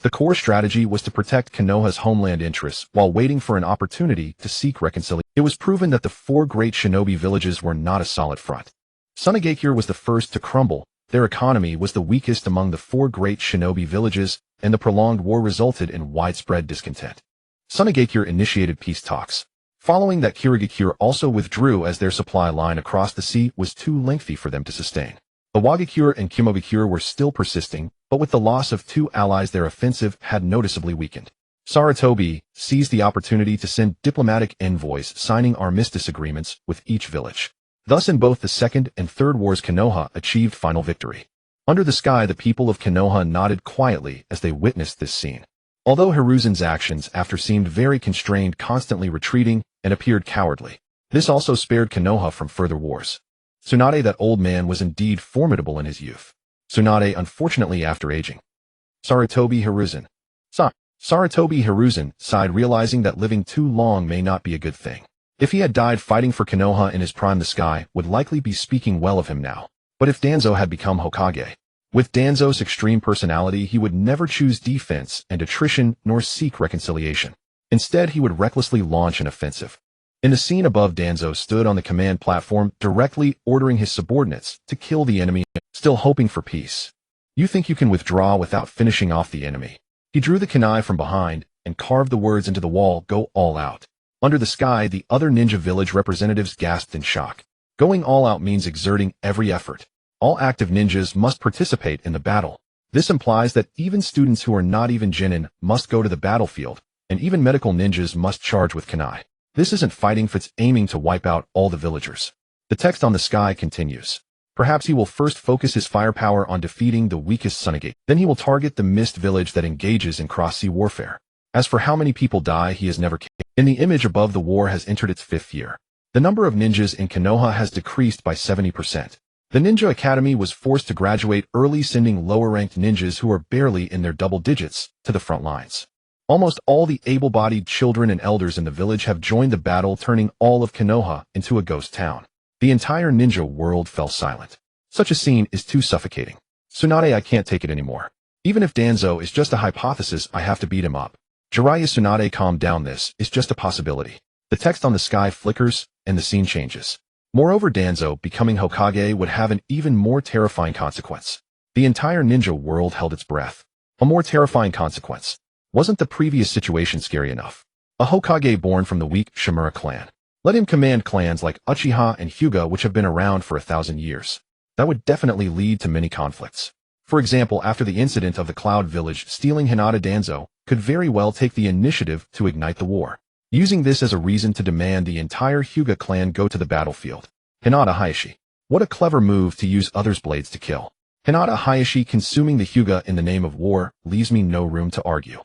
The core strategy was to protect Konoha's homeland interests while waiting for an opportunity to seek reconciliation. It was proven that the four great shinobi villages were not a solid front. Sunagakure was the first to crumble, their economy was the weakest among the four great shinobi villages, and the prolonged war resulted in widespread discontent. Sunagakure initiated peace talks. Following that, Kirigakure also withdrew as their supply line across the sea was too lengthy for them to sustain. Iwagakure and Kimogakure were still persisting, but with the loss of two allies their offensive had noticeably weakened. Sarutobi seized the opportunity to send diplomatic envoys signing armistice agreements with each village. Thus in both the Second and Third Wars Konoha achieved final victory. Under the sky the people of Konoha nodded quietly as they witnessed this scene. Although Hiruzen's actions after seemed very constrained, constantly retreating, and appeared cowardly, this also spared Konoha from further wars. Tsunade, that old man, was indeed formidable in his youth. Tsunade, unfortunately, after aging. Sarutobi Hiruzen sighed, realizing that living too long may not be a good thing. If he had died fighting for Konoha in his prime, the sky would likely be speaking well of him now. But if Danzo had become Hokage, with Danzo's extreme personality, he would never choose defense and attrition nor seek reconciliation. Instead, he would recklessly launch an offensive. In the scene above, Danzo stood on the command platform, directly ordering his subordinates to kill the enemy, still hoping for peace. You think you can withdraw without finishing off the enemy? He drew the kunai from behind and carved the words into the wall, "Go all out." Under the sky, the other ninja village representatives gasped in shock. Going all out means exerting every effort. All active ninjas must participate in the battle. This implies that even students who are not even genin must go to the battlefield, and even medical ninjas must charge with kunai. This isn't fighting, it's aiming to wipe out all the villagers. The text on the sky continues. Perhaps he will first focus his firepower on defeating the weakest Sunagakure. Then he will target the mist village that engages in cross-sea warfare. As for how many people die, he has never cared. In the image above, the war has entered its 5th year. The number of ninjas in Konoha has decreased by 70%. The Ninja Academy was forced to graduate early, sending lower-ranked ninjas who are barely in their double digits to the front lines. Almost all the able-bodied children and elders in the village have joined the battle, turning all of Konoha into a ghost town. The entire ninja world fell silent. Such a scene is too suffocating. Tsunade, I can't take it anymore. Even if Danzo is just a hypothesis, I have to beat him up. Jiraiya Tsunade, calm down, this is just a possibility. The text on the sky flickers, and the scene changes. Moreover, Danzo becoming Hokage would have an even more terrifying consequence. The entire ninja world held its breath. A more terrifying consequence. Wasn't the previous situation scary enough? A Hokage born from the weak Shimura clan. Let him command clans like Uchiha and Hyuga, which have been around for 1,000 years. That would definitely lead to many conflicts. For example, after the incident of the Cloud Village stealing Hinata, Danzo could very well take the initiative to ignite the war, using this as a reason to demand the entire Hyuga clan go to the battlefield. Hinata Hayashi. What a clever move to use others' blades to kill. Hinata Hayashi consuming the Hyuga in the name of war leaves me no room to argue.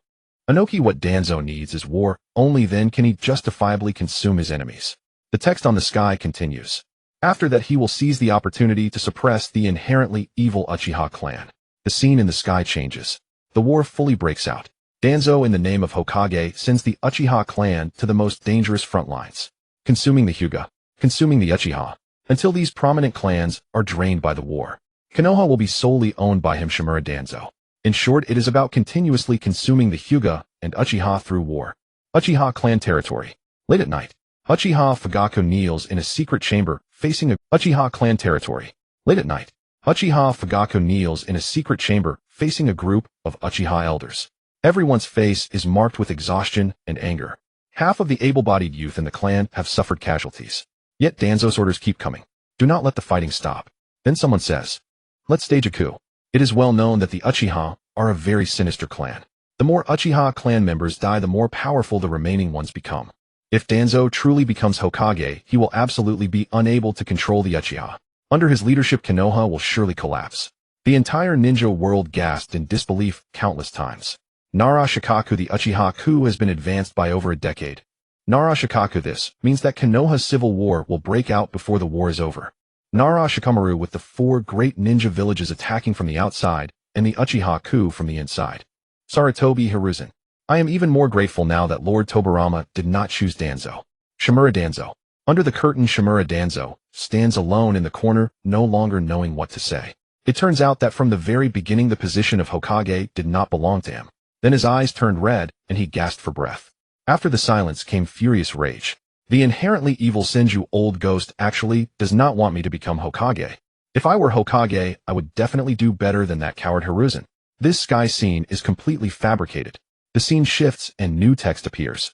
Ōnoki, what Danzo needs is war, only then can he justifiably consume his enemies. The text on the sky continues. After that, he will seize the opportunity to suppress the inherently evil Uchiha clan. The scene in the sky changes. The war fully breaks out. Danzo, in the name of Hokage, sends the Uchiha clan to the most dangerous front lines, consuming the Hyuga, consuming the Uchiha, until these prominent clans are drained by the war. Konoha will be solely owned by him, Shimura Danzo. In short, it is about continuously consuming the Hyuga and Uchiha through war. Uchiha clan territory. Late at night, Uchiha Fugaku kneels in a secret chamber facing a Uchiha clan territory. Late at night, Uchiha Fugaku kneels in a secret chamber facing a group of Uchiha elders. Everyone's face is marked with exhaustion and anger. Half of the able-bodied youth in the clan have suffered casualties. Yet Danzo's orders keep coming. Do not let the fighting stop. Then someone says, let's stage a coup. It is well known that the Uchiha are a very sinister clan. The more Uchiha clan members die, the more powerful the remaining ones become. If Danzo truly becomes Hokage, he will absolutely be unable to control the Uchiha. Under his leadership, Konoha will surely collapse. The entire ninja world gasped in disbelief countless times. Nara Shikaku, the Uchiha coup has been advanced by over a decade. Nara Shikaku, this means that Konoha's civil war will break out before the war is over. Nara Shikamaru, with the 4 great ninja villages attacking from the outside, and the Uchiha coup from the inside. Sarutobi Hiruzen. I am even more grateful now that Lord Tobirama did not choose Danzo. Shimura Danzo. Under the curtain, Shimura Danzo stands alone in the corner, no longer knowing what to say. It turns out that from the very beginning the position of Hokage did not belong to him. Then his eyes turned red, and he gasped for breath. After the silence came furious rage. The inherently evil Senju old ghost actually does not want me to become Hokage. If I were Hokage, I would definitely do better than that coward Hiruzen. This sky scene is completely fabricated. The scene shifts and new text appears.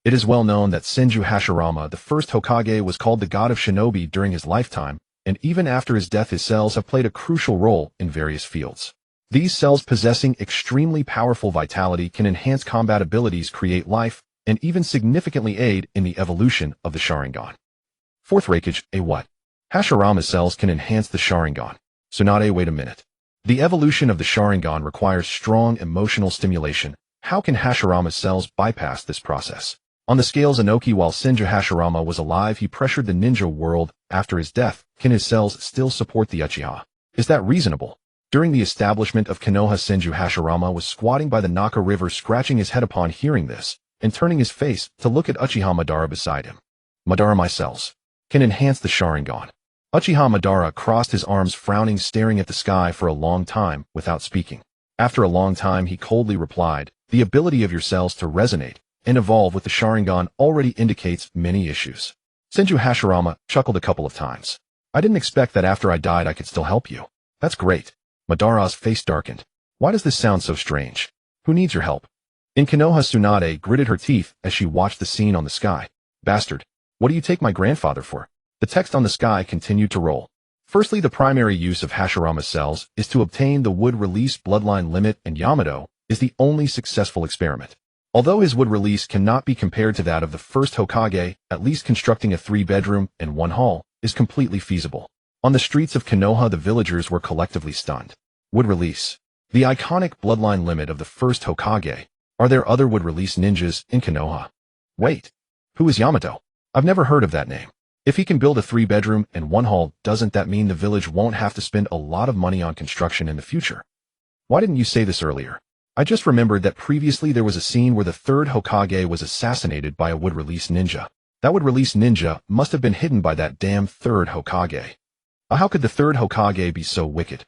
It is well known that Senju Hashirama, the first Hokage, was called the god of shinobi during his lifetime, and even after his death his cells have played a crucial role in various fields. These cells possessing extremely powerful vitality can enhance combat abilities, create life, and even significantly aid in the evolution of the Sharingan. Fourth Reikage, what? Hashirama's cells can enhance the Sharingan. Tsunade, wait a minute. The evolution of the Sharingan requires strong emotional stimulation. How can Hashirama's cells bypass this process? On the scales Ōnoki, while Senju Hashirama was alive, he pressured the ninja world. After his death, can his cells still support the Uchiha? Is that reasonable? During the establishment of Konoha, Senju Hashirama was squatting by the Naka River, scratching his head upon hearing this, and turning his face to look at Uchiha Madara beside him. Madara, my cells can enhance the Sharingan. Uchiha Madara crossed his arms, frowning, staring at the sky for a long time without speaking. After a long time, he coldly replied, "The ability of your cells to resonate and evolve with the Sharingan already indicates many issues." Senju Hashirama chuckled a couple of times. "I didn't expect that after I died I could still help you." "That's great." Madara's face darkened. "Why does this sound so strange? Who needs your help?" In Konoha, Tsunade gritted her teeth as she watched the scene on the sky. "Bastard, what do you take my grandfather for?" The text on the sky continued to roll. Firstly, the primary use of Hashirama's cells is to obtain the wood release bloodline limit, and Yamato is the only successful experiment. Although his wood release cannot be compared to that of the first Hokage, at least constructing a 3-bedroom and 1 hall is completely feasible. On the streets of Konoha, the villagers were collectively stunned. Wood release. The iconic bloodline limit of the first Hokage. Are there other wood release ninjas in Konoha? Wait, who is Yamato? I've never heard of that name. If he can build a 3-bedroom and 1 hall, doesn't that mean the village won't have to spend a lot of money on construction in the future? Why didn't you say this earlier? I just remembered that previously there was a scene where the 3rd Hokage was assassinated by a wood release ninja. That wood release ninja must have been hidden by that damn 3rd Hokage. How could the 3rd Hokage be so wicked?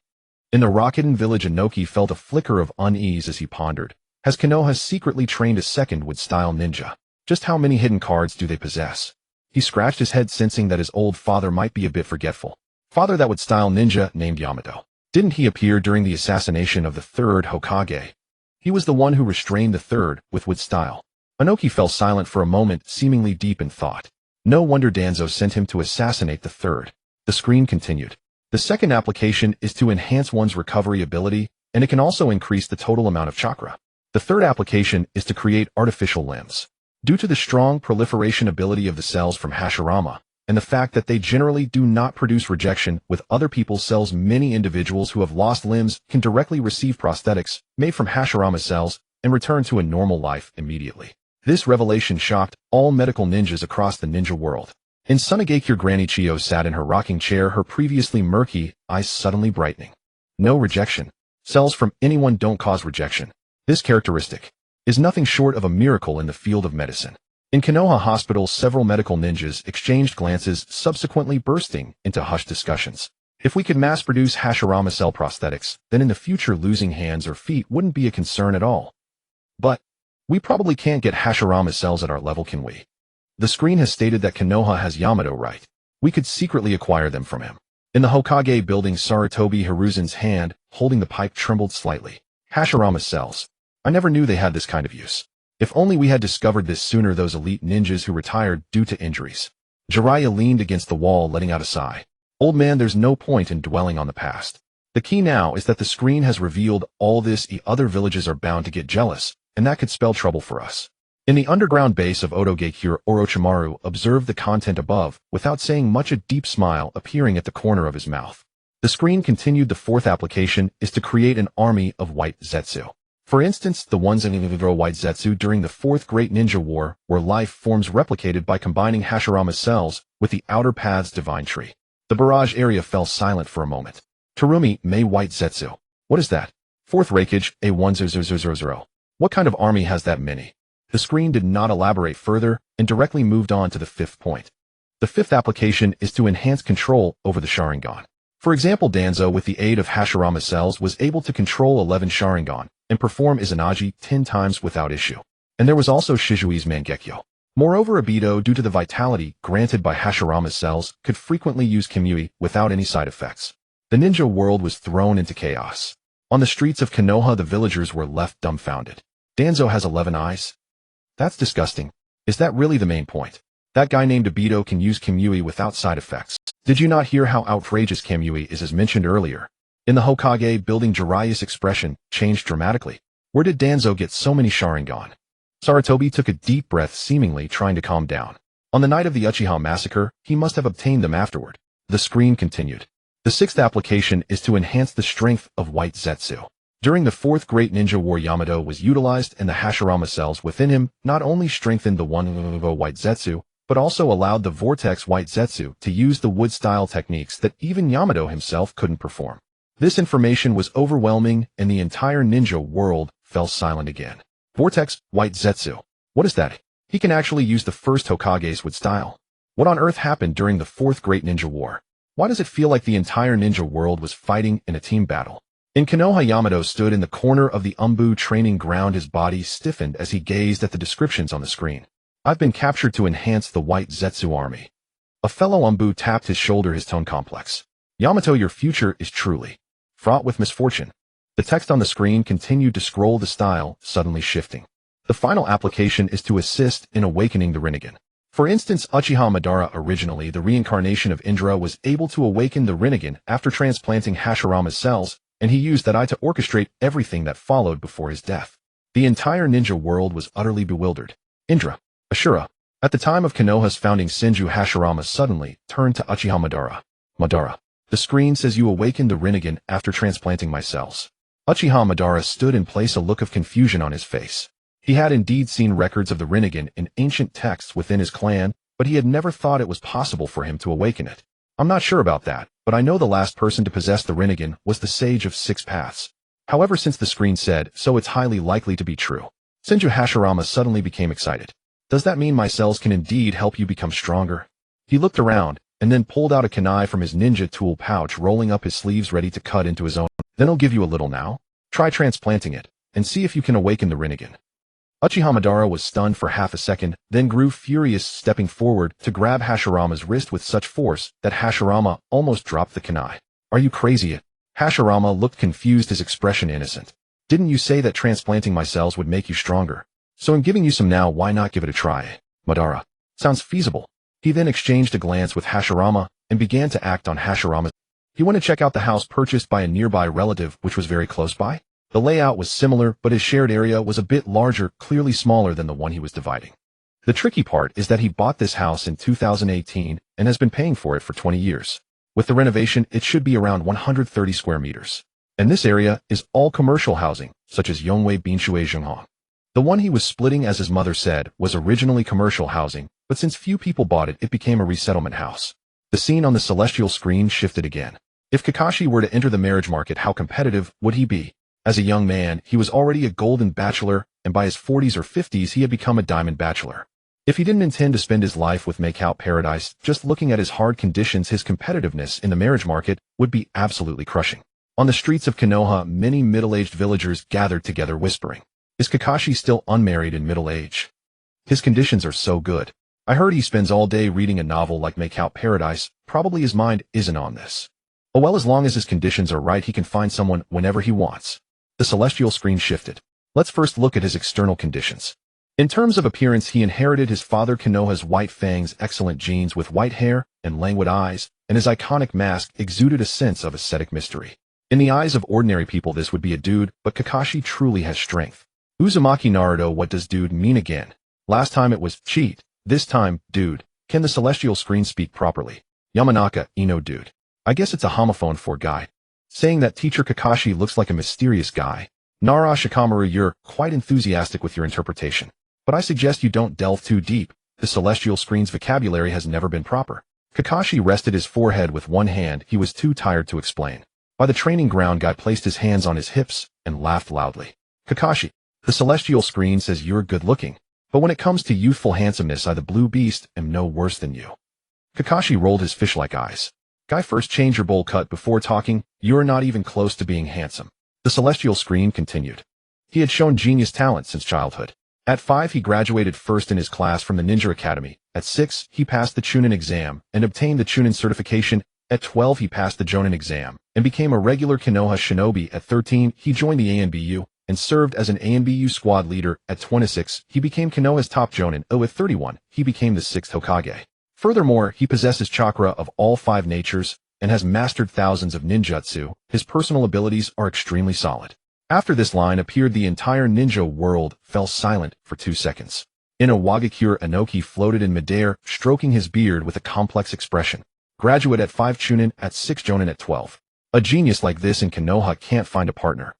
In the Rocketen village, Ōnoki felt a flicker of unease as he pondered. Has Konoha secretly trained a 2nd wood-style ninja? Just how many hidden cards do they possess? He scratched his head, sensing that his old father might be a bit forgetful. Father, that wood-style ninja named Yamato. Didn't he appear during the assassination of the 3rd Hokage? He was the one who restrained the 3rd with wood style. Ōnoki fell silent for a moment, seemingly deep in thought. No wonder Danzo sent him to assassinate the 3rd. The screen continued. The 2nd application is to enhance one's recovery ability, and it can also increase the total amount of chakra. The 3rd application is to create artificial limbs. Due to the strong proliferation ability of the cells from Hashirama, and the fact that they generally do not produce rejection with other people's cells, many individuals who have lost limbs can directly receive prosthetics made from Hashirama cells and return to a normal life immediately. This revelation shocked all medical ninjas across the ninja world. In Sunagakure, Granny Chiyo sat in her rocking chair, her previously murky eyes suddenly brightening. No rejection. Cells from anyone don't cause rejection. This characteristic is nothing short of a miracle in the field of medicine. In Konoha Hospital, several medical ninjas exchanged glances, subsequently bursting into hushed discussions. If we could mass-produce Hashirama cell prosthetics, then in the future losing hands or feet wouldn't be a concern at all. But we probably can't get Hashirama cells at our level, can we? The screen has stated that Konoha has Yamato, right? We could secretly acquire them from him. In the Hokage building, Sarutobi Hiruzen's hand, holding the pipe, trembled slightly. Hashirama cells. I never knew they had this kind of use. If only we had discovered this sooner, those elite ninjas who retired due to injuries. Jiraiya leaned against the wall, letting out a sigh. Old man, there's no point in dwelling on the past. The key now is that the screen has revealed all this. Other villages are bound to get jealous, and that could spell trouble for us. In the underground base of Odogakure, Orochimaru observed the content above, without saying much, a deep smile appearing at the corner of his mouth. The screen continued. The 4th application is to create an army of white Zetsu. For instance, the ones in white Zetsu during the 4th Great Ninja War were life forms replicated by combining Hashirama's cells with the Outer Path's divine tree. The barrage area fell silent for a moment. Terumi, Mei white Zetsu. What is that? 4th Reikage, A1000. What kind of army has that many? The screen did not elaborate further and directly moved on to the 5th point. The 5th application is to enhance control over the Sharingan. For example, Danzo, with the aid of Hashirama cells, was able to control 11 Sharingan, and perform Izanagi 10 times without issue. And there was also Shizui's Mangekyo. Moreover, Obito, due to the vitality granted by Hashirama's cells, could frequently use Kimui without any side effects. The ninja world was thrown into chaos. On the streets of Konoha, the villagers were left dumbfounded. Danzo has 11 eyes? That's disgusting. Is that really the main point? That guy named Obito can use Kimui without side effects. Did you not hear how outrageous Kimui is as mentioned earlier? In the Hokage building, Jiraiya's expression changed dramatically. Where did Danzo get so many Sharingan? Sarutobi took a deep breath, seemingly trying to calm down. On the night of the Uchiha massacre, he must have obtained them afterward. The screen continued. The sixth application is to enhance the strength of White Zetsu. During the Fourth Great Ninja War, Yamato was utilized, and the Hashirama cells within him not only strengthened the White Zetsu, but also allowed the Vortex White Zetsu to use the wood-style techniques that even Yamato himself couldn't perform. This information was overwhelming, and the entire ninja world fell silent again. Vortex White Zetsu. What is that? He can actually use the first Hokage's wood style. What on earth happened during the Fourth Great Ninja War? Why does it feel like the entire ninja world was fighting in a team battle? In Konoha, Yamato stood in the corner of the Umbu training ground. His body stiffened as he gazed at the descriptions on the screen. I've been captured to enhance the White Zetsu army. A fellow Umbu tapped his shoulder. His tone complex. Yamato, your future is truly fraught with misfortune. The text on the screen continued to scroll, the style suddenly shifting. The final application is to assist in awakening the Rinnegan. For instance, Uchiha Madara, originally the reincarnation of Indra, was able to awaken the Rinnegan after transplanting Hashirama's cells, and he used that eye to orchestrate everything that followed before his death. The entire ninja world was utterly bewildered. Indra, Ashura. At the time of Konoha's founding, Senju Hashirama suddenly turned to Uchiha Madara. Madara. The screen says you awakened the Rinnegan after transplanting my cells. Uchiha Madara stood in place, a look of confusion on his face. He had indeed seen records of the Rinnegan in ancient texts within his clan, but he had never thought it was possible for him to awaken it. I'm not sure about that, but I know the last person to possess the Rinnegan was the Sage of Six Paths. However, since the screen said so, it's highly likely to be true. Senju Hashirama suddenly became excited. Does that mean my cells can indeed help you become stronger? He looked around, and then pulled out a kunai from his ninja tool pouch, rolling up his sleeves ready to cut into his own. Then I'll give you a little now. Try transplanting it, and see if you can awaken the Rinnegan. Uchiha Madara was stunned for half a second, then grew furious, stepping forward to grab Hashirama's wrist with such force that Hashirama almost dropped the kunai. Are you crazy? Hashirama looked confused, his expression innocent. Didn't you say that transplanting my cells would make you stronger? So I'm giving you some now, why not give it a try? Madara. Sounds feasible. He then exchanged a glance with Hashirama and began to act on Hashirama's. He went to check out the house purchased by a nearby relative, which was very close by. The layout was similar, but his shared area was a bit larger, clearly smaller than the one he was dividing. The tricky part is that he bought this house in 2018 and has been paying for it for 20 years. With the renovation, it should be around 130 square meters. And this area is all commercial housing, such as Yongwei Binshui Zhonghong. The one he was splitting, as his mother said, was originally commercial housing, but since few people bought it, it became a resettlement house. The scene on the celestial screen shifted again. If Kakashi were to enter the marriage market, how competitive would he be? As a young man, he was already a golden bachelor, and by his 40s or 50s, he had become a diamond bachelor. If he didn't intend to spend his life with Makeout Paradise, just looking at his hard conditions, his competitiveness in the marriage market would be absolutely crushing. On the streets of Konoha, many middle-aged villagers gathered together whispering, "Is Kakashi still unmarried in middle age? His conditions are so good. I heard he spends all day reading a novel like Makeout Paradise. Probably his mind isn't on this. Oh well, as long as his conditions are right, he can find someone whenever he wants." The celestial screen shifted. Let's first look at his external conditions. In terms of appearance, he inherited his father Konoha's white fangs, excellent genes with white hair and languid eyes, and his iconic mask exuded a sense of ascetic mystery. In the eyes of ordinary people, this would be a dude, but Kakashi truly has strength. Uzumaki Naruto, what does dude mean again? Last time it was cheat. This time, dude. Can the celestial screen speak properly? Yamanaka, Ino dude. I guess it's a homophone for guy. Saying that teacher Kakashi looks like a mysterious guy. Nara Shikamaru, you're quite enthusiastic with your interpretation. But I suggest you don't delve too deep. The celestial screen's vocabulary has never been proper. Kakashi rested his forehead with one hand. He was too tired to explain. By the training ground, guy placed his hands on his hips and laughed loudly. Kakashi, the celestial screen says you're good looking. But when it comes to youthful handsomeness, I, the blue beast, am no worse than you. Kakashi rolled his fish-like eyes. Guy, first change your bowl cut before talking. You're not even close to being handsome. The celestial screen continued. He had shown genius talent since childhood. At 5, he graduated first in his class from the Ninja Academy. At 6, he passed the Chunin exam and obtained the Chunin certification. At 12, he passed the Jonin exam and became a regular Konoha shinobi. At 13, he joined the ANBU and served as an ANBU squad leader. At 26, he became Konoha's top Jonin. At 31, he became the 6th Hokage. Furthermore, he possesses chakra of all 5 natures and has mastered thousands of ninjutsu. His personal abilities are extremely solid. After this line appeared, the entire ninja world fell silent for 2 seconds. In a Wagakure, Ōnoki floated in midair, stroking his beard with a complex expression. Graduate at 5 Chunin, at 6 Jonin, at 12. A genius like this in Konoha can't find a partner.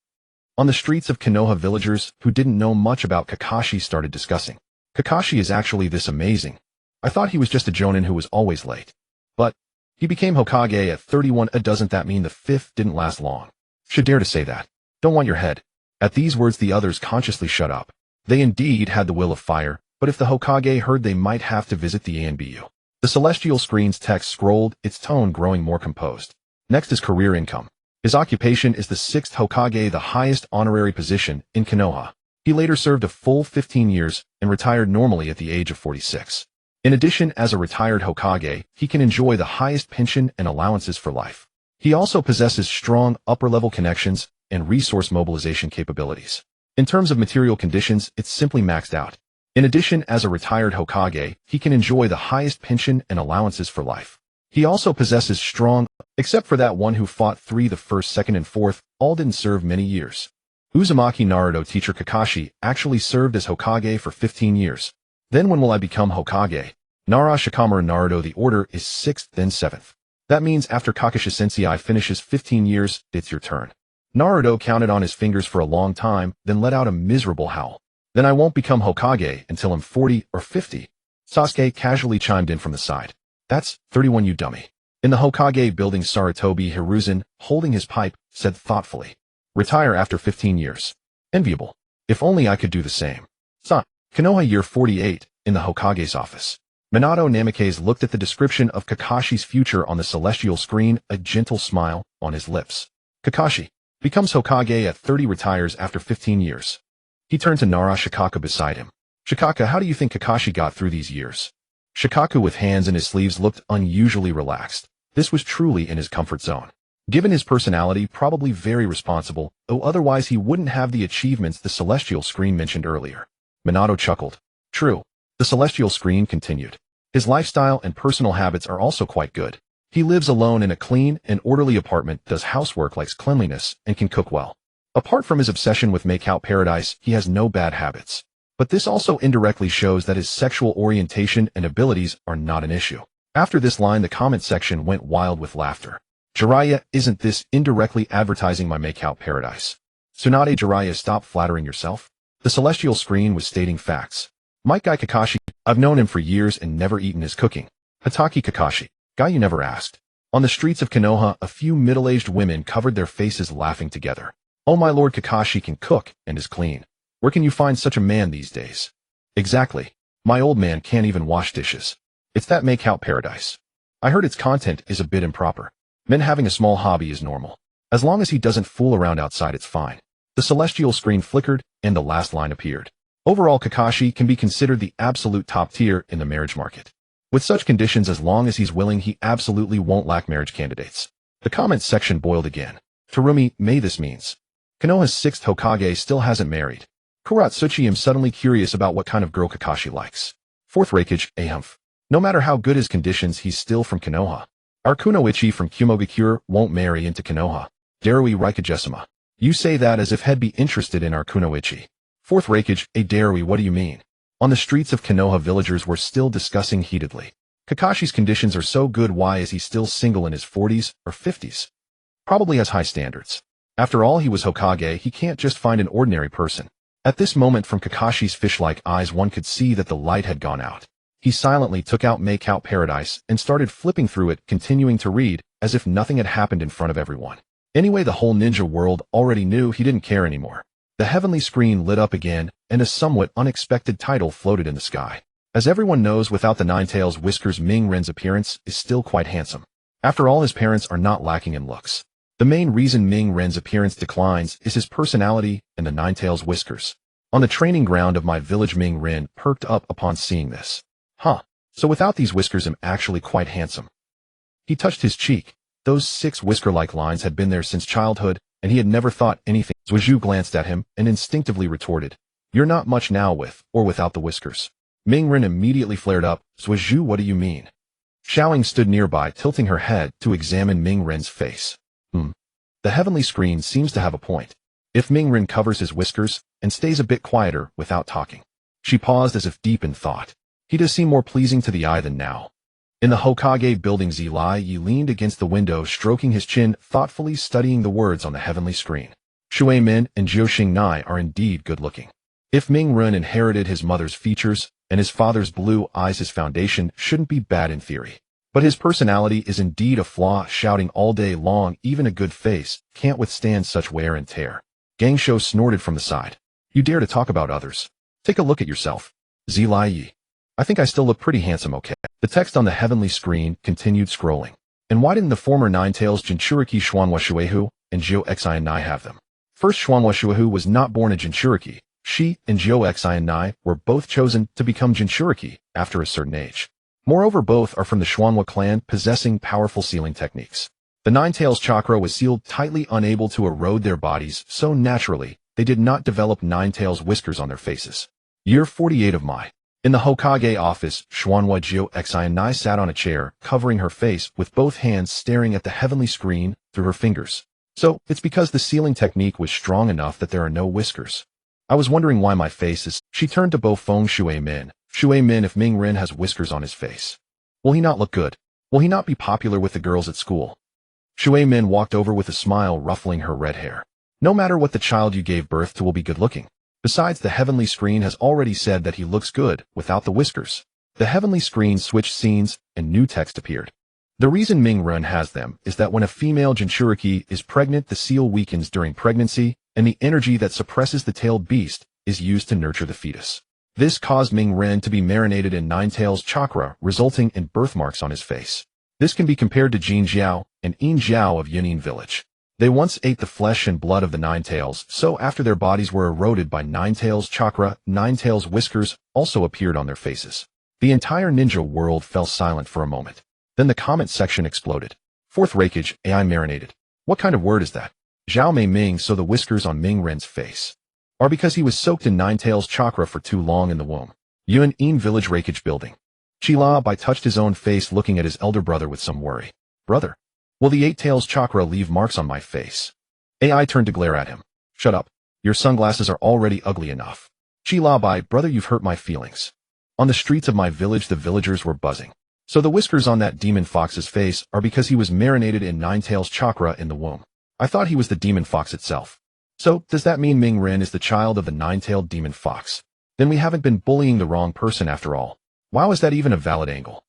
On the streets of Konoha, villagers who didn't know much about Kakashi started discussing. Kakashi is actually this amazing. I thought he was just a Jonin who was always late. But he became Hokage at 31. Doesn't that mean the 5th didn't last long? Should dare to say that. Don't want your head. At these words, the others consciously shut up. They indeed had the will of fire, but if the Hokage heard, they might have to visit the ANBU. The celestial screen's text scrolled, its tone growing more composed. Next is career income. His occupation is the 6th Hokage, the highest honorary position in Konoha. He later served a full 15 years and retired normally at the age of 46. In addition, as a retired Hokage, he can enjoy the highest pension and allowances for life. He also possesses strong upper-level connections and resource mobilization capabilities. In terms of material conditions, it's simply maxed out. In addition, as a retired Hokage, he can enjoy the highest pension and allowances for life. He also possesses strong, except for that one who fought 3, the 1st, 2nd, and 4th, all didn't serve many years. Uzumaki Naruto teacher Kakashi actually served as Hokage for 15 years. Then when will I become Hokage? Nara Shikamaru Naruto, the order is 6th, then 7th. That means after Kakashi Sensei finishes 15 years, it's your turn. Naruto counted on his fingers for a long time, then let out a miserable howl. Then I won't become Hokage until I'm 40 or 50. Sasuke casually chimed in from the side. That's 31, you dummy. In the Hokage building, Sarutobi Hiruzen, holding his pipe, said thoughtfully. Retire after 15 years. Enviable. If only I could do the same. Konoha year 48, in the Hokage's office. Minato Namikaze looked at the description of Kakashi's future on the celestial screen, a gentle smile on his lips. Kakashi becomes Hokage at 30, retires after 15 years. He turned to Nara Shikaka beside him. Shikaka, how do you think Kakashi got through these years? Shikaku, with hands in his sleeves, looked unusually relaxed. This was truly in his comfort zone. Given his personality, probably very responsible, though otherwise he wouldn't have the achievements the celestial screen mentioned earlier. Minato chuckled. True. The celestial screen continued. His lifestyle and personal habits are also quite good. He lives alone in a clean and orderly apartment, does housework, likes cleanliness, and can cook well. Apart from his obsession with make-out paradise, he has no bad habits. But this also indirectly shows that his sexual orientation and abilities are not an issue. After this line, the comment section went wild with laughter. Jiraiya, isn't this indirectly advertising my make-out paradise? Tsunade Jiraiya, stop flattering yourself. The celestial screen was stating facts. Might Guy Kakashi, I've known him for years and never eaten his cooking. Hataki Kakashi, guy you never asked. On the streets of Konoha, a few middle-aged women covered their faces laughing together. Oh my lord, Kakashi can cook and is clean. Where can you find such a man these days? Exactly. My old man can't even wash dishes. It's that make-out paradise. I heard its content is a bit improper. Men having a small hobby is normal. As long as he doesn't fool around outside, it's fine. The celestial screen flickered, and the last line appeared. Overall, Kakashi can be considered the absolute top tier in the marriage market. With such conditions, as long as he's willing, he absolutely won't lack marriage candidates. The comments section boiled again. Terumi, May, this means Konoha's 6th Hokage still hasn't married. Kuratsuchi, am suddenly curious about what kind of girl Kakashi likes. 4th Reikage, Ahumph. No matter how good his conditions, he's still from Konoha. Our Kunoichi from Kumogakure won't marry into Konoha. Darui Raikage-sama. You say that as if he'd be interested in our Kunoichi. 4th Reikage, Darui, what do you mean? On the streets of Konoha, villagers were still discussing heatedly. Kakashi's conditions are so good, why is he still single in his 40s or 50s? Probably has high standards. After all, he was Hokage, he can't just find an ordinary person. At this moment, from Kakashi's fish-like eyes, one could see that the light had gone out. He silently took out Make-Out Paradise and started flipping through it, continuing to read, as if nothing had happened in front of everyone. Anyway, the whole ninja world already knew he didn't care anymore. The heavenly screen lit up again, and a somewhat unexpected title floated in the sky. As everyone knows, without the nine-tails whiskers, Ming Ren's appearance is still quite handsome. After all, his parents are not lacking in looks. The main reason Ming Ren's appearance declines is his personality and the Ninetales whiskers. On the training ground of my village, Ming Ren perked up upon seeing this. Huh, so without these whiskers I'm actually quite handsome. He touched his cheek. Those 6 whisker-like lines had been there since childhood, and he had never thought anything. Zhuozhu glanced at him and instinctively retorted, "You're not much now with or without the whiskers." Ming Ren immediately flared up. "Zhuozhu, what do you mean?" Xiaoling stood nearby, tilting her head to examine Ming Ren's face. The heavenly screen seems to have a point. If Ming Ren covers his whiskers and stays a bit quieter without talking. She paused as if deep in thought. He does seem more pleasing to the eye than now. In the Hokage building, Zilai Yi leaned against the window, stroking his chin, thoughtfully studying the words on the heavenly screen. Shui Min and Jiao Xingnai are indeed good-looking. If Ming Ren inherited his mother's features and his father's blue eyes, his foundation shouldn't be bad in theory. But his personality is indeed a flaw. Shouting all day long, even a good face can't withstand such wear and tear. Gang Shou snorted from the side. "You dare to talk about others? Take a look at yourself." Zilai Yi. "I think I still look pretty handsome, okay?" The text on the heavenly screen continued scrolling. And why didn't the former Ninetales Jinchuriki Xuanhua Shuehu and Jiao Xianai have them? First, Xuanhua Shuehu was not born a Jinchuriki. She and Jiao Xianai were both chosen to become Jinchuriki after a certain age. Moreover, both are from the Xuanhua clan, possessing powerful sealing techniques. The Ninetales chakra was sealed tightly, unable to erode their bodies, so naturally, they did not develop Ninetales whiskers on their faces. Year 48 of Mai. In the Hokage office, Xuanhua Jiao Xianai sat on a chair, covering her face with both hands, staring at the heavenly screen through her fingers. So, it's because the sealing technique was strong enough that there are no whiskers. I was wondering why my face is... She turned to Bofeng Shui Min. "Shui Min, if Ming Ren has whiskers on his face, will he not look good? Will he not be popular with the girls at school?" Shui Min walked over with a smile, ruffling her red hair. "No matter what the child you gave birth to will be good-looking. Besides, the heavenly screen has already said that he looks good without the whiskers." The heavenly screen switched scenes, and new text appeared. The reason Ming Ren has them is that when a female Jinchuriki is pregnant, the seal weakens during pregnancy, and the energy that suppresses the tailed beast is used to nurture the fetus. This caused Ming Ren to be marinated in Ninetales chakra, resulting in birthmarks on his face. This can be compared to Jin Jiao and Yin Jiao of Yunin village. They once ate the flesh and blood of the Ninetales, so after their bodies were eroded by Ninetales chakra, Ninetales whiskers also appeared on their faces. The entire ninja world fell silent for a moment. Then the comment section exploded. "Fourth Rakage, AI marinated. What kind of word is that?" Zhao Mei Ming, so the whiskers on Ming Ren's face are because he was soaked in Ninetales chakra for too long in the womb. Yuan Yin village Rakage building. Qila Bai touched his own face, looking at his elder brother with some worry. "Brother, will the Eight Tails chakra leave marks on my face?" AI turned to glare at him. "Shut up. Your sunglasses are already ugly enough." Qila Bai, "Brother, you've hurt my feelings." On the streets of my village, the villagers were buzzing. So the whiskers on that demon fox's face are because he was marinated in Ninetales chakra in the womb. I thought he was the demon fox itself. So, does that mean Ming Ren is the child of the nine-tailed demon fox? Then we haven't been bullying the wrong person after all. Wow, is that even a valid angle?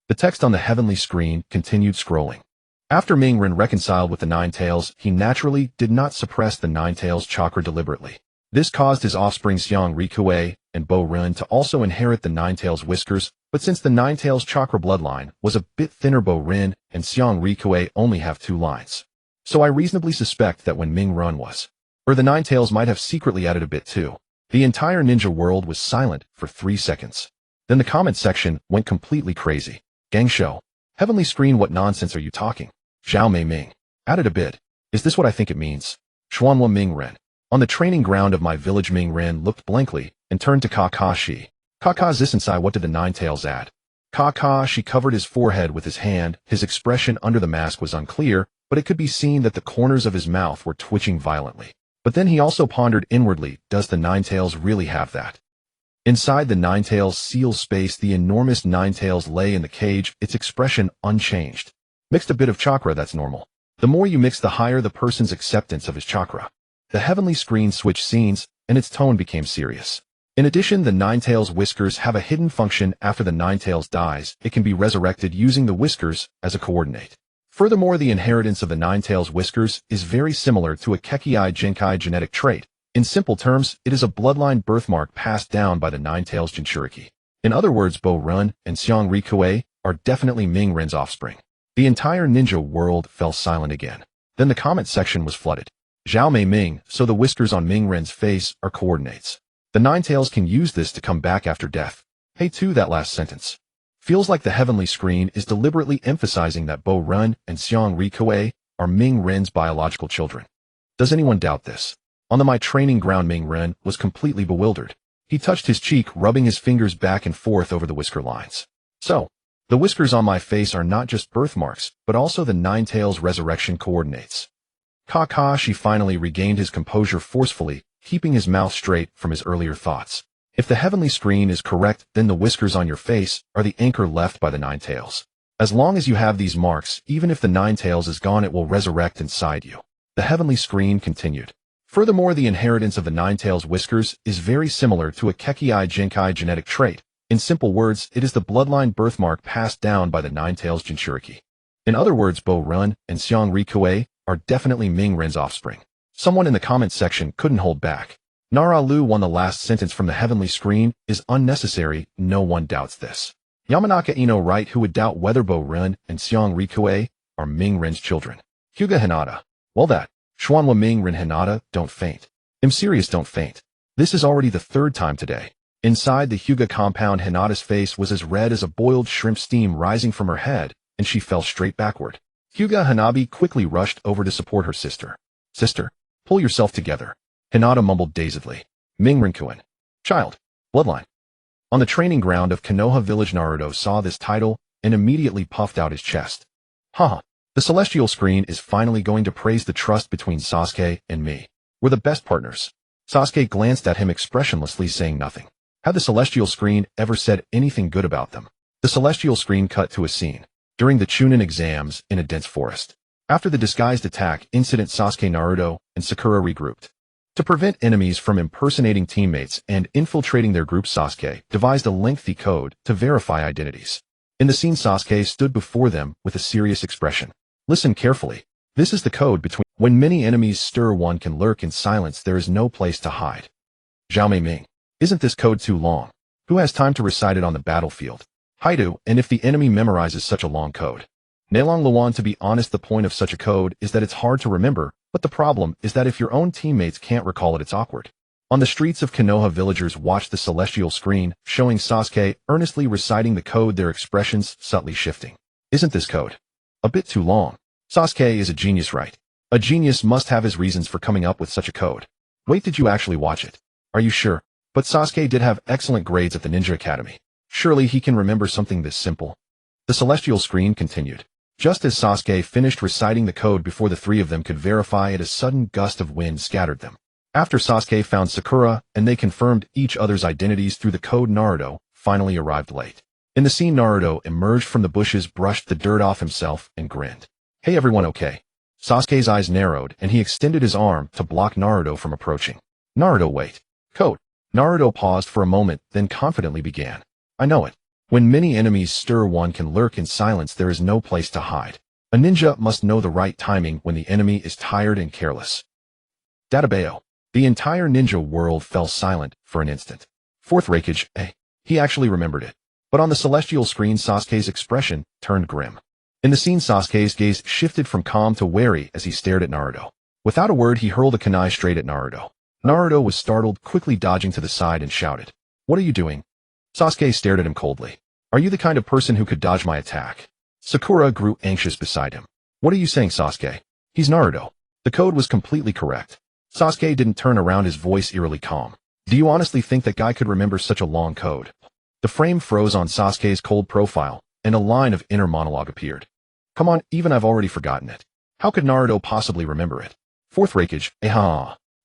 The text on the heavenly screen continued scrolling. After Ming Ren reconciled with the Nine Tails, he naturally did not suppress the Nine Tails chakra deliberately. This caused his offspring Xiang Rikue and Bo Run to also inherit the Nine Tails whiskers, but since the Nine Tails chakra bloodline was a bit thinner, Bo Rin and Xiang Rikue only have 2 lines. So I reasonably suspect that when Ming Ren was, or the Nine Tails might have secretly added a bit too. The entire ninja world was silent for 3 seconds. Then the comment section went completely crazy. Gang Shou. Heavenly screen, what nonsense are you talking? Zhao Mei Ming. Added a bit. Is this what I think it means? Xuanhua Ming Ren. On the training ground of my village, Ming Ren looked blankly and turned to Kakashi. Kaka-zisensai, what did the Nine Tails add? Kakashi covered his forehead with his hand. His expression under the mask was unclear, but it could be seen that the corners of his mouth were twitching violently. But then he also pondered inwardly, does the Nine Tails really have that? Inside the Nine Tails seal space, the enormous Nine Tails lay in the cage, its expression unchanged. Mixed a bit of chakra, that's normal. The more you mix, the higher the person's acceptance of his chakra. The heavenly screen switched scenes, and its tone became serious. In addition, the Nine Tails whiskers have a hidden function. After the Nine Tails dies, it can be resurrected using the whiskers as a coordinate. Furthermore, the inheritance of the Nine Tails whiskers is very similar to a Kekkei Genkai genetic trait. In simple terms, it is a bloodline birthmark passed down by the Nine Tails Jinchuriki. In other words, Bo Run and Xiang Rikue are definitely Ming Ren's offspring. The entire ninja world fell silent again. Then the comment section was flooded. Zhao Mei Ming, so the whiskers on Ming Ren's face are coordinates. The Ninetales can use this to come back after death. Hey to that last sentence. Feels like the heavenly screen is deliberately emphasizing that Bo Run and Xiang Rikuei are Ming Ren's biological children. Does anyone doubt this? On the My Training Ground, Ming Ren was completely bewildered. He touched his cheek, rubbing his fingers back and forth over the whisker lines. So, the whiskers on my face are not just birthmarks, but also the Ninetales resurrection coordinates. Kakashi finally regained his composure forcefully, keeping his mouth straight from his earlier thoughts. If the heavenly screen is correct, then the whiskers on your face are the anchor left by the Ninetales. As long as you have these marks, even if the Ninetales is gone, it will resurrect inside you. The heavenly screen continued. Furthermore, the inheritance of the Ninetales whiskers is very similar to a Kekkei Genkai genetic trait. In simple words, it is the bloodline birthmark passed down by the Ninetales Jinchuriki. In other words, Bo Run and Xiang Rikuei are definitely Ming Ren's offspring. Someone in the comments section couldn't hold back. Nara Lu won the last sentence from the heavenly screen is unnecessary, no one doubts this. Yamanaka Ino right, who would doubt whether Bo Run and Xiang Rikuei are Ming Ren's children. Hyuga Hinata. Well that. Xuanhua Ming Ren Hinata, don't faint. I'm serious, don't faint. This is already the third time today. Inside the Hyuga compound, Hinata's face was as red as a boiled shrimp, steam rising from her head, and she fell straight backward. Hyuga Hanabi quickly rushed over to support her sister. Sister, pull yourself together. Hinata mumbled dazedly. Ming Renkuin. Child. Bloodline. On the training ground of Konoha village, Naruto saw this title and immediately puffed out his chest. Haha. The celestial screen is finally going to praise the trust between Sasuke and me. We're the best partners. Sasuke glanced at him expressionlessly, saying nothing. Had the celestial screen ever said anything good about them? The celestial screen cut to a scene during the Chunin exams in a dense forest. After the disguised attack incident, Sasuke, Naruto, and Sakura regrouped. To prevent enemies from impersonating teammates and infiltrating their group, Sasuke devised a lengthy code to verify identities. In the scene, Sasuke stood before them with a serious expression. Listen carefully. This is the code between when many enemies stir, one can lurk in silence, there is no place to hide. Zhao Mei Ming. Isn't this code too long? Who has time to recite it on the battlefield? I do, and if the enemy memorizes such a long code. Neilong Luan, to be honest, the point of such a code is that it's hard to remember, but the problem is that if your own teammates can't recall it, it's awkward. On the streets of Konoha, villagers watched the celestial screen, showing Sasuke earnestly reciting the code, their expressions subtly shifting. Isn't this code a bit too long? Sasuke is a genius, right? A genius must have his reasons for coming up with such a code. Wait, did you actually watch it? Are you sure? But Sasuke did have excellent grades at the Ninja Academy. Surely he can remember something this simple. The celestial screen continued. Just as Sasuke finished reciting the code, before the three of them could verify it, a sudden gust of wind scattered them. After Sasuke found Sakura and they confirmed each other's identities through the code, Naruto finally arrived late. In the scene, Naruto emerged from the bushes, brushed the dirt off himself, and grinned. Hey everyone, okay? Sasuke's eyes narrowed and he extended his arm to block Naruto from approaching. Naruto, wait. Code. Naruto paused for a moment, then confidently began. I know it. When many enemies stir, one can lurk in silence, there is no place to hide. A ninja must know the right timing when the enemy is tired and careless. Databao. The entire ninja world fell silent for an instant. Fourth Raikage, he actually remembered it. But on the celestial screen, Sasuke's expression turned grim. In the scene, Sasuke's gaze shifted from calm to wary as he stared at Naruto. Without a word, he hurled a kunai straight at Naruto. Naruto was startled, quickly dodging to the side, and shouted, "What are you doing?" Sasuke stared at him coldly. "Are you the kind of person who could dodge my attack?" Sakura grew anxious beside him. "What are you saying, Sasuke? He's Naruto." The code was completely correct. Sasuke didn't turn around, his voice eerily calm. "Do you honestly think that guy could remember such a long code?" The frame froze on Sasuke's cold profile, and a line of inner monologue appeared. "Come on, even I've already forgotten it. How could Naruto possibly remember it?" Fourth Raikage,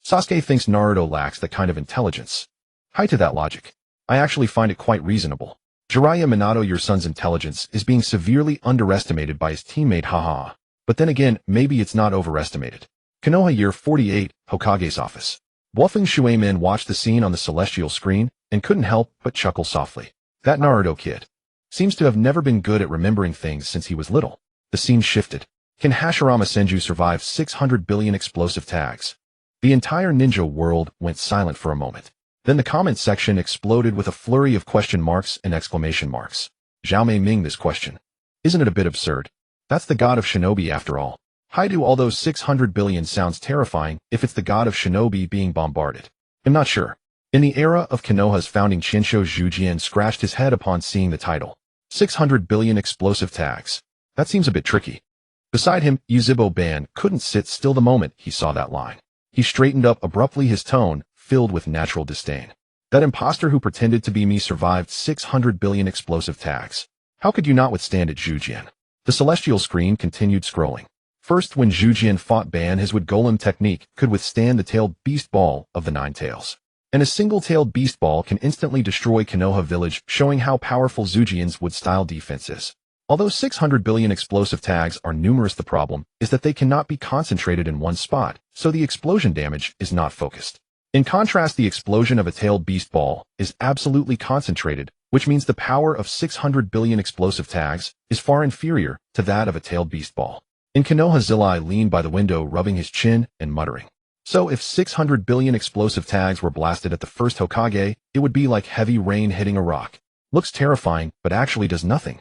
Sasuke thinks Naruto lacks that kind of intelligence. Hi to that logic. I actually find it quite reasonable. Jiraiya Minato, your son's intelligence is being severely underestimated by his teammate, haha. But then again, maybe it's not overestimated. Konoha Year 48, Hokage's office. Bluffing Shuemin watched the scene on the celestial screen and couldn't help but chuckle softly. That Naruto kid seems to have never been good at remembering things since he was little. The scene shifted. Can Hashirama Senju survive 600 billion explosive tags? The entire ninja world went silent for a moment. Then the comment section exploded with a flurry of question marks and exclamation marks. Zhao Mei Ming, this question. Isn't it a bit absurd? That's the god of shinobi after all. Haidu, although 600 billion sounds terrifying if it's the god of shinobi being bombarded. I'm not sure. In the era of Konoha's founding, Shinsho Zhujian scratched his head upon seeing the title. 600 billion explosive tags. That seems a bit tricky. Beside him, Yuzhibo Ban couldn't sit still the moment he saw that line. He straightened up abruptly, his tone filled with natural disdain. That imposter who pretended to be me survived 600 billion explosive tags. How could you not withstand it, Zhujian? The celestial screen continued scrolling. First, when Zhujian fought Ban, his wood golem technique could withstand the tailed beast ball of the Nine Tails. And a single-tailed beast ball can instantly destroy Konoha village, showing how powerful Zhujian's wood-style defense is. Although 600 billion explosive tags are numerous, the problem is that they cannot be concentrated in one spot, so the explosion damage is not focused. In contrast, the explosion of a tailed beast ball is absolutely concentrated, which means the power of 600 billion explosive tags is far inferior to that of a tailed beast ball. In Konoha, Zillai leaned by the window, rubbing his chin and muttering. So if 600 billion explosive tags were blasted at the first Hokage, it would be like heavy rain hitting a rock. Looks terrifying, but actually does nothing.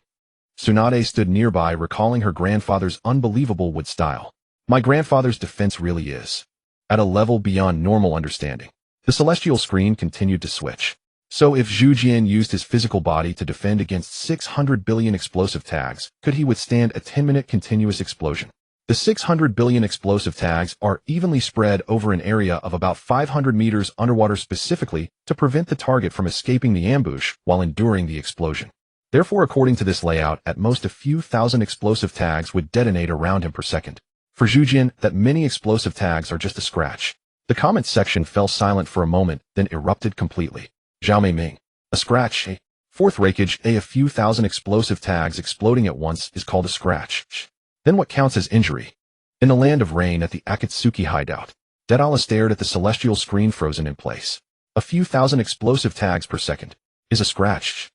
Tsunade stood nearby, recalling her grandfather's unbelievable wood style. My grandfather's defense really is at a level beyond normal understanding. The celestial screen continued to switch. So if Zhujian used his physical body to defend against 600 billion explosive tags, could he withstand a 10-minute continuous explosion? The 600 billion explosive tags are evenly spread over an area of about 500 meters underwater, specifically to prevent the target from escaping the ambush while enduring the explosion. Therefore, according to this layout, at most a few thousand explosive tags would detonate around him per second. For Zhujian, that many explosive tags are just a scratch. The comments section fell silent for a moment, then erupted completely. Zhao Mei Ming. A scratch, a fourth rakage, a few thousand explosive tags exploding at once is called a scratch. Then what counts as injury? In the land of rain at the Akatsuki hideout, Dedala stared at the celestial screen, frozen in place. A few thousand explosive tags per second is a scratch.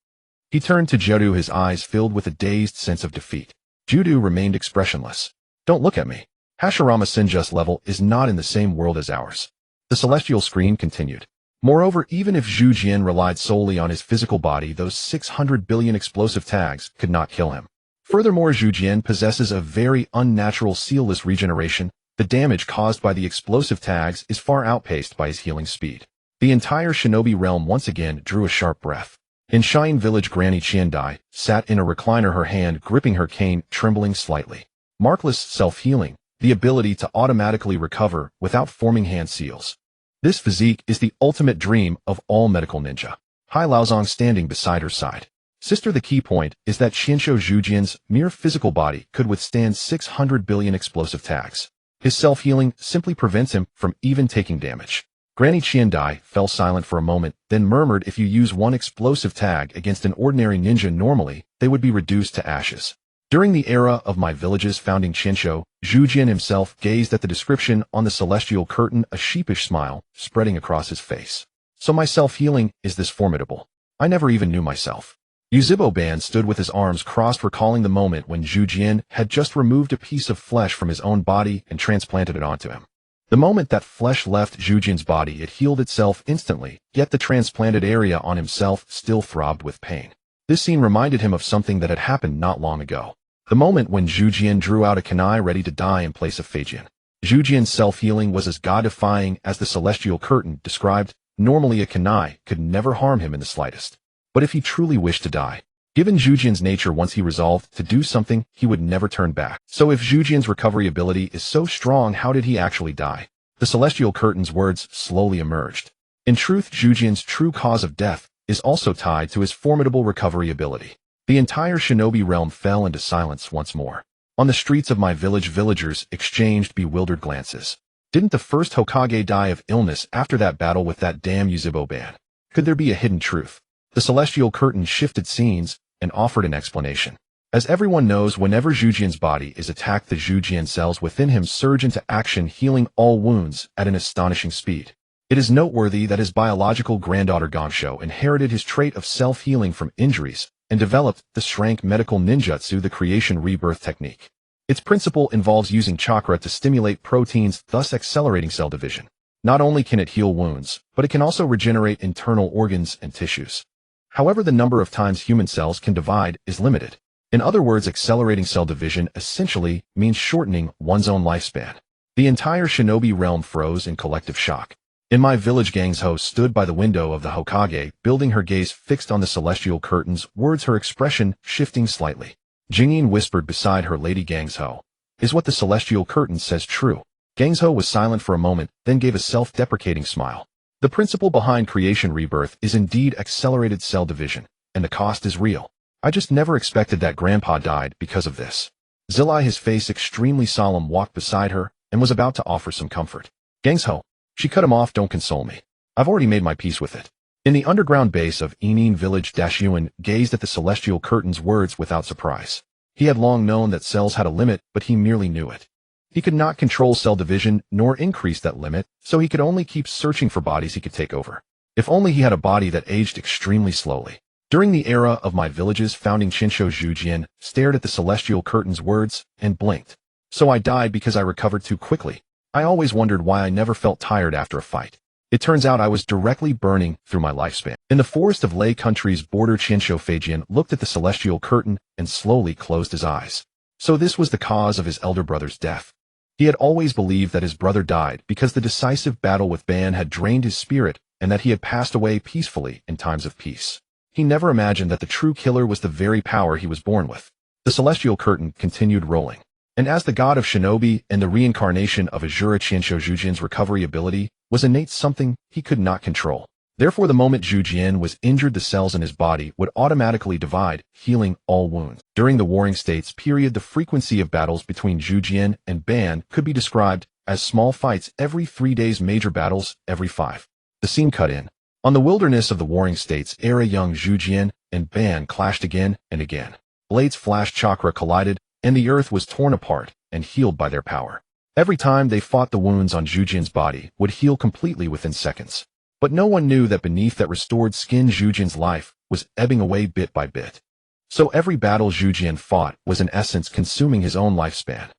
He turned to Judo, his eyes filled with a dazed sense of defeat. Judo remained expressionless. Don't look at me. Hashirama Senju's level is not in the same world as ours. The celestial screen continued. Moreover, even if Zhujian relied solely on his physical body, those 600 billion explosive tags could not kill him. Furthermore, Zhujian possesses a very unnatural sealless regeneration. The damage caused by the explosive tags is far outpaced by his healing speed. The entire shinobi realm once again drew a sharp breath. In Shine Village, Granny Qiandai sat in a recliner, her hand gripping her cane, trembling slightly. Markless self-healing, the ability to automatically recover without forming hand seals. This physique is the ultimate dream of all medical ninja. Hai Laozong standing beside her side. Sister, the key point is that Shinsho Zhujian's mere physical body could withstand 600 billion explosive tags. His self-healing simply prevents him from even taking damage. Granny Qiandai fell silent for a moment, then murmured, if you use one explosive tag against an ordinary ninja normally, they would be reduced to ashes. During the era of my village's founding, Shinsho Zhujian himself gazed at the description on the celestial curtain, a sheepish smile spreading across his face. So my self-healing is this formidable. I never even knew myself. Yuzhibo Ban stood with his arms crossed, recalling the moment when Zhujian had just removed a piece of flesh from his own body and transplanted it onto him. The moment that flesh left Zhujian's body, it healed itself instantly, yet the transplanted area on himself still throbbed with pain. This scene reminded him of something that had happened not long ago. The moment when Zhujian drew out a kunai ready to die in place of Feijian. Zhujian's self-healing was as god-defying as the celestial curtain described. Normally a kunai could never harm him in the slightest. But if he truly wished to die, given Zhujian's nature, once he resolved to do something, he would never turn back. So if Zhujian's recovery ability is so strong, how did he actually die? The celestial curtain's words slowly emerged. In truth, Zhujian's true cause of death is also tied to his formidable recovery ability. The entire shinobi realm fell into silence once more. On the streets of my village, villagers exchanged bewildered glances. Didn't the first Hokage die of illness after that battle with that damn Yuzhibo Ban? Could there be a hidden truth? The celestial curtain shifted scenes and offered an explanation. As everyone knows, whenever Zhujian's body is attacked, the Zhujian cells within him surge into action, healing all wounds at an astonishing speed. It is noteworthy that his biological granddaughter Gongshou inherited his trait of self-healing from injuries and developed the Shrank medical ninjutsu, the creation rebirth technique. Its principle involves using chakra to stimulate proteins, thus accelerating cell division. Not only can it heal wounds, but it can also regenerate internal organs and tissues. However, the number of times human cells can divide is limited. In other words, accelerating cell division essentially means shortening one's own lifespan. The entire shinobi realm froze in collective shock. In my village, Jiahao stood by the window of the Hokage, building her gaze fixed on the celestial curtains, words her expression shifting slightly. Jingyin whispered beside her, Lady Jiahao, "Is what the celestial curtain says true?" Jiahao was silent for a moment, then gave a self-deprecating smile. The principle behind creation rebirth is indeed accelerated cell division, and the cost is real. I just never expected that Grandpa died because of this. Zilai, his face extremely solemn, walked beside her and was about to offer some comfort. Jiahao, she cut him off, "Don't console me. I've already made my peace with it." In the underground base of Enin village, Yuan gazed at the celestial curtain's words without surprise. He had long known that cells had a limit, but he merely knew it. He could not control cell division nor increase that limit, so he could only keep searching for bodies he could take over. If only he had a body that aged extremely slowly. During the era of my village's founding, Shinsho Zhujian stared at the celestial curtain's words and blinked. "So I died because I recovered too quickly. I always wondered why I never felt tired after a fight. It turns out I was directly burning through my lifespan." In the forest of Lei country's border, Shinsho Feijian looked at the celestial curtain and slowly closed his eyes. So this was the cause of his elder brother's death. He had always believed that his brother died because the decisive battle with Ban had drained his spirit and that he had passed away peacefully in times of peace. He never imagined that the true killer was the very power he was born with. The celestial curtain continued rolling. And as the god of shinobi and the reincarnation of Azura, Shinsho Zhujian's recovery ability was innate, something he could not control. Therefore, the moment Zhujian was injured, the cells in his body would automatically divide, healing all wounds. During the Warring States period, the frequency of battles between Zhujian and Ban could be described as small fights every 3 days, major battles every 5. The scene cut in. On the wilderness of the Warring States era, young Zhujian and Ban clashed again and again. Blades flashed, chakra collided, and the earth was torn apart and healed by their power. Every time they fought, the wounds on Zhujian's body would heal completely within seconds. But no one knew that beneath that restored skin, Zhujian's life was ebbing away bit by bit. So every battle Zhujian fought was in essence consuming his own lifespan.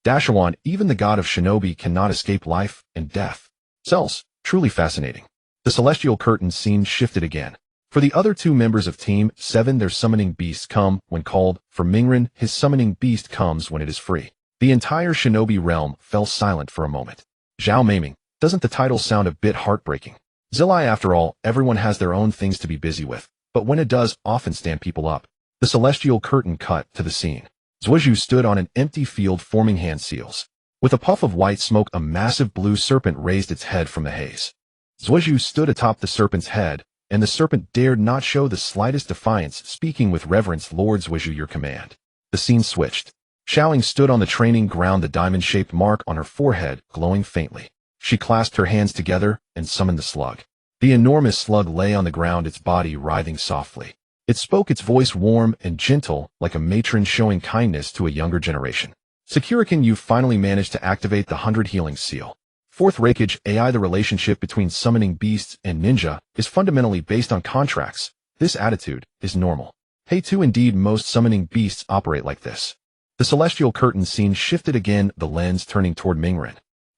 Dashawan, even the god of shinobi, cannot escape life and death. Cells, truly fascinating. The celestial curtain scene shifted again. For the other two members of Team 7, their summoning beasts come when called. For Mingren, his summoning beast comes when it is free. The entire shinobi realm fell silent for a moment. Zhao Meiming, doesn't the title sound a bit heartbreaking? Zilai, after all, everyone has their own things to be busy with, but when it does often stand people up. The celestial curtain cut to the scene. Zhuozhu stood on an empty field forming hand seals. With a puff of white smoke, a massive blue serpent raised its head from the haze. Zhuozhu stood atop the serpent's head, and the serpent dared not show the slightest defiance, speaking with reverence, "Lord Zhuozhu, your command." The scene switched. Xiaoling stood on the training ground, the diamond-shaped mark on her forehead glowing faintly. She clasped her hands together and summoned the slug. The enormous slug lay on the ground, its body writhing softly. It spoke, its voice warm and gentle, like a matron showing kindness to a younger generation. "Sakurakin, you've finally managed to activate the 100 healing seal. Fourth Reikage AI, the relationship between summoning beasts and ninja is fundamentally based on contracts. This attitude is normal. Hey 2, indeed, most summoning beasts operate like this." The celestial curtain scene shifted again, the lens turning toward Mingren.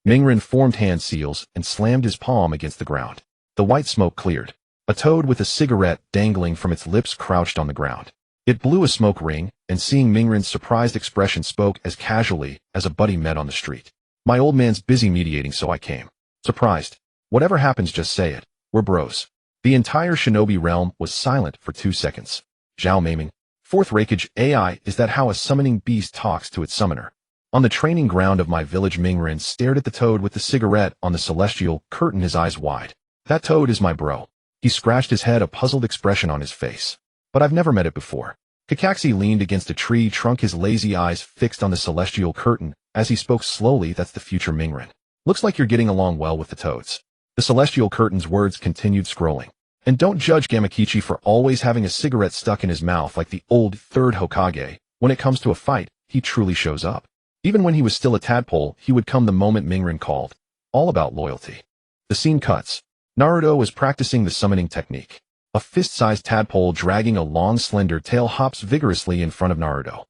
Mingren formed hand seals and slammed his palm against the ground. The white smoke cleared. A toad with a cigarette dangling from its lips crouched on the ground. It blew a smoke ring, and seeing Mingren's surprised expression, spoke as casually as a buddy met on the street. "My old man's busy mediating, so I came." Surprised. "Whatever happens, just say it. We're bros." The entire shinobi realm was silent for 2 seconds. Zhao Meiming. Fourth Reikage AI, is that how a summoning beast talks to its summoner? On the training ground of my village, Mingren stared at the toad with the cigarette on the celestial curtain, his eyes wide. "That toad is my bro." He scratched his head, a puzzled expression on his face. "But I've never met it before." Kakashi leaned against a tree trunk, his lazy eyes fixed on the celestial curtain. As he spoke slowly, "That's the future, Mingren. Looks like you're getting along well with the toads." The celestial curtain's words continued scrolling. "And don't judge Gamakichi for always having a cigarette stuck in his mouth like the old third Hokage. When it comes to a fight, he truly shows up. Even when he was still a tadpole, he would come the moment Mingren called. All about loyalty." The scene cuts. Naruto is practicing the summoning technique. A fist-sized tadpole dragging a long slender tail hops vigorously in front of Naruto.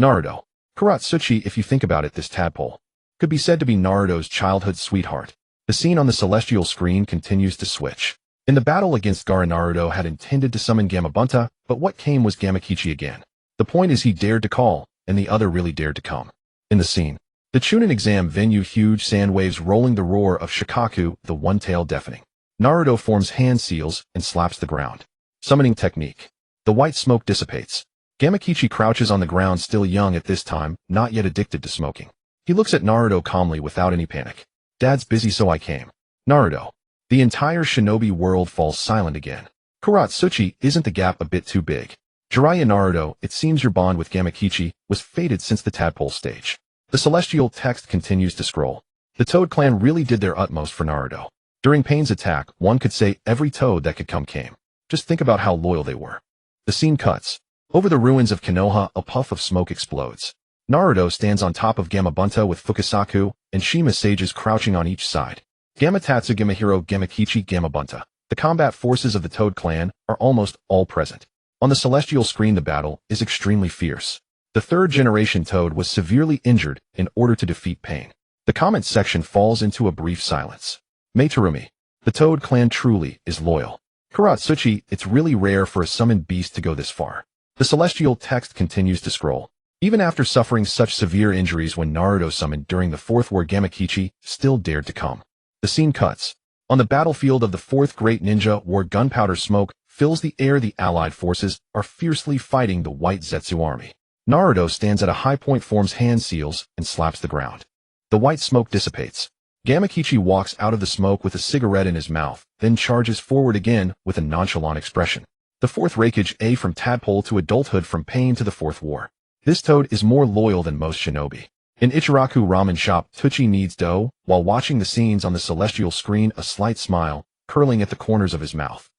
Naruto. Kuratsuchi, if you think about it, this tadpole could be said to be Naruto's childhood sweetheart. The scene on the celestial screen continues to switch. In the battle against Gaara, Naruto had intended to summon Gamabunta, but what came was Gamakichi again. The point is he dared to call, and the other really dared to come. In the scene, the Chunin exam venue, huge sand waves rolling, the roar of Shikaku, the one-tail deafening. Naruto forms hand seals and slaps the ground. Summoning technique. The white smoke dissipates. Gamakichi crouches on the ground, still young at this time, not yet addicted to smoking. He looks at Naruto calmly without any panic. Dad's busy, so I came. Naruto. The entire shinobi world falls silent again. Kuratsuchi, isn't the gap a bit too big? Jiraiya, Naruto, it seems your bond with Gamakichi was faded since the tadpole stage. The celestial text continues to scroll. The Toad clan really did their utmost for Naruto. During Pain's attack, one could say every Toad that could come came. Just think about how loyal they were. The scene cuts. Over the ruins of Konoha, a puff of smoke explodes. Naruto stands on top of Gamabunta with Fukasaku and Shima sages crouching on each side. Gamatatsu, Gamahiro, Gamakichi, Gamabunta. The combat forces of the Toad clan are almost all present. On the celestial screen, the battle is extremely fierce. The third-generation Toad was severely injured in order to defeat Pain. The comments section falls into a brief silence. Mei Terumī. The Toad clan truly is loyal. Kuratsuchi, it's really rare for a summoned beast to go this far. The celestial text continues to scroll. Even after suffering such severe injuries when Naruto summoned during the Fourth War, Gamakichi still dared to come. The scene cuts. On the battlefield of the Fourth Great Ninja War, gunpowder smoke fills the air. The allied forces are fiercely fighting the White Zetsu army. Naruto stands at a high point, forms hand seals, and slaps the ground. The white smoke dissipates. Gamakichi walks out of the smoke with a cigarette in his mouth, then charges forward again with a nonchalant expression. The fourth Raikage, A from tadpole to adulthood, from Pain to the Fourth War. This Toad is more loyal than most shinobi. In Ichiraku ramen shop, Tucci kneads dough while watching the scenes on the celestial screen, a slight smile curling at the corners of his mouth.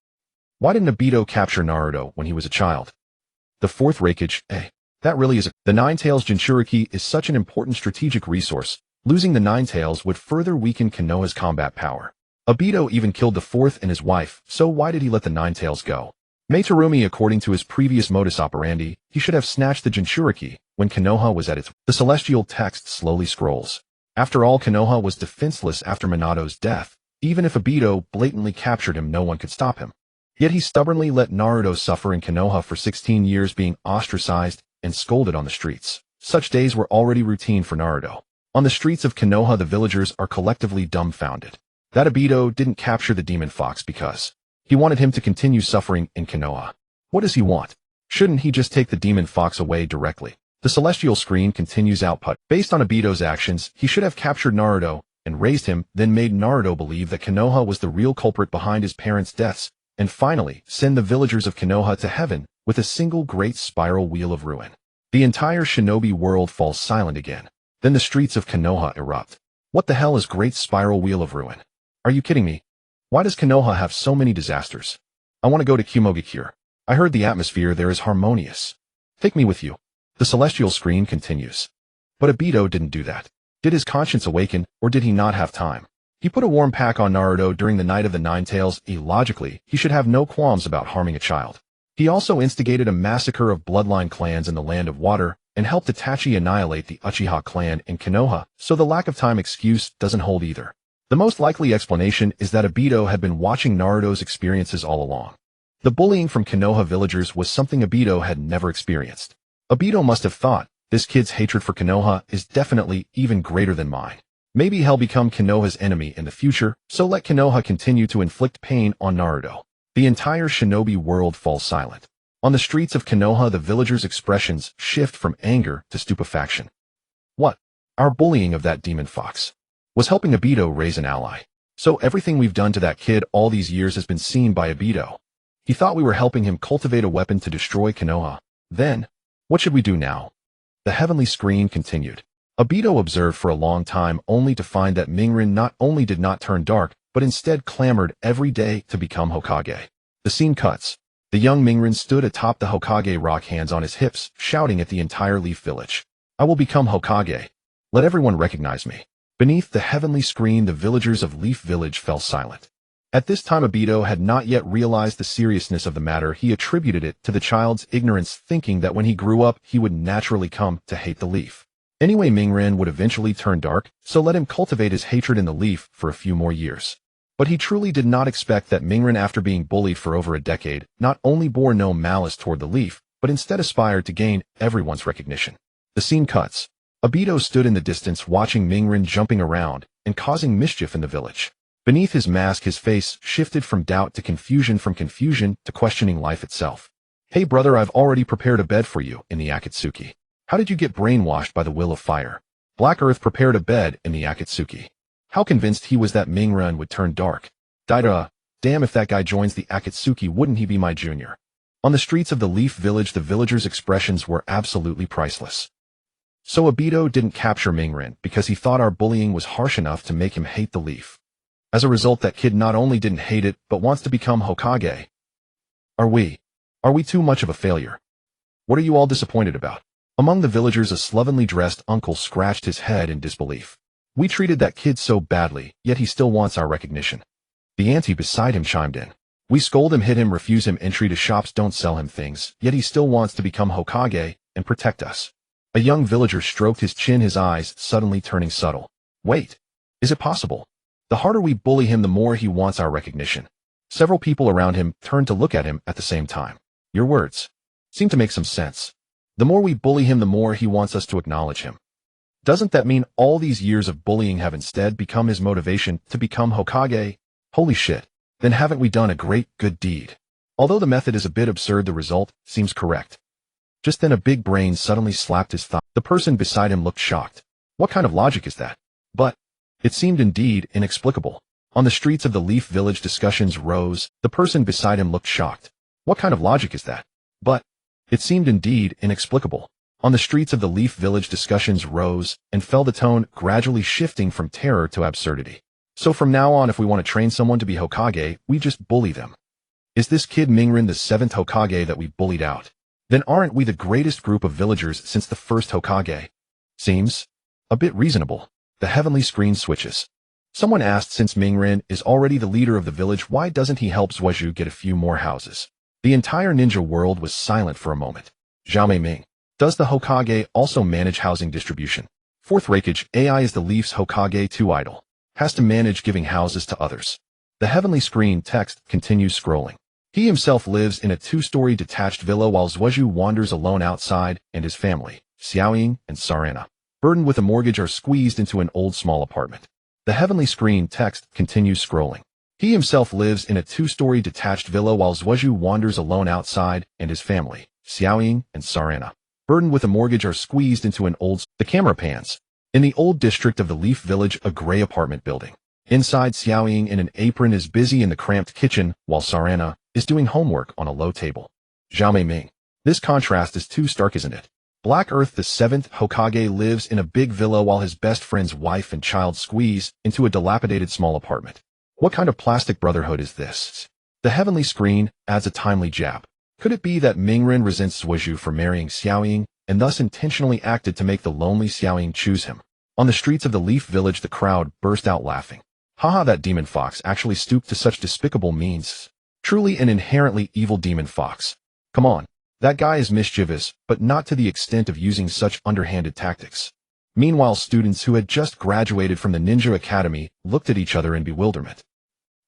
Why didn't Obito capture Naruto when he was a child? The fourth Raikage, A. That really is the Nine-Tails Jinchuriki is such an important strategic resource. Losing the Nine-Tails would further weaken Konoha's combat power. Obito even killed the fourth and his wife, so why did he let the Nine-Tails go? Mei Terumī, according to his previous modus operandi, he should have snatched the Jinchuriki when Konoha was at its. The celestial text slowly scrolls. After all, Konoha was defenseless after Minato's death. Even if Obito blatantly captured him, no one could stop him. Yet he stubbornly let Naruto suffer in Konoha for 16 years, being ostracized and scolded on the streets. Such days were already routine for Naruto. On the streets of Konoha, the villagers are collectively dumbfounded. That Obito didn't capture the demon fox because he wanted him to continue suffering in Konoha. What does he want? Shouldn't he just take the demon fox away directly? The celestial screen continues output. Based on Obito's actions, he should have captured Naruto and raised him, then made Naruto believe that Konoha was the real culprit behind his parents' deaths, and finally send the villagers of Konoha to heaven with a single great spiral wheel of ruin. The entire shinobi world falls silent again. Then the streets of Konoha erupt. What the hell is Great Spiral Wheel of Ruin? Are you kidding me? Why does Konoha have so many disasters? I want to go to Kumogakure. I heard the atmosphere there is harmonious. Take me with you. The celestial screen continues. But Obito didn't do that. Did his conscience awaken, or did he not have time? He put a warm pack on Naruto during the Night of the Nine-Tails. Illogically, he should have no qualms about harming a child. He also instigated a massacre of bloodline clans in the Land of Water, and helped Itachi annihilate the Uchiha clan in Konoha, so the lack of time excuse doesn't hold either. The most likely explanation is that Obito had been watching Naruto's experiences all along. The bullying from Konoha villagers was something Obito had never experienced. Obito must have thought, this kid's hatred for Konoha is definitely even greater than mine. Maybe he'll become Konoha's enemy in the future, so let Konoha continue to inflict pain on Naruto. The entire shinobi world falls silent. On the streets of Konoha, the villagers' expressions shift from anger to stupefaction. What? Our bullying of that demon fox was helping Obito raise an ally. So everything we've done to that kid all these years has been seen by Obito. He thought we were helping him cultivate a weapon to destroy Konoha. Then, what should we do now? The heavenly screen continued. Obito observed for a long time, only to find that Mingren not only did not turn dark, but instead clamored every day to become Hokage. The scene cuts. The young Mingren stood atop the Hokage rock, hands on his hips, shouting at the entire Leaf Village. I will become Hokage. Let everyone recognize me. Beneath the heavenly screen, the villagers of Leaf Village fell silent. At this time, Obito had not yet realized the seriousness of the matter. He attributed it to the child's ignorance, thinking that when he grew up, he would naturally come to hate the leaf. Anyway, Mingren would eventually turn dark, so let him cultivate his hatred in the leaf for a few more years. But he truly did not expect that Mingren, after being bullied for over a decade, not only bore no malice toward the leaf, but instead aspired to gain everyone's recognition. The scene cuts. Obito stood in the distance watching Mingren jumping around and causing mischief in the village. Beneath his mask his face shifted from doubt to confusion to questioning life itself. Hey brother, I've already prepared a bed for you in the Akatsuki. How did you get brainwashed by the will of fire? Black Earth prepared a bed in the Akatsuki. How convinced he was that Mingren would turn dark. Damn, if that guy joins the Akatsuki, wouldn't he be my junior? On the streets of the Leaf Village, the villagers' expressions were absolutely priceless. So Obito didn't capture Mingren because he thought our bullying was harsh enough to make him hate the Leaf. As a result, that kid not only didn't hate it, but wants to become Hokage. Are we too much of a failure? What are you all disappointed about? Among the villagers, a slovenly dressed uncle scratched his head in disbelief. We treated that kid so badly, yet he still wants our recognition. The auntie beside him chimed in. We scold him, hit him, refuse him entry to shops, don't sell him things, yet he still wants to become Hokage and protect us. A young villager stroked his chin, his eyes suddenly turning subtle. Wait, is it possible? The harder we bully him, the more he wants our recognition. Several people around him turned to look at him at the same time. Your words seem to make some sense. The more we bully him, the more he wants us to acknowledge him. Doesn't that mean all these years of bullying have instead become his motivation to become Hokage? Holy shit, then haven't we done a great good deed? Although the method is a bit absurd, the result seems correct. Just then a big brain suddenly slapped his thigh. The person beside him looked shocked. What kind of logic is that? But it seemed indeed inexplicable. On the streets of the Leaf Village, discussions rose. The person beside him looked shocked. What kind of logic is that? But it seemed indeed inexplicable. On the streets of the Leaf Village, discussions rose and fell, the tone gradually shifting from terror to absurdity. So from now on, if we want to train someone to be Hokage, we just bully them. Is this kid Mingren the 7th Hokage that we bullied out? Then aren't we the greatest group of villagers since the first Hokage? Seems a bit reasonable. The heavenly screen switches. Someone asked, since Mingren is already the leader of the village, why doesn't he help Zhuozhu get a few more houses? The entire ninja world was silent for a moment. Jiahao Ming. Does the Hokage also manage housing distribution? Fourth Raikage, AI is the Leaf's Hokage too idle. Has to manage giving houses to others. The heavenly screen text continues scrolling. He himself lives in a 2-story detached villa while Zhuozhu wanders alone outside, and his family, Xiaoying and Sarana, burdened with a mortgage, are squeezed into an old small apartment. The heavenly screen text continues scrolling. He himself lives in a 2-story detached villa while Zhuozhu wanders alone outside, and his family, Xiaoying and Sarana, burdened with a mortgage, are squeezed into an old... The camera pans. In the old district of the Leaf Village, a gray apartment building. Inside, Xiaoying in an apron is busy in the cramped kitchen, while Sarana is doing homework on a low table. Jiahao Ming. This contrast is too stark, isn't it? Black Earth, the 7th Hokage, lives in a big villa while his best friend's wife and child squeeze into a dilapidated small apartment. What kind of plastic brotherhood is this? The heavenly screen adds a timely jab. Could it be that Mingren resents Zhuozhu for marrying Xiaoying, and thus intentionally acted to make the lonely Xiaoying choose him? On the streets of the Leaf Village, the crowd burst out laughing. Haha, that demon fox actually stooped to such despicable means. Truly an inherently evil demon fox. Come on, that guy is mischievous, but not to the extent of using such underhanded tactics. Meanwhile, students who had just graduated from the Ninja Academy looked at each other in bewilderment.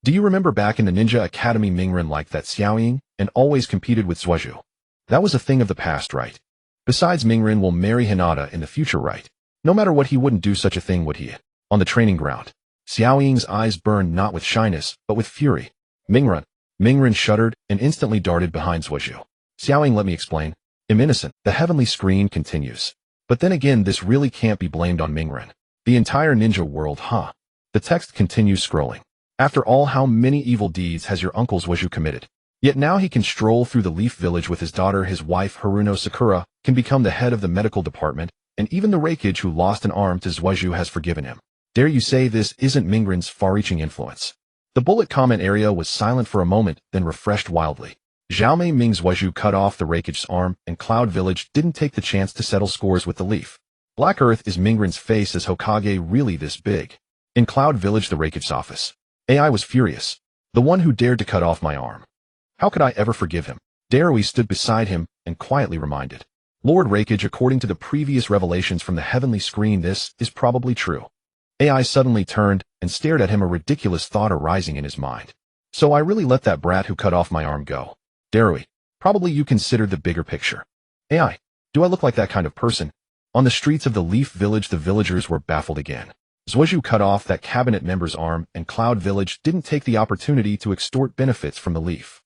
Do you remember back in the Ninja Academy, Mingren liked that Xiaoying and always competed with Zhuozhu? That was a thing of the past, right? Besides, Mingren will marry Hinata in the future, right? No matter what, he wouldn't do such a thing, would he? On the training ground, Xiaoying's eyes burned not with shyness, but with fury. Mingren shuddered and instantly darted behind Zhuozhu. Xiaoying, let me explain. I'm innocent. The heavenly screen continues. But then again, this really can't be blamed on Mingren. The entire ninja world, huh? The text continues scrolling. After all, how many evil deeds has your uncle Zhuozhu committed? Yet now he can stroll through the Leaf Village with his daughter, his wife Haruno Sakura, can become the head of the medical department, and even the Raikage who lost an arm to Zhuozhu has forgiven him. Dare you say this isn't Mingren's far-reaching influence? The bullet comment area was silent for a moment, then refreshed wildly. Jiahao Ming's Zhuozhu cut off the Raikage's arm, and Cloud Village didn't take the chance to settle scores with the Leaf. Black Earth, is Mingren's face as Hokage really this big? In Cloud Village, the Raikage's office. AI was furious. The one who dared to cut off my arm. How could I ever forgive him? Darui stood beside him and quietly reminded. Lord Raikage, according to the previous revelations from the heavenly screen, this is probably true. AI suddenly turned and stared at him, a ridiculous thought arising in his mind. So I really let that brat who cut off my arm go. Darui, Probably you considered the bigger picture. AI, do I look like that kind of person? On the streets of the Leaf Village, the villagers were baffled again. Zhuozhu cut off that cabinet member's arm, and Cloud Village didn't take the opportunity to extort benefits from the Leaf.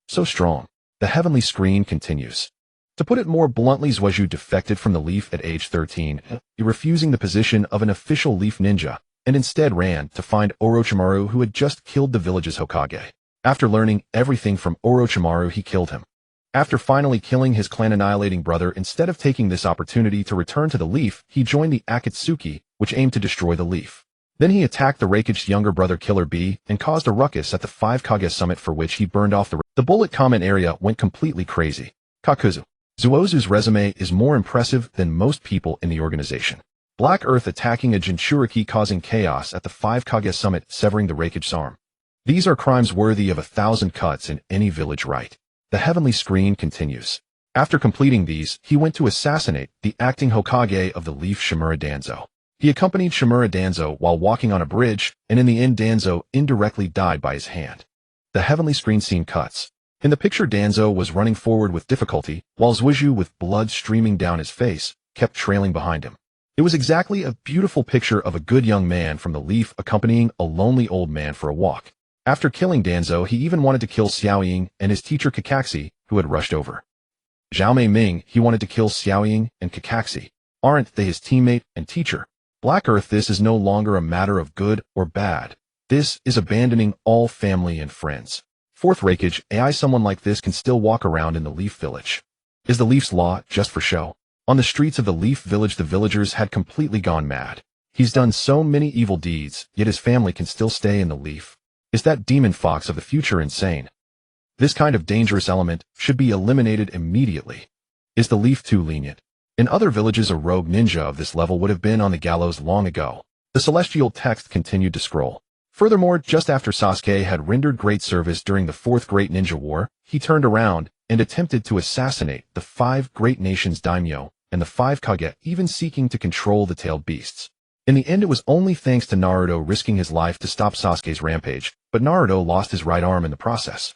So strong. The heavenly screen continues. To put it more bluntly, Zhuozhu defected from the Leaf at age 13, refusing the position of an official Leaf ninja, and instead ran to find Orochimaru, who had just killed the village's Hokage. After learning everything from Orochimaru, he killed him. After finally killing his clan-annihilating brother, instead of taking this opportunity to return to the Leaf, he joined the Akatsuki, which aimed to destroy the Leaf. Then he attacked the Raikage's younger brother Killer Bee and caused a ruckus at the 5 Kage summit, for which he burned off the bullet comment area went completely crazy. Kakuzu. Zhuozhu's resume is more impressive than most people in the organization. Black Earth attacking a Jinchuriki, causing chaos at the 5 Kage summit, severing the Raikage's arm. These are crimes worthy of 1,000 cuts in any village, right? The heavenly screen continues. After completing these, he went to assassinate the acting Hokage of the Leaf, Shimura Danzo. He accompanied Shimura Danzo while walking on a bridge, and in the end Danzo indirectly died by his hand. The heavenly screen scene cuts. In the picture, Danzo was running forward with difficulty, while Zhuozhu, with blood streaming down his face, kept trailing behind him. It was exactly a beautiful picture of a good young man from the Leaf accompanying a lonely old man for a walk. After killing Danzo, he even wanted to kill Xiaoying and his teacher Kakashi, who had rushed over. Zhao Mei Ming, he wanted to kill Xiaoying and Kakashi. Aren't they his teammate and teacher? Black Earth, this is no longer a matter of good or bad. This is abandoning all family and friends. Fourth Raikage, AI, someone like this can still walk around in the Leaf Village. Is the Leaf's law just for show? On the streets of the Leaf Village, the villagers had completely gone mad. He's done so many evil deeds, yet his family can still stay in the Leaf. Is that demon fox of the future insane? This kind of dangerous element should be eliminated immediately. Is the Leaf too lenient? In other villages, a rogue ninja of this level would have been on the gallows long ago. The celestial text continued to scroll. Furthermore, just after Sasuke had rendered great service during the Fourth Great Ninja War, he turned around and attempted to assassinate the 5 great nations' daimyo and the 5 Kage, even seeking to control the tailed beasts. In the end, it was only thanks to Naruto risking his life to stop Sasuke's rampage, but Naruto lost his right arm in the process.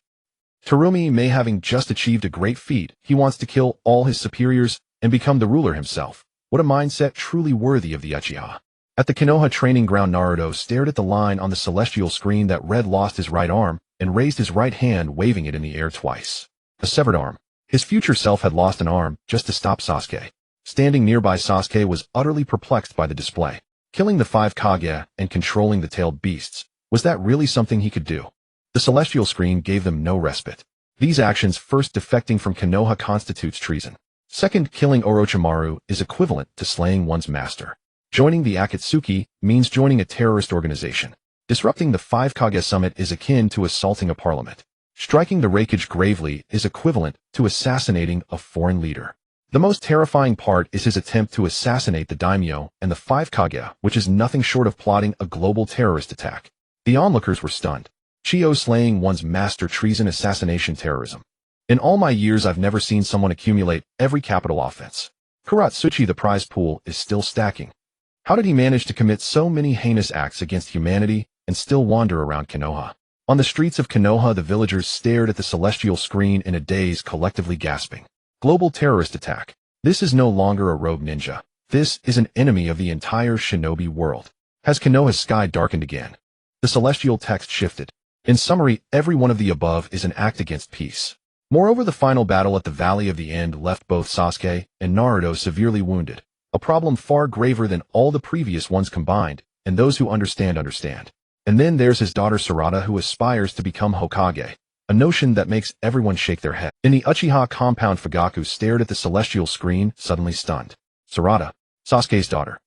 Terumī may having just achieved a great feat, he wants to kill all his superiors and become the ruler himself. What a mindset, truly worthy of the Uchiha. At the Konoha training ground, Naruto stared at the line on the celestial screen that read lost his right arm and raised his right hand, waving it in the air twice. A severed arm. His future self had lost an arm just to stop Sasuke. Standing nearby, Sasuke was utterly perplexed by the display. Killing the 5 Kage and controlling the tailed beasts, was that really something he could do? The celestial screen gave them no respite. These actions, first defecting from Konoha, constitutes treason. Second, killing Orochimaru is equivalent to slaying one's master. Joining the Akatsuki means joining a terrorist organization. Disrupting the 5 Kage summit is akin to assaulting a parliament. Striking the Raikage gravely is equivalent to assassinating a foreign leader. The most terrifying part is his attempt to assassinate the daimyo and the 5 Kage, which is nothing short of plotting a global terrorist attack. The onlookers were stunned. Chio slaying one's master, treason, assassination, terrorism. In all my years, I've never seen someone accumulate every capital offense. Kuratsuchi, the prize pool, is still stacking. How did he manage to commit so many heinous acts against humanity and still wander around Konoha? On the streets of Konoha, the villagers stared at the celestial screen in a daze, collectively gasping. Global terrorist attack. This is no longer a rogue ninja. This is an enemy of the entire shinobi world. Has Konoha's sky darkened again? The celestial text shifted. In summary, every one of the above is an act against peace. Moreover, the final battle at the Valley of the End left both Sasuke and Naruto severely wounded, a problem far graver than all the previous ones combined, and those who understand. And then there's his daughter Sarada, who aspires to become Hokage, a notion that makes everyone shake their head. In the Uchiha compound, Fugaku stared at the celestial screen, suddenly stunned. Sarada, Sasuke's daughter.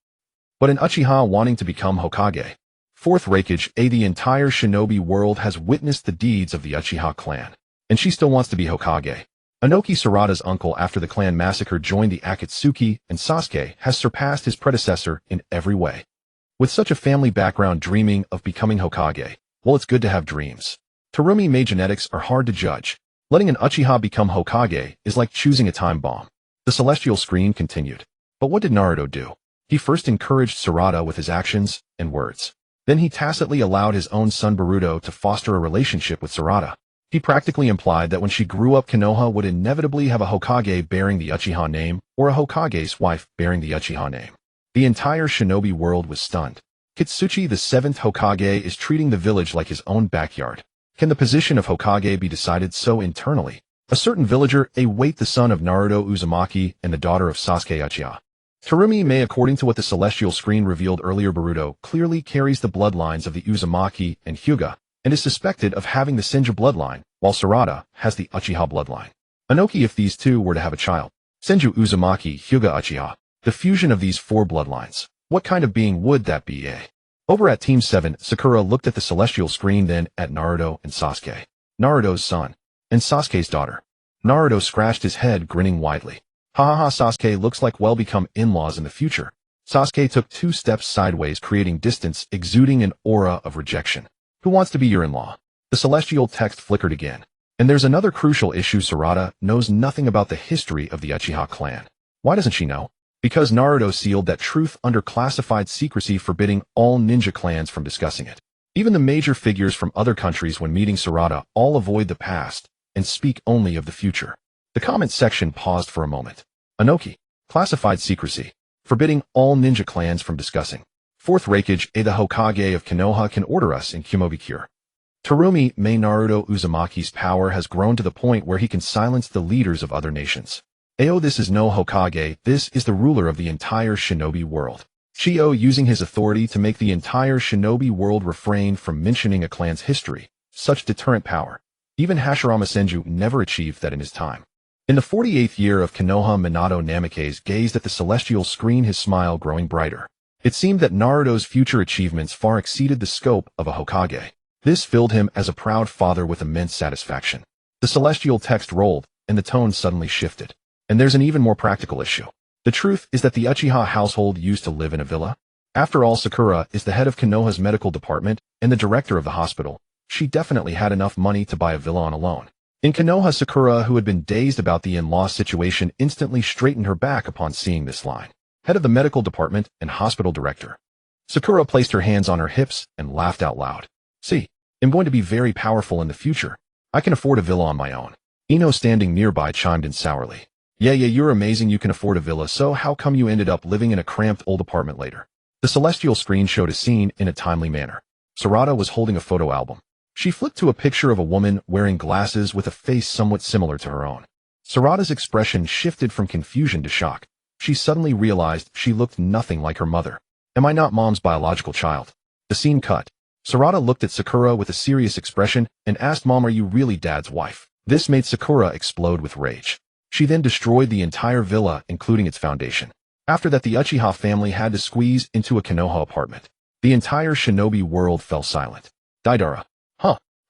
But an Uchiha wanting to become Hokage. Fourth Raikage, the entire shinobi world has witnessed the deeds of the Uchiha clan. And she still wants to be Hokage. Ōnoki, Sarada's uncle after the clan massacre, joined the Akatsuki, and Sasuke has surpassed his predecessor in every way. With such a family background, dreaming of becoming Hokage, well, it's good to have dreams. Terumī Mei genetics are hard to judge. Letting an Uchiha become Hokage is like choosing a time bomb. The celestial screen continued. But what did Naruto do? He first encouraged Sarada with his actions and words. Then he tacitly allowed his own son Boruto to foster a relationship with Sarada. He practically implied that when she grew up, Konoha would inevitably have a Hokage bearing the Uchiha name, or a Hokage's wife bearing the Uchiha name. The entire shinobi world was stunned. Kitsuchi, the 7th Hokage, is treating the village like his own backyard. Can the position of Hokage be decided so internally? A certain villager, await the son of Naruto Uzumaki and the daughter of Sasuke Uchiha. Terumi Mei, according to what the celestial screen revealed earlier, Boruto clearly carries the bloodlines of the Uzumaki and Hyuga, and is suspected of having the Senju bloodline, while Sarada has the Uchiha bloodline. Ōnoki, if these two were to have a child. Senju Uzumaki, Hyuga Uchiha. The fusion of these 4 bloodlines. What kind of being would that be, eh? Over at Team 7, Sakura looked at the celestial screen, then at Naruto and Sasuke. Naruto's son. And Sasuke's daughter. Naruto scratched his head, grinning widely. Ha, Sasuke looks like we'll become in-laws in the future. Sasuke took 2 steps sideways, creating distance, exuding an aura of rejection. Who wants to be your in-law? The celestial text flickered again. And there's another crucial issue. Sarada knows nothing about the history of the Uchiha clan. Why doesn't she know? Because Naruto sealed that truth under classified secrecy, forbidding all ninja clans from discussing it. Even the major figures from other countries, when meeting Sarada, all avoid the past and speak only of the future. The comment section paused for a moment. Ōnoki. Classified secrecy. Forbidding all ninja clans from discussing. 4th Raikage, the Hokage of Konoha can order us in Kumogakure. Terumi Mei. Naruto Uzumaki's power has grown to the point where he can silence the leaders of other nations. This is no Hokage, this is the ruler of the entire shinobi world. Chiyo using his authority to make the entire shinobi world refrain from mentioning a clan's history. Such deterrent power. Even Hashirama Senju never achieved that in his time. In the 48th year of Konoha, Minato Namikaze gazed at the celestial screen, his smile growing brighter. It seemed that Naruto's future achievements far exceeded the scope of a Hokage. This filled him as a proud father with immense satisfaction. The celestial text rolled, and the tone suddenly shifted. And there's an even more practical issue. The truth is that the Uchiha household used to live in a villa. After all, Sakura is the head of Konoha's medical department and the director of the hospital. She definitely had enough money to buy a villa on a loan. In Konoha, Sakura, who had been dazed about the in-law situation, instantly straightened her back upon seeing this line. Head of the medical department and hospital director. Sakura placed her hands on her hips and laughed out loud. See, I'm going to be very powerful in the future. I can afford a villa on my own. Ino, standing nearby, chimed in sourly. Yeah, you're amazing, you can afford a villa, so how come you ended up living in a cramped old apartment later? The celestial screen showed a scene in a timely manner. Sarada was holding a photo album. She flipped to a picture of a woman wearing glasses with a face somewhat similar to her own. Sarada's expression shifted from confusion to shock. She suddenly realized she looked nothing like her mother. Am I not mom's biological child? The scene cut. Sarada looked at Sakura with a serious expression and asked, Mom, are you really Dad's wife? This made Sakura explode with rage. She then destroyed the entire villa, including its foundation. After that, the Uchiha family had to squeeze into a Konoha apartment. The entire shinobi world fell silent. Deidara.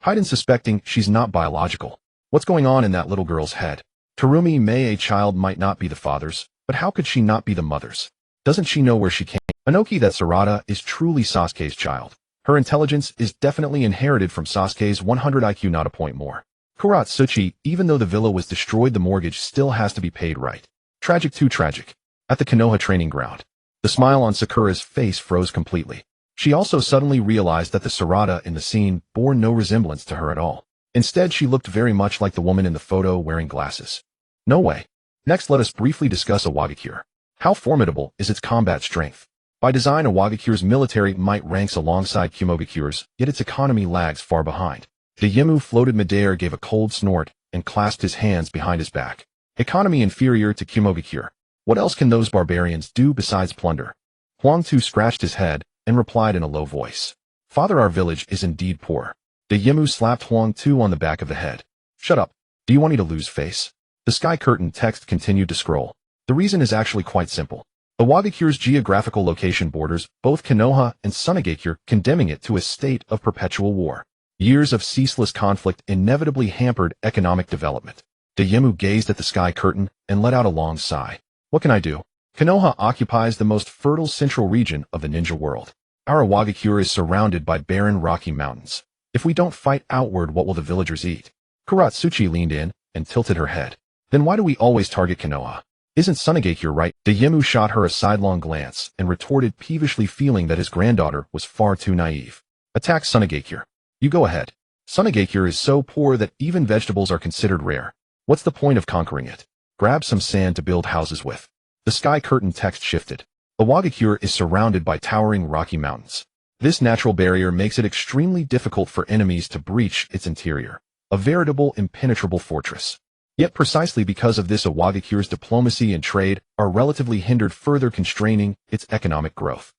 Hiden, suspecting she's not biological. What's going on in that little girl's head? Terumi Mei, a child might not be the father's, but how could she not be the mother's? Doesn't she know where she came? Ōnoki, that Sarada is truly Sasuke's child. Her intelligence is definitely inherited from Sasuke's 100 IQ, not a point more. Kuratsuchi, even though the villa was destroyed, the mortgage still has to be paid, right? Tragic, too tragic. At the Konoha training ground, the smile on Sakura's face froze completely. She also suddenly realized that the Sarada in the scene bore no resemblance to her at all. Instead, she looked very much like the woman in the photo wearing glasses. No way. Next, let us briefly discuss Ōwagakure. How formidable is its combat strength? By design, Ōwagakure's military might ranks alongside Kumogakure's, yet its economy lags far behind. The Yimu floated midair, gave a cold snort, and clasped his hands behind his back. Economy inferior to Kumogakure. What else can those barbarians do besides plunder? Huang Tu scratched his head and replied in a low voice. Father, our village is indeed poor. The Yimu slapped Huang Tu on the back of the head. Shut up. Do you want me to lose face? The sky curtain text continued to scroll. The reason is actually quite simple. Ōwagakure's geographical location borders both Konoha and Sunagakure, condemning it to a state of perpetual war. Years of ceaseless conflict inevitably hampered economic development. The Yimu gazed at the sky curtain and let out a long sigh. What can I do? Konoha occupies the most fertile central region of the ninja world. Our Ōwagakure is surrounded by barren rocky mountains. If we don't fight outward, what will the villagers eat? Kuratsuchi leaned in and tilted her head. Then why do we always target Konoha? Isn't Sunagakure right? The Yimu shot her a sidelong glance and retorted peevishly, feeling that his granddaughter was far too naive. Attack Sunagakure. You go ahead. Sunagakure is so poor that even vegetables are considered rare. What's the point of conquering it? Grab some sand to build houses with. The sky curtain text shifted. Iwagakure is surrounded by towering rocky mountains. This natural barrier makes it extremely difficult for enemies to breach its interior. A veritable impenetrable fortress. Yet precisely because of this, Iwagakure's diplomacy and trade are relatively hindered, further constraining its economic growth.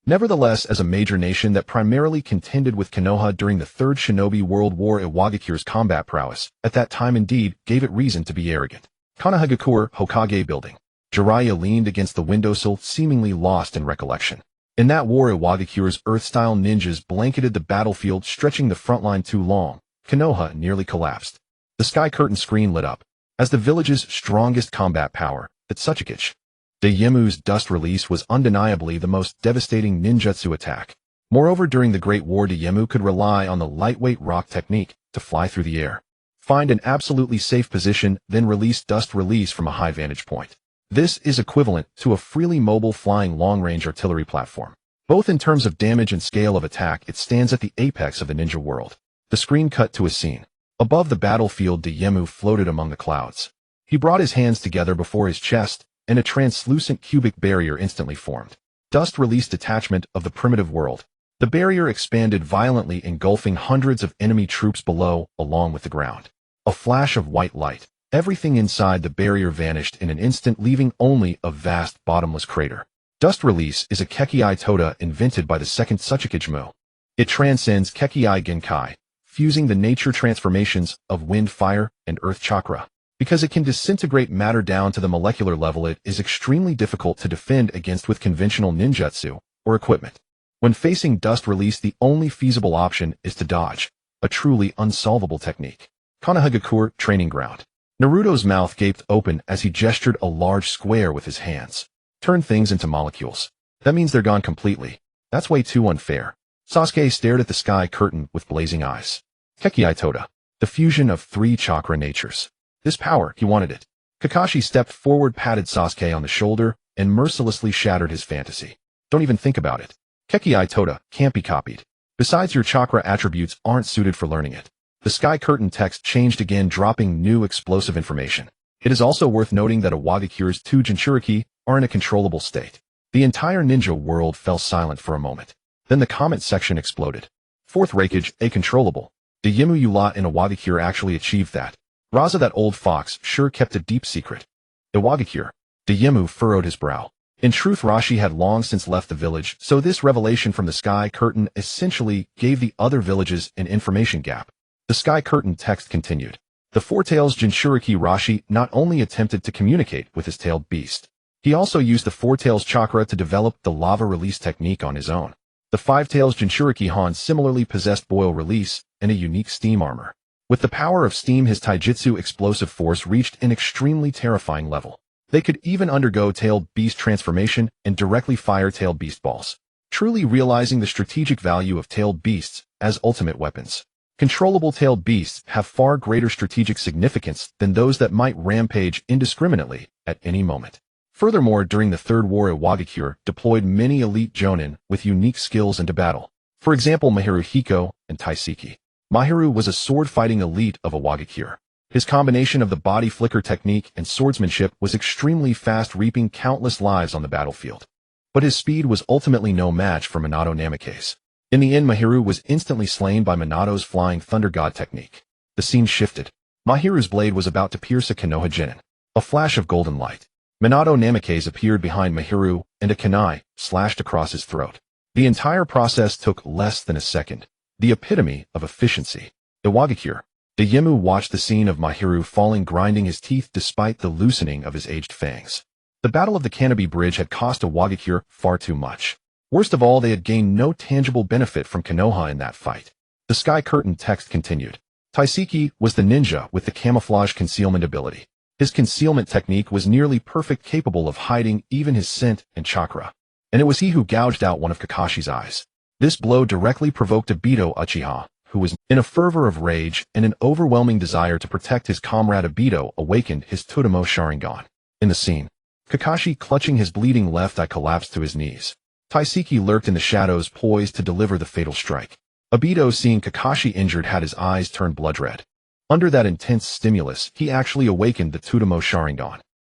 Nevertheless, as a major nation that primarily contended with Konoha during the Third Shinobi World War, Iwagakure's combat prowess, at that time indeed, gave it reason to be arrogant. Konohagakure Hokage Building. Jiraiya leaned against the windowsill, seemingly lost in recollection. In that war, Iwagakure's Earth-style ninjas blanketed the battlefield, stretching the front line too long. Konoha nearly collapsed. The sky curtain screen lit up. As the village's strongest combat power, the Tsuchikichi. Daiemu's dust release was undeniably the most devastating ninjutsu attack. Moreover, during the Great War, Daiemu could rely on the lightweight rock technique to fly through the air, find an absolutely safe position, then release dust release from a high vantage point. This is equivalent to a freely mobile flying long-range artillery platform. Both in terms of damage and scale of attack, it stands at the apex of the ninja world. The screen cut to a scene. Above the battlefield, Daiemu floated among the clouds. He brought his hands together before his chest, and a translucent cubic barrier instantly formed. Dust released detachment of the primitive world. The barrier expanded violently, engulfing hundreds of enemy troops below, along with the ground. A flash of white light. Everything inside the barrier vanished in an instant, leaving only a vast, bottomless crater. Dust release is a Kekkei Toda invented by the second Tsuchikichi. It transcends Kekkei Genkai, fusing the nature transformations of wind, fire, and earth chakra. Because it can disintegrate matter down to the molecular level, it is extremely difficult to defend against with conventional ninjutsu or equipment. When facing dust release, the only feasible option is to dodge, a truly unsolvable technique. Konohagakure Training Ground. Naruto's mouth gaped open as he gestured a large square with his hands. Turn things into molecules. That means they're gone completely. That's way too unfair. Sasuke stared at the sky curtain with blazing eyes. Kekkei Toda. The fusion of 3 chakra natures. This power, he wanted it. Kakashi stepped forward, patted Sasuke on the shoulder, and mercilessly shattered his fantasy. Don't even think about it. Kekkei Toda can't be copied. Besides, your chakra attributes aren't suited for learning it. The sky curtain text changed again, dropping new explosive information. It is also worth noting that Iwagakure's 2 Jinchuriki are in a controllable state. The entire ninja world fell silent for a moment. Then the comment section exploded. 4th Raikage, a controllable. Daiemu Ula and Iwagakure actually achieved that. Raza, that old fox, sure kept a deep secret. Iwagakure. Daiemu furrowed his brow. In truth, Rashi had long since left the village, so this revelation from the sky curtain essentially gave the other villages an information gap. The sky curtain text continued. The 4-tails Jinchuriki Rashi not only attempted to communicate with his tailed beast, he also used the 4-tails chakra to develop the lava release technique on his own. The 5-tails Jinchuriki Han similarly possessed boil release and a unique steam armor. With the power of steam, his taijutsu explosive force reached an extremely terrifying level. They could even undergo tailed beast transformation and directly fire tailed beast balls, truly realizing the strategic value of tailed beasts as ultimate weapons. Controllable tailed beasts have far greater strategic significance than those that might rampage indiscriminately at any moment. Furthermore, during the Third War, Iwagakure deployed many elite jonin with unique skills into battle. For example, Mahiru Hiko and Taiseki. Mahiru was a sword-fighting elite of Iwagakure. His combination of the body flicker technique and swordsmanship was extremely fast, reaping countless lives on the battlefield. But his speed was ultimately no match for Minato Namake's. In the end, Mahiru was instantly slain by Minato's flying thunder god technique. The scene shifted. Mahiru's blade was about to pierce a Konoha genin. A flash of golden light. Minato Namake's appeared behind Mahiru, and a kunai slashed across his throat. The entire process took less than a second. The epitome of efficiency. Iwagakure. Daiemu watched the scene of Mahiru falling, grinding his teeth despite the loosening of his aged fangs. The Battle of the Canopy Bridge had cost Iwagakure far too much. Worst of all, they had gained no tangible benefit from Konoha in that fight. The sky curtain text continued. Taiseki was the ninja with the camouflage concealment ability. His concealment technique was nearly perfect, capable of hiding even his scent and chakra. And it was he who gouged out one of Kakashi's eyes. This blow directly provoked Obito Uchiha, who was in a fervor of rage, and an overwhelming desire to protect his comrade. Obito awakened his Totemo Sharingan. In the scene, Kakashi clutching his bleeding left eye collapsed to his knees. Taiseki lurked in the shadows, poised to deliver the fatal strike. Obito, seeing Kakashi injured, had his eyes turn blood red. Under that intense stimulus, he actually awakened the Tsutomu Sharingan.